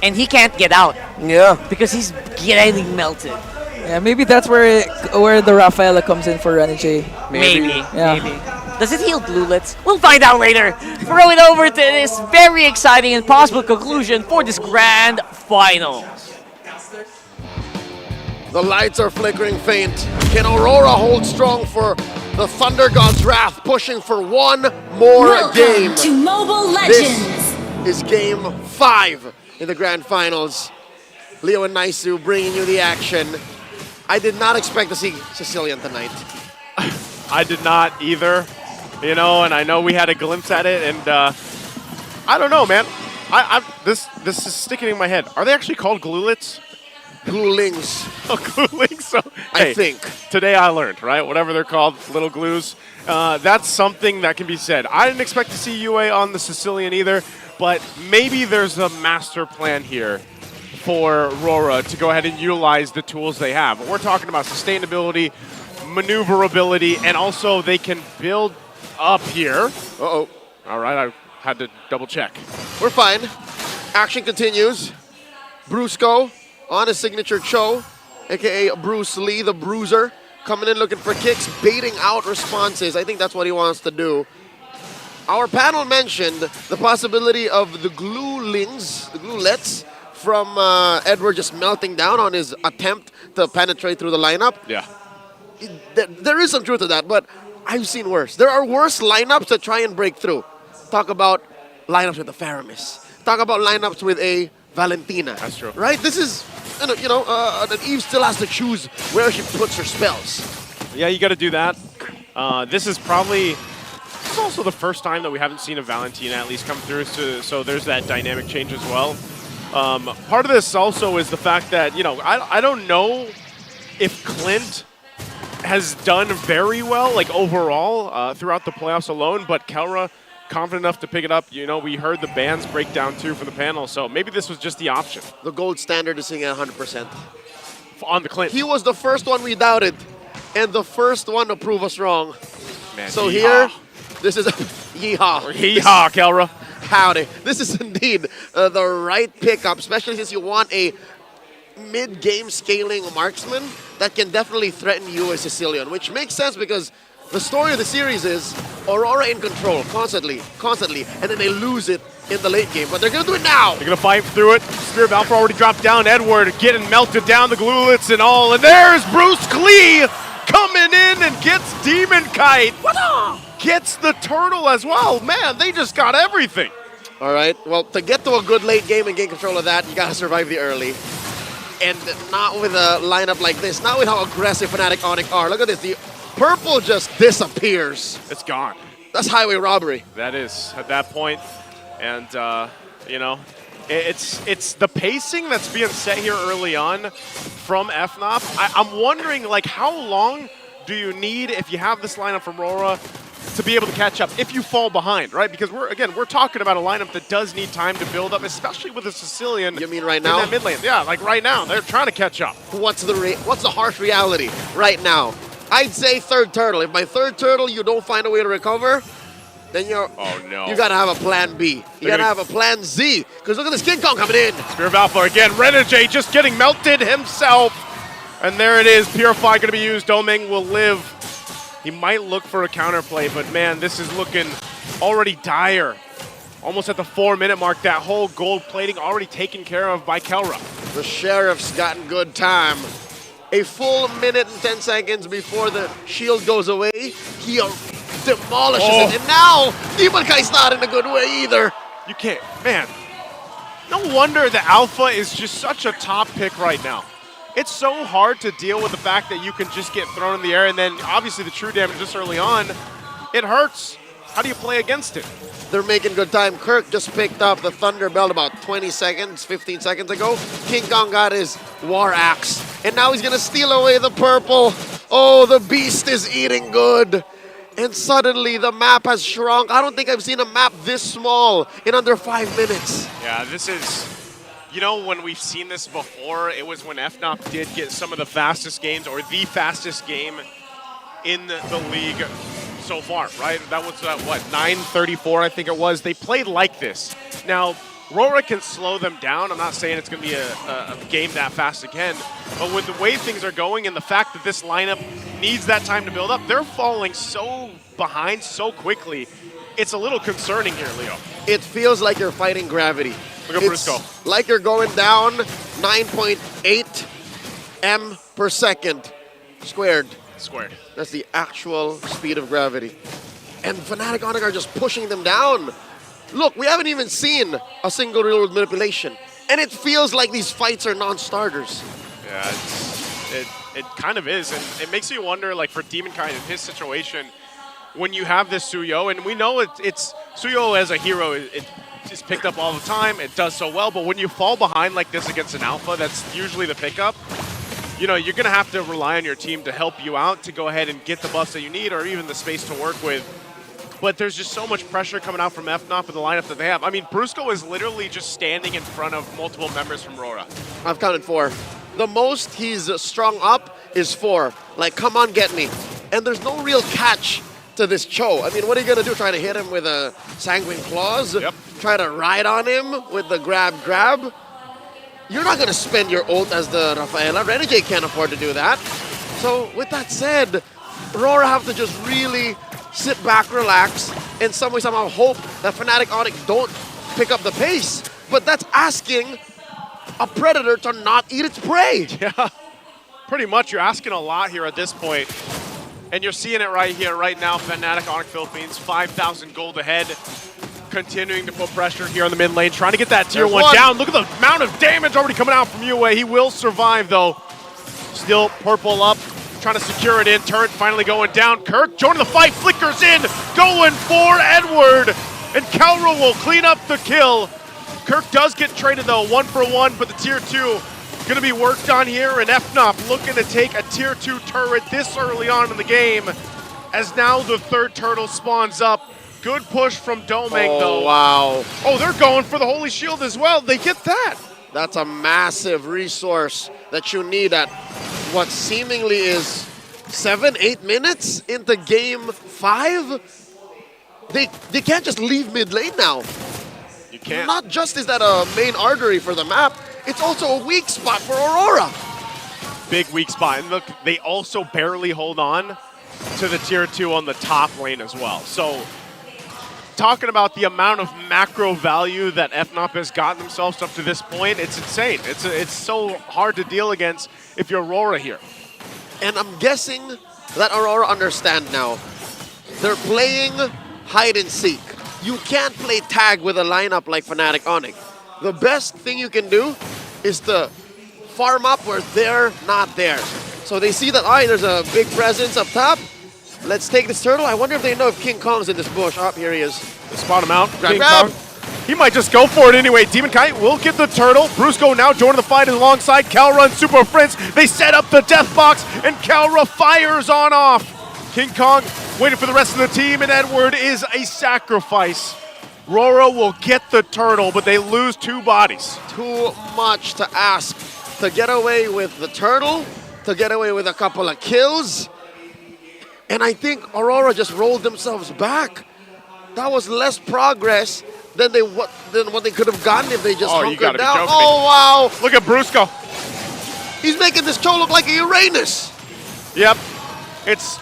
and he can't get out.
Yeah.
Because he's getting melted.
Yeah, maybe that's where the Rafaela comes in for Renegade.
Maybe.
Yeah.
Maybe. Does it heal glulets? We'll find out later. Throw it over to this very exciting and possible conclusion for this grand final.
The lights are flickering faint. Can Aurora hold strong for the Thunder God's wrath, pushing for one more game?
Welcome to Mobile Legends.
This is game 5 in the grand finals. Leo and Naisu bringing you the action. I did not expect to see Sicilian tonight.
I did not either, you know, and I know we had a glimpse at it, and I don't know, man. This is sticking in my head. Are they actually called glulets?
Glulings.
Oh, glulings. So,
I think.
Today I learned, right? Whatever they're called, little glues. That's something that can be said. I didn't expect to see UA on the Sicilian either, but maybe there's a master plan here for RORA to go ahead and utilize the tools they have. We're talking about sustainability, maneuverability, and also they can build up here.
Uh-oh.
All right, I had to double check.
We're fine. Action continues. Brusco on his signature Cho, aka Bruce Lee, the Bruiser, coming in looking for kicks, baiting out responses. I think that's what he wants to do. Our panel mentioned the possibility of the glulings, the glulets, from Edward just melting down on his attempt to penetrate through the lineup.
Yeah.
There is some truth to that, but I've seen worse. There are worse lineups that try and break through. Talk about lineups with the Faramis. Talk about lineups with a Valentina.
That's true.
Right? This is, that Eve still has to choose where she puts her spells.
Yeah, you got to do that. This is also the first time that we haven't seen a Valentina at least come through, so there's that dynamic change as well. Part of this also is the fact that, I don't know if Clint has done very well, like overall, throughout the playoffs alone, but Kelra confident enough to pick it up. We heard the bands break down too for the panel, so maybe this was just the option.
The gold standard is sitting at 100%.
On the Clint.
He was the first one we doubted, and the first one to prove us wrong.
Man,
so
yeehaw.
Here, this is yeehaw.
Yeehaw, Kelra.
Howdy. This is indeed the right pickup, especially since you want a mid-game scaling marksman that can definitely threaten you as Sicilian, which makes sense because the story of the series is Aurora in control constantly, and then they lose it in the late game, but they're going to do it now.
They're going to fight through it. Spear of Alpha already dropped down. Edward getting melted down, the glulets and all, and there's Bruce Klee coming in and gets Demon Kite. Gets the turtle as well. Man, they just got everything.
All right, well, to get to a good late game and gain control of that, you got to survive the early. And not with a lineup like this, not with how aggressive Fnatic Onic are. Look at this, the purple just disappears.
It's gone.
That's highway robbery.
That is, at that point. And, it's the pacing that's being set here early on from FNOP. I'm wondering, how long do you need if you have this lineup from RORA to be able to catch up if you fall behind, right? Because we're talking about a lineup that does need time to build up, especially with a Sicilian.
You mean right now?
In that mid lane. Yeah, like right now. They're trying to catch up.
What's the harsh reality right now? I'd say third turtle. If by third turtle you don't find a way to recover, then you gotta have a plan B. You gotta have a plan Z. Because look at this King Kong coming in.
Spear of Alpha again. Renegade just getting melted himself. And there it is. Purify gonna be used. Doming will live. He might look for a counterplay, but man, this is looking already dire. Almost at the 4-minute mark, that whole gold plating already taken care of by Kelra.
The Sheriff's gotten good time. A full minute and 10 seconds before the shield goes away, he demolishes it. And now, Demon Kai's not in a good way either.
You can't, man. No wonder the Alpha is just such a top pick right now. It's so hard to deal with the fact that you can just get thrown in the air, and then obviously the true damage this early on, it hurts. How do you play against it?
They're making good time. Kirk just picked up the Thunder Belt about 20 seconds, 15 seconds ago. King Kong got his War Axe, and now he's gonna steal away the purple. Oh, the beast is eating good. And suddenly the map has shrunk. I don't think I've seen a map this small in under 5 minutes.
Yeah, this is, you know, when we've seen this before, it was when FNOP did get some of the fastest games, or the fastest game in the league so far, right? That was, what, 9:34, I think it was. They played like this. Now, RORA can slow them down. I'm not saying it's going to be a game that fast again, but with the way things are going and the fact that this lineup needs that time to build up, they're falling so behind so quickly. It's a little concerning here, Leo.
It feels like you're fighting gravity.
Look at Brusco.
Like you're going down 9.8 m per second squared.
Squared.
That's the actual speed of gravity. And Fnatic Onic are just pushing them down. Look, we haven't even seen a single real-world manipulation. And it feels like these fights are non-starters.
Yeah, it kind of is. And it makes you wonder, like, for Demonkind in his situation, when you have this Suyo, and we know it's Suyo as a hero, it's picked up all the time. It does so well. But when you fall behind like this against an alpha, that's usually the pickup. You know, you're going to have to rely on your team to help you out to go ahead and get the buffs that you need or even the space to work with. But there's just so much pressure coming out from FNOP and the lineup that they have. I mean, Brusco is literally just standing in front of multiple members from RORA.
I've counted 4. The most he's strung up is 4. Like, come on, get me. And there's no real catch to this Cho. I mean, what are you going to do? Try to hit him with a Sanguine Claws?
Yep.
Try to ride on him with the grab? You're not going to spend your ult as the Rafaela. Renegade can't afford to do that. So, with that said, RORA have to just really sit back, relax, and somehow hope that Fnatic Onic don't pick up the pace. But that's asking a predator to not eat its prey.
Yeah, pretty much. You're asking a lot here at this point. And you're seeing it right here, right now. Fnatic Onic Philippines, 5,000 gold ahead. Continuing to put pressure here on the mid lane, trying to get that tier 1 down. Look at the amount of damage already coming out from UA. He will survive, though. Still purple up, trying to secure it in. Turret finally going down. Kirk joining the fight, flickers in, going for Edward. And Calro will clean up the kill. Kirk does get traded, though, 1-for-1, but the tier 2 going to be worked on here. And FNOP looking to take a tier 2 turret this early on in the game, as now the 3rd turtle spawns up. Good push from Domeng, though.
Oh, wow.
Oh, they're going for the Holy Shield as well. They get that.
That's a massive resource that you need at what seemingly is 7-8 minutes into game 5. They can't just leave mid lane now.
You can't.
Not just is that a main artery for the map, it's also a weak spot for Aurora.
Big weak spot. And look, they also barely hold on to the tier 2 on the top lane as well. So, talking about the amount of macro value that FNOP has gotten themselves up to this point, it's insane. It's so hard to deal against if you're RORA here.
And I'm guessing that Aurora understand now. They're playing hide and seek. You can't play tag with a lineup like Fnatic Onic. The best thing you can do is to farm up where they're not there. So they see that, all right, there's a big presence up top. Let's take this turtle. I wonder if they know if King Kong's in this bush. Oh, here he is.
They spot him out.
Grab.
Kong. He might just go for it anyway. Demonkind will get the turtle. Brusco now joining the fight alongside Calra and Super Prince. They set up the death box, and Calra fires on off. King Kong waiting for the rest of the team, and Edward is a sacrifice. RORA will get the turtle, but they lose 2 bodies.
Too much to ask. To get away with the turtle, to get away with a couple of kills. And I think Aurora just rolled themselves back. That was less progress than what they could have gotten if they just hunkered down. Oh, wow.
Look at Brusco.
He's making this Cho look like a Uranus.
Yep. It's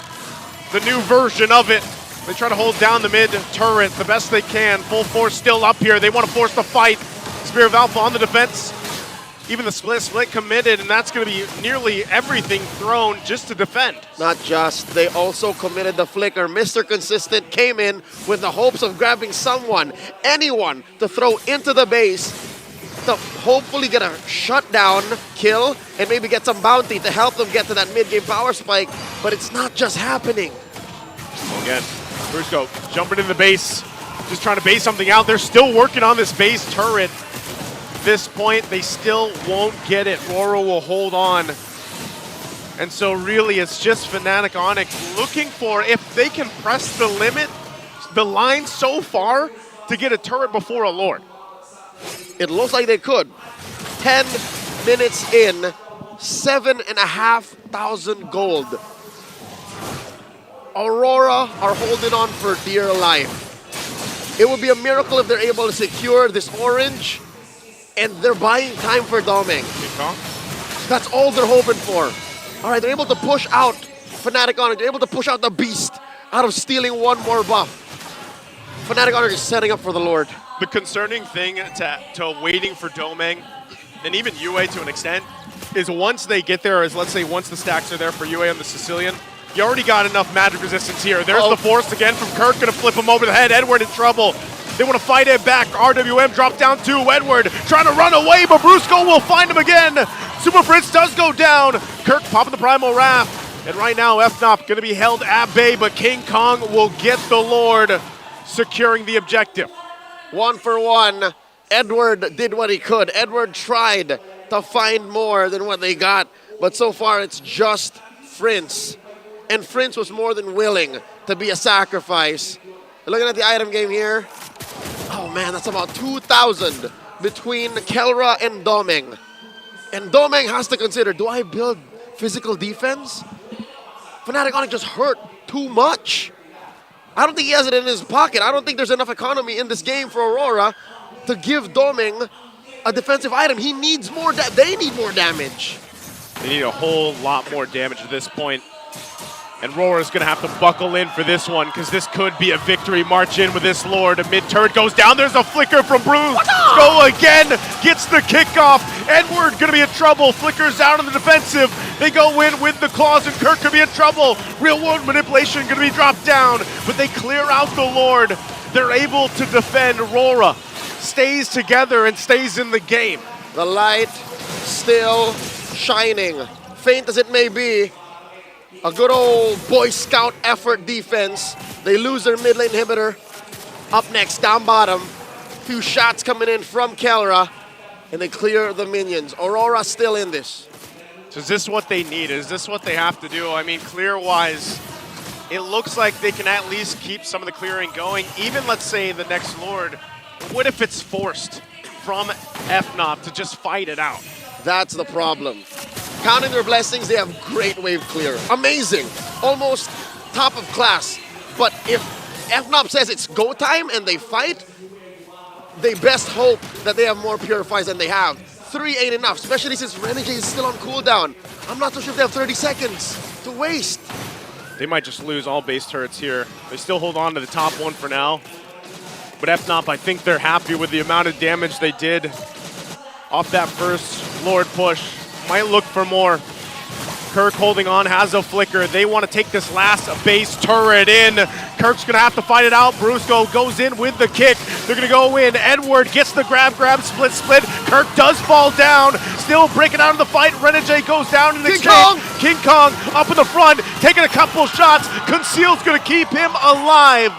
the new version of it. They try to hold down the mid turret the best they can. Full force still up here. They want to force the fight. Spear of Alpha on the defense. Even the split committed, and that's going to be nearly everything thrown just to defend.
Not just. They also committed the flicker. Mr. Consistent came in with the hopes of grabbing someone, anyone, to throw into the base to hopefully get a shutdown kill and maybe get some bounty to help them get to that mid-game power spike. But it's not just happening.
Again, Brusco jumping in the base, just trying to base something out. They're still working on this base turret. This point, they still won't get it. RORA will hold on. And so really it's just Fnatic Onic looking for if they can press the limit, the line so far to get a turret before a Lord.
It looks like they could. 10 minutes in, 7,500 gold. Aurora are holding on for dear life. It would be a miracle if they're able to secure this orange, and they're buying time for Doming. That's all they're hoping for. All right, they're able to push out Fnatic Onic. They're able to push out the Beast out of stealing one more buff. Fnatic Onic is setting up for the Lord.
The concerning thing to waiting for Doming, and even UA to an extent, is once they get there, let's say once the stacks are there for UA on the Sicilian, you already got enough magic resistance here. There's the force again from Kirk, gonna flip him over the head. Edward in trouble. They want to fight it back. RWM dropped down to Edward, trying to run away, but Brusco will find him again. Super Fritz does go down. Kirk popping the Primal Wrath. And right now, FNOP gonna be held at bay, but King Kong will get the Lord, securing the objective.
1 for 1. Edward did what he could. Edward tried to find more than what they got, but so far it's just Prince. And Prince was more than willing to be a sacrifice. Looking at the item game here, oh man, that's about 2,000 between Kelra and Doming. And Doming has to consider, do I build physical defense? Fnatic Onic just hurt too much. I don't think he has it in his pocket. I don't think there's enough economy in this game for Aurora to give Doming a defensive item. He needs more, they need more damage.
They need a whole lot more damage at this point. And RORA's gonna have to buckle in for this one, because this could be a victory. March in with this Lord. A mid-turret goes down. There's a flicker from Bruce. Go again. Gets the kickoff. Edward gonna be in trouble. Flickers out on the defensive. They go in with the claws, and Kirk could be in trouble. Real world manipulation gonna be dropped down, but they clear out the Lord. They're able to defend. RORA stays together and stays in the game.
The light still shining. Faint as it may be, a good old Boy Scout effort defense. They lose their mid lane inhibitor. Up next, down bottom. Few shots coming in from Kelra, and they clear the minions. Aurora still in this.
So is this what they need? Is this what they have to do? I mean, clear-wise, it looks like they can at least keep some of the clearing going. Even, let's say, the next Lord. What if it's forced from FNOP to just fight it out?
That's the problem. Counting their blessings, they have great wave clear. Amazing. Almost top of class. But if FNOP says it's go time and they fight, they best hope that they have more purifies than they have. 3 ain't enough, especially since Renegade is still on cooldown. I'm not so sure if they have 30 seconds to waste.
They might just lose all base turrets here. They still hold on to the top one for now. But FNOP, I think they're happy with the amount of damage they did off that first Lord push. Might look for more. Kirk holding on, has a flicker. They want to take this last base turret in. Kirk's going to have to fight it out. Brusco goes in with the kick. They're going to go in. Edward gets the grab, split. Kirk does fall down. Still breaking out of the fight. Renegade goes down in the exchange. King Kong up in the front, taking a couple shots. Conceal's going to keep him alive.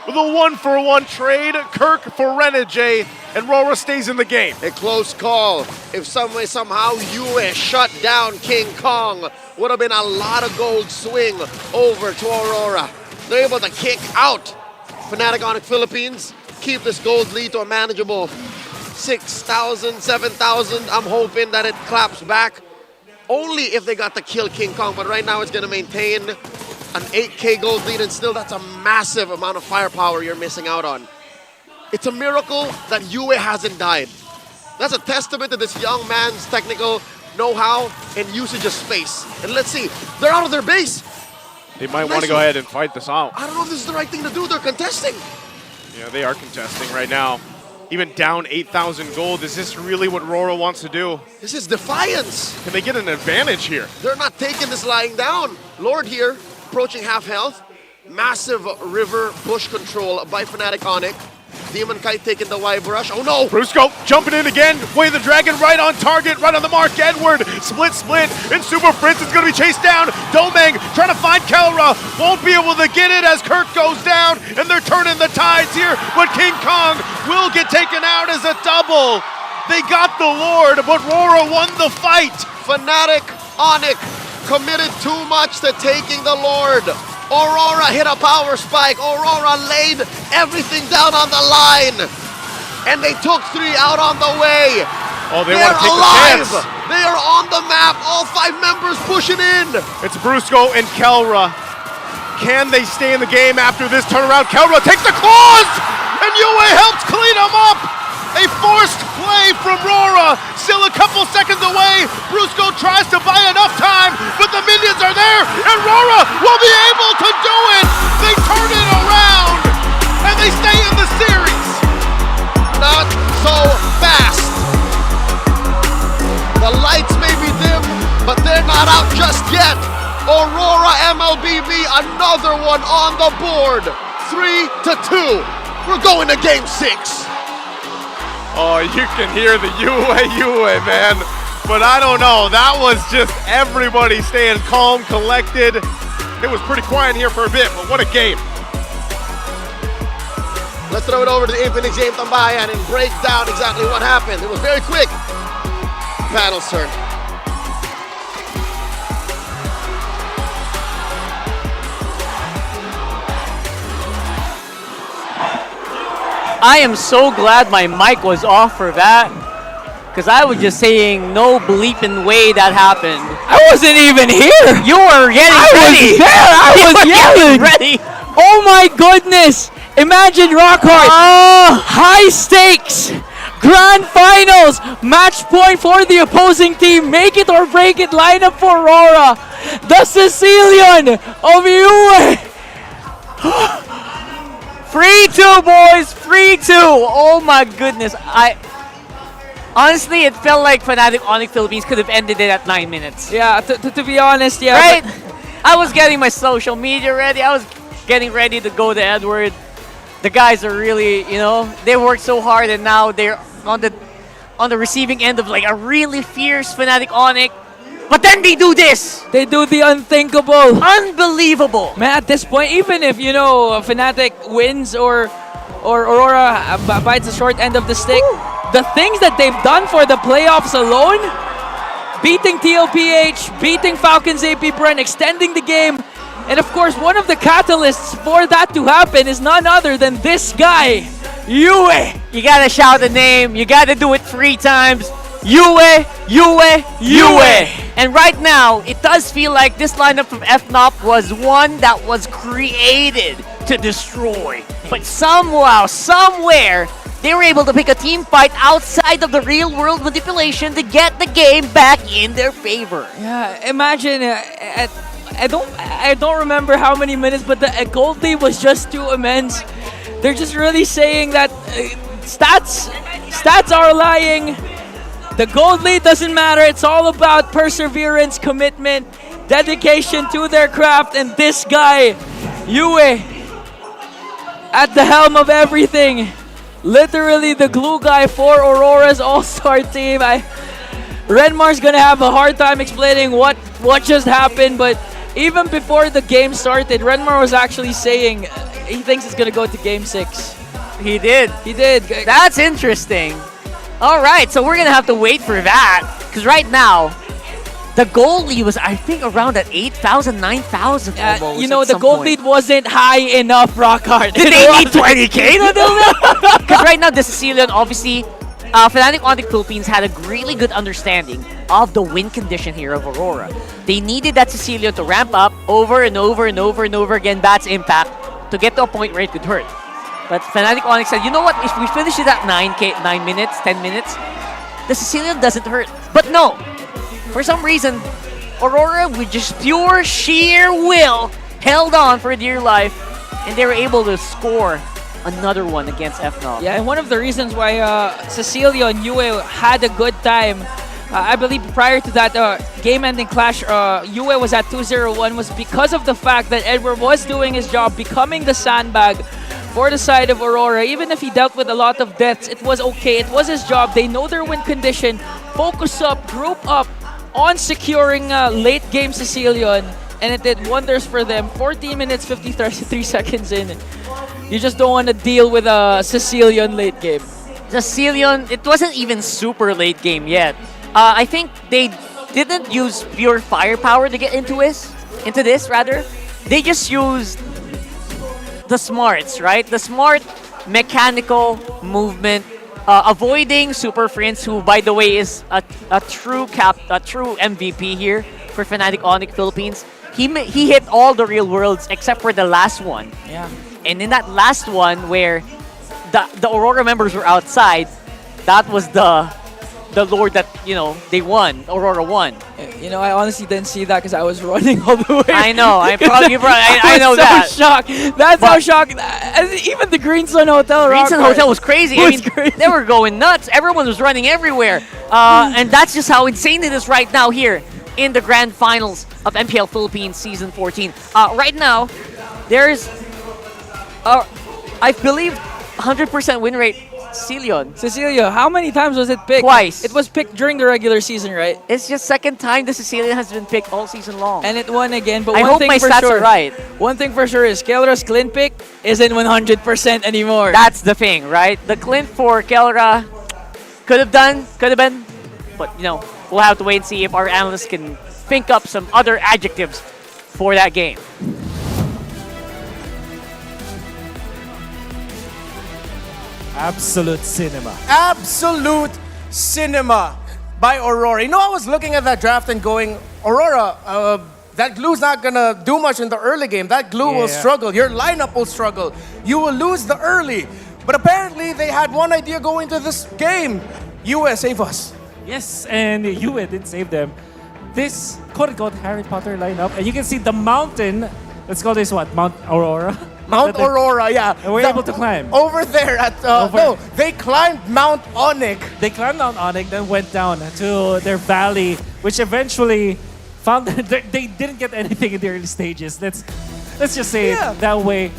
With a 1-for-1 trade, Kirk for Renegade, and RORA stays in the game.
A close call. If some way, somehow, UA shut down King Kong, would have been a lot of gold swing over to Aurora. They're able to kick out Fnatic Onic Philippines, keep this gold lead to a manageable 6,000, 7,000. I'm hoping that it claps back. Only if they got to kill King Kong, but right now it's going to maintain an 8K gold lead, and still that's a massive amount of firepower you're missing out on. It's a miracle that UA hasn't died. That's a testament to this young man's technical know-how and usage of space. And let's see, they're out of their base.
They might want to go ahead and fight this out.
I don't know if this is the right thing to do. They're contesting.
Yeah, they are contesting right now. Even down 8,000 gold. Is this really what RORA wants to do?
This is defiance.
Can they get an advantage here?
They're not taking this lying down. Lord here, approaching half health. Massive river bush control by Fnatic Onic. Demon Kite taking the Y brush. Oh no!
Brusco jumping in again. Way the Dragon right on target, right on the mark. Edward split, and Super Prince is going to be chased down. Domeng trying to find Kelra. Won't be able to get it as Kirk goes down, and they're turning the tides here. But King Kong will get taken out as a double. They got the Lord, but RORA won the fight.
Fnatic Onic committed too much to taking the Lord. Aurora hit a power spike. Aurora laid everything down on the line. And they took 3 out on the way.
Oh, they
They're
want to take
alive.
the chance.
They are on the map. All 5 members pushing in.
It's Brusco and Kelra. Can they stay in the game after this turnaround? Kelra takes the claws! And Yue helps clean them up! A forced play from RORA. Still a couple seconds away. Brusco tries to buy enough time, but the minions are there, and RORA will be able to do it! They turn it around, and they stay in the series!
Not so fast. The lights may be dim, but they're not out just yet. Aurora MLBB, another one on the board. 3-2. We're going to game 6.
Oh, you can hear the Yue, man. But I don't know, that was just everybody staying calm, collected. It was pretty quiet here for a bit, but what a game.
Let's throw it over to the Infinite Game Tambayan and break down exactly what happened. It was very quick. Panel's turn.
I am so glad my mic was off for that. Because I was just saying no bleeping way that happened.
I wasn't even here.
You were getting ready.
I was there. I
You
was
were
yelling.
getting ready.
Oh my goodness. Imagine Rockhart. High stakes. Grand finals. Match point for the opposing team. Make it or break it lineup for Aurora. The Sicilian of Yue.
3-2, boys. 3-2. Oh my goodness. Honestly, it felt like Fnatic Onic Philippines could have ended it at 9 minutes.
Yeah, to be honest, yeah.
Right? I was getting my social media ready. I was getting ready to go to Edward. The guys are really, they worked so hard, and now they're on the receiving end of like a really fierce Fnatic Onic. But then they do this.
They do the unthinkable.
Unbelievable.
Man, at this point, even if, Fnatic wins or Aurora bites the short end of the stick, the things that they've done for the playoffs alone, beating TLPH, beating Falcons AP Bren, extending the game, and of course, one of the catalysts for that to happen is none other than this guy, Yue.
You gotta shout the name. You gotta do it 3 times. Yue, Yue, Yue. And right now, it does feel like this lineup from FNOP was one that was created to destroy. But somehow, somewhere, they were able to pick a team fight outside of the real world manipulation to get the game back in their favor.
Yeah, imagine, I don't remember how many minutes, but the gold lead was just too immense. They're just really saying that stats are lying. The gold lead doesn't matter. It's all about perseverance, commitment, dedication to their craft, and this guy, Yue, at the helm of everything. Literally the glue guy for Aurora's all-star team. Renmar's gonna have a hard time explaining what just happened, but even before the game started, Renmar was actually saying he thinks it's gonna go to game 6.
He did.
He did.
That's interesting. All right, so we're gonna have to wait for that, because right now, the gold lead was, I think, around at 8,000, 9,000 almost.
The gold lead wasn't high enough, Rockhart.
Did they need 20K to do that? Because right now, the Sicilian, obviously, Fnatic Onic Philippines had a really good understanding of the win condition here of Aurora. They needed that Sicilian to ramp up over and over and over and over again, Bat's impact, to get to a point where it could hurt. But Fnatic Onic said, you know what, if we finish it at 9 minutes, 10 minutes, the Sicilian doesn't hurt. But no, for some reason, Aurora, with just pure sheer will, held on for dear life, and they were able to score another one against FNOP.
Yeah, and one of the reasons why Cecilia and Yue had a good time, I believe prior to that game-ending clash, Yue was at 2-0-1, was because of the fact that Edward was doing his job, becoming the sandbag for the side of Aurora. Even if he dealt with a lot of deaths, it was okay. It was his job. They know their win condition. Focus up, group up on securing late-game Sicilian, and it did wonders for them. 14 minutes, 53 seconds in. You just don't want to deal with a Sicilian late game.
Sicilian, it wasn't even super late game yet. I think they didn't use pure firepower to get into this. They just used the smarts, right? The smart mechanical movement, avoiding Super Prince, who, by the way, is a true MVP here for Fnatic Onic Philippines. He hit all the real worlds except for the last one.
Yeah.
And in that last one, where the Aurora members were outside, that was the lord that, they won. Aurora won.
I honestly didn't see that because I was running all the way.
I know. I know that.
Shocked. That's how shocked. Even the Green Sun Hotel.
Green Sun Hotel was crazy. They were going nuts. Everyone was running everywhere. And that's just how insane it is right now here in the grand finals of MPL Philippines Season 14. Right now, there's, I believe, 100% win rate.
Cecilia, how many times was it picked?
Twice.
It was picked during the regular season, right?
It's just second time the Cecilia has been picked all season long.
And it won again, but
I
one
hope
thing
my
for
stats
sure,
are right.
One thing for sure is Kelra's Clint pick isn't 100% anymore.
That's the thing, right? The Clint for Kelra could have been, but we'll have to wait and see if our analysts can think up some other adjectives for that game.
Absolute cinema.
Absolute cinema by Aurora. I was looking at that draft and going, Aurora, that glue's not gonna do much in the early game. That glue will struggle. Your lineup will struggle. You will lose the early. But apparently they had one idea going into this game. US, save us.
Yes, and Yue did save them. This quote-unquote Harry Potter lineup, and you can see the mountain. Let's call this what? Mount Aurora?
Mount Aurora, yeah.
And we're able to climb.
Over there at, no, they climbed Mount Onic.
They climbed Mount Onic, then went down to their valley, which eventually found that they didn't get anything in the early stages. Let's just say it that way.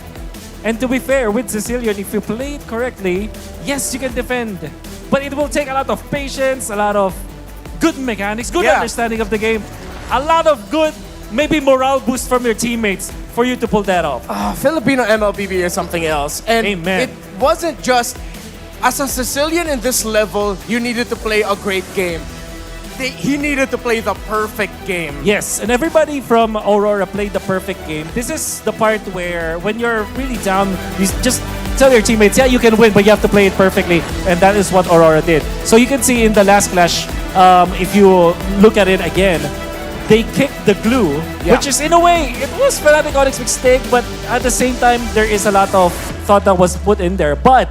And to be fair, with Sicilian, if you play it correctly, yes, you can defend. But it will take a lot of patience, a lot of good mechanics, good understanding of the game, a lot of good, maybe morale boost from your teammates for you to pull that off.
Filipino MLBB is something else. And
Amen.
It wasn't just, as a Sicilian in this level, you needed to play a great game. He needed to play the perfect game.
Yes, and everybody from Aurora played the perfect game. This is the part where when you're really down, you just tell your teammates, yeah, you can win, but you have to play it perfectly. And that is what Aurora did. So you can see in the last clash, if you look at it again, they kicked the glue, which is, in a way, it was Fnatic Onic's mistake, but at the same time, there is a lot of thought that was put in there. But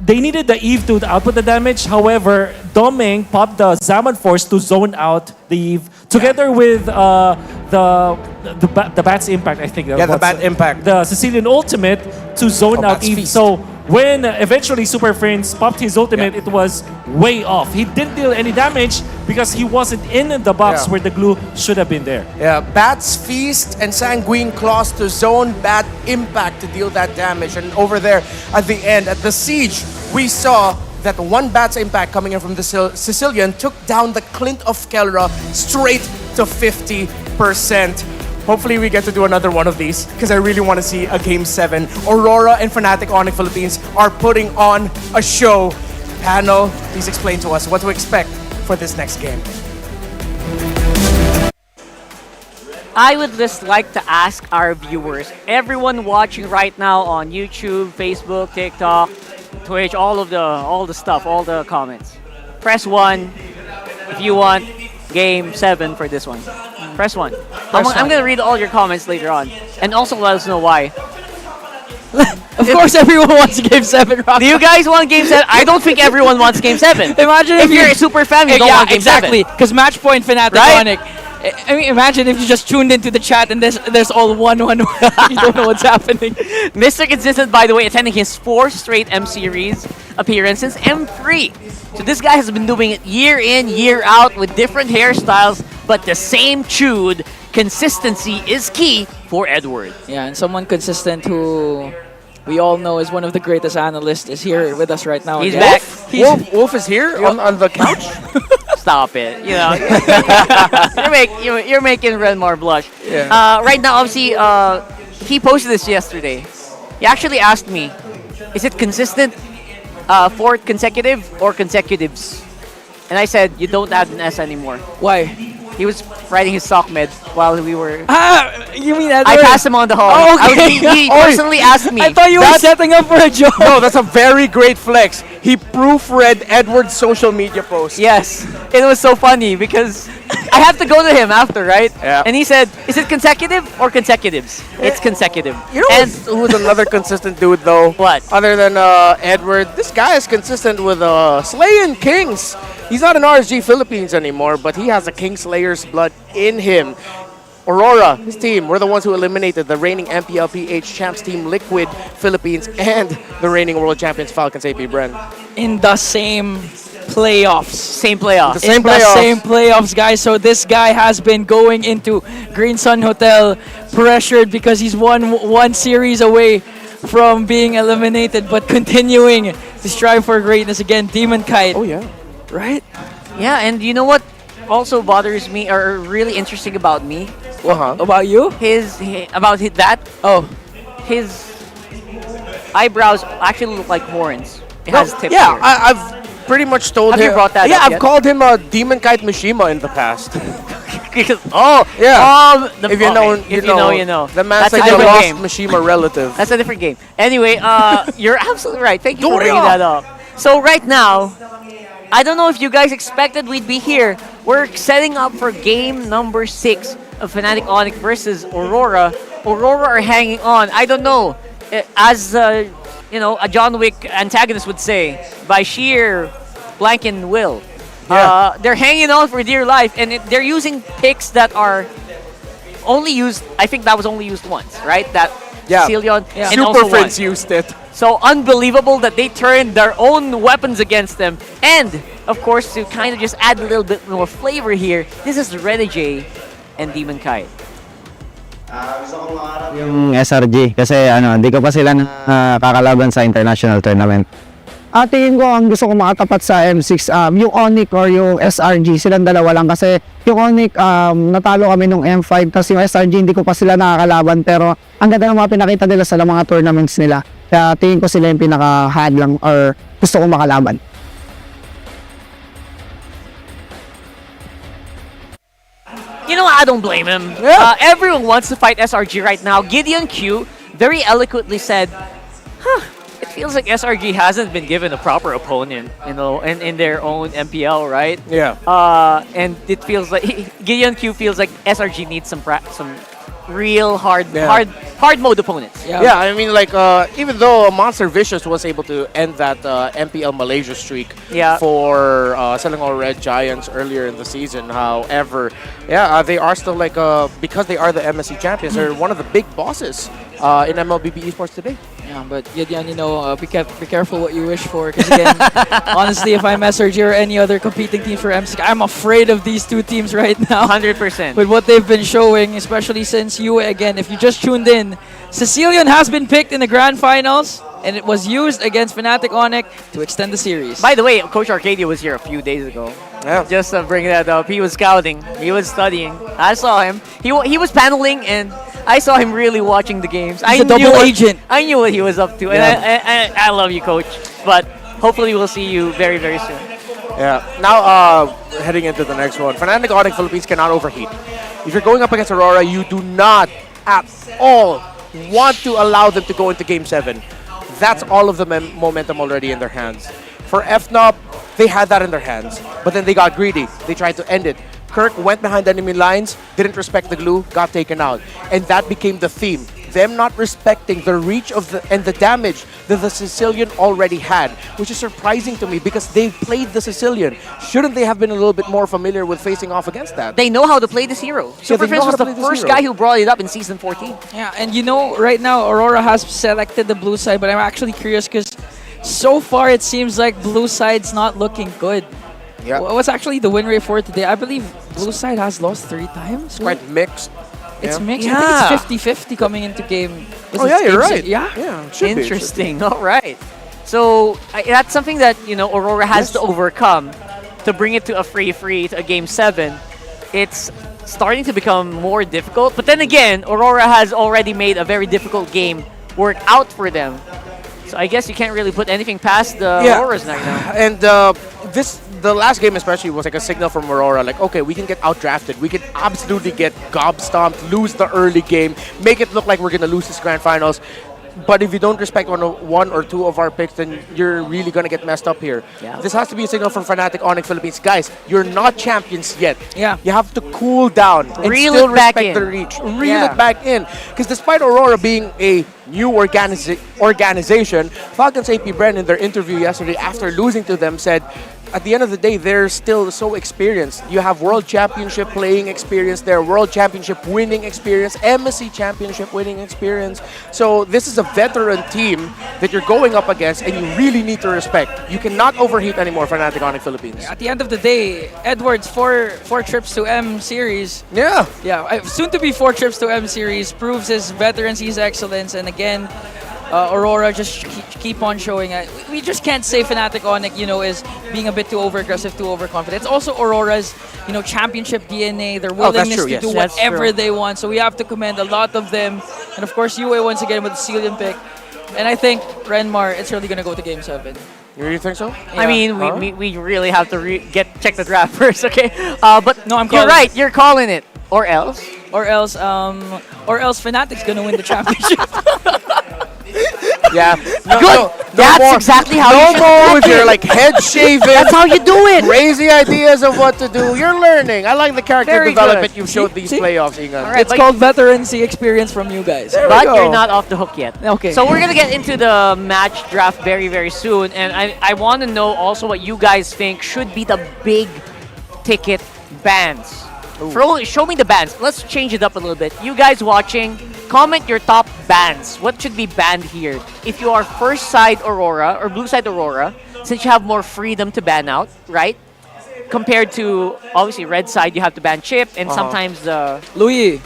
they needed the Eve to output the damage. However, Doming popped the Zaman Force to zone out the Eve together with the Bat's Impact, I think.
Yeah, the Bat Impact.
The Sicilian Ultimate to zone out
Bat's
Eve.
Feast.
So when eventually Super Prince popped his ultimate, it was way off. He didn't deal any damage because he wasn't in the box where the glue should have been there.
Yeah, Bat's Feast and Sanguine Claws to zone Bat Impact to deal that damage. And over there at the end, at the Siege, we saw that one Bat's Impact coming in from the Sicilian took down the Clint of Kelra straight to 50%. Hopefully we get to do another one of these because I really want to see a Game 7. Aurora and Fnatic Onic Philippines are putting on a show. Panel, please explain to us what to expect for this next game.
I would just like to ask our viewers, everyone watching right now on YouTube, Facebook, TikTok, Twitch, all the stuff, all the comments. Press 1 if you want Game 7 for this one. Press 1. I'm going to read all your comments later on. And also let us know why.
Of course everyone wants Game 7, Rock.
Do you guys want Game 7? I don't think everyone wants Game 7.
Imagine
if you're a super fan, you don't want Game 7.
Exactly, because match point Fnatic Onic. I mean, imagine if you just tuned into the chat and there's all 1-1. You don't know what's happening.
Mr. Consistent, by the way, attending his 4th straight M-Series appearance since M3. So this guy has been doing it year in, year out with different hairstyles, but the same chewed. Consistency is key for Edward.
Yeah, and someone consistent who we all know is one of the greatest analysts is here with us right now.
He's
again.
back.
Wolf is here on the couch?
Stop it. You're making Renmar blush.
Yeah.
Right now, obviously, he posted this yesterday. He actually asked me, is it consistent, 4th consecutive or consecutives? And I said, you don't add an S anymore.
Why?
He was riding his sock med while we were...
You mean that?
I passed him on the hall.
Oh, okay.
He personally asked me.
I thought you were setting up for a joke.
No, that's a very great flex. He proofread Edward's social media post.
Yes. It was so funny because I have to go to him after, right?
Yeah.
And he said, is it consecutive or consecutives? It's consecutive.
You know who's another consistent dude, though?
What?
Other than Edward, this guy is consistent with slaying kings. He's not an RSG Philippines anymore, but he has a Kingslayer's blood in him. Aurora, his team, were the ones who eliminated the reigning MPLPH champs team Liquid Philippines and the reigning world champions Falcons AP Bren.
In the same playoffs.
Same playoffs.
The same
The
playoffs.
same playoffs, guys. So this guy has been going into Green Sun Hotel pressured because he's one series away from being eliminated, but continuing to strive for greatness again. Demon Kite.
Oh, yeah.
Right?
Yeah, and you know what also bothers me or really interesting about me?
About you?
That. Oh. His eyebrows actually look like horns. It has tips
yeah,
here.
I've pretty much told
Have
him.
you brought that
yeah,
up
I've
yet?
called him a Demon Kite Mishima in the past.
yeah.
If you know,
you know.
The man's
That's
like
a
a
different
lost
game.
Mishima relative.
That's a different game. Anyway, you're absolutely right. Thank you for
Doria!
bringing that up. So right now, I don't know if you guys expected we'd be here. We're setting up for game number 6 of Fnatic Onic versus Aurora. Aurora are hanging on. I don't know. As a John Wick antagonist would say, by sheer blanking will. They're hanging on for dear life, and they're using picks that are only used. I think that was only used once, right? That Cillion and
Super
also
Friends
one.
used it.
So unbelievable that they turned their own weapons against them. And, of course, to kind of just add a little bit more flavor here, this is Renegade and Demon Kite.
Yung SRG kasi hindi ko pa sila kakalaban sa international tournament. Tingin ko ang gusto ko makatapat sa M6 yung Onic or yung SRG, silang dalawa lang kasi yung Onic natalo kami nung M5 tapos yung SRG hindi ko pa sila nakakalaban pero ang ganda ng mga pinakita nila sa mga tournaments nila. Kaya tingin ko sila yung pinaka-had lang or gusto kong makalaban.
You know, I don't blame him. Everyone wants to fight SRG right now. Gideon Q very eloquently said, it feels like SRG hasn't been given a proper opponent, in their own MPL, right?
Yeah.
And it feels like Gideon Q feels like SRG needs some real hard mode opponents.
Yeah, I mean, like, even though Monster Vicious was able to end that MPL Malaysia streak for selling all Red Giants earlier in the season, however, they are still, like, because they are the MSC champions, they're one of the big bosses in MLBB esports today.
Yeah, but Gideon, be careful what you wish for. Because again, honestly, if I'm SRG or any other competing team for M6, I'm afraid of these two teams right now.
100%.
With what they've been showing, especially since again, if you just tuned in, Sicilian has been picked in the grand finals, and it was used against Fnatic Onic to extend the series.
By the way, Coach Arcadia was here a few days ago.
Yeah.
Just to bring that up, he was scouting, he was studying. I saw him. He was paneling, and I saw him really watching the games.
He's a double agent.
I knew what he was up to, and I love you, Coach. But hopefully we'll see you very, very soon.
Yeah. Now, heading into the next one, Fnatic Onic Philippines cannot overheat. If you're going up against Aurora, you do not at all want to allow them to go into Game 7. That's all of the momentum already in their hands. For FNOP, they had that in their hands, but then they got greedy. They tried to end it. Kirk went behind enemy lines, didn't respect the glue, got taken out. And that became the theme. Them not respecting the reach of the damage that the Sicilian already had, which is surprising to me because they played the Sicilian. Shouldn't they have been a little bit more familiar with facing off against that?
They know how to play this hero. Super Prince was the first guy who brought it up in Season 14.
Yeah, and right now, Aurora has selected the blue side, but I'm actually curious because so far it seems like blue side's not looking good.
Yeah.
What's actually the win rate for today? I believe blue side has lost 3 times.
It's quite mixed.
It's mixed. I think it's 50-50 coming into game.
You're right.
Yeah.
Interesting. All right. So that's something that Aurora has to overcome to bring it to a free to a game 7. It's starting to become more difficult. But then again, Aurora has already made a very difficult game work out for them. So I guess you can't really put anything past the Auroras right now.
And the last game especially was like a signal from Aurora, like, okay, we can get outdrafted. We can absolutely get gob-stomped, lose the early game, make it look like we're going to lose this grand finals. But if you don't respect one or two of our picks, then you're really going to get messed up here.
Yeah.
This has to be a signal from Fnatic Onic Philippines. Guys, you're not champions yet.
Yeah.
You have to cool down and
Reel
still
it back
respect
in.
the reach. Reel it back in. Because despite Aurora being a new organization, Falcons AP Bren in their interview yesterday after losing to them said, at the end of the day, they're still so experienced. You have World Championship playing experience there, World Championship winning experience, MSC Championship winning experience. So this is a veteran team that you're going up against, and you really need to respect. You cannot overheat anymore for Fnatic Onic Philippines.
At the end of the day, Edwards, four trips to M series.
Yeah.
Yeah, soon to be 4 trips to M series proves his veterancy, his excellence, and again, Aurora just keep on showing it. We just can't say Fnatic Onic, is being a bit too over-aggressive, too overconfident. It's also Aurora's, championship DNA, their willingness to do whatever they want. So we have to commend a lot of them. And of course, UA once again with the Celian pick. And I think, Renmar, it's really going to go to Game 7.
You really think so?
Yeah.
I mean, we really have to check the draft first, okay? But
no,
you're right. You're calling it. Or else?
Or else Fnatic's going to win the championship.
Yeah.
Good. That's exactly how you should
more with
attack
your
it.
like head shaving.
That's how you do it.
Crazy ideas of what to do. You're learning. I like the character
Very
development
good.
you've showed these playoffs, Ingan.
Alright,
It's called veterancy experience from you guys.
But you're not off the hook yet.
Okay.
So we're gonna get into the match draft very, very soon, and I want to know also what you guys think should be the big ticket bans. Show me the bans. Let's change it up a little bit. You guys watching, comment your top bans. What should be banned here? If you are first side Aurora or blue side Aurora, since you have more freedom to ban out, right? Compared to obviously red side, you have to ban Chip and sometimes Loyi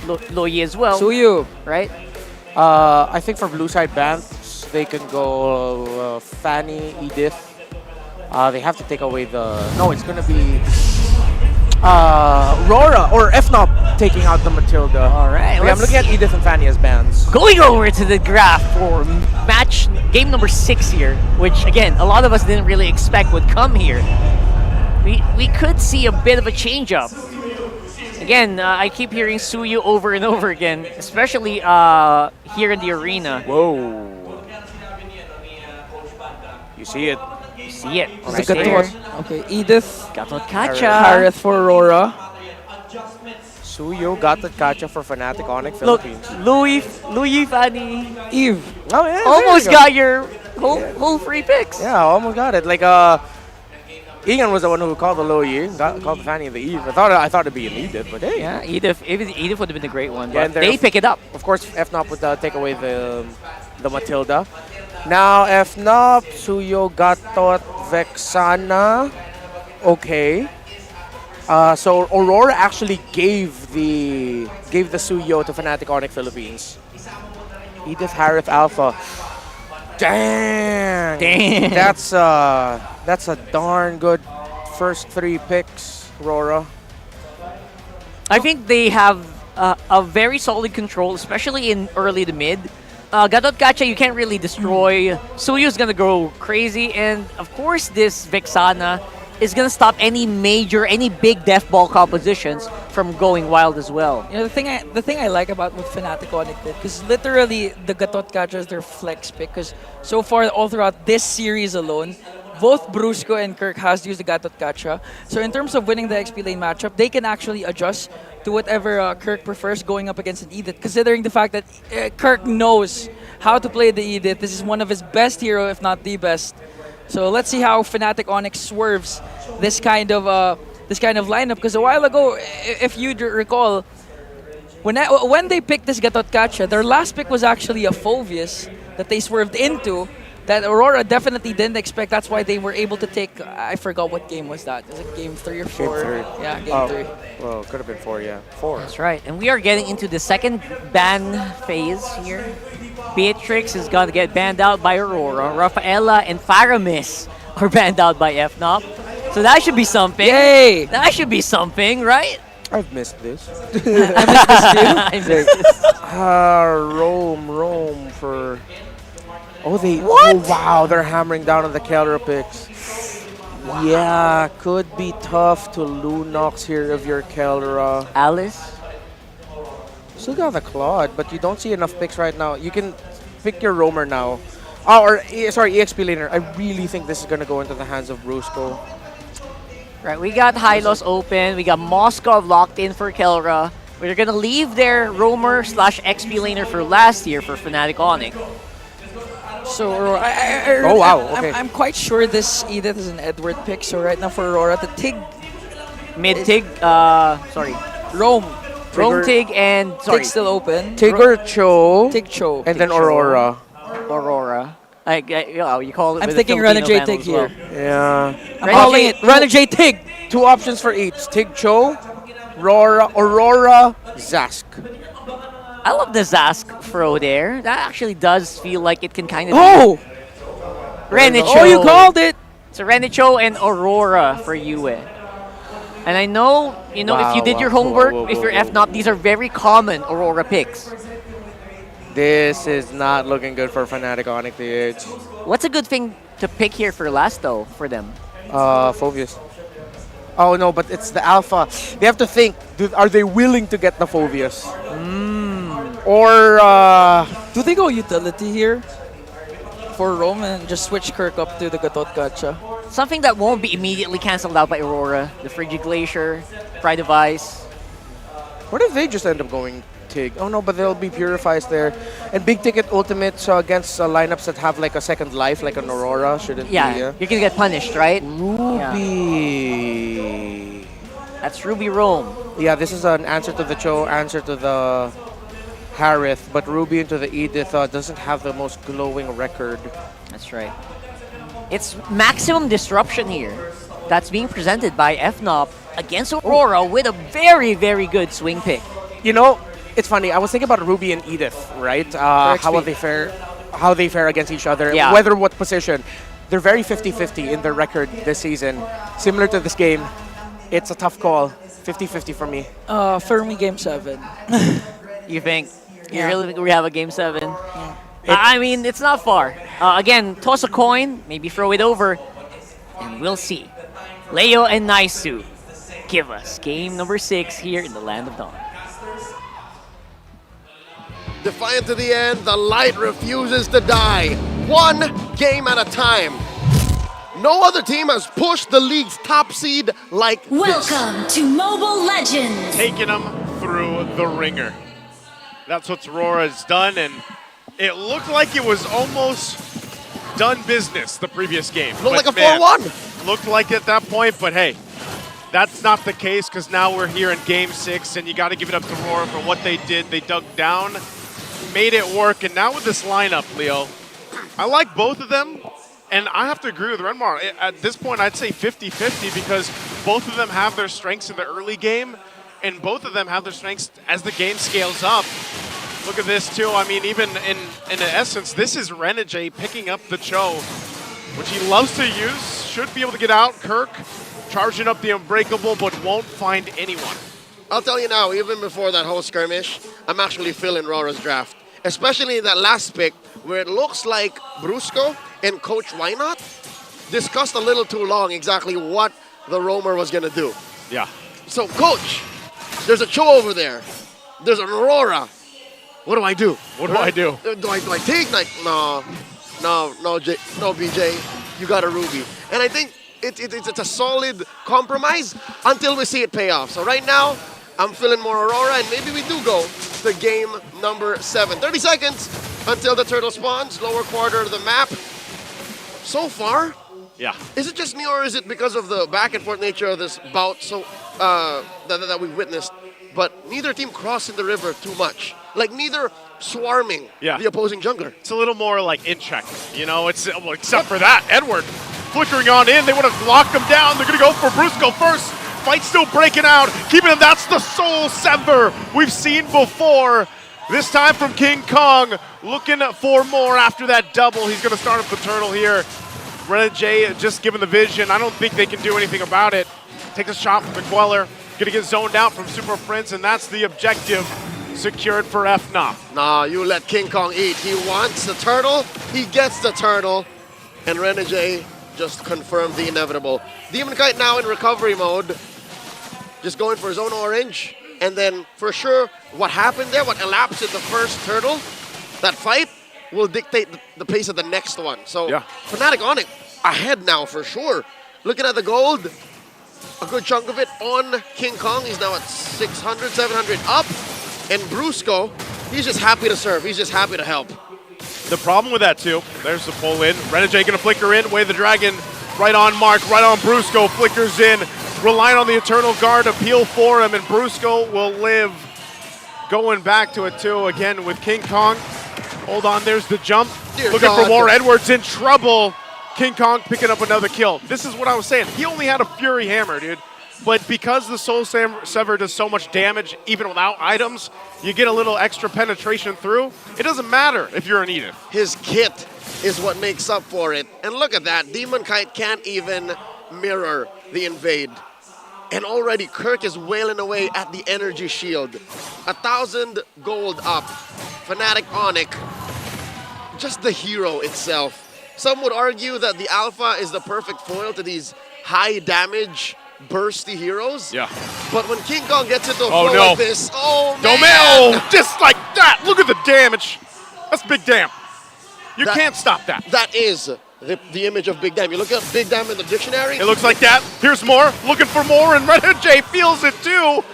as well.
Suyu,
right?
I think for blue side bans, they can go Fanny, Edith. They have to take away the. No, it's gonna be. RORA or FNOP taking out the Matilda.
All right,
I'm looking at Edith and Fanny as bans.
Going over to the graph for game number 6 here, which again a lot of us didn't really expect would come here. We could see a bit of a change up. Again, I keep hearing Suyu over and over again, especially here in the arena.
Whoa! You see it.
You see it.
Right there. Okay, Edith.
Gatot Kacha.
Harith for Aurora.
Suyo, Gatot Kacha for Fnatic Onic Philippines.
Louis, Fanny,
Eve.
Oh yeah.
Almost got your whole free picks.
Yeah, almost got it. Like Egan was the one who called the Loyi, called the Fanny and the Eve. I thought it'd be an Edith, but hey.
Yeah, Edith would have been a great one.
Yeah,
But they pick it up.
Of course, FNOP would take away the Matilda. Now FNOP, Suyo, Gatot, Vexana. Okay. So Aurora actually gave the Suyo to Fnatic Onic Philippines. Edith, Harith, Alpha. Dang. That's a darn good first 3 picks, Aurora.
I think they have a very solid control, especially in early to mid. Gatot Kacha, you can't really destroy. Suyu's gonna go crazy, and of course this Vexana is gonna stop any big death ball compositions from going wild as well.
The thing I like about what Fnatic Onic did, because literally the Gatot Kacha is their flex pick, because so far all throughout this series alone, both Brusco and Kirk has used the Gatot Kacha. So in terms of winning the XP lane matchup, they can actually adjust to whatever Kirk prefers going up against an Edith, considering the fact that Kirk knows how to play the Edith. This is one of his best hero, if not the best. So let's see how Fnatic Onic swerves this kind of lineup. Because a while ago, if you recall, when they picked this Gatot Kacha, their last pick was actually a Phoveus that they swerved into. That Aurora definitely didn't expect. That's why they were able to take. I forgot what game was that. Was it game 3 or 4?
Game 3.
Yeah, game 3.
Well, could have been 4. Yeah, 4.
That's right. And we are getting into the second ban phase here. Beatrix is going to get banned out by Aurora. Rafaela and Faramis are banned out by FNOP. So that should be something.
Yay!
That should be something, right?
I've missed this.
I missed this.
Rome for. Oh,
What?
Oh, wow, they're hammering down on the Keldra picks. Yeah, could be tough to Lunox here if you're Kelra.
Alice?
Still got the Claude, but you don't see enough picks right now. You can pick your roamer now. Oh, or sorry, EXP laner. I really think this is gonna go into the hands of Brusco.
Right, we got Hylos open. We got Moskov locked in for Kelra. We're gonna leave their roamer / XP laner for last year for Fnatic Onic.
So,
oh wow, okay.
I'm quite sure this Edith is an Edward pick. So right now for Aurora, the Tig,
Mid-Tig, sorry.
Rome
Tig and, sorry.
Tig still open.
Tig or Cho.
Tig Cho.
And then Aurora.
Aurora. You call it.
I'm
with
thinking
Filipino
Renegade
panel
Tig
as well.
here.
Yeah.
I'm calling it Renegade Tig.
2 options for each. Tig Cho, Aurora, Zask.
I love the Zask throw there. That actually does feel like it can kind of.
Oh!
Renicho.
Oh, you called it!
So Renicho and Aurora for you. And I know, if you did your homework, if you're FNOP, these are very common Aurora picks.
This is not looking good for Fnatic Onic PH.
What's a good thing to pick here for last, though, for them?
Phobius. Oh no, but it's the alpha. They have to think, are they willing to get the Phobius? Or
do they go utility here for Rome and just switch Kirk up to the Gatot Gacha?
Something that won't be immediately cancelled out by Aurora. The Frigid Glacier, Pride of Ice.
What if they just end up going Tig? Oh no, but there'll be Purifies there. And big ticket ultimates against lineups that have like a second life, like an Aurora, shouldn't be.
You're gonna get punished, right?
Ruby.
Yeah. That's Ruby Rome.
Yeah, this is an answer to the Cho, answer to the Harith, but Ruby into the Edith doesn't have the most glowing record.
That's right. It's maximum disruption here. That's being presented by FNOP against Aurora with a very, very good swing pick.
You know, it's funny. I was thinking about Ruby and Edith, right? How they fare against each other, whether what position. They're very 50-50 in their record this season. Similar to this game, it's a tough call. 50-50 for me.
Fermi Game 7.
You think? You really think we have a Game 7? Yeah. I mean, it's not far. Again, toss a coin, maybe throw it over, and we'll see. Leo and Naisu give us game number 6 here in the Land of Dawn.
Defiant to the end, the light refuses to die. One game at a time. No other team has pushed the league's top seed like this.
Welcome to Mobile Legends.
Taking them through the ringer. That's what Aurora's done, and it looked like it was almost done business the previous game.
Looked like a 4-1.
Looked like at that point, but hey, that's not the case because now we're here in game 6, and you got to give it up to Aurora for what they did. They dug down, made it work, and now with this lineup, Leo, I like both of them, and I have to agree with Renmar. At this point, I'd say 50-50 because both of them have their strengths in the early game, and both of them have their strengths as the game scales up. Look at this, too. I mean, even in essence, this is Renegade picking up the Cho, which he loves to use. Should be able to get out. Kirk charging up the Unbreakable, but won't find anyone.
I'll tell you now, even before that whole skirmish, I'm actually feeling Rora's draft. Especially in that last pick, where it looks like Brusco and Coach Wynot discussed a little too long exactly what the roamer was going to do.
Yeah.
So, Coach, there's a Cho over there. There's an Aurora. What do I do?
What do I do?
Do I take? Like, no, BJ. You got a Ruby. And I think it's a solid compromise until we see it pay off. So right now, I'm feeling more Aurora, and maybe we do go to game number 7. 30 seconds until the turtle spawns, lower quarter of the map. So far, is it just me, or is it because of the back and forth nature of this bout that we've witnessed? But neither team crossing the river too much. Like neither swarming the opposing jungler.
It's a little more like in check, you know, well, except for that. Edward flickering on in. They would have locked him down. They're going to go for Brusco first. Fight still breaking out. Keeping him. That's the Soul Sever we've seen before. This time from King Kong. Looking for more after that double. He's going to start up the turtle here. Renegade just given the vision. I don't think they can do anything about it. Takes a shot from the Queller. Going to get zoned out from Super Prince, and that's the objective secured for FNOP.
Nah, you let King Kong eat. He wants the turtle. He gets the turtle. And Renegade just confirmed the inevitable. Demon Kite now in recovery mode, just going for his own orange. And then for sure, what happened there, what elapsed in the first turtle, that fight will dictate the pace of the next one. So Fnatic Onic ahead now for sure. Looking at the gold, a good chunk of it on King Kong. He's now at 600, 700 up. And Brusco, he's just happy to serve. He's just happy to help.
The problem with that too, there's the pull in. Renegade gonna flicker in, Way the Dragon, right on Mark, right on Brusco, flickers in, relying on the Eternal Guard to peel for him, and Brusco will live. Going back to it too, again with King Kong. Hold on, there's the jump. Looking for more, Edwards in trouble. King Kong picking up another kill. This is what I was saying. He only had a Fury Hammer, dude. But because the Soul Sever does so much damage, even without items, you get a little extra penetration through. It doesn't matter if you're an Edith.
His kit is what makes up for it. And look at that. Demon Kite can't even mirror the invade. And already Kirk is wailing away at the energy shield. 1,000 gold up. Fnatic Onic, just the hero itself. Some would argue that the Alpha is the perfect foil to these high damage, bursty heroes.
Yeah.
But when King Kong gets into a flow like this,
man! Just like that! Look at the damage! That's Big Damn. You can't stop that.
That is the image of Big Damn. You look at Big Damn in the dictionary.
It looks like that. Here's more. Looking for more, and Renegade feels it too.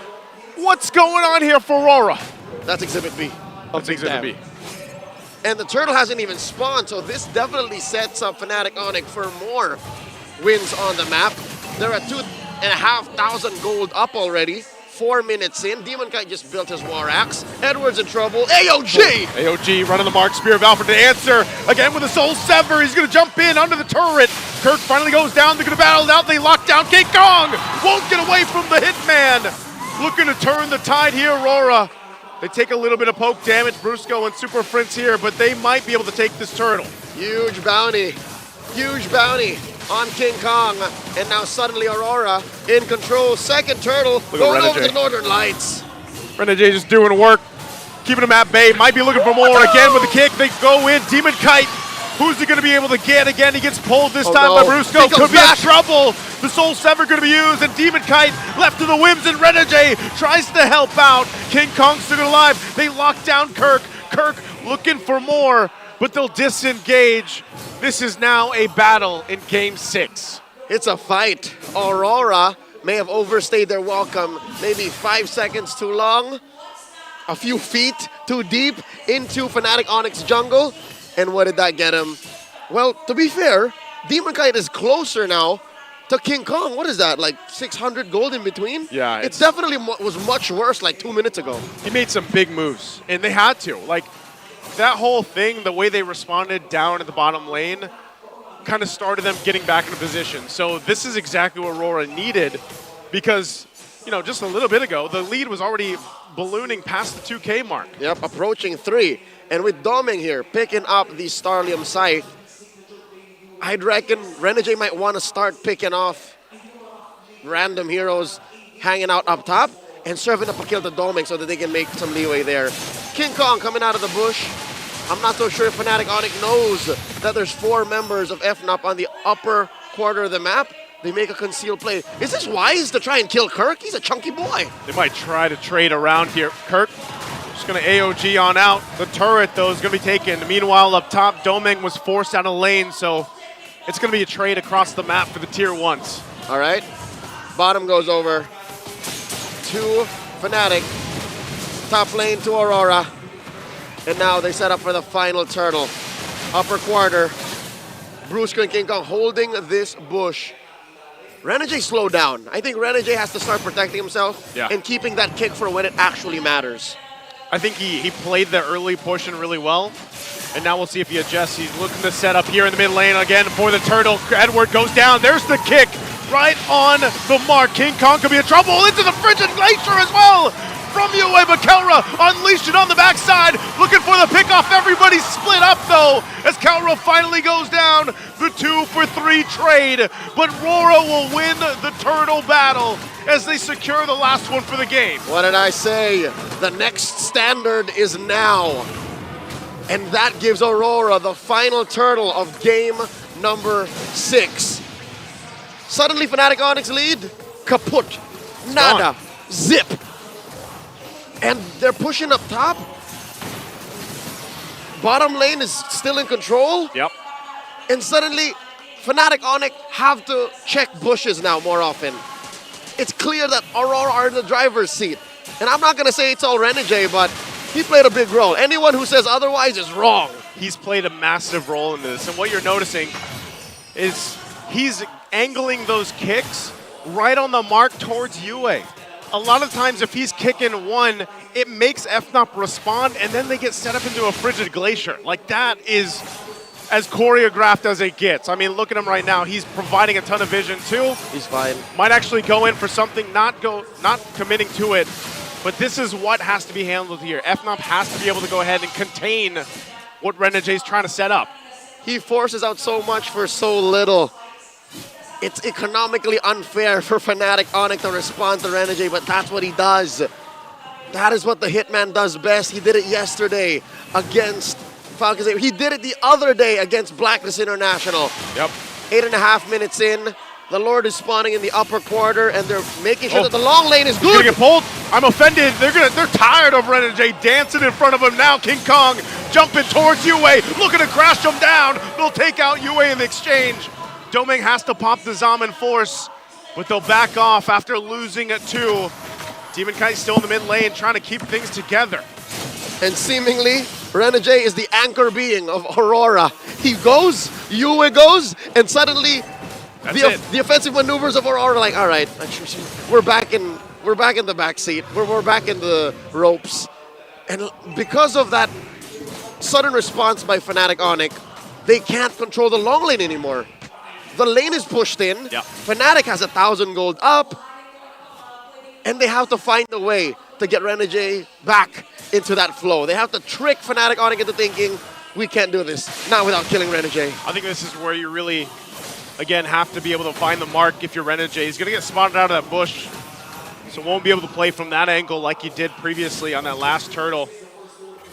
What's going on here for Aurora?
That's Exhibit B.
That's Exhibit B.
And the turtle hasn't even spawned, so this definitely sets up Fnatic Onic for more wins on the map. They're at 2,500 gold up already. 4 minutes in. Demon Kite just built his War Axe. Edwards in trouble. AOG!
AOG running the mark. Spear of Alpha to answer. Again with the Soul Sever. He's going to jump in under the turret. Kirk finally goes down. They're going to battle it out. They lock down King Kong. Won't get away from the Hitman. Looking to turn the tide here, Aurora. They take a little bit of poke damage. Brusco and Super Prince here, but they might be able to take this turtle.
Huge bounty. Huge bounty on King Kong. And now suddenly Aurora in control. Second turtle going over the Northern Lights.
Renegade just doing work. Keeping him at bay. Might be looking for more. Again with the kick. They go in. Demon Kite. Who's he going to be able to get? Again, he gets pulled this time by Brusco. Could be in trouble. The Soul Sever going to be used, and Demon Kite left to the whims, and Renegade tries to help out. King Kong still alive. They lock down Kirk. Kirk looking for more, but they'll disengage. This is now a battle in Game 6.
It's a fight. Aurora may have overstayed their welcome. Maybe 5 seconds too long. A few feet too deep into Fnatic Onic's jungle. And what did that get him? Well, to be fair, Demon Kite is closer now to King Kong. What is that, like 600 gold in between?
Yeah.
It definitely was much worse like 2 minutes ago.
He made some big moves, and they had to. Like, that whole thing, the way they responded down at the bottom lane, kind of started them getting back into position. So this is exactly what Aurora needed because, you know, just a little bit ago, the lead was already ballooning past the 2K mark.
Yep, approaching 3. And with Doming here, picking up the Starlium Scythe, I'd reckon Renegade might want to start picking off random heroes hanging out up top and serving up a kill to Doming so that they can make some leeway there. King Kong coming out of the bush. I'm not so sure if Fnatic Onic knows that there's 4 members of FNOP on the upper quarter of the map. They make a concealed play. Is this wise to try and kill Kirk? He's a chunky boy.
They might try to trade around here. Kirk just going to AOG on out. The turret, though, is going to be taken. Meanwhile, up top, Doming was forced out of lane, so it's going to be a trade across the map for the tier 1s.
All right. Bottom goes over to Fnatic. Top lane to Aurora. And now they set up for the final turtle. Upper quarter. Brusco and King Kong holding this bush. Renegade slowed down. I think Renegade has to start protecting himself and keeping that kick for when it actually matters.
I think he played the early push in really well. And now we'll see if he adjusts. He's looking to set up here in the mid lane again for the turtle. Edward goes down. There's the kick right on the mark. King Kong could be in trouble into the frigid glacier as well. From UA, but Kelra unleashed it on the backside. Looking for the pickoff. Everybody's split up though as Kelra finally goes down. The 2-for-3 trade. But RORA will win the turtle battle as they secure the last one for the game.
What did I say? The next standard is now. And that gives Aurora the final turtle of game number 6. Suddenly, Fnatic Onic lead, kaput. Nada. Zip. And they're pushing up top. Bottom lane is still in control.
Yep.
And suddenly, Fnatic Onic have to check bushes now more often. It's clear that Aurora are in the driver's seat. And I'm not going to say it's all Renegade, but he played a big role. Anyone who says otherwise is wrong.
He's played a massive role in this. And what you're noticing is he's angling those kicks right on the mark towards UA. A lot of times if he's kicking one, it makes FNOP respond, and then they get set up into a frigid glacier. Like, that is as choreographed as it gets. I mean, look at him right now. He's providing a ton of vision too.
He's fine.
Might actually go in for something, not committing to it. But this is what has to be handled here. FNOP has to be able to go ahead and contain what Renegade's trying to set up.
He forces out so much for so little. It's economically unfair for Fnatic Onic to respond to Renegade, but that's what he does. That is what the Hitman does best. He did it yesterday against Falcons. He did it the other day against Blacklist International.
Yep.
8.5 minutes in, the Lord is spawning in the upper quarter, and they're making sure that the long lane is
He's gonna
good.
get pulled. I'm offended. They're tired of Renegade dancing in front of him now. King Kong jumping towards UA, looking to crash him down. They'll take out UA in the exchange. Doming has to pop the Zaman Force, but they'll back off after losing at 2. Demon Kite still in the mid lane, trying to keep things together.
And seemingly, Renegade is the anchor being of Aurora. He goes, UA goes, and suddenly the offensive maneuvers of Aurora are like, all right, we're back in the back seat. We're back in the ropes. And because of that sudden response by Fnatic Onic, they can't control the long lane anymore. The lane is pushed in.
Yep.
Fnatic has 1,000 gold up. And they have to find a way to get Renegade back into that flow. They have to trick Fnatic Onic into thinking, we can't do this, not without killing Renegade.
I think this is where you really, again, have to be able to find the mark if you're Renegade. He's going to get spotted out of that bush, so won't be able to play from that angle like he did previously on that last turtle.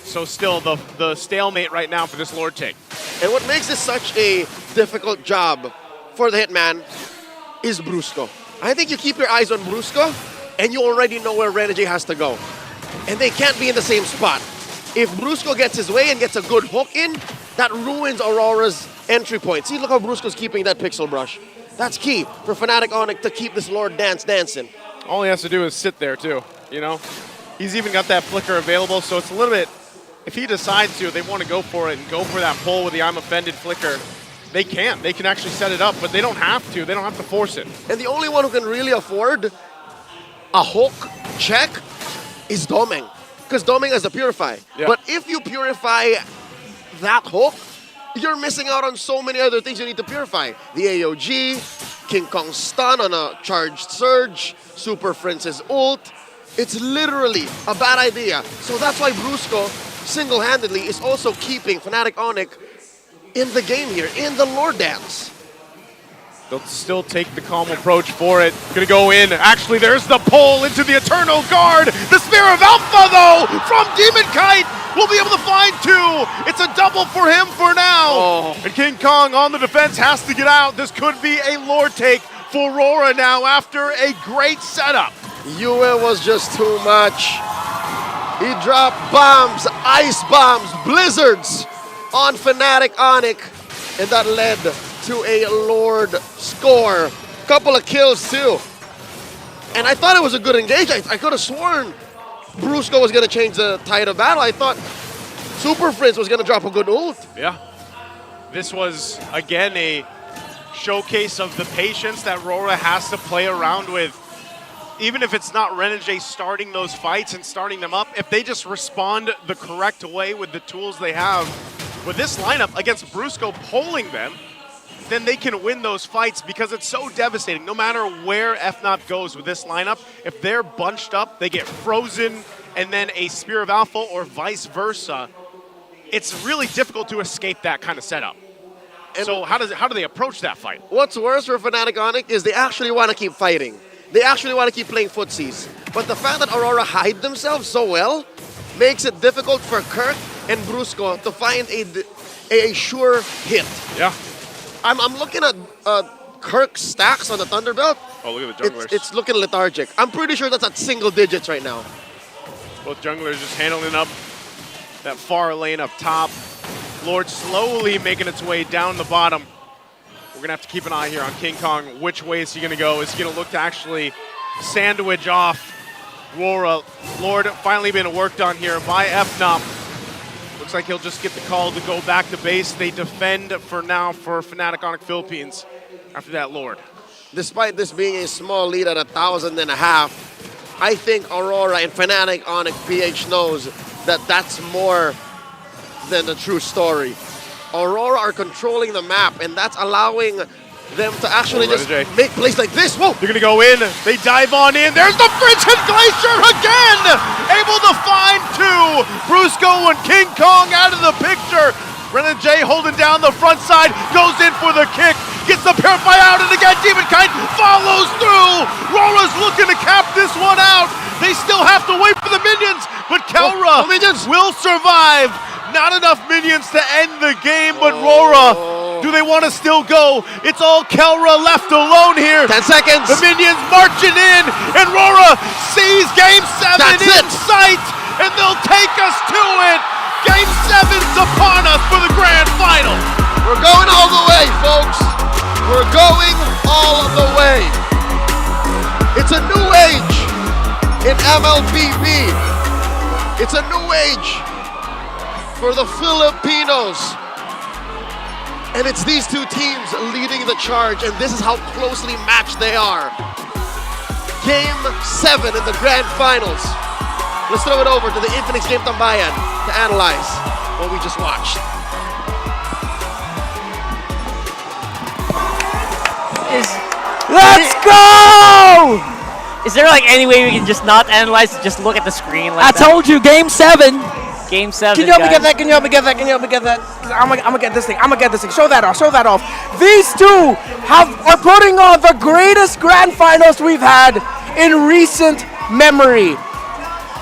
So still, the stalemate right now for this Lord take.
And what makes this such a difficult job for the Hitman is Brusco. I think you keep your eyes on Brusco, and you already know where Renegade has to go. And they can't be in the same spot. If Brusco gets his way and gets a good hook in, that ruins Aurora's entry point. See, look how Brusco's keeping that pixel brush. That's key for Fnatic Onic to keep this Lord dancing.
All he has to do is sit there too, you know? He's even got that flicker available, so it's a little bit, if he decides to, they want to go for it and go for that pull with the I'm offended flicker. They can. They can actually set it up, but they don't have to. They don't have to force it.
And the only one who can really afford a hook check is Doming. Because Doming has the Purify.
Yeah.
But if you purify that hook, you're missing out on so many other things you need to purify. The AOG, King Kong stun on a charged surge, Super Friends' ult. It's literally a bad idea. So that's why Brusco single-handedly is also keeping Fnatic Onic in the game here, in the Lord Dance.
They'll still take the calm approach for it. Gonna go in. Actually, there's the pull into the Eternal Guard. The Spear of Alpha, though, from Demon Kite. Will be able to find 2. It's a double for him for now. And King Kong on the defense has to get out. This could be a Lord take for RORA now after a great setup.
Yue was just too much. He dropped bombs, ice bombs, blizzards on Fnatic Onic, and that led to a Lord score. Couple of kills too. And I thought it was a good engage. I could have sworn Brusco was going to change the tide of battle. I thought Super Friends was going to drop a good ult.
Yeah. This was, again, a showcase of the patience that RORA has to play around with. Even if it's not Renegade starting those fights and starting them up, if they just respond the correct way with the tools they have, with this lineup against Brusco pulling them, then they can win those fights because it's so devastating. No matter where FNOP goes with this lineup, if they're bunched up, they get frozen and then a Spear of Alpha or vice versa. It's really difficult to escape that kind of setup. And so how do they approach that fight?
What's worse for Fnatic Onic is they actually want to keep fighting. They actually want to keep playing footsies. But the fact that Aurora hide themselves so well makes it difficult for Kirk and Brusco to find a sure hit.
Yeah.
I'm looking at Kirk stacks on the Thunderbelt.
Oh, look at the junglers.
It's looking lethargic. I'm pretty sure that's at single digits right now.
Both junglers just handling up that far lane up top. Lord slowly making its way down the bottom. We're going to have to keep an eye here on King Kong. Which way is he going to go? Is he going to look to actually sandwich off RORA? Lord finally being worked on here by FNOP. Looks like he'll just get the call to go back to base. They defend for now for Fnatic Onic Philippines after that Lord.
Despite this being a small lead at 1,500, I think Aurora and Fnatic Onic PH knows that that's more than the true story. Aurora are controlling the map, and that's allowing them to actually just make plays like this. Whoa!
They're gonna go in. They dive on in. There's the Frigid Glacier again! Able to find two. Brusco and King Kong out of the picture. Renegade holding down the front side, goes in for the kick, gets the Purify out, and again, Demonkite follows through. RORA's looking to cap this one out. They still have to wait for the minions, but Kelra will survive. Not enough minions to end the game, but RORA, do they want to still go? It's all Kelra left alone here.
10 seconds.
The minions marching in, and RORA sees Game 7 in sight, and they'll take us to it. Game 7's upon us for the grand final.
We're going all the way, folks. We're going all the way. It's a new age in MLBB. It's a new age for the Filipinos. And it's these two teams leading the charge, and this is how closely matched they are. Game 7 in the grand finals. Let's throw it over to the Infinix Game Tambayan to analyze what we just watched.
Let's go! Is there like any way we can just not analyze, just look at the screen like that?
I told you, Game 7.
Game 7,
Can you help me get that? Can you help me get that? Can you help me get that? I'm gonna get this thing. I'm gonna get this thing. Show that off. Show that off. These two are putting on the greatest grand finals we've had in recent memory.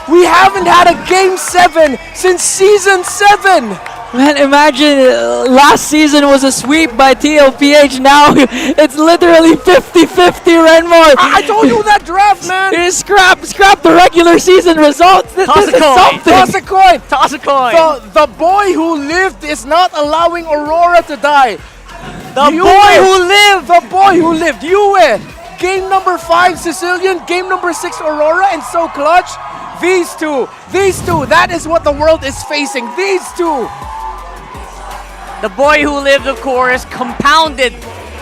We haven't had a Game 7 since Season 7.
Man, imagine last season was a sweep by TLPH. Now it's literally 50-50, Renmar.
I told you that draft, man.
Scrap the regular season results.
Toss a coin. Toss a coin.
Toss a coin.
The boy who lived is not allowing Aurora to die.
The boy who lived.
The boy who lived. Yue. Game number 5, Sicilian. Game number 6, Aurora. And so clutch. These two. That is what the world is facing. These two.
The boy who lived, of course, compounded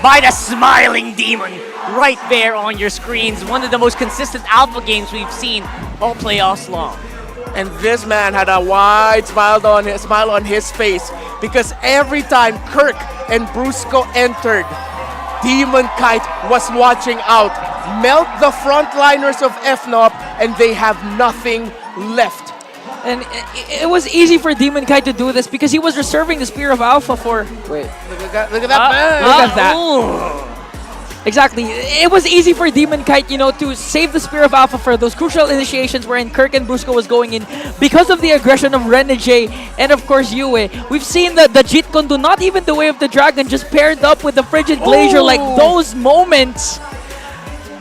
by the smiling demon right there on your screens. One of the most consistent alpha games we've seen all playoffs long.
And this man had a wide smile on his face because every time Kirk and Brusco entered, Demonkite was watching out. Melt the frontliners of FNOP and they have nothing left.
And it was easy for Demonkite to do this because he was reserving the Spear of Alpha for...
Wait, look at that man.
Look at that. Exactly. It was easy for Demonkite, to save the Spear of Alpha for those crucial initiations wherein Kirk and Brusco was going in because of the aggression of Renegade and, of course, Yue. We've seen the Jitcon do not even the Way of the Dragon, just paired up with the Frigid Glacier. Like, those moments...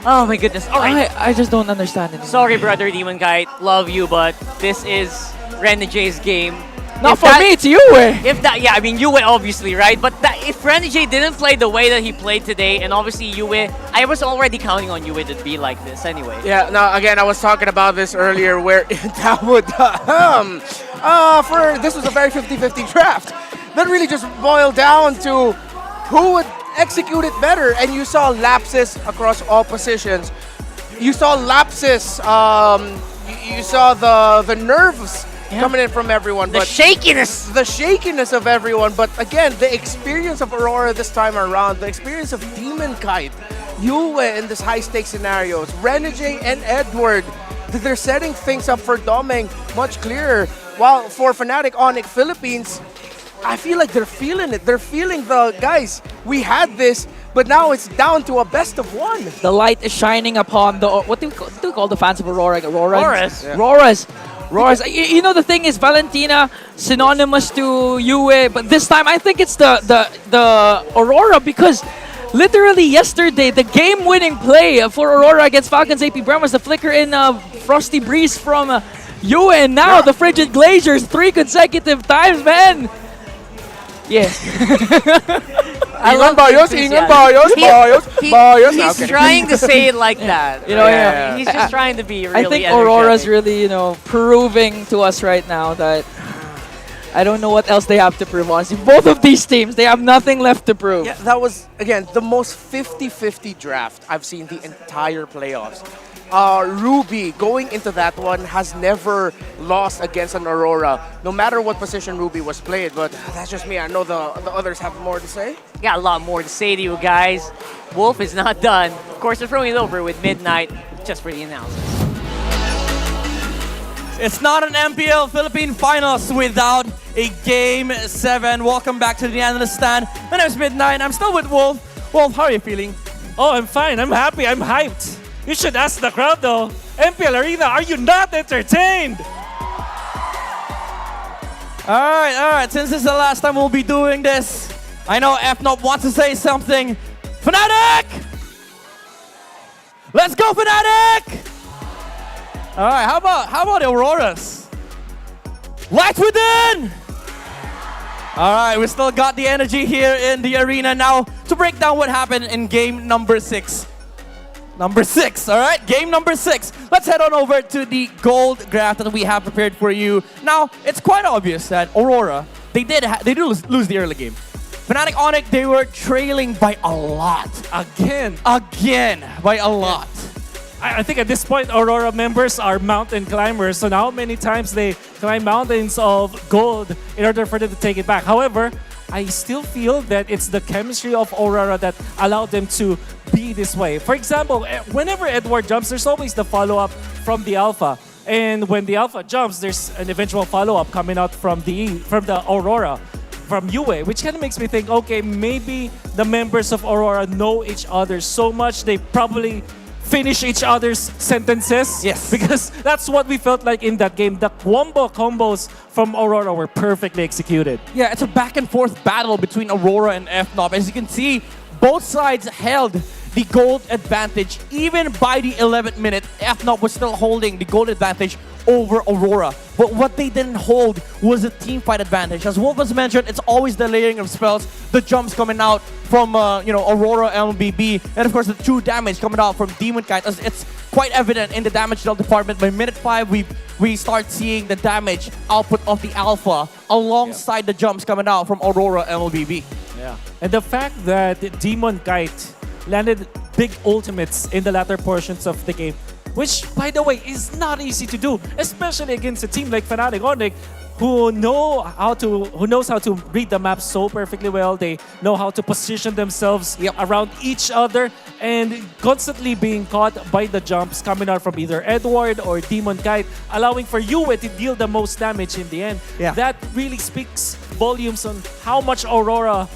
Oh my goodness. All right.
I just don't understand it.
Sorry, brother Demonkite. Love you, but this is Renegade's game.
Not for me, it's Yue.
If that, yeah, I mean, Yue obviously, right? But if Renegade didn't play the way that he played today, and obviously Yue, I was already counting on Yue to be like this anyway.
Yeah, now again, I was talking about this earlier where that would, this was a very 50-50 draft. That really just boiled down to who would execute it better, and you saw lapses across all positions. You saw lapses, you saw the nerves coming in from everyone.
The shakiness!
The shakiness of everyone, but again, the experience of Aurora this time around, the experience of Demonkite, Yue in this high-stakes scenarios, Renegade and Edward, they're setting things up for Domeng much clearer, while for Fnatic Onic Philippines, I feel like they're feeling it. They're feeling the, guys, we had this, but now it's down to a best of one.
The light is shining upon the, what do we call the fans of Aurora?
Roras.
Yeah. Roras. You know, the thing is, Valentina, synonymous to Yue, but this time I think it's the Aurora because Literally yesterday, the game-winning play for Aurora against Falcons AP Brown was the flicker in Frosty Breeze from Yue, and now the Frigid Glaciers 3 consecutive times, man! Yeah.
Ingan Bayos, Ingan Bayos, Bayos.
He's
Okay.
trying to say it like that.
You know, yeah.
He's just trying to be really
I think
energetic.
Aurora's really, you know, proving to us right now that I don't know what else they have to prove, honestly. Both of these teams, they have nothing left to prove.
Yeah, that was, again, the most 50-50 draft I've seen the entire playoffs. Ruby, going into that one, has never lost against an Aurora, no matter what position Ruby was played. But that's just me. I know the others have more to say.
Got a lot more to say to you guys. Wolf is not done. Of course, they're throwing it over with Midnight just for the analysis.
It's not an MPL Philippine Finals without a Game 7. Welcome back to the analyst stand. My name is Midnight. I'm still with Wolf. Wolf, how are you feeling?
Oh, I'm fine. I'm happy. I'm hyped. You should ask the crowd though. MPL Arena, are you not entertained?
Alright. Since this is the last time we'll be doing this, I know FNOP wants to say something. Fnatic! Let's go, Fnatic! Alright, how about Auroras? Lights within! Alright, we still got the energy here in the arena now to break down what happened in game number 6. Number 6, alright? Game number 6. Let's head on over to the gold graph that we have prepared for you. Now, it's quite obvious that Aurora, they did lose the early game. Fnatic Onic, they were trailing by a lot. Again, by a lot.
I think at this point, Aurora members are mountain climbers. So now how many times they climb mountains of gold in order for them to take it back. However, I still feel that it's the chemistry of Aurora that allowed them to be this way. For example, whenever Edward jumps, there's always the follow-up from the Alpha. And when the Alpha jumps, there's an eventual follow-up coming out from the Aurora, from Yue, which kind of makes me think, okay, maybe the members of Aurora know each other so much they probably finish each other's sentences.
Yes.
Because that's what we felt like in that game. The wombo combos from Aurora were perfectly executed.
Yeah, it's a back and forth battle between Aurora and FNOP. As you can see, both sides held the gold advantage. Even by the 11th minute, FNOP was still holding the gold advantage over Aurora. But what they didn't hold was a team fight advantage. As Wolf has mentioned, it's always the layering of spells, the jumps coming out from Aurora MLBB, and of course the true damage coming out from Demon Kite. As it's quite evident in the damage dealt department. By minute 5, we start seeing the damage output of the Alpha alongside the jumps coming out from Aurora MLBB.
Yeah. And the fact that Demon Kite landed big ultimates in the latter portions of the game, which, by the way, is not easy to do, especially against a team like Fnatic Onic, who knows how to read the map so perfectly well. They know how to position themselves around each other, and constantly being caught by the jumps coming out from either Edward or Demon Kite, allowing for Yue to deal the most damage in the end.
Yeah.
That really speaks volumes on how much Aurora's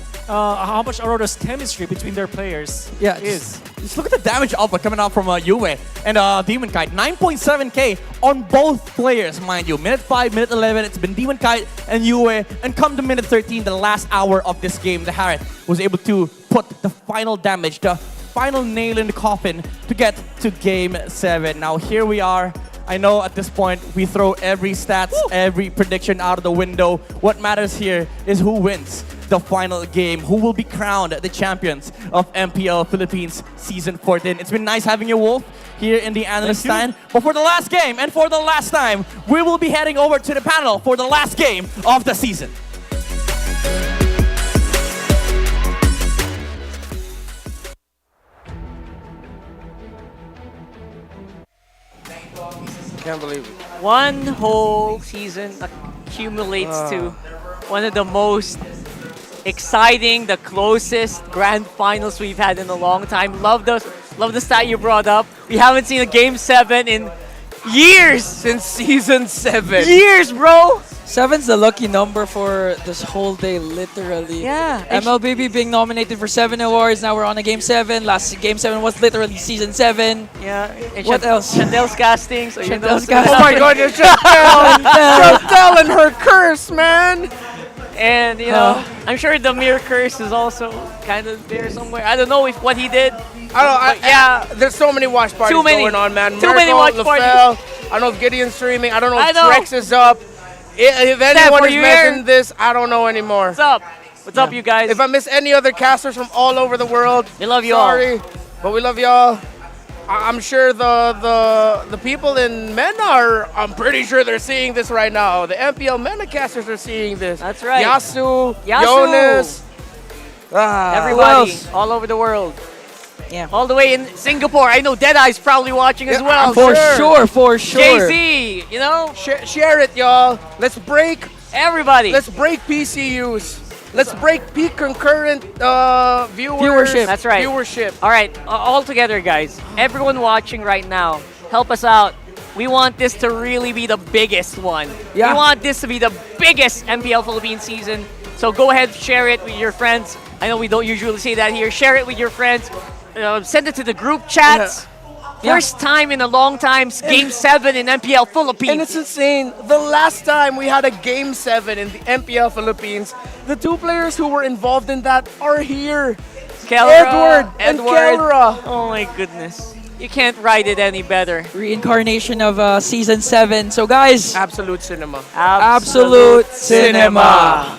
chemistry between their players is.
Just look at the damage output coming out from Yue and Demon Kite. 9.7k on both players, mind you. Minute 5, minute 11, it's been Demon Kite and Yue. And come to minute 13, the last hour of this game, the Harriet was able to put the final damage, the final nail in the coffin to get to game 7. Now here we are. I know at this point, we throw every stats, every prediction out of the window. What matters here is who wins the final game, who will be crowned the champions of MPL Philippines Season 14. It's been nice having you, Wolf, here in the analyst stand. But for the last game, and for the last time, we will be heading over to the panel for the last game of the season.
Can't believe it.
One whole season accumulates to one of the most exciting, the closest grand finals we've had in a long time. Love the stat you brought up. We haven't seen a game 7 in years.
Since season 7.
Years, bro.
7's the lucky number for this whole day, literally.
Yeah.
MLBB being nominated for 7 awards. Now we're on a game 7. Last game 7 was literally season 7.
Yeah. And
What else?
Chandel's casting. So
Chandel's casting.
Oh my goodness, Chantel! Chantel and her curse, man!
And, you know, I'm sure the mirror curse is also kind of there somewhere. I don't know if what he did.
Yeah, there's so many watch parties going on, man.
Too many watch parties.
I don't know if Gideon's streaming. I don't know if
I know.
Drex is up. If anyone is missing this, I don't know anymore.
What's up? What's up, you guys?
If I miss any other casters from all over the world,
we love you all.
Sorry, but we love y'all. I'm sure the people in MENA I'm pretty sure they're seeing this right now. The MPL MENA casters are seeing this.
That's right.
Yasu, Jonas.
Everybody all over the world.
Yeah.
All the way in Singapore. I know Deadeye's probably watching as well.
For sure.
JC, you know?
Share it, y'all. Let's break
everybody.
Let's break PCUs. Let's break peak concurrent viewership.
That's right.
Viewership.
All right, all together, guys. Everyone watching right now, help us out. We want this to really be the biggest one.
Yeah.
We want this to be the biggest MPL Philippines season. So go ahead, share it with your friends. I know we don't usually say that here. Share it with your friends. Send it to the group chats. First time in a long time, Game 7 in MPL Philippines.
And it's insane. The last time we had a Game 7 in the MPL Philippines, the two players who were involved in that are here. Edward and Kelra.
Oh my goodness. You can't write it any better.
Reincarnation of Season 7. So guys.
Absolute cinema.
Absolute cinema.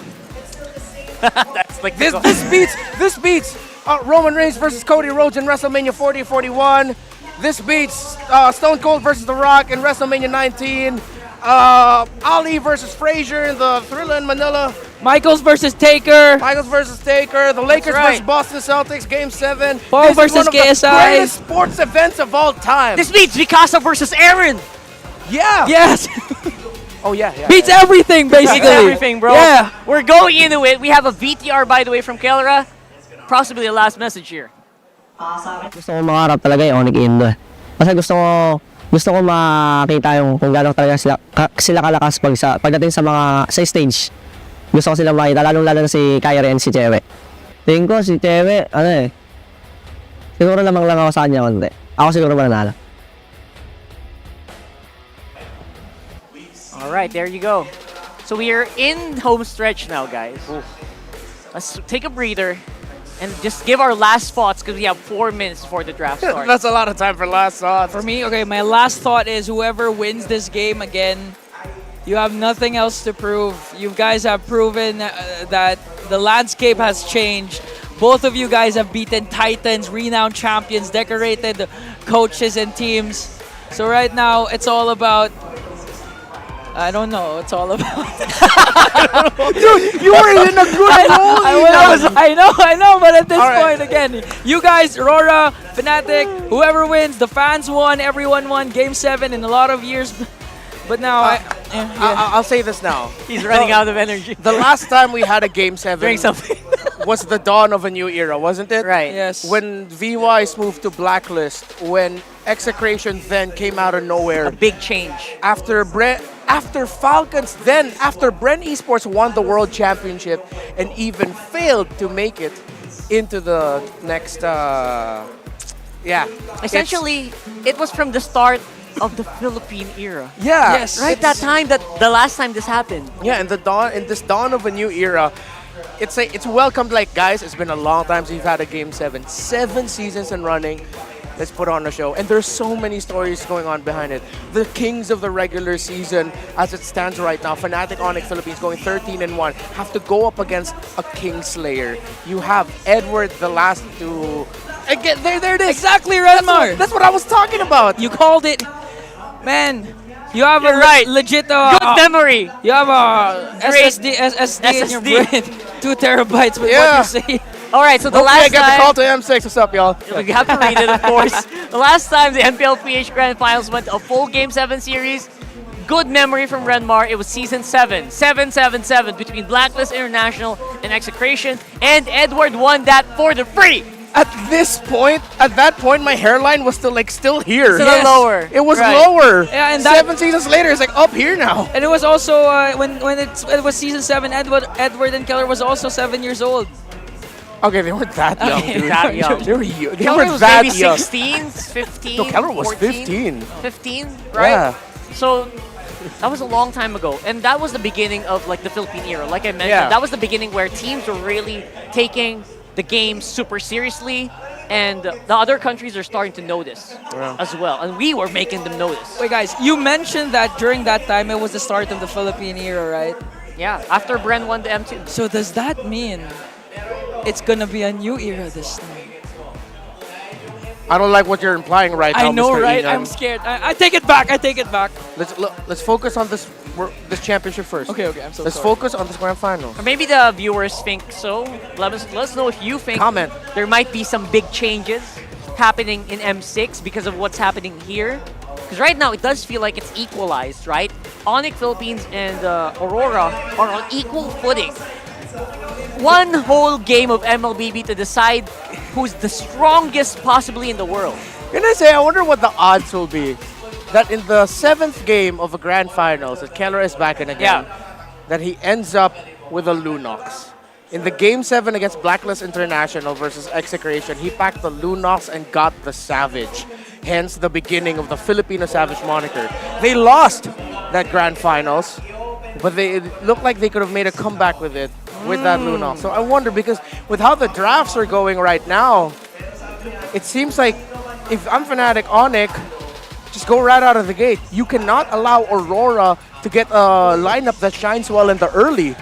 That's like
this beats Roman Reigns versus Cody Rhodes in WrestleMania 40-41. This beats Stone Cold versus The Rock in WrestleMania 19. Ali versus Frazier in the Thrilla in Manila.
Michaels versus Taker.
The Lakers versus Boston Celtics, Game 7.
Paul versus
KSI.
KSI.
The greatest sports events of all time.
This beats Mikasa versus Aaron.
Yeah.
Yes.
Oh, yeah.
Beats everything, basically.
Beats everything, bro.
Yeah.
We're going into it. We have a VTR, by the way, from Kelra. Possibly the last message here.
Gusto ko mangarap talaga yung Onic Indo eh. Kasi gusto ko makita yung kung gaano talaga sila kalakas pagdating sa stage. Gusto ko silang makita, lalo na si Kyrie and si Chewe. Tingin ko si Chewe, siguro lamang lang ako sa kanya konti. Ako siguro mananalo.
Alright, there you go. So we are in home stretch now, guys. Let's take a breather and just give our last thoughts because we have 4 minutes before the draft starts.
That's a lot of time for last thoughts.
For me, okay, my last thought is whoever wins this game again, you have nothing else to prove. You guys have proven that the landscape has changed. Both of you guys have beaten titans, renowned champions, decorated coaches and teams. So right now, it's all about... I don't know. It's all about...
Dude, you were in a good role.
I know, but at this point, again, you guys, RORA, Fnatic, whoever wins, the fans won, everyone won Game 7 in a lot of years. But now,
I'll say this now.
He's running out of energy.
The last time we had a Game 7
Drink something.
was the dawn of a new era, wasn't it?
Right.
Yes.
When VYs moved to Blacklist, when Execration then came out of nowhere.
A big change.
After Falcons, then after Bren Esports won the World Championship and even failed to make it into the next,
Essentially, it was from the start of the Philippine era.
Yeah.
Yes. Right, that time, the last time this happened.
Yeah, in this dawn of a new era, it's welcomed like, guys, it's been a long time since you've had a Game 7. 7 seasons and running. Let's put on a show. And there's so many stories going on behind it. The kings of the regular season, as it stands right now, Fnatic Onic Philippines going 13-1, have to go up against a Kingslayer. You have Edward, the last to... Again, there it is.
Exactly, Renmar.
That's what I was talking about.
You called it. Man, you have
You're
a
right.
legit...
Good memory.
You have a SSD in your brain. 2 terabytes with what you say.
All right, so the
Hopefully
last
I get
time...
the call to M6. What's up, y'all?
We have to read it, of course. The last time the MPL PH Grand Finals went a full Game 7 series, good memory from Renmar, it was Season 7. 7-7-7 between Blacklist International and Execration, and Edward won that for the free.
At that point, my hairline was still here.
Still lower.
It was
Right.
lower.
Yeah, and
7 seasons later, it's like up here now.
And it was also, when it was Season 7, Edward and Keller was also 7 years old.
Okay, they weren't that young,
Okay,
dude.
that young.
They were
Keller was
that
maybe
young.
16, 15,
No, Keller was
14,
15.
15, right?
Yeah.
So, That was a long time ago. And that was the beginning of like the Philippine era. Like I mentioned,
Yeah.
that was the beginning where teams were really taking the game super seriously. And the other countries are starting to notice as well. And we were making them notice.
Wait, guys, you mentioned that during that time it was the start of the Philippine era, right?
Yeah, after Bren won the M2.
So does that mean it's gonna be a new era this time?
I don't like what you're implying right now,
I know,
Mr.
right?
Ian.
I'm scared. I take it back. I take it back.
Let's focus on this championship first.
Okay, I'm so
Let's
sorry.
focus on this grand final.
Or maybe the viewers think so. Let us know if you think
Comment.
there might be some big changes happening in M6 because of what's happening here. Because right now it does feel like it's equalized, right? Onic Philippines and Aurora are on equal footing. One whole game of MLBB to decide who's the strongest possibly in the world.
Can I say, I wonder what the odds will be that in the 7th game of a grand finals, that Keller is back in again, that he ends up with a Lunox. In the game 7 against Blacklist International versus Execration, he packed the Lunox and got the Savage. Hence the beginning of the Filipino Savage moniker. They lost that grand finals, but it looked like they could have made a comeback with it, with that Lunox. So I wonder, because with how the drafts are going right now, it seems like if I'm Fnatic Onic, just go right out of the gate. You cannot allow Aurora to get a lineup that shines well in the early.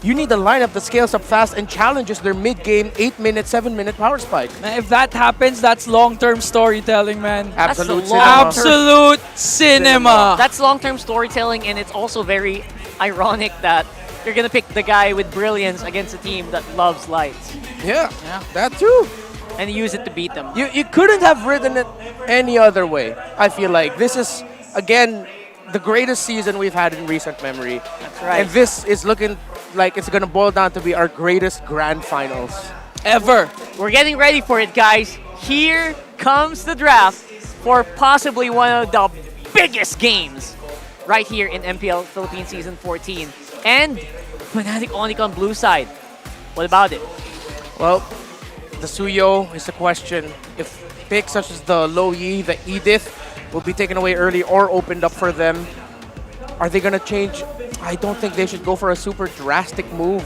You need a lineup that scales up fast and challenges their mid-game 8-minute, 7-minute power spike.
Man, if that happens, that's long-term storytelling, man.
Absolute
That's
cinema.
Absolute cinema.
That's long-term storytelling, and it's also very ironic that you're gonna pick the guy with brilliance against a team that loves lights.
Yeah, that too.
And use it to beat them.
You couldn't have written it any other way, I feel like. This is, again, the greatest season we've had in recent memory.
That's right.
And this is looking like it's going to boil down to be our greatest grand finals
ever.
We're getting ready for it, guys. Here comes the draft for possibly one of the biggest games right here in MPL Philippines Season 14. And Fnatic Onic on blue side. What about it?
Well, the Suyo is the question. If picks such as the Low Yi, the Edith, will be taken away early or opened up for them, are they going to change? I don't think they should go for a super drastic move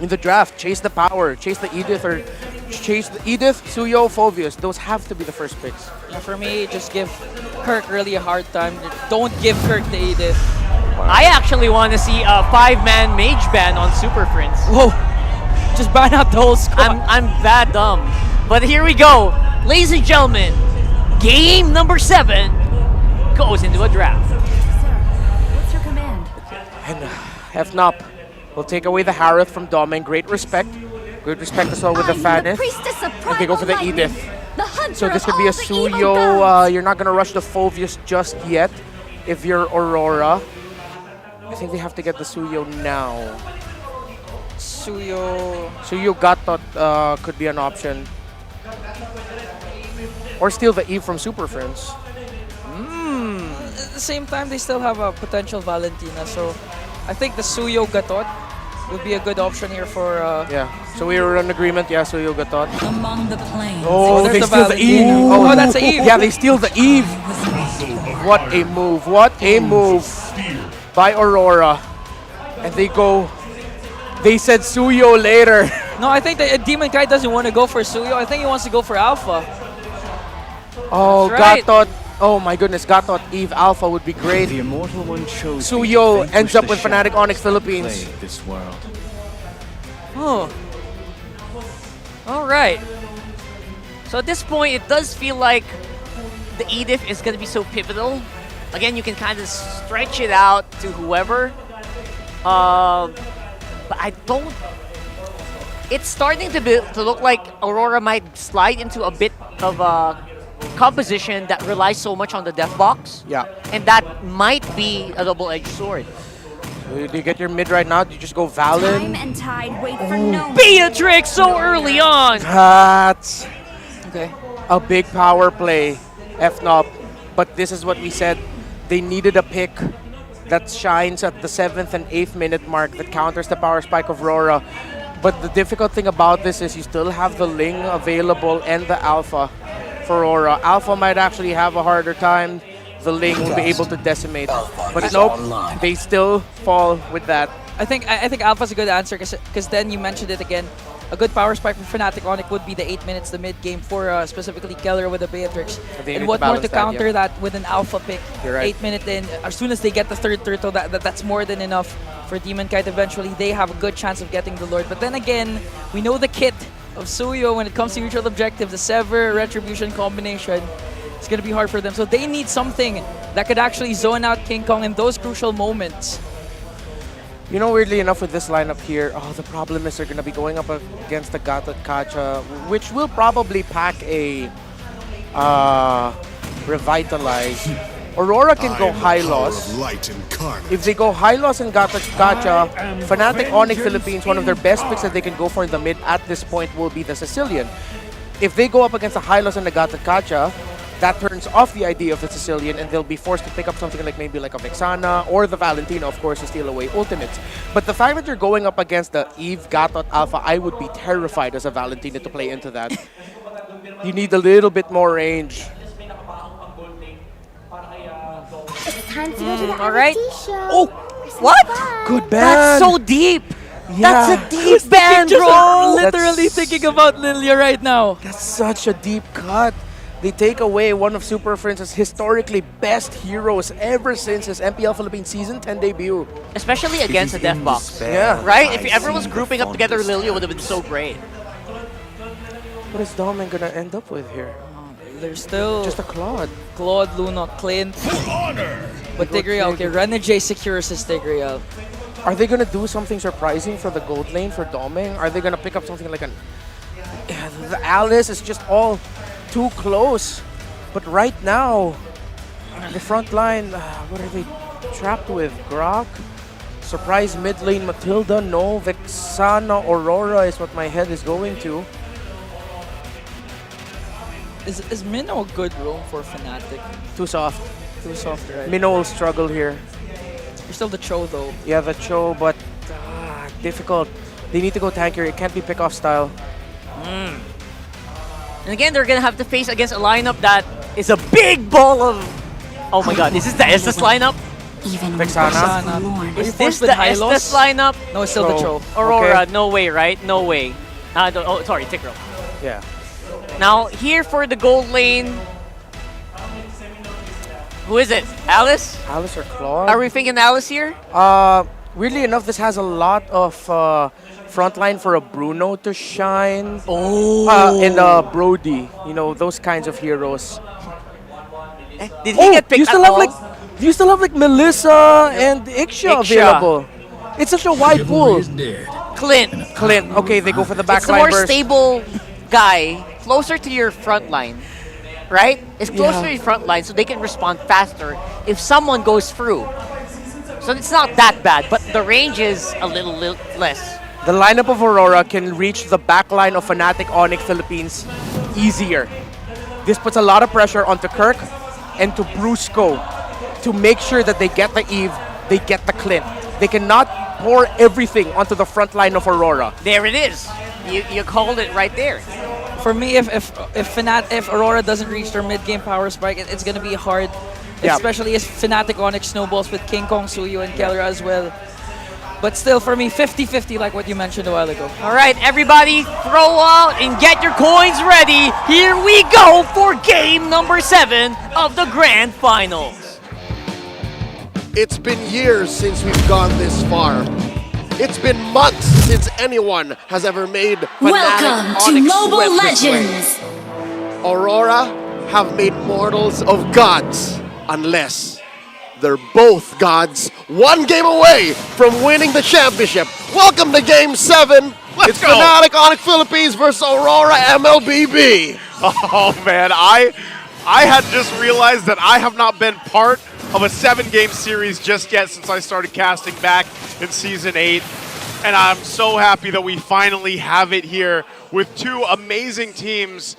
in the draft. Chase the power, chase the Edith, or chase the Edith, Suyo, Phoveus. Those have to be the first picks.
Yeah, for me, just give Kirk really a hard time. Don't give Kirk the Edith.
I actually want to see a 5-man mage ban on Super Friends.
Whoa. Just ban out the whole squad.
I'm that dumb. But here we go. Ladies and gentlemen, game number 7 goes into a draft.
What's your command?
And FNOP will take away the Harith from Domain. Great respect. Good respect as well with the Fanith. And they go for the Edith. So this could be a Suyo. You're not going to rush the Phoveus just yet if you're Aurora. I think they have to get the Suyo now. Suyo Gatot could be an option. Or steal the Eve from Super Friends.
At the same time, they still have a potential Valentina, so I think the Suyo Gatot would be a good option here for...
Yeah, so we were in agreement. Yeah, Suyo Gatot.
Among the planes.
Oh,
there's
they
the
steal the Eve.
Valentina. Oh, that's the Eve.
Yeah, they steal the Eve. What a move. What a move by Aurora. And they go... They said Suyo later.
No, I think the Demon Kai doesn't want to go for Suyo. I think he wants to go for Alpha.
Oh,
That's right.
Gatot. Oh my goodness, Gatot Eve Alpha would be great.
The immortal one chose
Suyo
to
ends up
vanquish
with
the
Fnatic
shadow
Onic Philippines.
to play this world.
Oh.
All right. So at this point, it does feel like the Edith is going to be so pivotal. Again, you can kind of stretch it out to whoever. But I don't... It's starting to look like Aurora might slide into a bit of a composition that relies so much on the death box.
Yeah.
And that might be a double-edged sword.
Do you get your mid right now? Do you just go Valen?
Time and tide wait for no
Beatrix so early on!
That's
Okay.
a big power play, FNOP. But this is what we said. They needed a pick that shines at the 7th and 8th minute mark that counters the power spike of RORA. But the difficult thing about this is you still have the Ling available and the Alpha for RORA. Alpha might actually have a harder time the lane will be able to decimate. But nope, they still fall with that.
I think Alpha's a good answer because then you mentioned it again. A good power spike for Fnatic Onic would be the 8 minutes, the mid game for specifically Keller with a Beatrix. And what more to counter that with an Alpha pick?
You're right.
8 minute in. As soon as they get the third turtle, that's more than enough for Demon Kite. Eventually, they have a good chance of getting the Lord. But then again, we know the kit of Suyo when it comes to mutual objective, the Sever Retribution combination. It's going to be hard for them. So they need something that could actually zone out King Kong in those crucial moments.
You know, weirdly enough, with this lineup here, the problem is they're going to be going up against the Gatot Kacha, which will probably pack a Revitalize. Aurora can go high loss. If they go high loss in Gatot Kacha, Fnatic Onic Philippines, one of their best picks that they can go for in the mid at this point will be the Sicilian. If they go up against a high loss in the Gatot Kacha, that turns off the idea of the Sicilian, and they'll be forced to pick up something like maybe like a Vexana or the Valentina, of course, to steal away ultimates. But the fact that you're going up against the Eve Gatot Alpha, I would be terrified as a Valentina to play into that. You need a little bit more range.
Time to go to the
all right.
Oh,
what?
Good ban.
That's so deep. That's a deep ban, bro.
Literally thinking about Lilia right now.
That's such a deep cut. They take away one of Super Friends' historically best heroes ever since his MPL Philippines Season 10 debut.
Especially against a Death Box.
Yeah.
Right? If everyone's grouping up together, Lilia would have been so great.
What is Domin gonna end up with here?
There's still
just a Claude.
Claude, Luna, Clint. But Tigreal, okay, Renegade secures his Tigreal.
Are they gonna do something surprising for the gold lane for Doming? Are they gonna pick up something like an... The Alice is just all too close. But right now, the front line, what are they trapped with? Grok? Surprise mid lane Matilda? No. Vexana, Aurora is what my head is going to.
Is Minnow a good roam for Fnatic?
Too soft.
Too soft, right?
Minnow will struggle here.
You're still the Cho though.
Yeah, the Cho, but difficult. They need to go tankier. It can't be pick-off style.
And again, they're gonna have to face against a lineup that is a big ball of... Oh my god, is this the Estes lineup?
Even
Vexana.
Is this the Estes lineup?
No, it's still the Cho.
Aurora,
Okay.
no way, right? No way. Oh, sorry, Tigreal.
Yeah.
Now, here for the gold lane. Who is it? Alice?
Alice or Claude?
Are we thinking Alice here?
Weirdly enough, this has a lot of frontline for a Bruno to shine.
Oh.
And Brody. You know, those kinds of heroes.
Did he get picked at all?
You still have like Melissa and Iksha available. It's such a wide pool.
Clint.
Clint. Okay, they go for the
It's the
backline
more
burst.
stable guy, closer to your front line, right? It's closer to your front line so they can respond faster if someone goes through. So it's not that bad, but the range is a little less.
The lineup of Aurora can reach the backline of Fnatic Onic Philippines easier. This puts a lot of pressure onto Kirk and to Brusco to make sure that they get the Eve, they get the Clint. They cannot pour everything onto the front line of Aurora.
There it is. You called it right there.
For me, if Aurora doesn't reach their mid-game power spike, it's gonna be hard.
Yeah.
Especially as Fnatic Onic snowballs with King Kong, Suyo, and Keller as well. But still, for me, 50-50 like what you mentioned a while ago.
All right, everybody, throw out and get your coins ready. Here we go for game number 7 of the Grand Finals.
It's been years since we've gone this far. It's been months since anyone has ever made Fnatic
Welcome to
Onyx
Mobile
sweat this way.
Legends.
Aurora have made mortals of gods unless they're both gods, one game away from winning the championship. Welcome to Game 7. It's Fnatic Onic Philippines versus Aurora MLBB.
Oh man, I had just realized that I have not been part of a 7-game series just yet since I started casting back in Season 8. And I'm so happy that we finally have it here with two amazing teams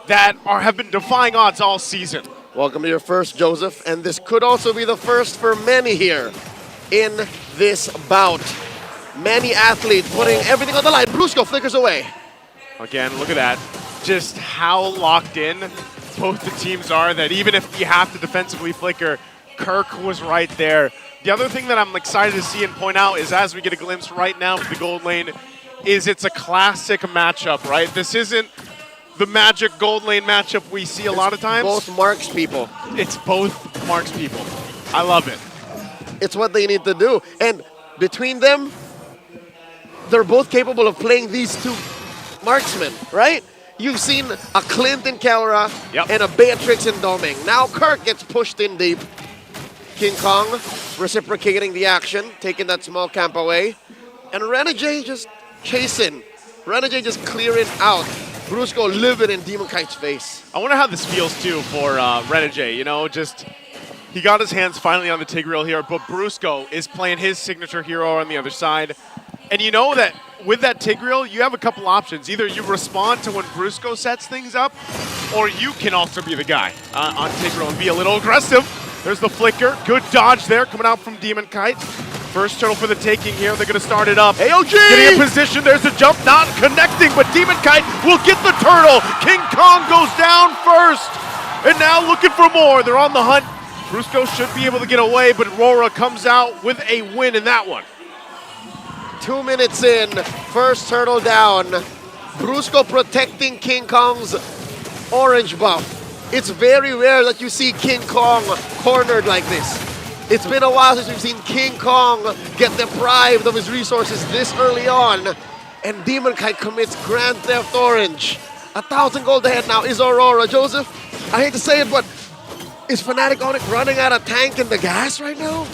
that have been defying odds all season.
Welcome to your first, Joseph, and this could also be the first for many here in this bout. Many athletes putting everything on the line. Brusco flickers away.
Again, look at that. Just how locked in both the teams are, that even if you have to defensively flicker, Kirk was right there. The other thing that I'm excited to see and point out is, as we get a glimpse right now for the gold lane, is it's a classic matchup, right? This isn't the Magic gold lane matchup we see a lot of times.
Both Marks people.
It's both Marks people. I love it.
It's what they need to do. And between them, they're both capable of playing these two marksmen, right? You've seen a Clint in Kelra and a Beatrix in Doming. Now Kirk gets pushed in deep. King Kong reciprocating the action, taking that small camp away. And Renegade just chasing. Renegade just clearing out. Brusco living in Demon Kite's face.
I wonder how this feels too for Renegade, you know, just he got his hands finally on the Tigreal here, but Brusco is playing his signature hero on the other side. And you know that with that Tigreal, you have a couple options. Either you respond to when Brusco sets things up, or you can also be the guy on Tigreal and be a little aggressive. There's the flicker. Good dodge there coming out from Demon Kite. First turtle for the taking here. They're going to start it up.
AOG!
Getting in position. There's a jump. Not connecting, but Demon Kite will get the turtle. King Kong goes down first. And now looking for more. They're on the hunt. Brusco should be able to get away, but RORA comes out with a win in that one.
2 minutes in, first turtle down. Brusco protecting King Kong's orange buff. It's very rare that you see King Kong cornered like this. It's been a while since we've seen King Kong get deprived of his resources this early on. And Demon Kite commits Grand Theft Orange. 1,000 gold ahead now is Aurora. Joseph, I hate to say it, but is Fnatic Onic running out of tank in the gas right now?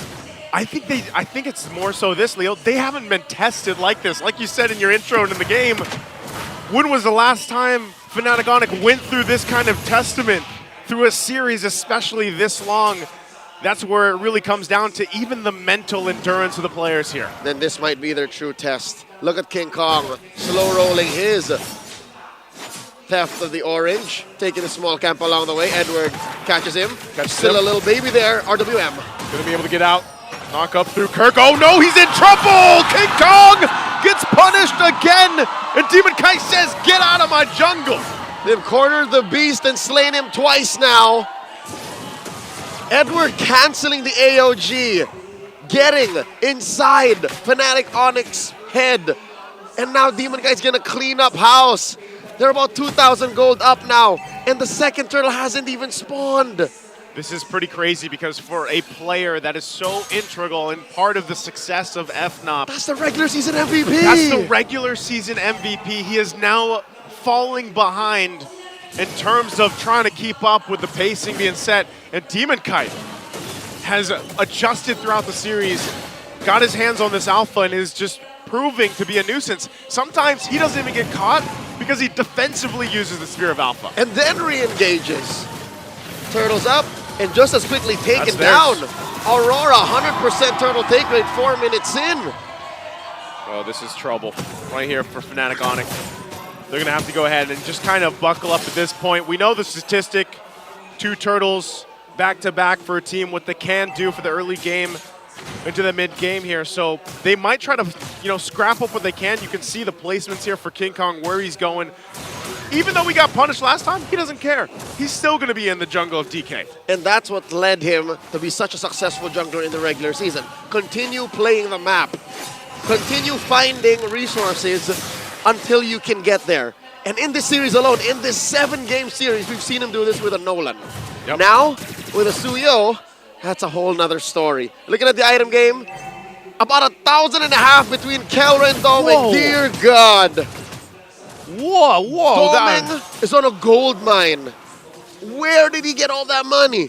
I think it's more so this, Leo. They haven't been tested like this. Like you said in your intro and in the game, when was the last time Fnatic Onic went through this kind of testament through a series, especially this long? That's where it really comes down to even the mental endurance of the players here.
Then this might be their true test. Look at King Kong, slow rolling his theft of the orange, taking a small camp along the way. Edward catches him. Still a little baby there, RWM.
Gonna be able to get out, knock up through Kirk. Oh no, he's in trouble! King Kong gets punished again, and Demon Kite says, get out of my jungle.
They've cornered the beast and slain him twice now. Edward canceling the AOG, getting inside Fnatic Onic's head. And now Demon Kite's gonna clean up house. They're about 2,000 gold up now, and the second turtle hasn't even spawned.
This is pretty crazy because for a player that is so integral and part of the success of FNOP.
That's the regular season MVP.
That's the regular season MVP. He is now falling behind in terms of trying to keep up with the pacing being set. And Demon Kite has adjusted throughout the series, got his hands on this alpha, and is just proving to be a nuisance. Sometimes he doesn't even get caught because he defensively uses the Sphere of Alpha.
And then re-engages. Turtles up, and just as quickly taken down. Aurora, 100% turtle take rate, 4 minutes in.
Oh, this is trouble right here for Fnatic Onic. They're going to have to go ahead and just kind of buckle up at this point. We know the statistic, 2 turtles back-to-back for a team, what they can do for the early game into the mid-game here. So they might try to, scrap up what they can. You can see the placements here for King Kong, where he's going. Even though we got punished last time, he doesn't care. He's still going to be in the jungle of DK.
And that's what led him to be such a successful jungler in the regular season. Continue playing the map. Continue finding resources until you can get there. And in this series alone, in this 7-game series, we've seen him do this with a Nolan.
Yep.
Now, with a Suyo, that's a whole nother story. Looking at the item game, about 1,500 between Kelra and Doming. Dear God.
Whoa.
Doming is on a gold mine. Where did he get all that money?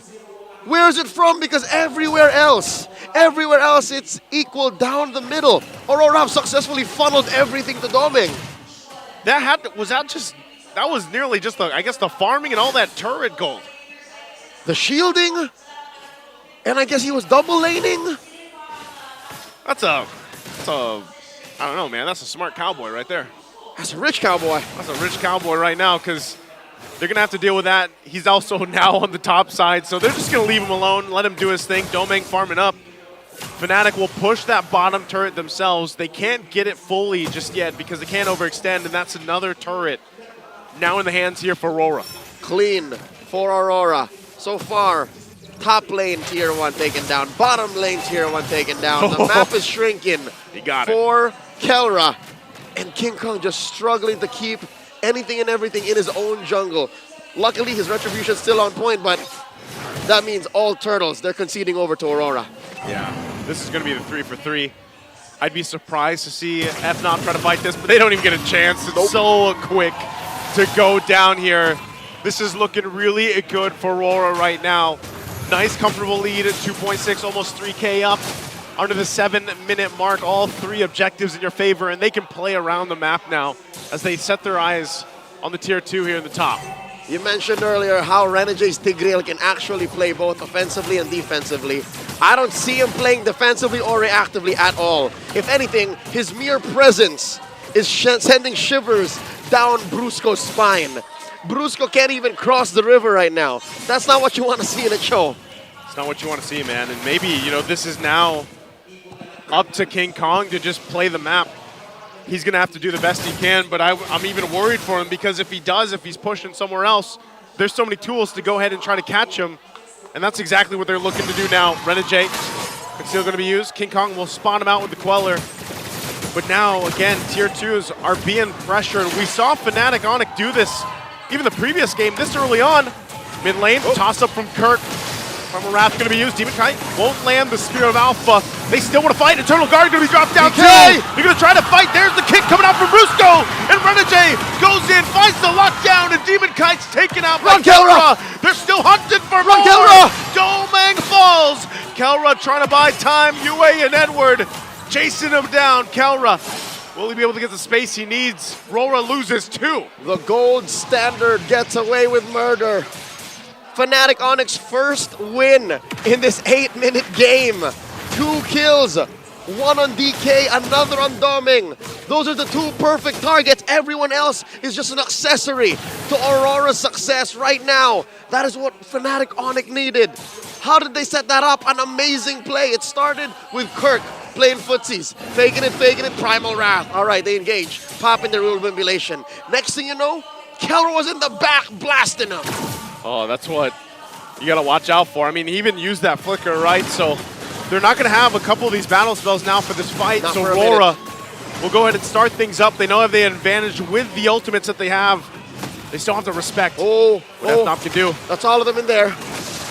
Where is it from? Because everywhere else it's equal down the middle. Aurora have successfully funneled everything to Doming.
That was nearly just the farming and all that turret gold.
The shielding, and I guess he was double laning.
I don't know, man. That's a smart cowboy right there.
That's a rich cowboy.
That's a rich cowboy right now, because they're going to have to deal with that. He's also now on the top side, so they're just going to leave him alone, let him do his thing. Doming farming up. Fnatic will push that bottom turret themselves. They can't get it fully just yet because they can't overextend, and that's another turret now in the hands here for RORA.
Clean for Aurora. So far, top lane tier 1 taken down, bottom lane tier 1 taken down. The map is shrinking for Kelra. And King Kong just struggling to keep anything and everything in his own jungle. Luckily, his retribution's still on point, but that means all turtles, they're conceding over to Aurora.
Yeah, this is going to be the 3 for 3. I'd be surprised to see FNOP try to fight this, but they don't even get a chance. It's so quick to go down here. This is looking really good for Aurora right now. Nice, comfortable lead at 2.6, almost 3K up. Under the 7-minute mark, all 3 objectives in your favor, and they can play around the map now as they set their eyes on the tier 2 here in the top.
You mentioned earlier how Renegades Tigreal can actually play both offensively and defensively. I don't see him playing defensively or reactively at all. If anything, his mere presence is sending shivers down Brusco's spine. Brusco can't even cross the river right now. That's not what you want to see in a show.
It's not what you want to see, man. And maybe, you know, this is now up to King Kong to just play the map. He's going to have to do the best he can, but I'm even worried for him because if he's pushing somewhere else, there's so many tools to go ahead and try to catch him. And that's exactly what they're looking to do now. Renegade is still going to be used. King Kong will spawn him out with the Queller. But now, again, tier 2s are being pressured. We saw Fnatic Onic do this even the previous game this early on. Mid lane, toss up from Kirk. From Wrath going to be used. Demon Kite won't land the Spear of Alpha. They still want to fight. Eternal Guard going to be dropped down too. They're going to try to fight. There's the kick coming out from Brusco. And Renegade goes in, finds the lockdown, and Demon Kite's taken out by Kelra. They're still hunting for more. Kelra! Domang falls. Kelra trying to buy time. Yue and Edward chasing him down. Kelra, will he be able to get the space he needs? RORA loses 2.
The gold standard gets away with murder. Fnatic Onic's first win in this 8-minute game. 2 kills, 1 on DK, another on Doming. Those are the 2 perfect targets. Everyone else is just an accessory to Aurora's success right now. That is what Fnatic Onic needed. How did they set that up? An amazing play. It started with Kirk playing footsies, faking it, Primal Wrath. All right, they engage, popping their rule manipulation. Next thing you know, Kelra was in the back blasting him.
Oh, that's what you got to watch out for. I mean, he even used that flicker, right? So they're not going to have a couple of these battle spells now for this fight.
Not
so
for
RORA will go ahead and start things up. They know have the advantage with the ultimates that they have. They still have to respect what FNOP can do.
That's all of them in there.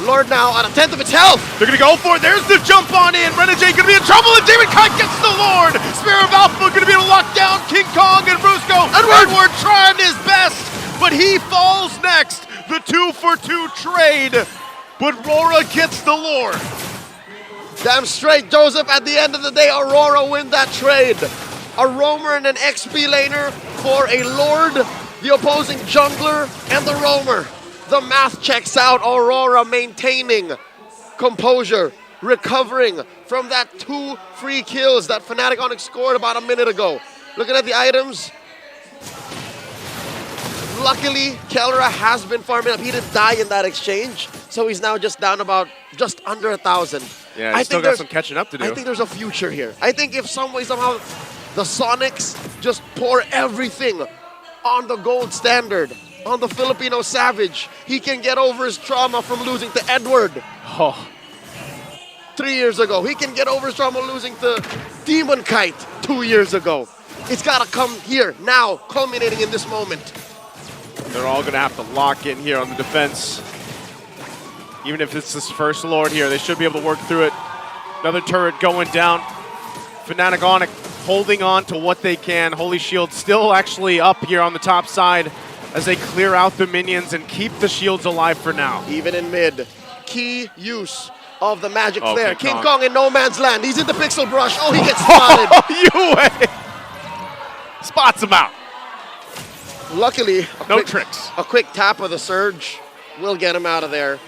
Lord now on a 10th of its health.
They're going to go for it. There's the jump on in. Renegade going to be in trouble, and Demon Kite gets the Lord. Spear of Alpha going to be able to lock down King Kong and Brusco. Edward trying his best, but he falls next. The 2-for-2 trade, but RORA gets the Lord.
Damn straight, Joseph. At the end of the day, Aurora win that trade. A roamer and an XP laner for a Lord, the opposing jungler, and the roamer. The math checks out. Aurora maintaining composure, recovering from that 2 free kills that Fnatic Onic scored about a minute ago. Looking at the items, luckily, Kelra has been farming up. He didn't die in that exchange, so he's now just down about just under 1,000.
Yeah, he's still got some catching up to do.
I think there's a future here. I think if some way, somehow, the Sonics just pour everything on the gold standard, on the Filipino Savage, he can get over his trauma from losing to Edward. 3 years ago. He can get over his trauma losing to Demon Kite 2 years ago. It's got to come here, now, culminating in this moment.
They're all going to have to lock in here on the defense. Even if it's this first Lord here, they should be able to work through it. Another turret going down. Fnatic Onic holding on to what they can. Holy Shield still actually up here on the top side as they clear out the minions and keep the shields alive for now.
Even in mid. Key use of the magic flare. King Kong in no man's land. He's in the pixel brush. Oh, he gets spotted.
Spots him out.
Luckily,
tricks.
A quick tap of the surge will get him out of there.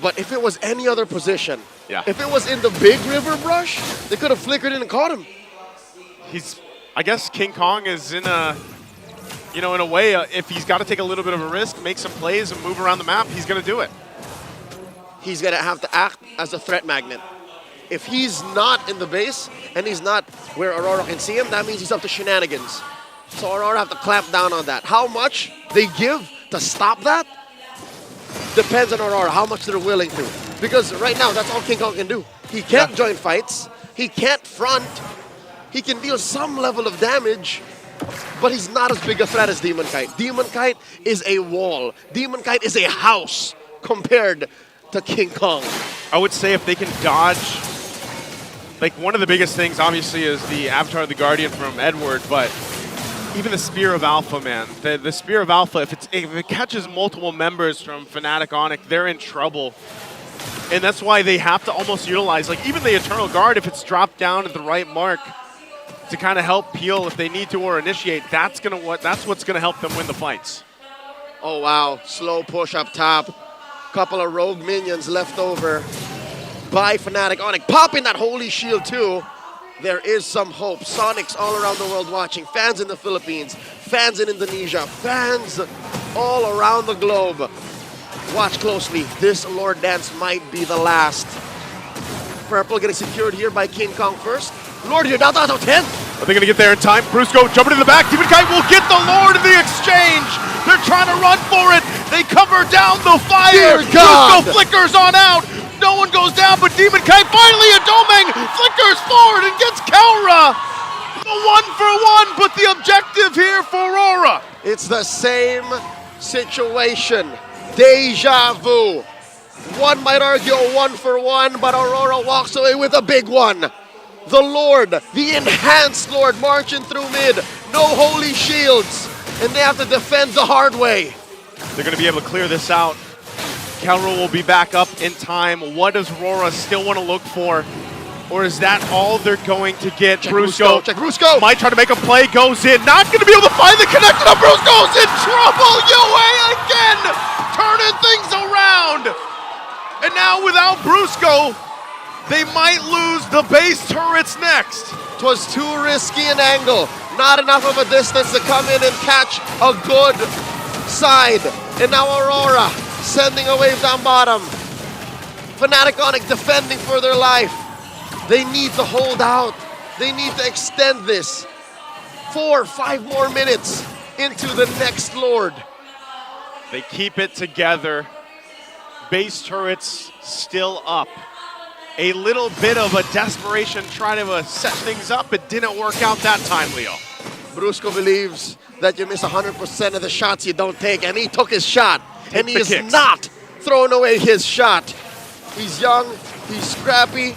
But if it was any other position, if it was in the big river brush, they could have flickered in and caught him.
I guess King Kong is in a, in a way, if he's got to take a little bit of a risk, make some plays and move around the map, he's going to do it.
He's going to have to act as a threat magnet. If he's not in the base and he's not where Aurora can see him, that means he's up to shenanigans. So Aurora have to clamp down on that. How much they give to stop that? depends on Aurora, how much they're willing to. Because right now, that's all King Kong can do. He can't join fights. He can't front. He can deal some level of damage, but he's not as big a threat as Demon Kite. Demon Kite is a wall. Demon Kite is a house compared to King Kong.
I would say if they can dodge, like one of the biggest things obviously is the Avatar of the Guardian from Edward, but even the Spear of Alpha, man. The Spear of Alpha, if it catches multiple members from Fnatic Onic, they're in trouble. And that's why they have to almost utilize, like even the Eternal Guard, if it's dropped down at the right mark to kind of help peel if they need to or initiate, that's what's gonna help them win the fights.
Oh wow, slow push up top. Couple of rogue minions left over by Fnatic Onic. Popping that holy shield too. There is some hope. Sonics all around the world watching. Fans in the Philippines, fans in Indonesia, fans all around the globe. Watch closely. This Lord Dance might be the last. Purple getting secured here by King Kong first. Lord, you're down to 10.
Are they going to get there in time? Brusco jumping in the back. Demon Kite will get the Lord in the exchange. They're trying to run for it. They cover down the fire. Brusco flickers on out. No one goes down, but Demon Kite finally a Domeng flickers forward and gets Kaura. The 1-for-1, but the objective here for Aurora.
It's the same situation. Deja vu. One might argue a 1-for-1, but Aurora walks away with a big one. The Lord, the enhanced Lord, marching through mid. No holy shields, and they have to defend the hard way.
They're going to be able to clear this out. Kaura will be back up in time. What does RORA still want to look for? Or is that all they're going to get? Brusco.
Check Brusco.
Might try to make a play, goes in. Not going to be able to find the connection. Brusco's in trouble. Yue again, turning things around. And now without Brusco, they might lose the base turrets next.
It was too risky an angle. Not enough of a distance to come in and catch a good side. And now Aurora sending a wave down bottom. Fnatic Onic defending for their life. They need to hold out. They need to extend this. 4 or 5 more minutes into the next Lord.
They keep it together. Base turrets still up. A little bit of a desperation trying to set things up. It didn't work out that time, Leo.
Brusco believes that you miss 100% of the shots you don't take, and he took his shot. And he is not throwing away his shot. He's young, he's scrappy,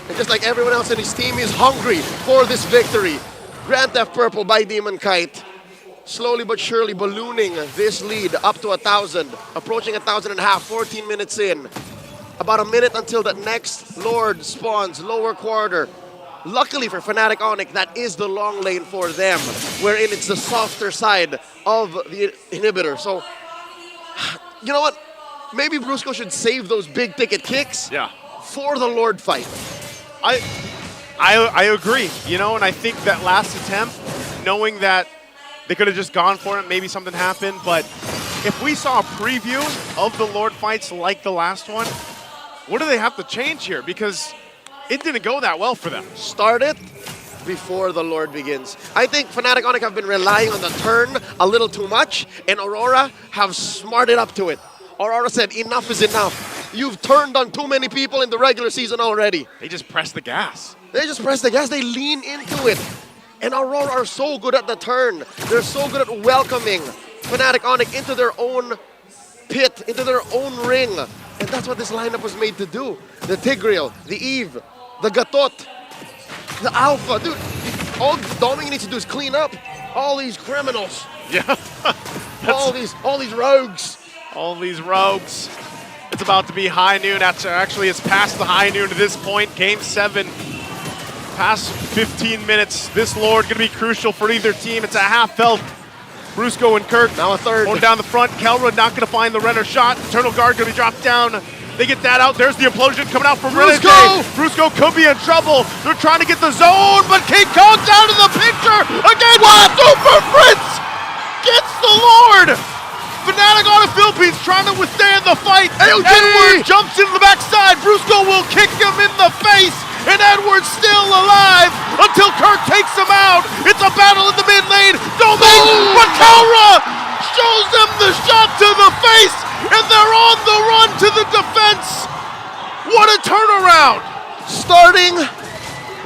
and just like everyone else in his team, he's hungry for this victory. Grand Theft Purple by Demon Kite. Slowly but surely ballooning this lead up to 1,000. Approaching 1,500, 14 minutes in. About a minute until the next Lord spawns, lower quarter. Luckily for Fnatic Onic, that is the long lane for them, wherein it's the softer side of the inhibitor. So, you know what? Maybe Brusco should save those big ticket kicks for the Lord fight.
I agree, you know, and I think that last attempt, knowing that they could have just gone for it, maybe something happened, but if we saw a preview of the Lord fights like the last one, what do they have to change here? Because it didn't go that well for them.
Start it before the Lord begins. I think Fnatic Onic have been relying on the turn a little too much, and Aurora have smarted up to it. Aurora said, enough is enough. You've turned on too many people in the regular season already.
They just press the gas.
They just press the gas, they lean into it. And Aurora are so good at the turn. They're so good at welcoming Fnatic Onic into their own pit, into their own ring. And that's what this lineup was made to do. The Tigreal, the Eve, the Gatot, the Alpha. Dude, all Doming needs to do is clean up all these criminals.
Yeah.
all these rogues.
All these rogues. It's about to be high noon. Actually, it's past the high noon at this point. Game 7. Past 15 minutes. This Lord going to be crucial for either team. It's a half health. Brusco and Kirk
now a third.
Going down the front. Kaura not going to find the Renner shot. Eternal Guard going to be dropped down. They get that out. There's the implosion coming out from Renegade. Brusco could be in trouble. They're trying to get the zone, but King Kong's out of the picture. Again, Super Prince gets the Lord. Fnatic Onic Philippines trying to withstand the fight. Edward jumps into the backside. Brusco will kick him in the face. And Edward's still alive until Kirk takes him out. It's a battle in the mid lane. Doming, but Kaura shows him the shot to the face. and they're on the run to the defense. What a turnaround.
Starting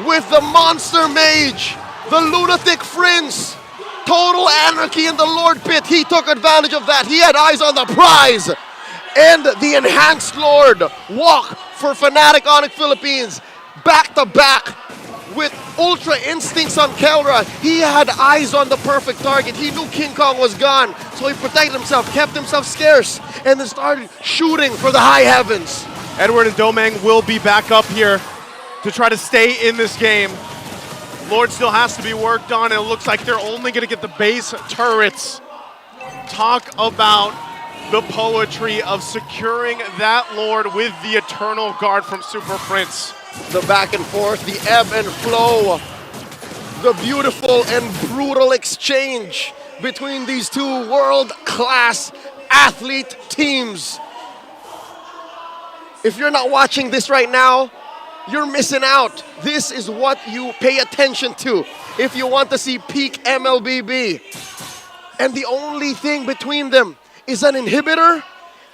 with the Monster Mage, the Lunatic Prince. Total anarchy in the Lord Pit. He took advantage of that. He had eyes on the prize. And the Enhanced Lord walk for Fnatic Onic Philippines. Back to back with Ultra Instincts on Kelra. He had eyes on the perfect target. He knew King Kong was gone. So he protected himself, kept himself scarce, and then started shooting for the high heavens.
Edward and Domang will be back up here to try to stay in this game. Lord still has to be worked on, and it looks like they're only going to get the base turrets. Talk about the poetry of securing that Lord with the Eternal Guard from Super Prince.
The back and forth, the ebb and flow, the beautiful and brutal exchange between these two world-class athlete teams. If you're not watching this right now, you're missing out. This is what you pay attention to if you want to see peak MLBB. And the only thing between them is an inhibitor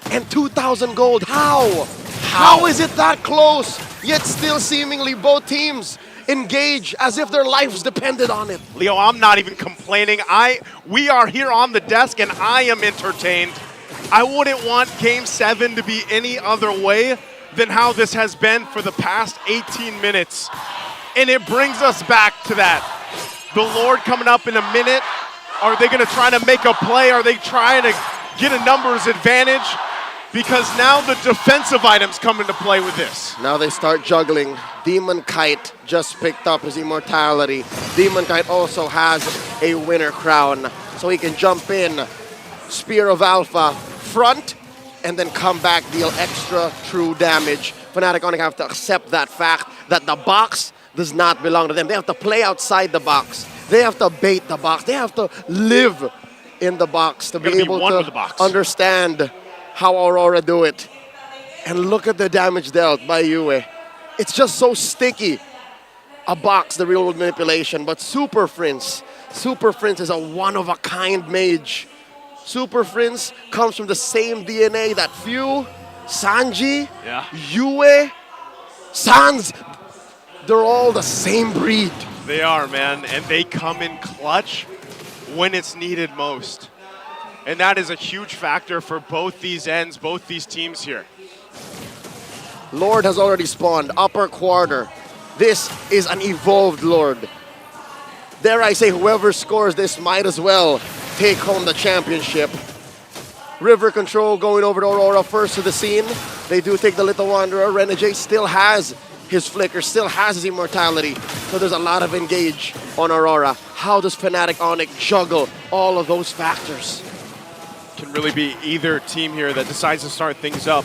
and 2,000 gold. How? How is it that close? Yet still seemingly both teams engage as if their lives depended on it.
Leo, I'm not even complaining. We are here on the desk and I am entertained. I wouldn't want Game 7 to be any other way than how this has been for the past 18 minutes. And it brings us back to that. The Lord coming up in a minute. Are they gonna try to make a play? Are they trying to get a numbers advantage? Because now the defensive items come into play with this.
Now they start juggling. Demon Kite just picked up his immortality. Demon Kite also has a winner crown, so he can jump in. Spear of Alpha, front, and then come back, deal extra true damage. Fnatic Onic have to accept that fact that the box does not belong to them. They have to play outside the box. They have to bait the box. They have to live in the box to be able to understand how Aurora do it. And look at the damage dealt by Yue. It's just so sticky. A box, the real world manipulation, but Super Prince is a one-of-a-kind mage. Super Prince comes from the same DNA that Few, Sanji, Yue, Sans, they're all the same breed.
They are, man, and they come in clutch when it's needed most. And that is a huge factor for both these ends, both these teams here.
Lord has already spawned, upper quarter. This is an evolved Lord. Dare I say, whoever scores this might as well take home the championship. River Control going over to Aurora first to the scene. They do take the Little Wanderer. Renegade still has his flicker, still has his immortality. So there's a lot of engage on Aurora. How does Fnatic Onic juggle all of those factors?
Can really be either team here that decides to start things up.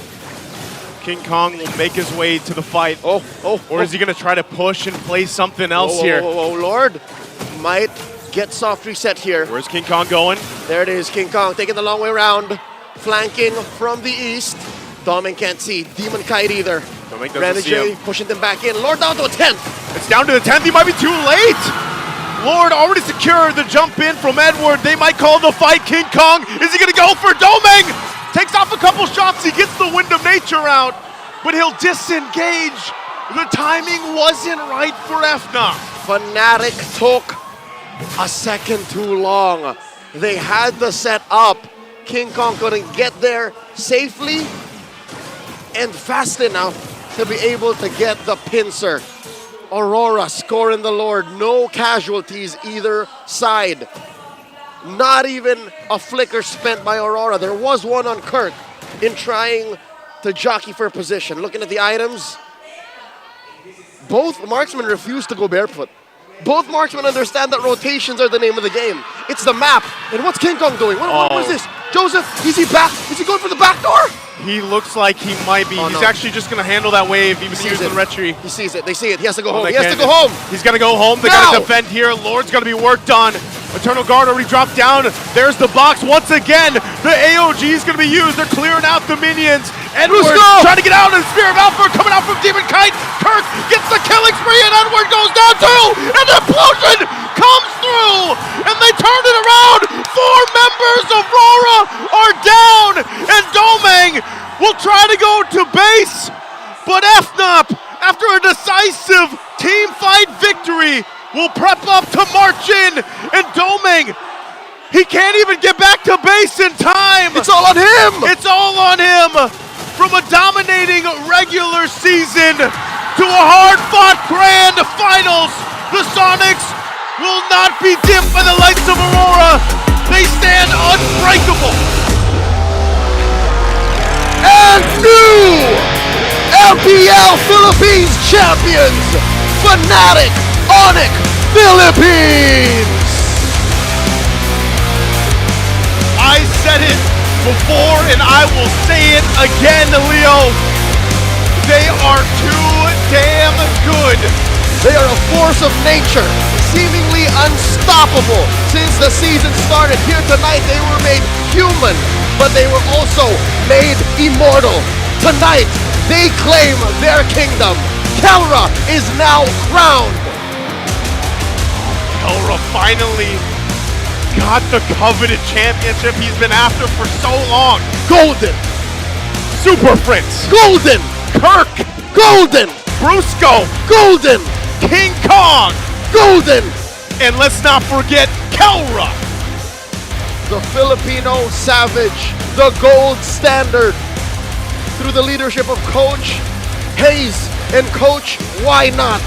King Kong will make his way to the fight. Or is he going to try to push and play something else here?
Lord might get soft reset here.
Where's King Kong going?
There it is, King Kong taking the long way around. Flanking from the east. Doming can't see. Demon Kite either. Renegade pushing them back in. Lord down to a 10th.
It's down to the 10th. He might be too late. Lord already secured the jump in from Edward. They might call the fight. King Kong, is he going to go for Doming? Takes off a couple shots. He gets the Wind of Nature out, but he'll disengage. The timing wasn't right for FNOP.
Fnatic took a second too long. They had the set up. King Kong couldn't get there safely and fast enough to be able to get the pincer. Aurora scoring the Lord. No casualties either side. Not even a flicker spent by Aurora. There was one on Kirk in trying to jockey for position. Looking at the items, both marksmen refuse to go barefoot. Both marksmen understand that rotations are the name of the game. It's the map. And what's King Kong doing? What was this? Joseph, is he back? Is he going for the back door?
He looks like he might be. He's actually just going to handle that wave. He was using retry.
He sees it. They see it. He has to go home. He has to go home.
He's going to go home. They got to defend here. Lord's going to be worked on. Eternal Guard already dropped down. There's the box once again. The AOG is going to be used. They're clearing out the minions. Edward trying to get out of the Spear of Alpha coming out from Demon Kite. Kirk gets the killing spree and Edward goes down too. And the explosion comes through. And they turn it around. 4 members of RORA are down. And Domang will try to go to base, but FNOP, after a decisive team fight victory, will prep up to march in, and Doming, he can't even get back to base in time.
It's all on him.
It's all on him. From a dominating regular season to a hard-fought grand finals, the Sonics will not be dimmed by the lights of Aurora. They stand unbreakable.
And new MPL Philippines champions, Fnatic Onic Philippines.
I said it before and I will say it again, Leo. They are too damn good.
They are a force of nature, seemingly unstoppable. Since the season started, here tonight they were made human, but they were also made immortal. Tonight, they claim their kingdom. Kelra is now crowned.
Kelra finally got the coveted championship he's been after for so long.
Golden.
Super Prince.
Golden.
Kirk.
Golden.
Brusco.
Golden.
King Kong.
Golden.
And let's not forget Kelra.
The Filipino savage, the gold standard. Through the leadership of Coach Hayes and Coach Why Not.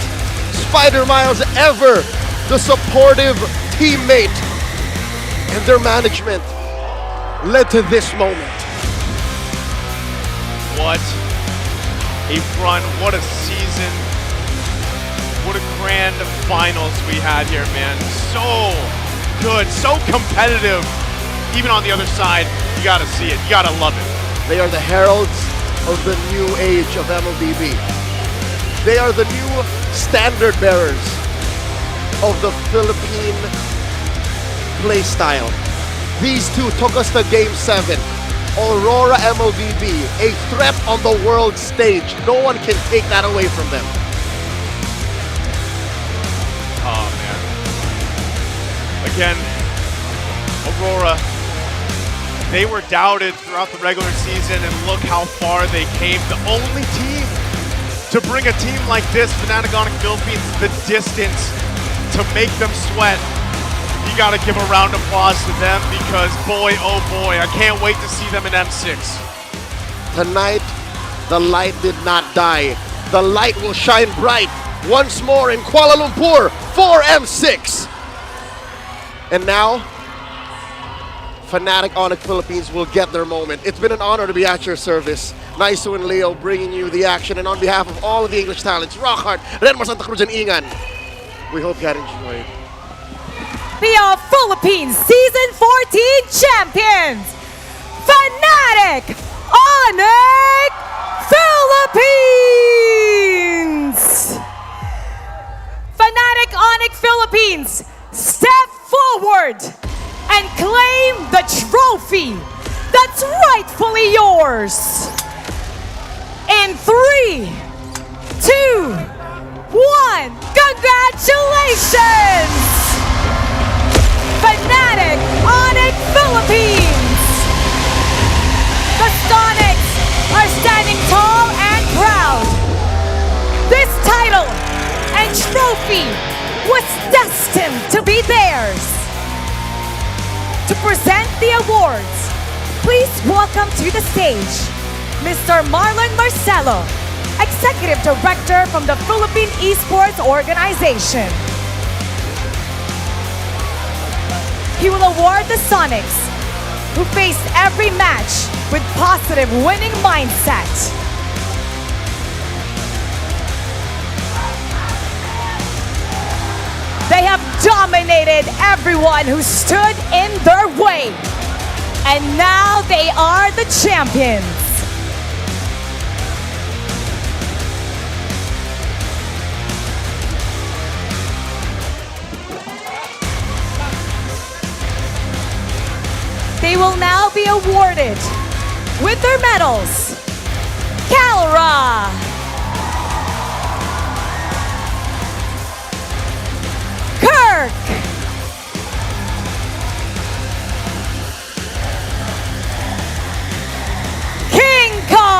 Spider Miles ever the supportive teammate. And their management led to this moment.
What a run, what a season. What a grand finals we had here, man. So good, so competitive. Even on the other side, you gotta see it, you gotta love it.
They are the heralds of the new age of MLBB. They are the new standard bearers of the Philippine play style. These two took us to Game 7. Aurora MLBB, a threat on the world stage. No one can take that away from them.
Oh, man. Again, Aurora, they were doubted throughout the regular season, and look how far they came. The only team to bring a team like this, Fnatic Onic Philippines, the distance to make them sweat. You gotta give a round of applause to them because boy, oh boy, I can't wait to see them in M6.
Tonight, the light did not die. The light will shine bright once more in Kuala Lumpur for M6. And now, Fnatic Onic Philippines will get their moment. It's been an honor to be at your service. Naisu and Leo bringing you the action, and on behalf of all of the English talents, Rockhart, Renmar Santa Cruz, and Ingan, we hope you had enjoyed.
MPL Philippines Season 14 champions, Fnatic Onic Philippines! Fnatic Onic Philippines, step forward and claim the trophy that's rightfully yours. In 3, 2, 1, congratulations! Fnatic Onic Philippines! The Sonics are standing tall and proud. This title and trophy was destined to be theirs. To present the awards, please welcome to the stage Mr. Marlon Marcelo, Executive Director from the Philippine Esports Organization. He will award the Sonics, who faced every match with positive winning mindset. They have dominated everyone who stood in their way. And now they are the champions. They will now be awarded with their medals. Kelra, Kirk, King Kong,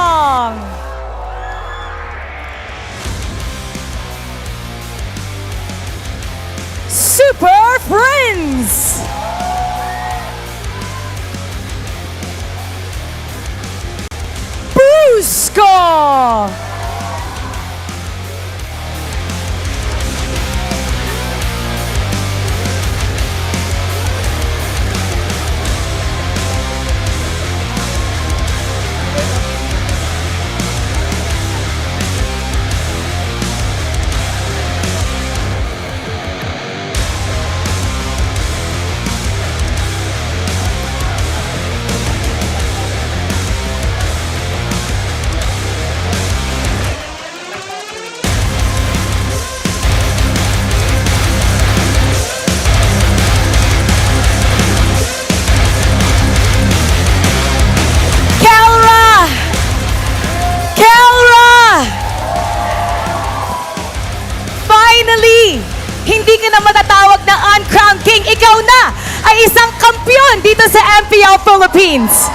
isang kampyon dito sa MPL Philippines.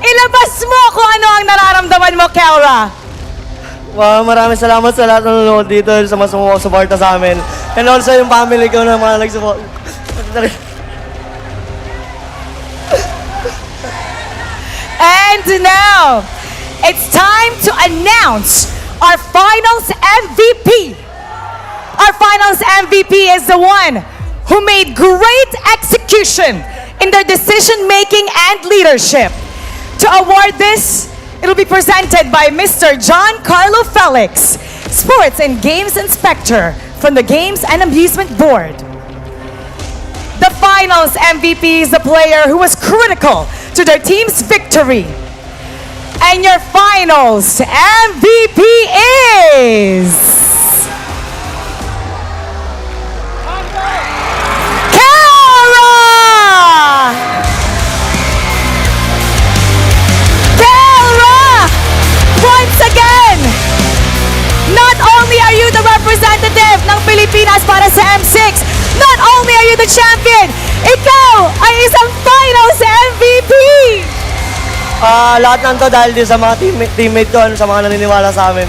Ilabas mo kung ano ang nararamdaman mo, Kelra.
Maraming salamat sa lahat ng nanonood dito, sa mga sumusuporta sa amin. And also yung family ko na mga nagsupport.
And now, it's time to announce our finals MVP. Our finals MVP is the one who made great execution in their decision-making and leadership. To award this, it'll be presented by Mr. John Carlo Felix, Sports and Games Inspector from the Games and Amusement Board. The finals MVP is the player who was critical to their team's victory. And your finals MVP is... Once again, not only are you the representative ng Pilipinas para sa M6, not only are you the champion, ikaw ay isang finals MVP!
Lahat ng to dahil din sa mga teammate ko, sa mga naniniwala sa amin.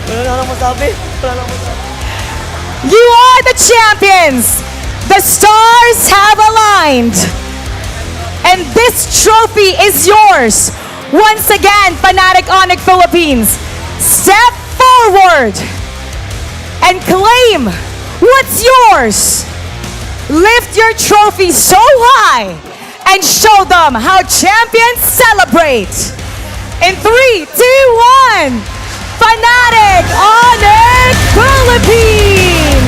Wala na masabi.
You are the champions! The stars have aligned! And this trophy is yours! Once again, Fnatic Onic Philippines, step forward and claim what's yours. Lift your trophy so high and show them how champions celebrate. In 3, 2, 1, Fnatic Onic Philippines!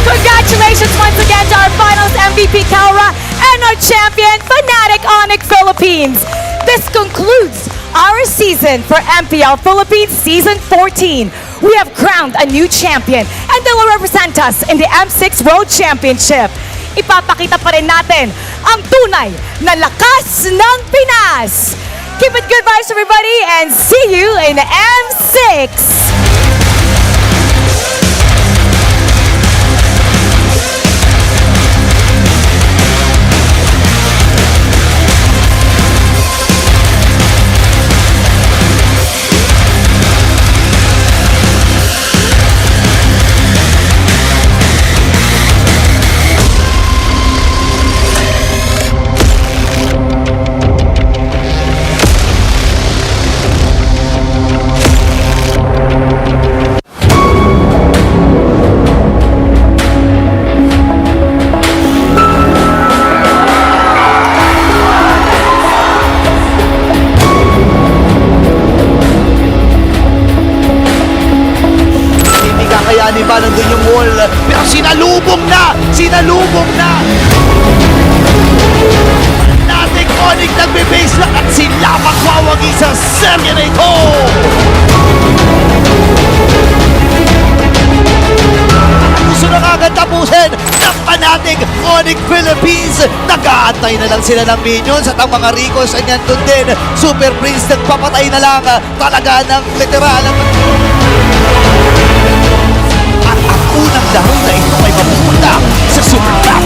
Congratulations once again to our finals MVP, Kaura, and our champion, Fnatic Onic Philippines. This concludes our season for MPL Philippines Season 14. We have crowned a new champion, and they will represent us in the M6 World Championship. Ipapakita pa rin natin ang tunay na lakas ng Pinas. Keep it good vibes, everybody, and see you in M6.
Di ba nandun yung wall, pero sinalubong na Fnatic Onic nagbe-base lang at sila magwawagi sa serye na ito. Gusto na kagad tapusin ng Fnatic Onic Philippines. Nag-aantay na lang sila ng minions at ang mga Ricos ay nandun din. Super Prince nagpapatay na lang, talaga ng literal. Unang laro na ito ay mapupunta sa Super Cup.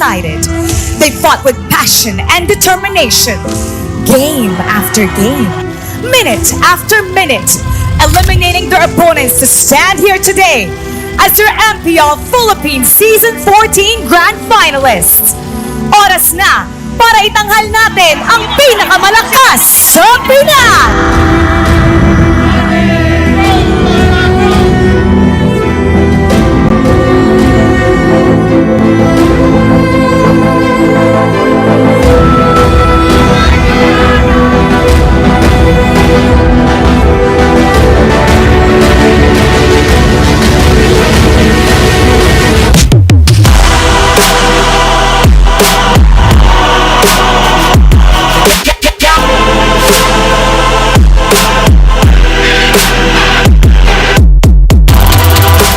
decided. They fought with passion and determination, game after game, minute after minute, eliminating their opponents to stand here today as your MPL Philippines Season 14 Grand Finalists. Oras na para itanghal natin ang pinakamalakas sa Pinas!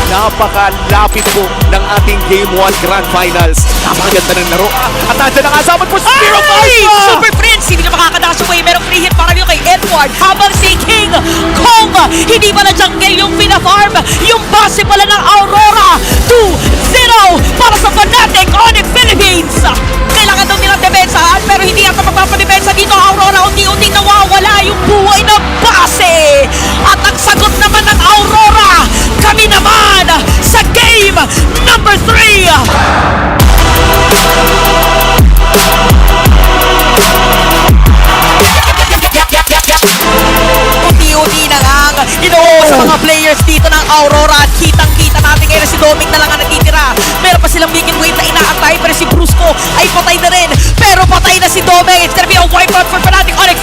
Napakalapit po ng ating Game 1 Grand Finals. Napakaganda ng laro. At nandiyan ang asaman po, Zero
Super Prince, hindi na makakadash away. Merong free hit para yun kay Edward. Habang si King Kong, hindi pala jungle yung pina-farm. Yung base pala ng Aurora. 2-0 para sa Fnatic Onic Philippines. Kailangan daw nilang depensahan, pero hindi yata magpapadepensa dito. Aurora, unti-unting nawawala yung buhay na base. At ang sagot naman ng Aurora, kami naman sa game number 3. Unti-unti na lang inuho sa mga players dito ng Aurora at kitang-kita natin ngayon na si Doming na lang ang natitira. Meron pa silang big wave na inaantay pero si Brusco ay patay na rin. Pero patay na si Doming. It's gonna be a wipeout for Fnatic Onic